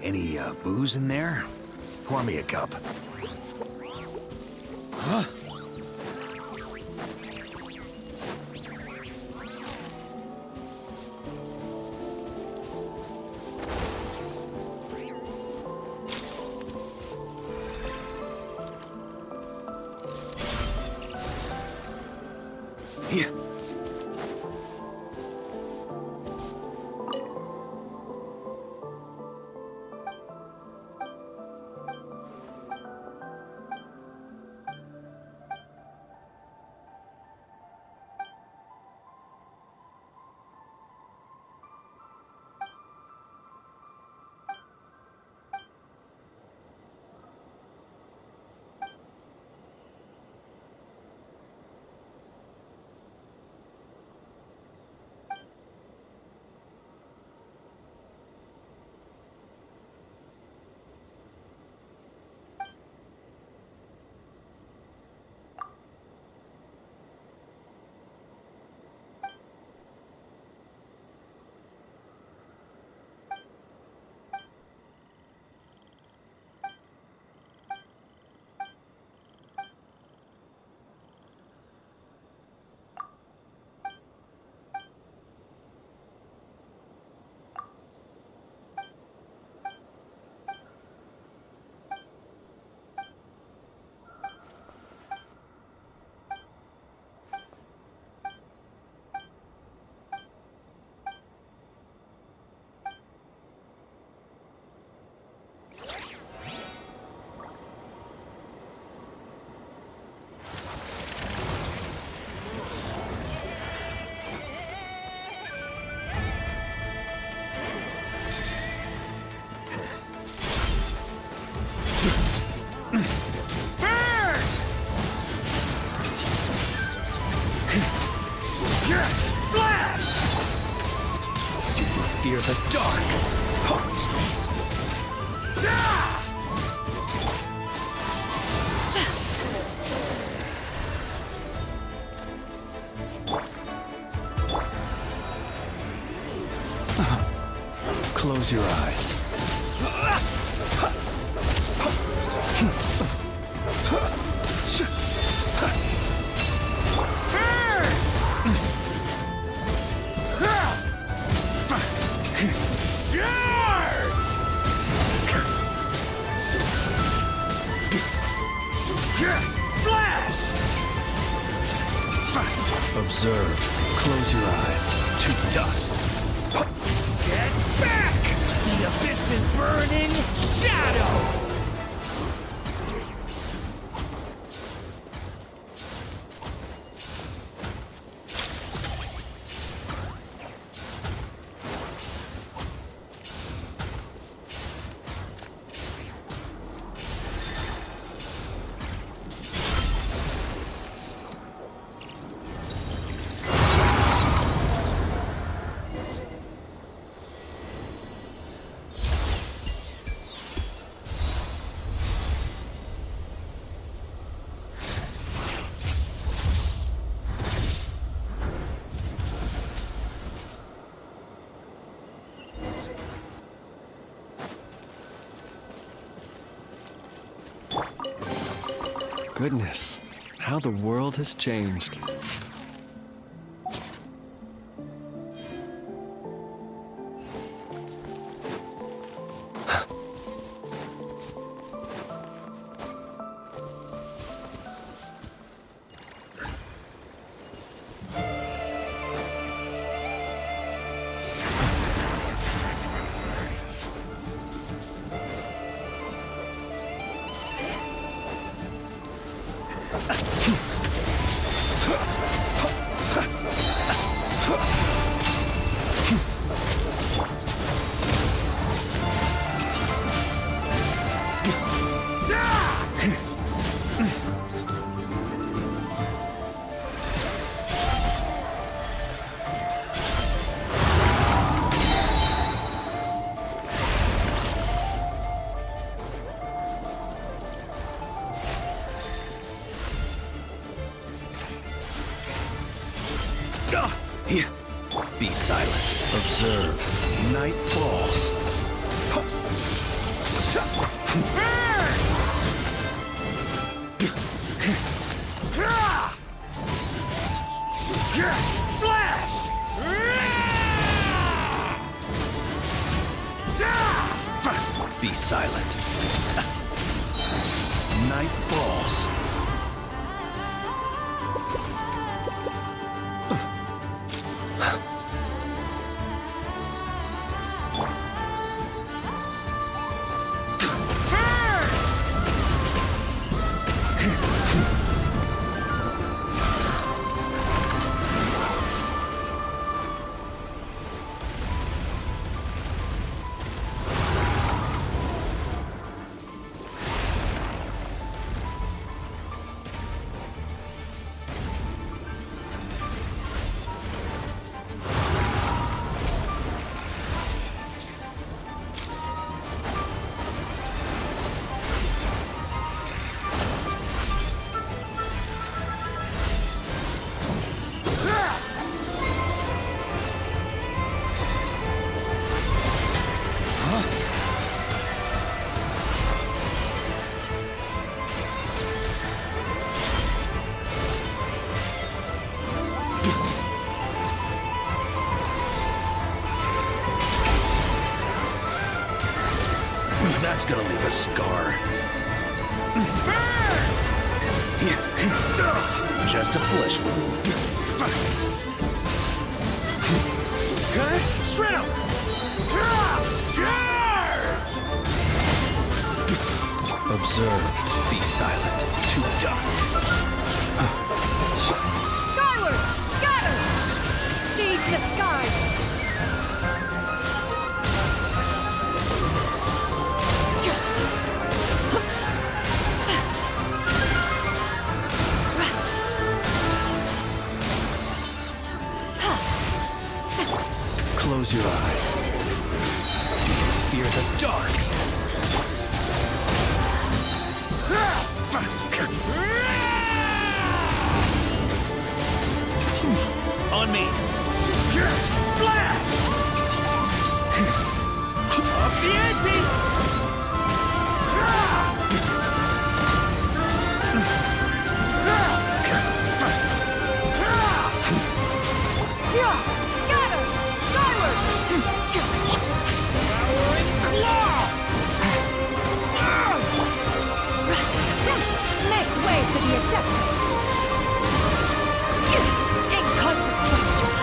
L: Any booze in there? Pour me a cup. Huh? Yeah. Fear the dark. Close your eyes. Observe. Close your eyes. To dust. Get back! The abyss is burning! Shadow!
M: Goodness, how the world has changed.
L: Be silent. Observe. Night falls.
J: Flash!
L: Be silent. Night falls. That's gonna leave a scar. Just a flesh wound.
J: Shred him!
L: Observe. Be silent. To dust.
K: Skyward! Scatter! Seize the skies!
L: Close your eyes. Fear the dark. On me.
J: Flash! Up the ante!
K: Make way for the Adeptus! Inconsequential!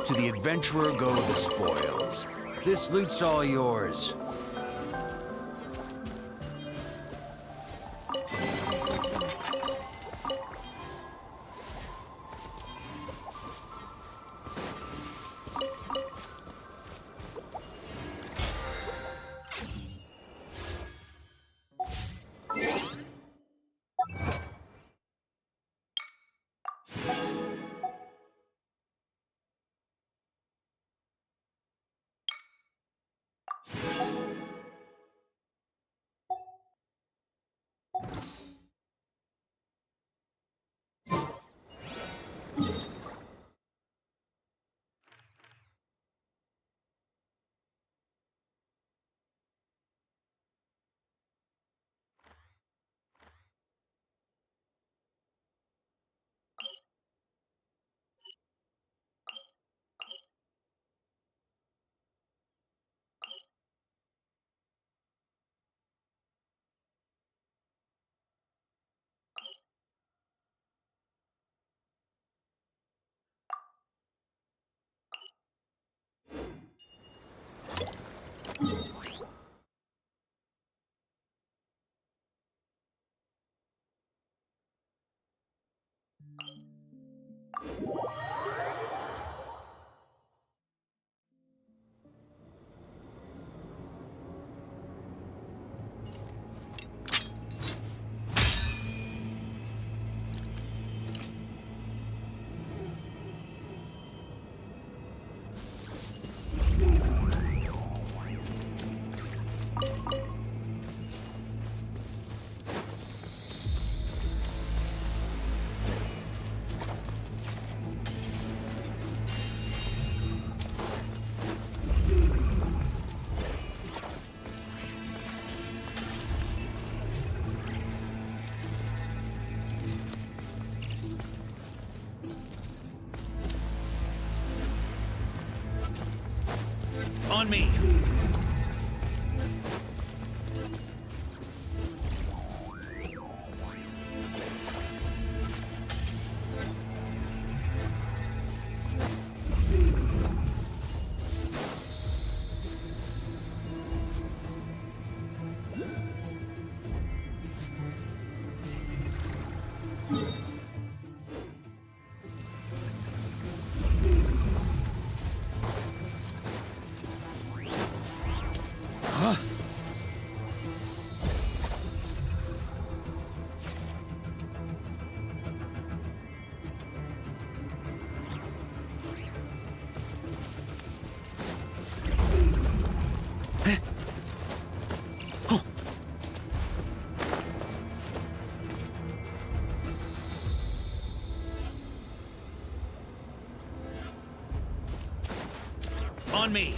L: To the adventurer go the spoils. This loot's all yours. On me! On me!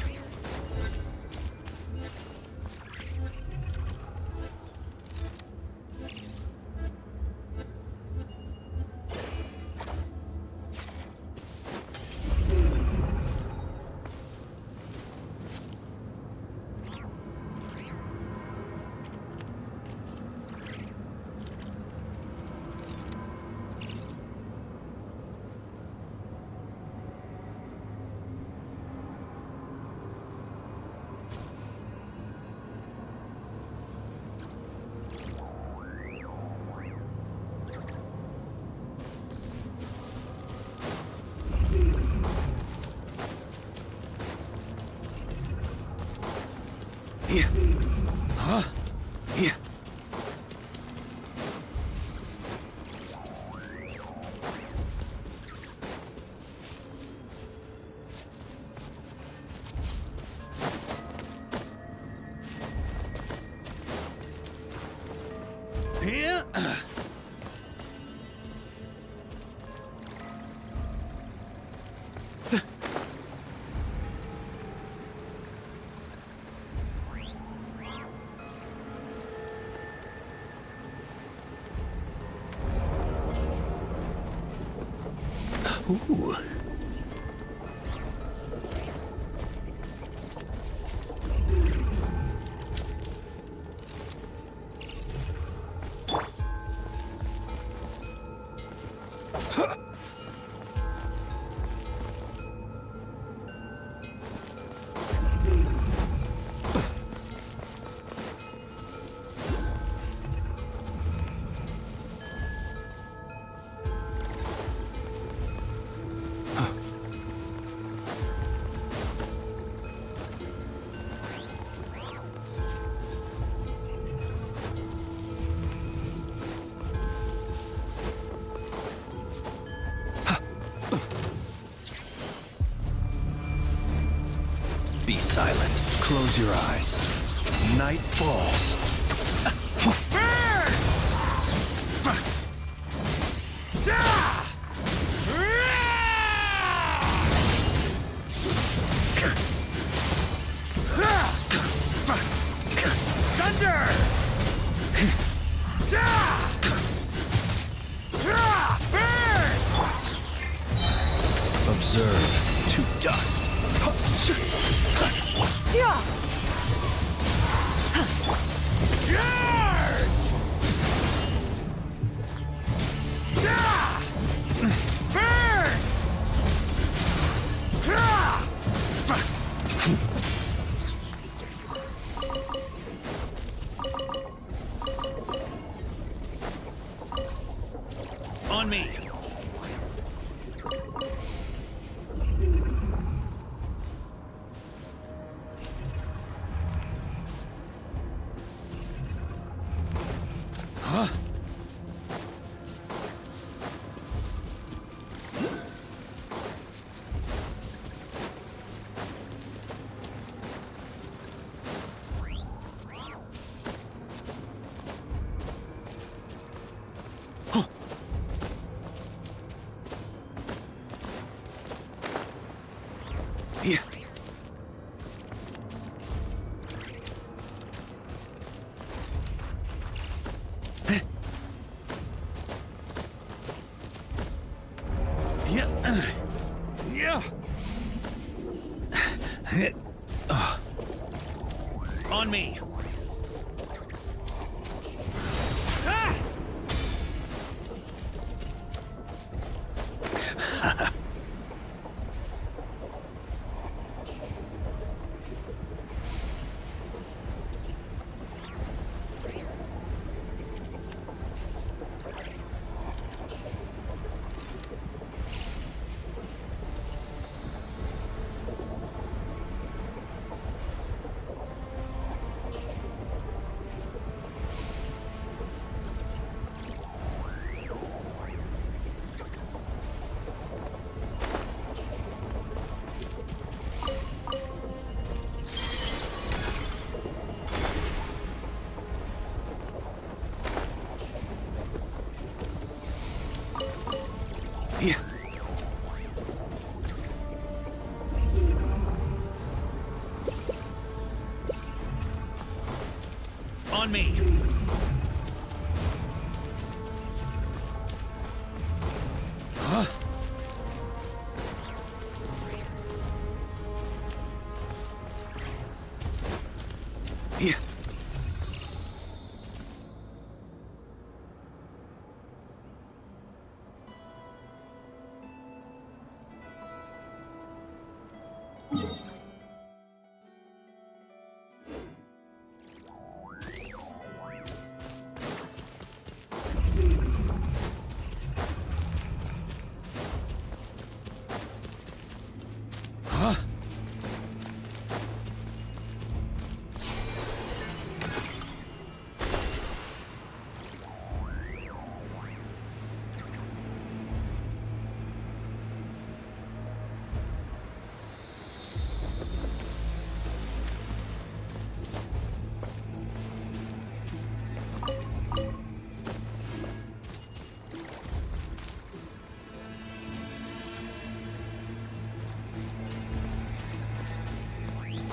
L: Here. Huh? Here. Here. Ooh. Be silent. Close your eyes. Night falls.
J: Thunder!
L: Observe to dust.
J: On me!
L: Huh? Yeah.
J: Yeah! On me! Ah!
L: Yeah.
J: On me!
L: Huh? Yeah. Huh?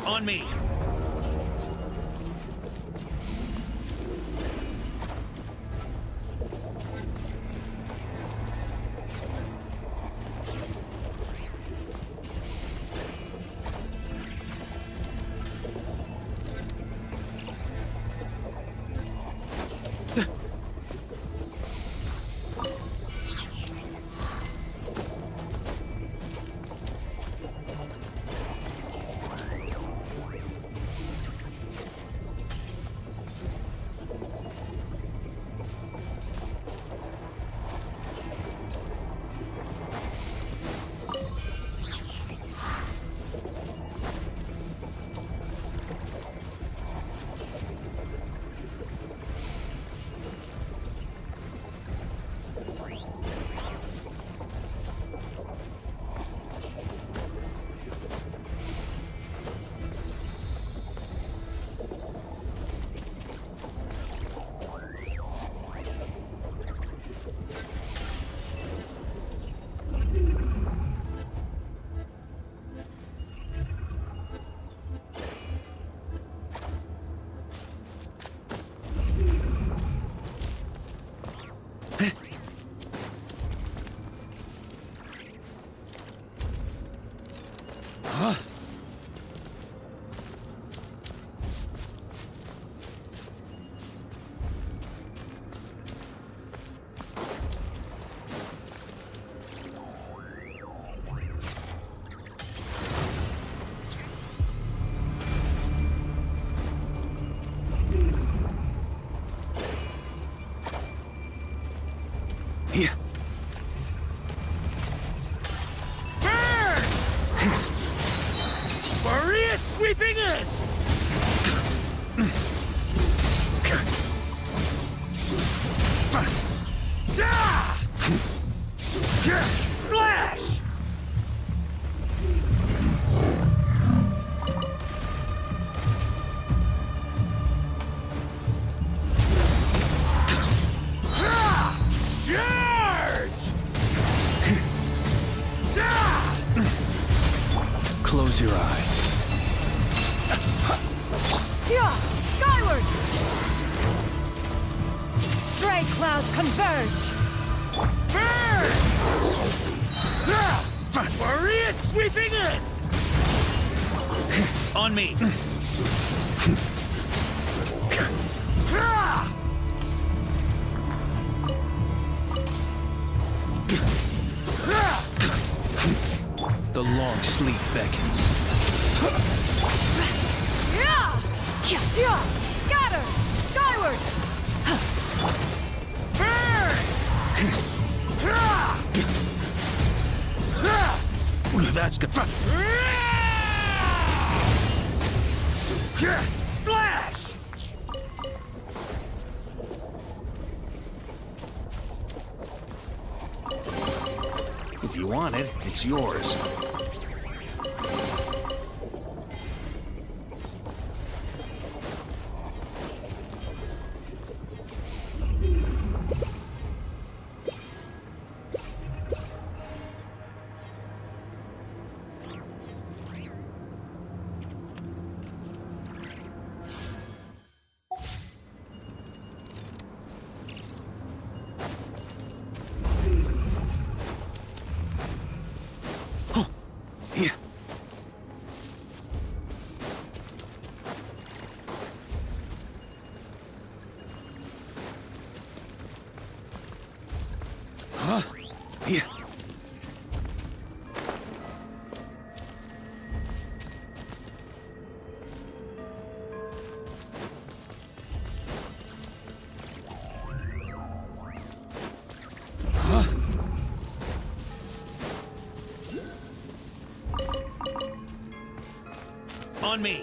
J: On me!
L: Huh?
B: Yeah.
L: Maria sweeping in! Flash!
M: Close your eyes.
K: Yeah! Skyward! Stray clouds converge!
L: Maria sweeping in! On me!
M: The long sleep beckons.
K: Yeah! Yeah! Scatter! Skyward!
L: That's good. Flash! If you want it, it's yours.
B: Yeah. Huh? Yeah. Huh?
L: On me!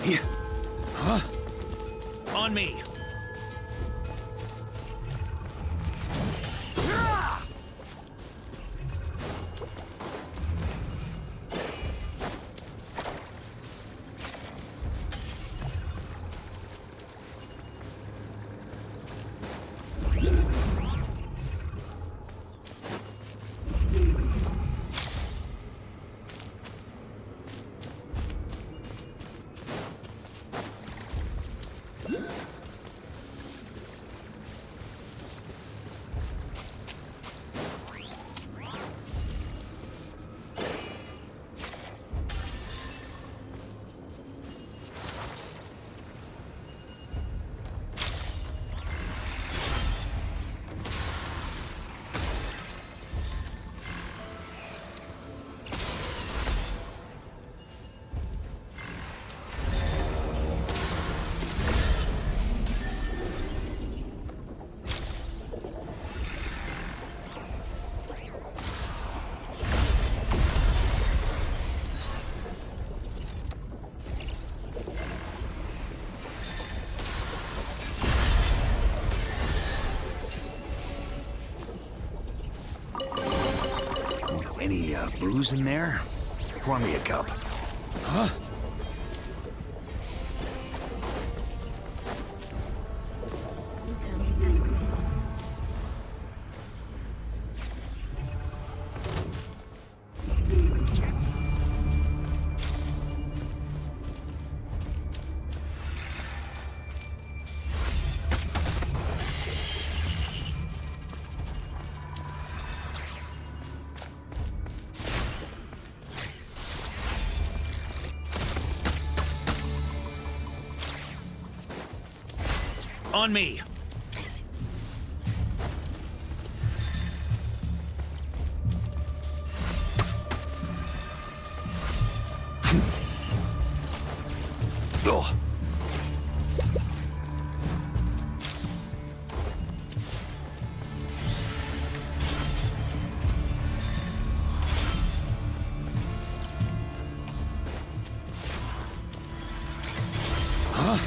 B: Yeah. Huh?
L: On me! Any booze in there? Pour me a cup. Huh? On me! Ugh. Huh?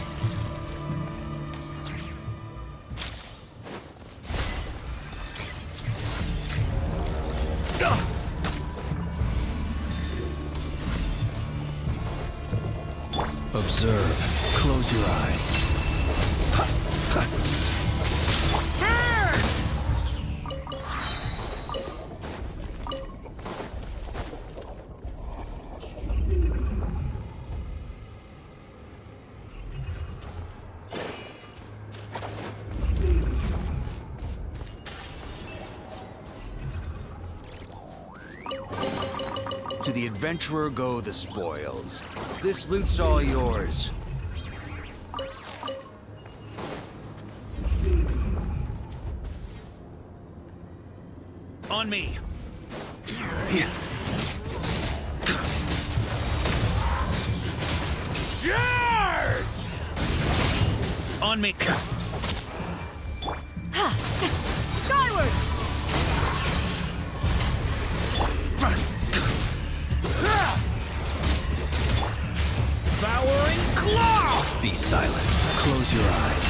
L: Observe. Close your eyes. To the adventurer go the spoils. This loot's all yours. On me! Charge! On me!
K: Skyward!
L: Devouring claw! Be silent. Close your eyes.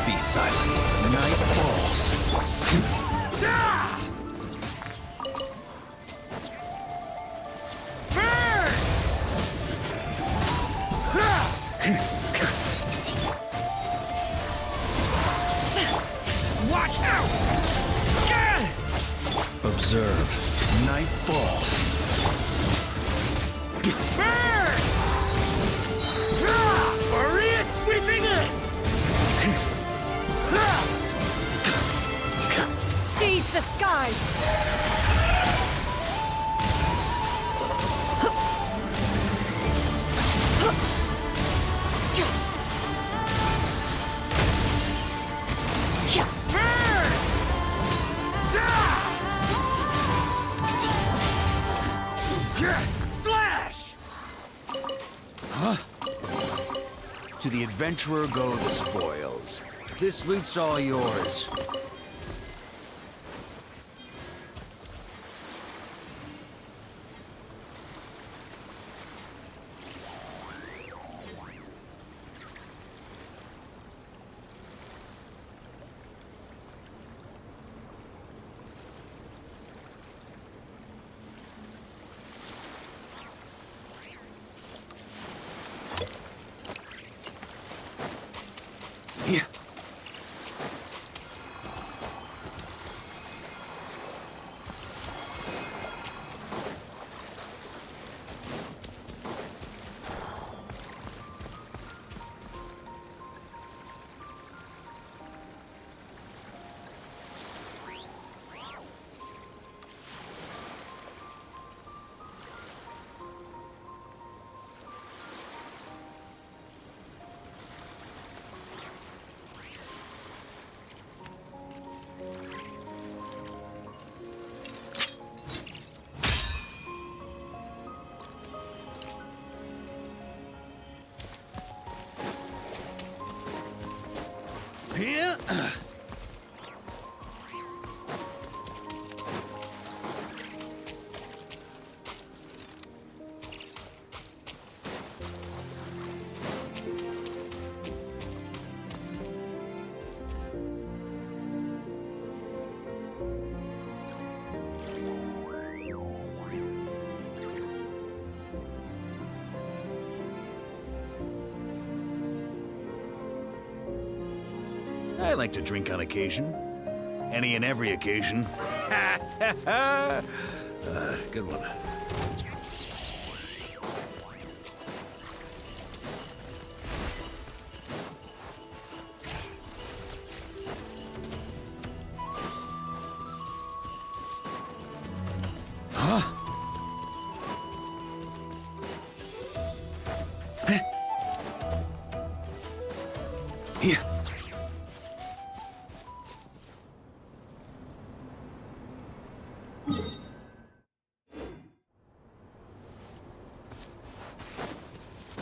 L: Be silent. Night falls. Watch out! Observe. Night falls. Burn! Maria sweeping in! adventurer go the spoils. This loot's all yours. Here. I like to drink on occasion. Any and every occasion. Good one. Huh? Here.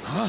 L: Huh?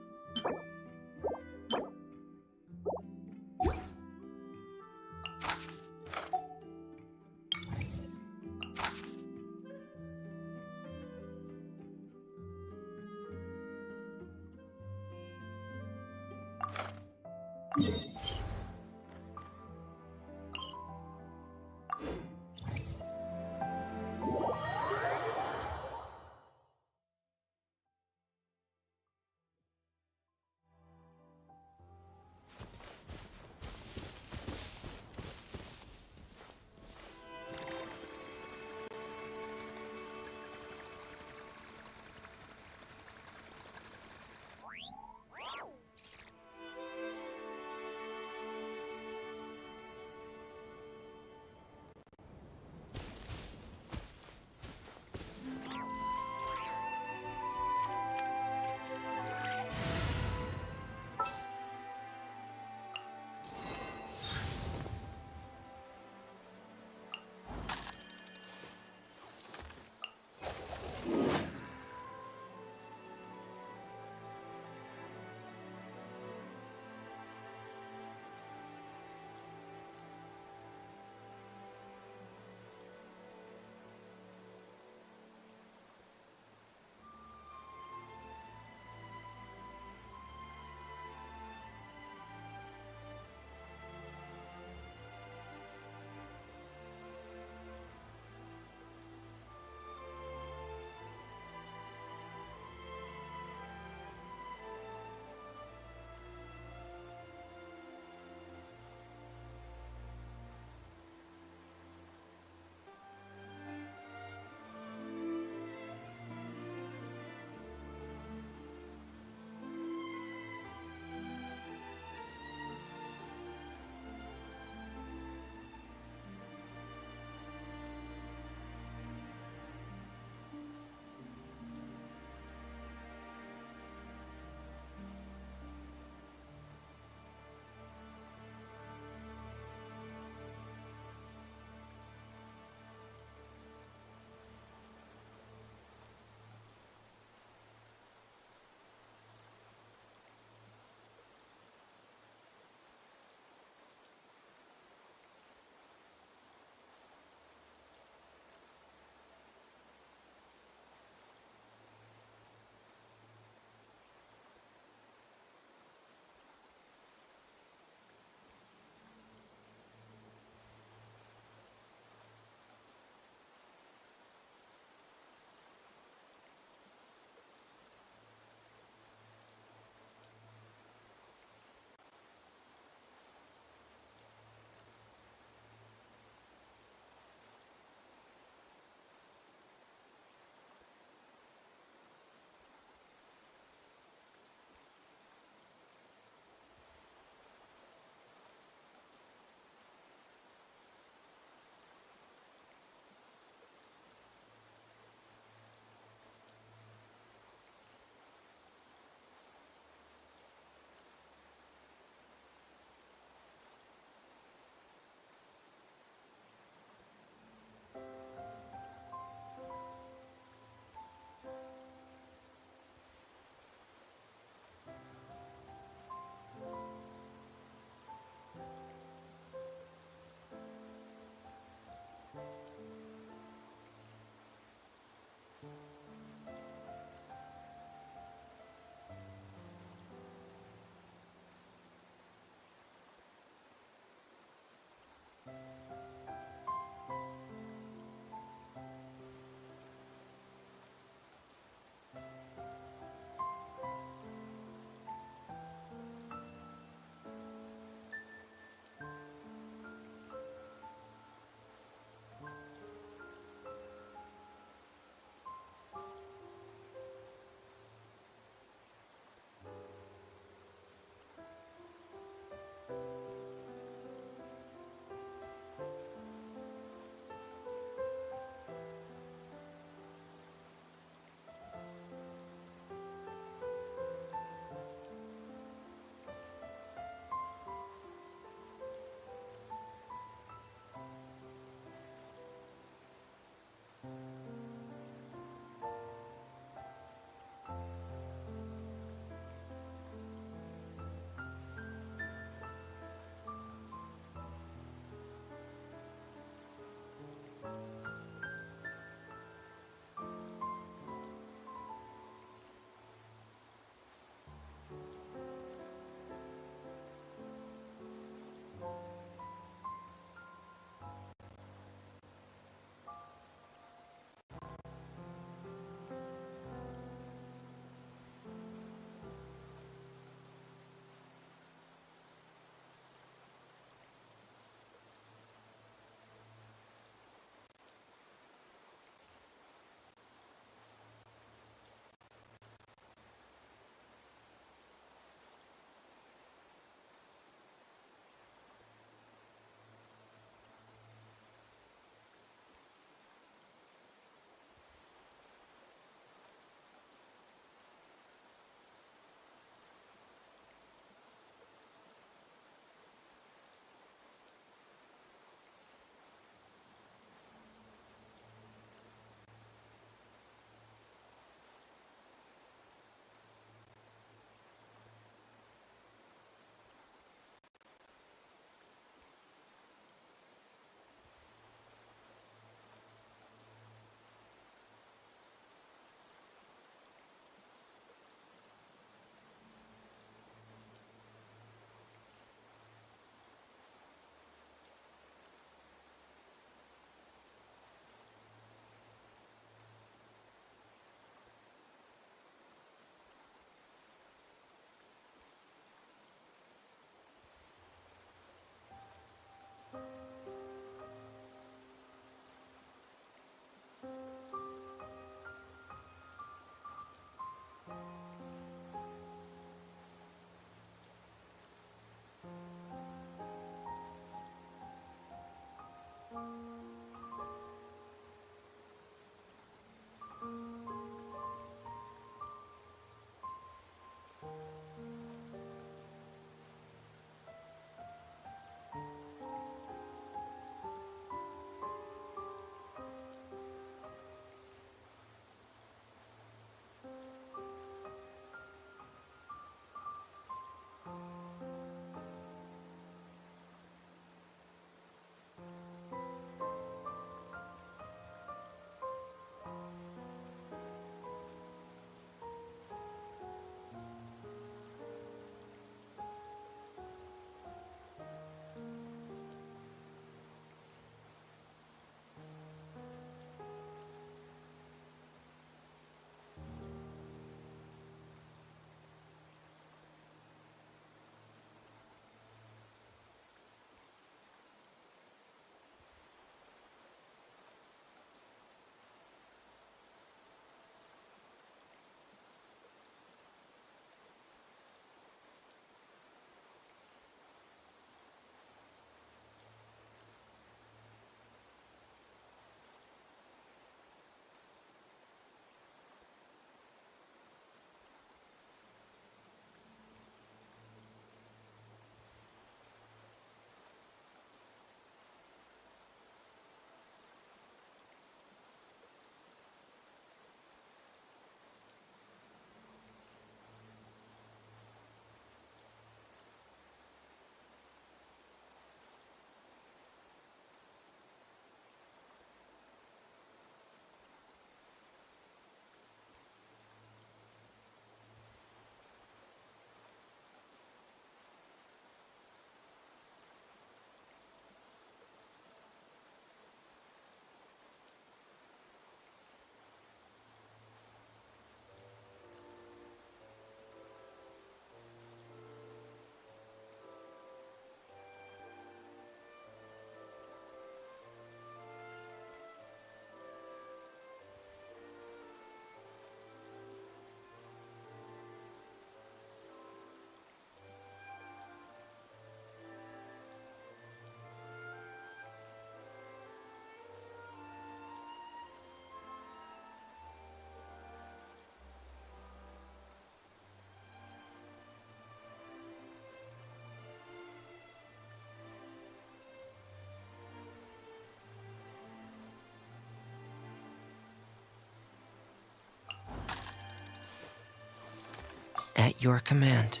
E: At your command.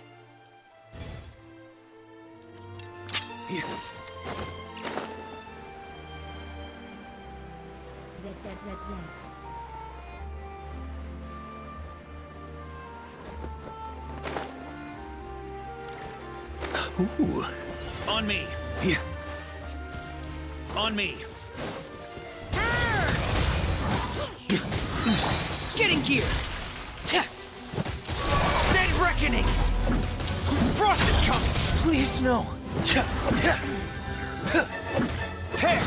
D: ZZZZ.
L: Ooh. On me. Yeah. On me.
J: Getting gear! Dead reckoning! Frost is coming! Please no! Pair!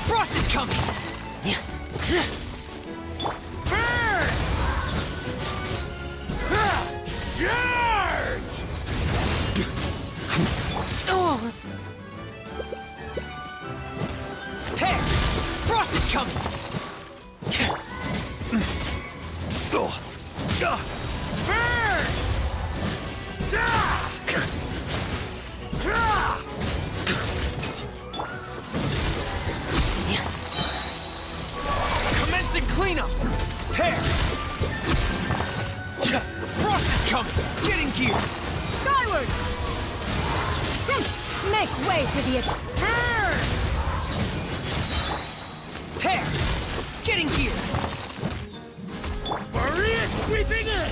J: Frost is coming! Burn! Charge! Oh! Pair! Frost is coming! Burn! Commencing cleanup! Pair! Frost is coming! Getting gear!
K: Skyward! Make way for the...
J: Burn! Pair! Getting gear! Maria sweeping in!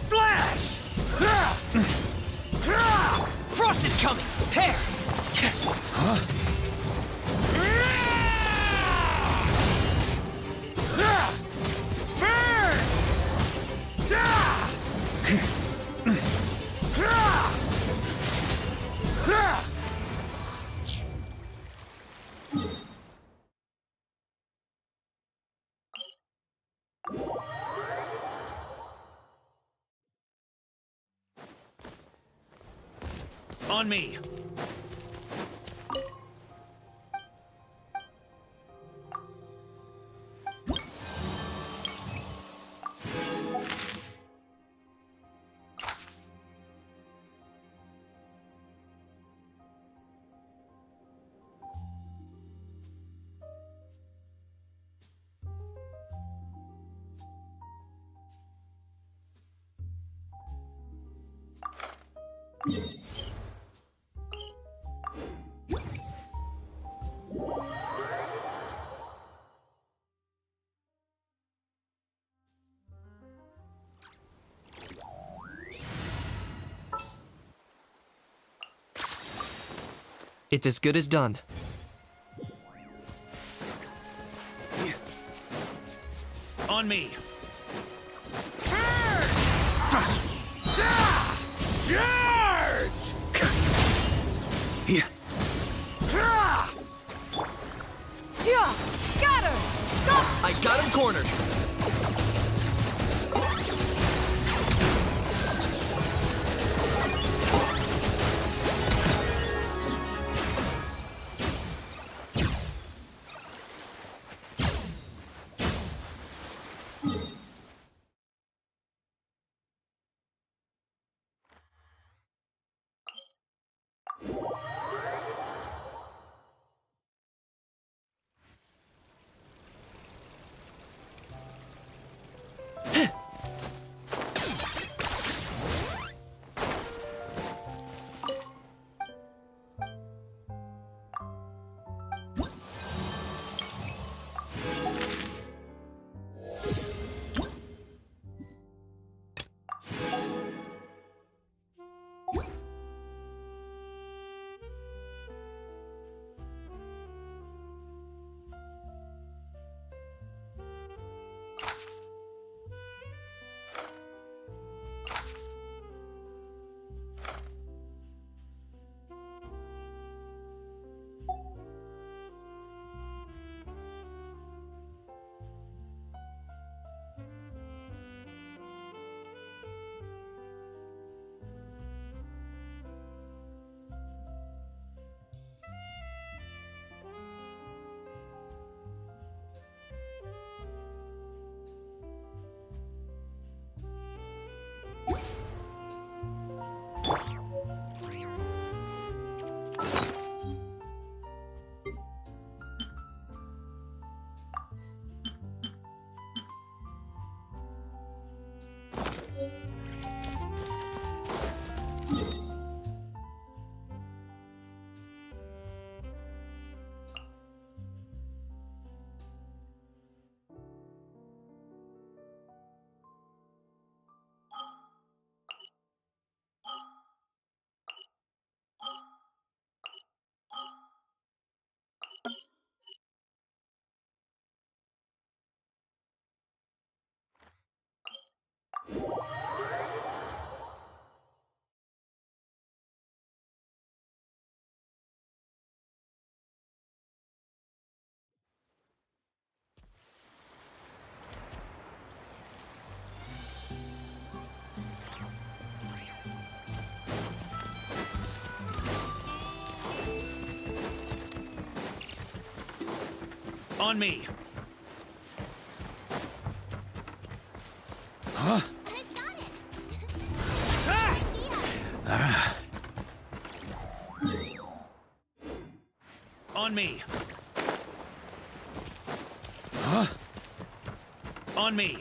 J: Slash! Frost is coming! Pair!
L: On me.
G: It's as good as done.
L: On me.
J: Charge!
L: Yeah.
K: Yeah! Got her! Stop!
G: I got him cornered.
L: On me. Huh? Ah! On me. Huh? On me.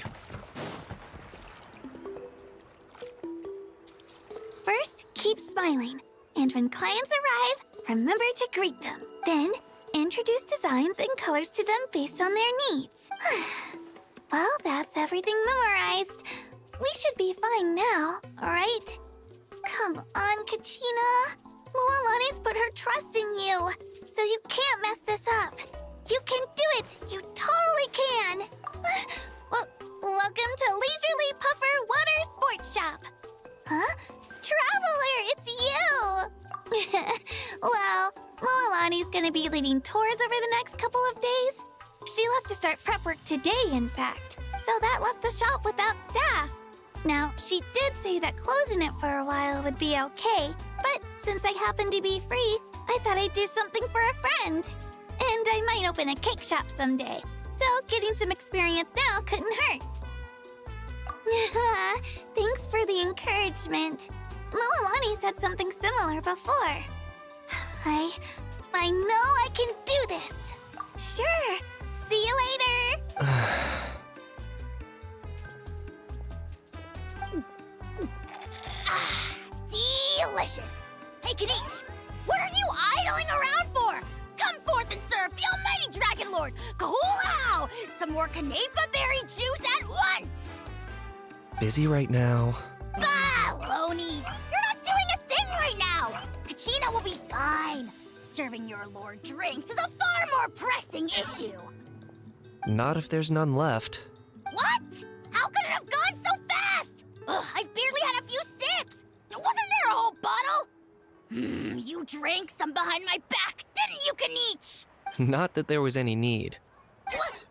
U: First, keep smiling. And when clients arrive, remember to greet them. Then, introduce designs and colors to them based on their needs. Well, that's everything memorized. We should be fine now, alright? Come on, Kachina. Moalani's put her trust in you, so you can't mess this up. You can do it! You totally can! Well, welcome to Leisurely Puffer Water Sports Shop. Huh? Traveler, it's you! Well, Moalani's gonna be leading tours over the next couple of days. She left to start prep work today, in fact, so that left the shop without staff. Now, she did say that closing it for a while would be okay, but since I happen to be free, I thought I'd do something for a friend. And I might open a cake shop someday, so getting some experience now couldn't hurt. Thanks for the encouragement. Moalani said something similar before. I know I can do this. Sure. See you later.
R: Delicious. Hey, Kanish, what are you idling around for? Come forth and serve the almighty Dragon Lord, Kahulao, some more Canepa berry juice at once.
G: Busy right now.
R: Baloney! You're not doing a thing right now! Kachina will be fine. Serving your lord drinks is a far more pressing issue.
G: Not if there's none left.
R: What? How could it have gone so fast? Ugh, I've barely had a few sips. Wasn't there a whole bottle? You drank some behind my back, didn't you, Kanich?
G: Not that there was any need.
R: What?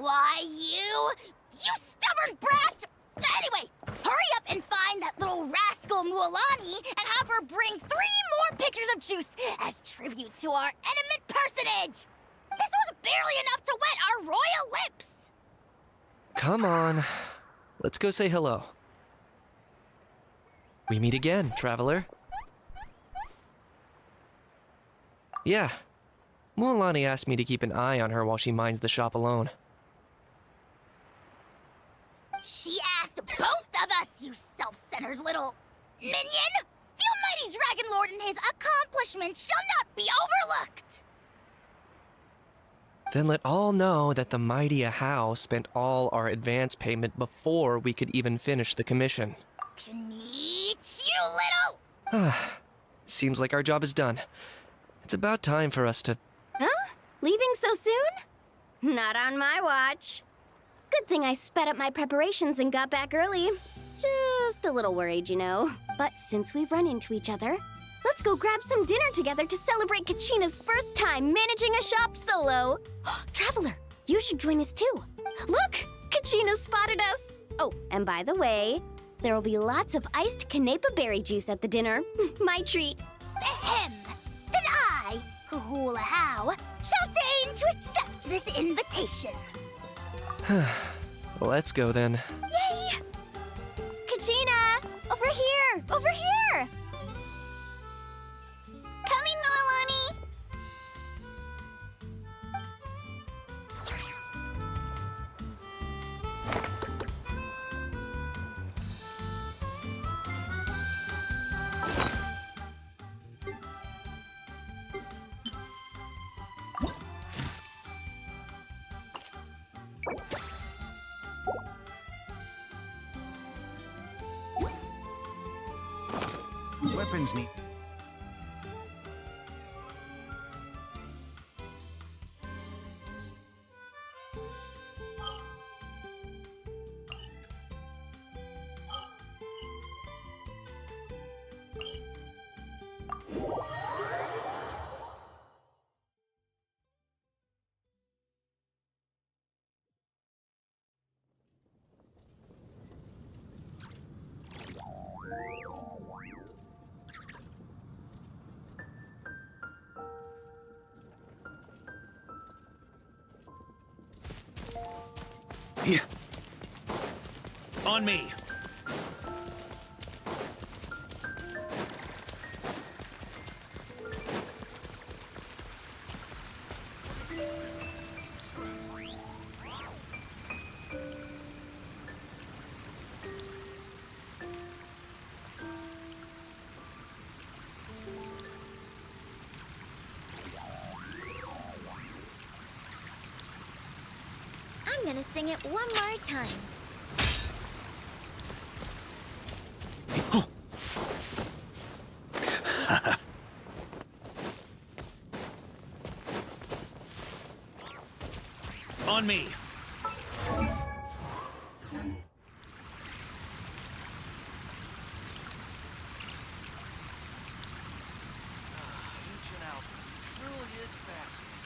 R: Why, you stubborn brat! Anyway, hurry up and find that little rascal Mualani and have her bring 3 more pitchers of juice as tribute to our eminent personage! This was barely enough to wet our royal lips!
G: Come on. Let's go say hello. We meet again, traveler. Yeah. Mualani asked me to keep an eye on her while she minds the shop alone.
R: She asked both of us, you self-centered little minion! The almighty Dragon Lord and his accomplishments shall not be overlooked!
G: Then let all know that the mighty Ahau spent all our advance payment before we could even finish the commission.
R: Kanich, you little...
G: Seems like our job is done. It's about time for us to...
H: Huh? Leaving so soon? Not on my watch. Good thing I sped up my preparations and got back early. Just a little worried, you know. But since we've run into each other, let's go grab some dinner together to celebrate Kachina's first time managing a shop solo. Traveler, you should join us too. Look, Kachina spotted us. Oh, and by the way, there will be lots of iced Canepa berry juice at the dinner. My treat.
R: Ahem. Then I, Kahulahau, shall deign to accept this invitation.
G: Let's go then.
H: Yay! Kachina! Over here! Over here!
R: Coming, Noelani!
L: Weapons need... Yeah. On me.
R: I'm gonna sing it one more time.
L: On me.
J: Ancient Alpha truly is fascinating.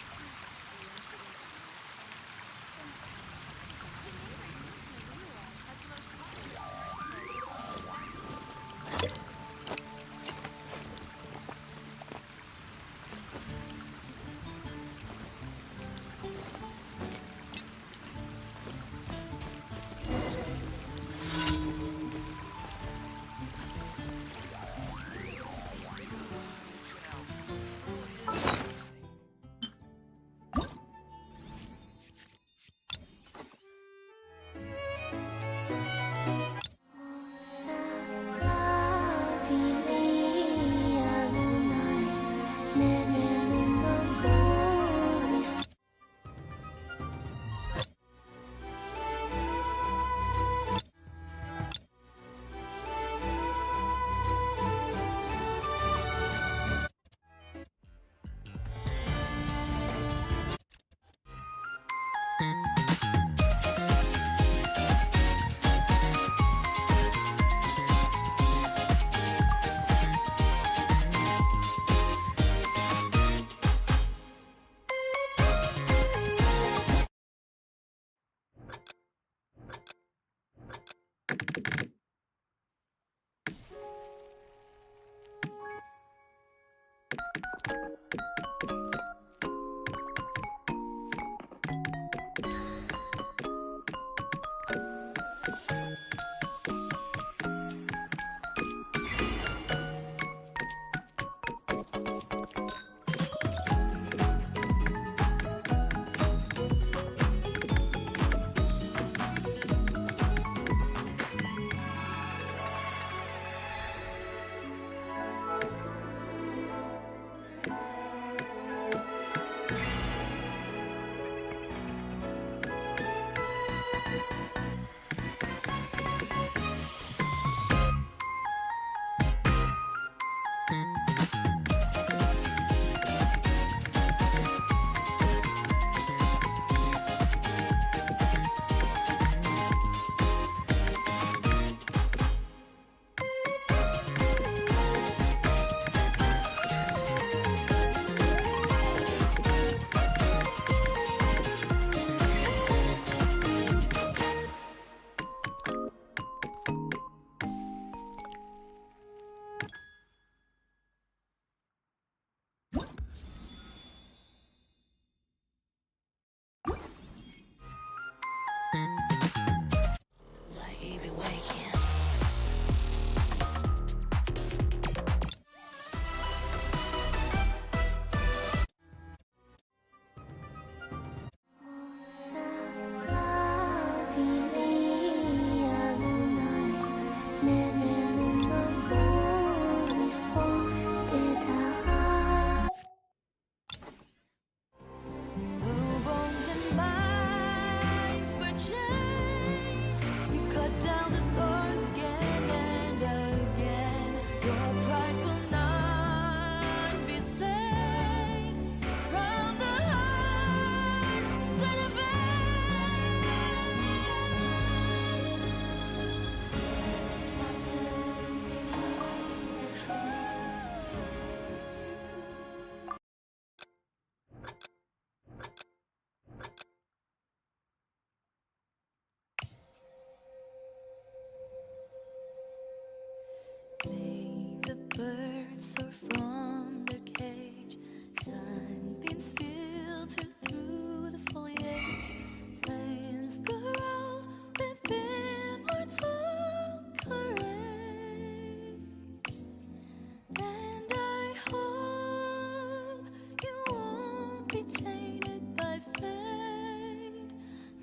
A: won't be tainted by fate.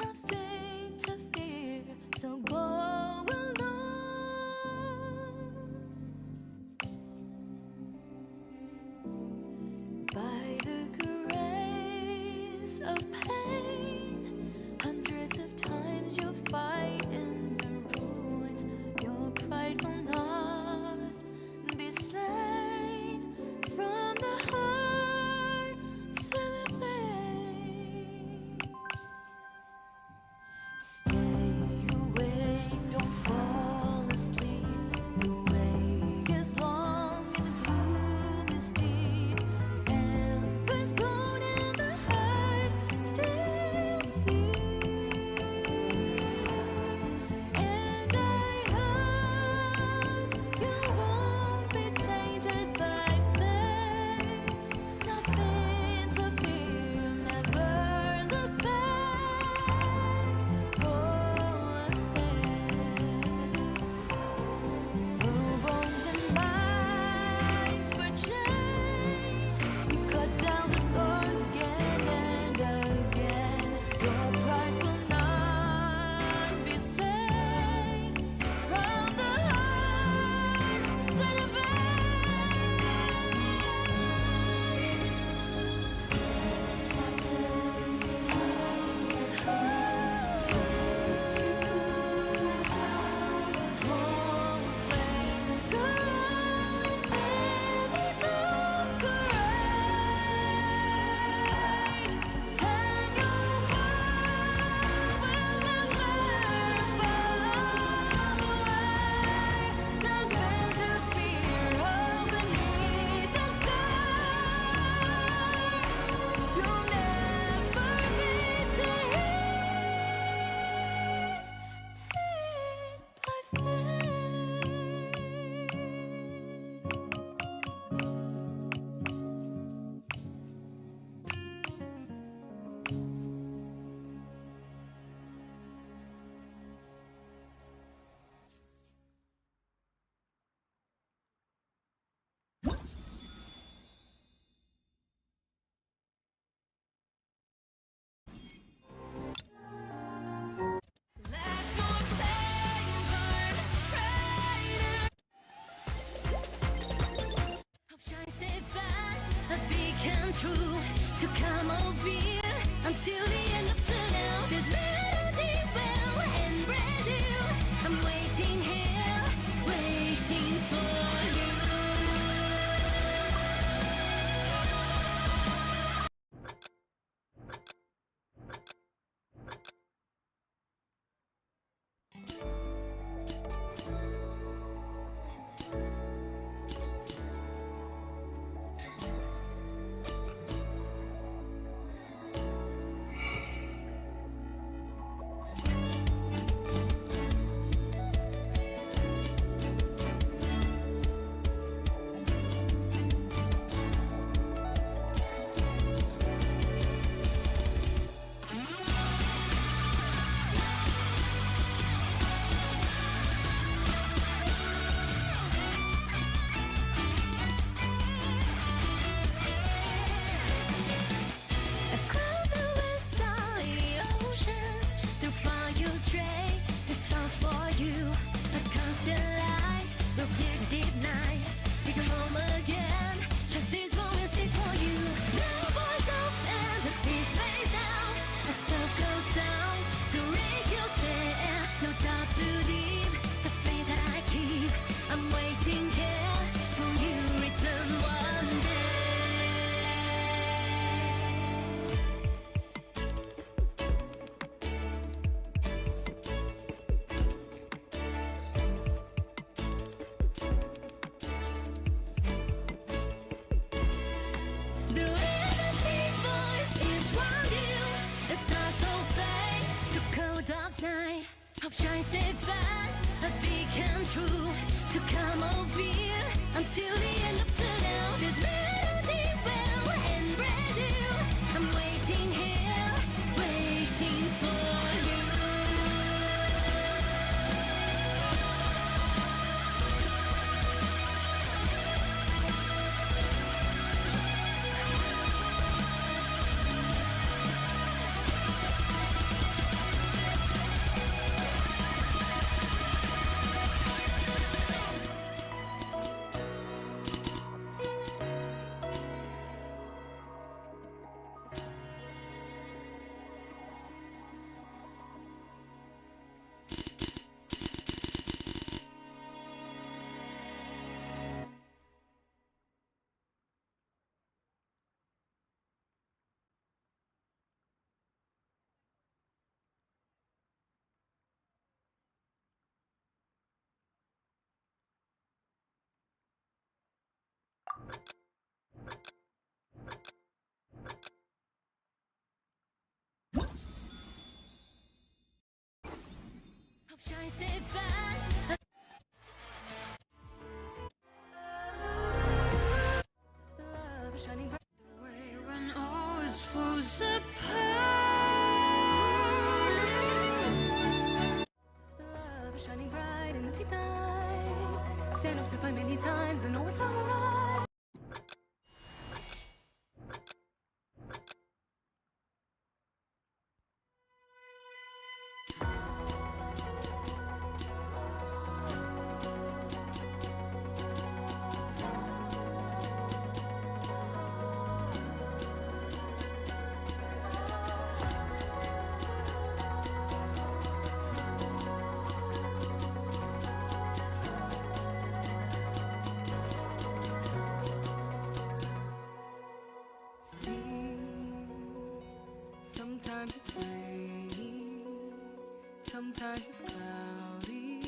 A: Nothing to fear, so go alone. By the grace of pain, hundreds of times you'll fight in the ruins. Your pride will not be slain. From the heart to the face. Stay awake, don't fall asleep. The way is long and the gloom is deep. Embers gone and the heart still sees. And I hope you won't be tainted by fate. Nothing to fear, never look back. Go ahead. Though bones and minds were chained, you cut down the thorns again and again. Your pride will not be slain. From the heart to the true to come over until the end of tunnel. This melody will embrace you. I'm waiting here, waiting for you. stay fast. Love is shining bright. The way when all is falls apart. Love is shining bright in the deep night. Stand up to fight many times and know what's wrong or right. Sometimes it's rainy, sometimes it's cloudy.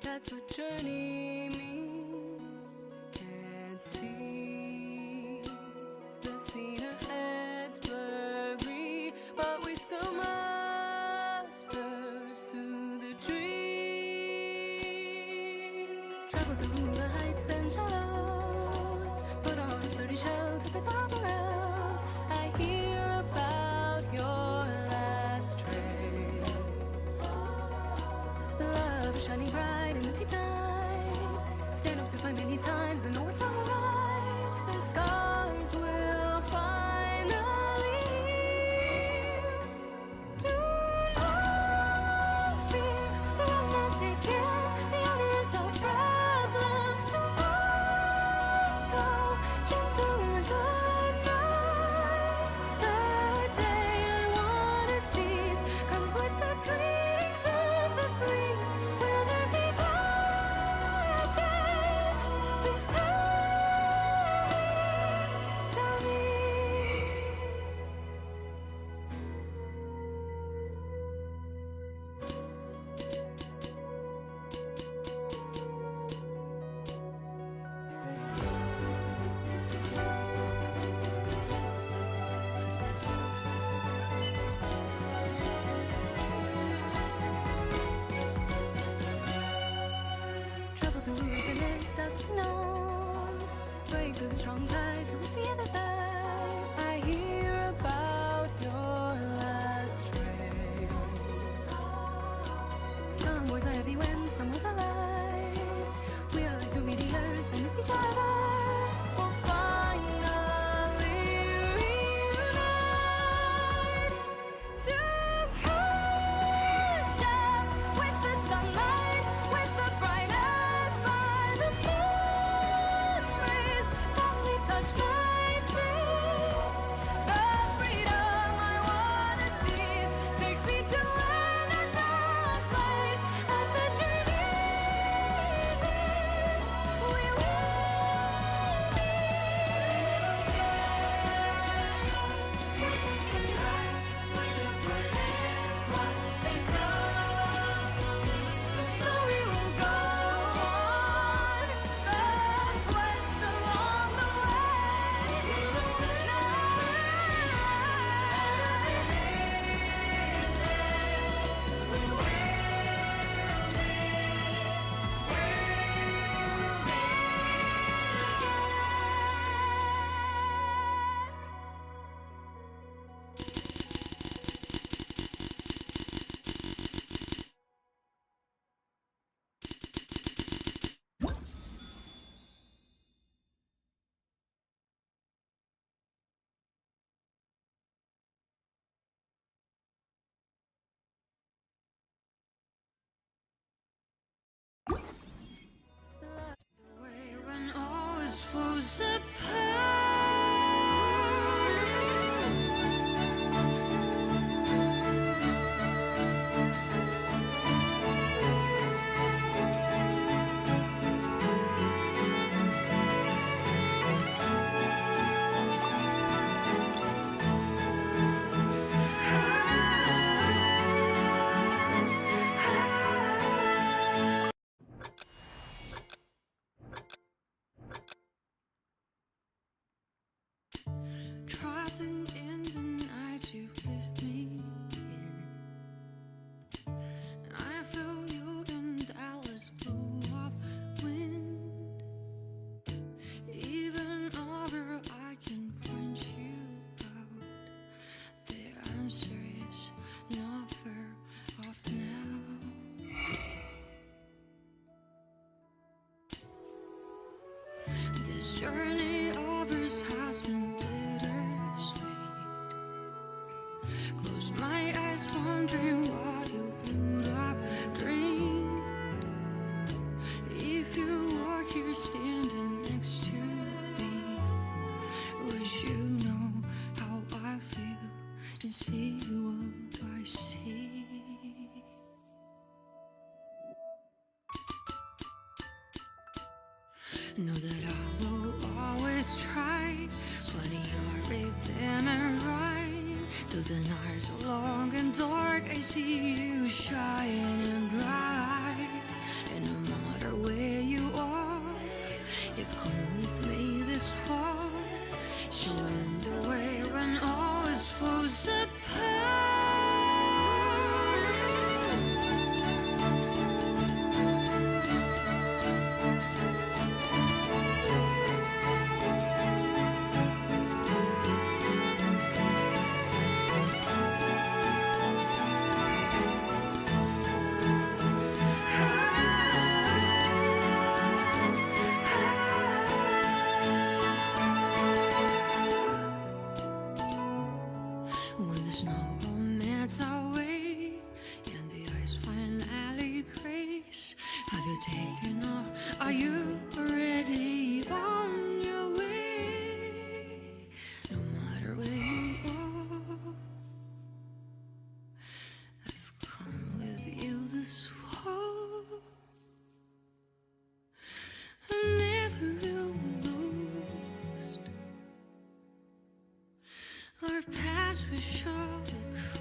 A: That's what journey means. Can't see the scene ahead's blurry, but we still must pursue the dream. Travel through the heights and shallows, put on a sturdy shell to face the perils. I hear about your last trace. Love shining bright in the deep night. closed my eyes, wondering what you would have dreamed if you were here standing next to me. Would you know how I feel and see what I see? Know that I will always try, funny your rhythm and rhyme. Though the nights are long and dark, I see you shining bright. And no matter where you are, you've come with me this far, showing the way when all is falls apart. When the snow melts away and the ice finally breaks, have you taken off? Are you already on your way? No matter where you are, I've come with you this far. I'm never really lost. Our paths will surely cross.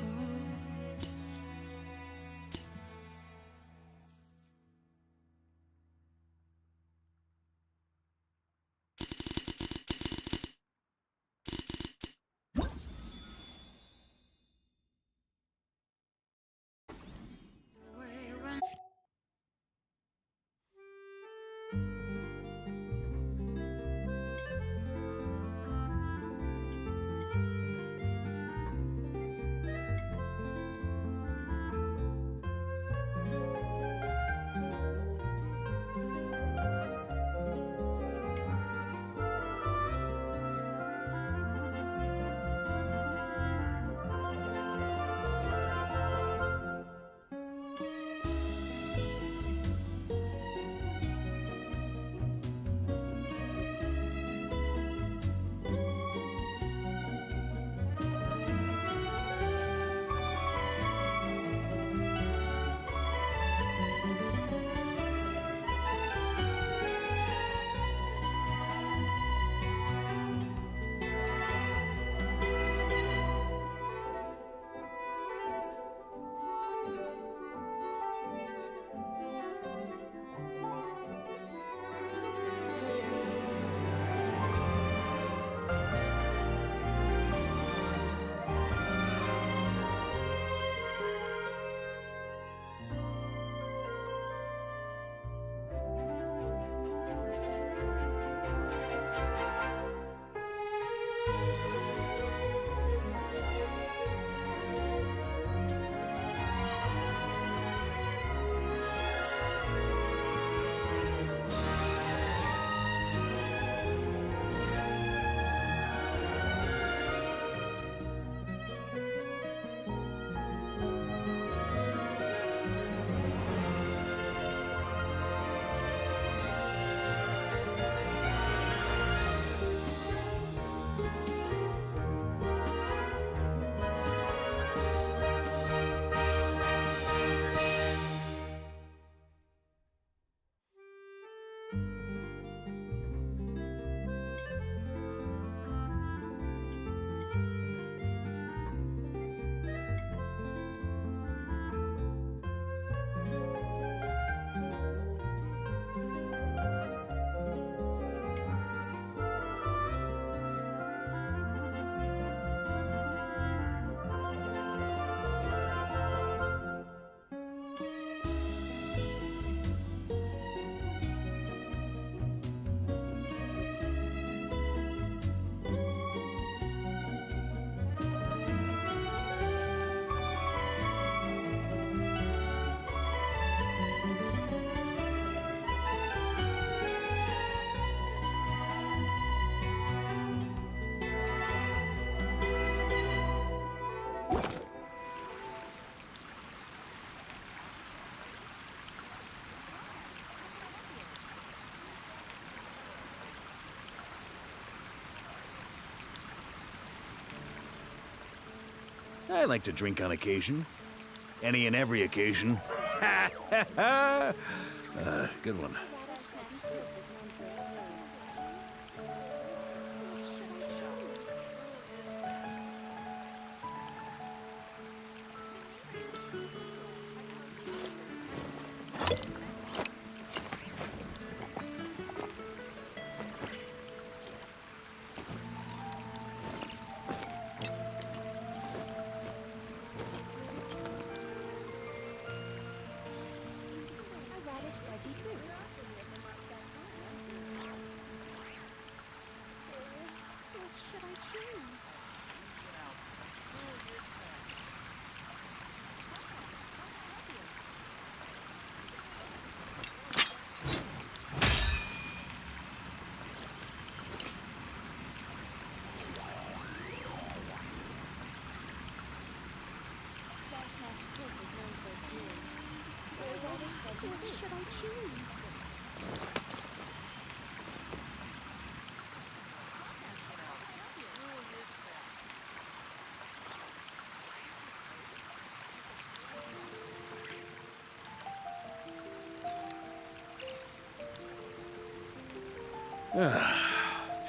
L: I like to drink on occasion. Any and every occasion. Good one.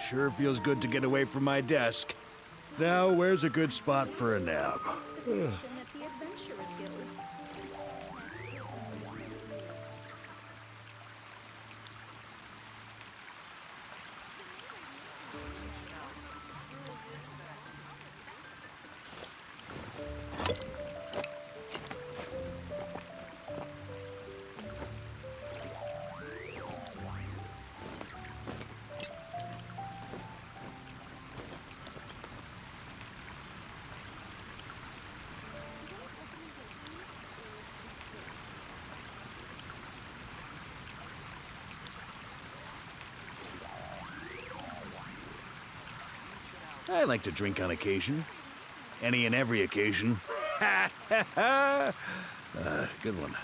L: Sure feels good to get away from my desk. Now, where's a good spot for a nap? I like to drink on occasion. Any and every occasion. Good one.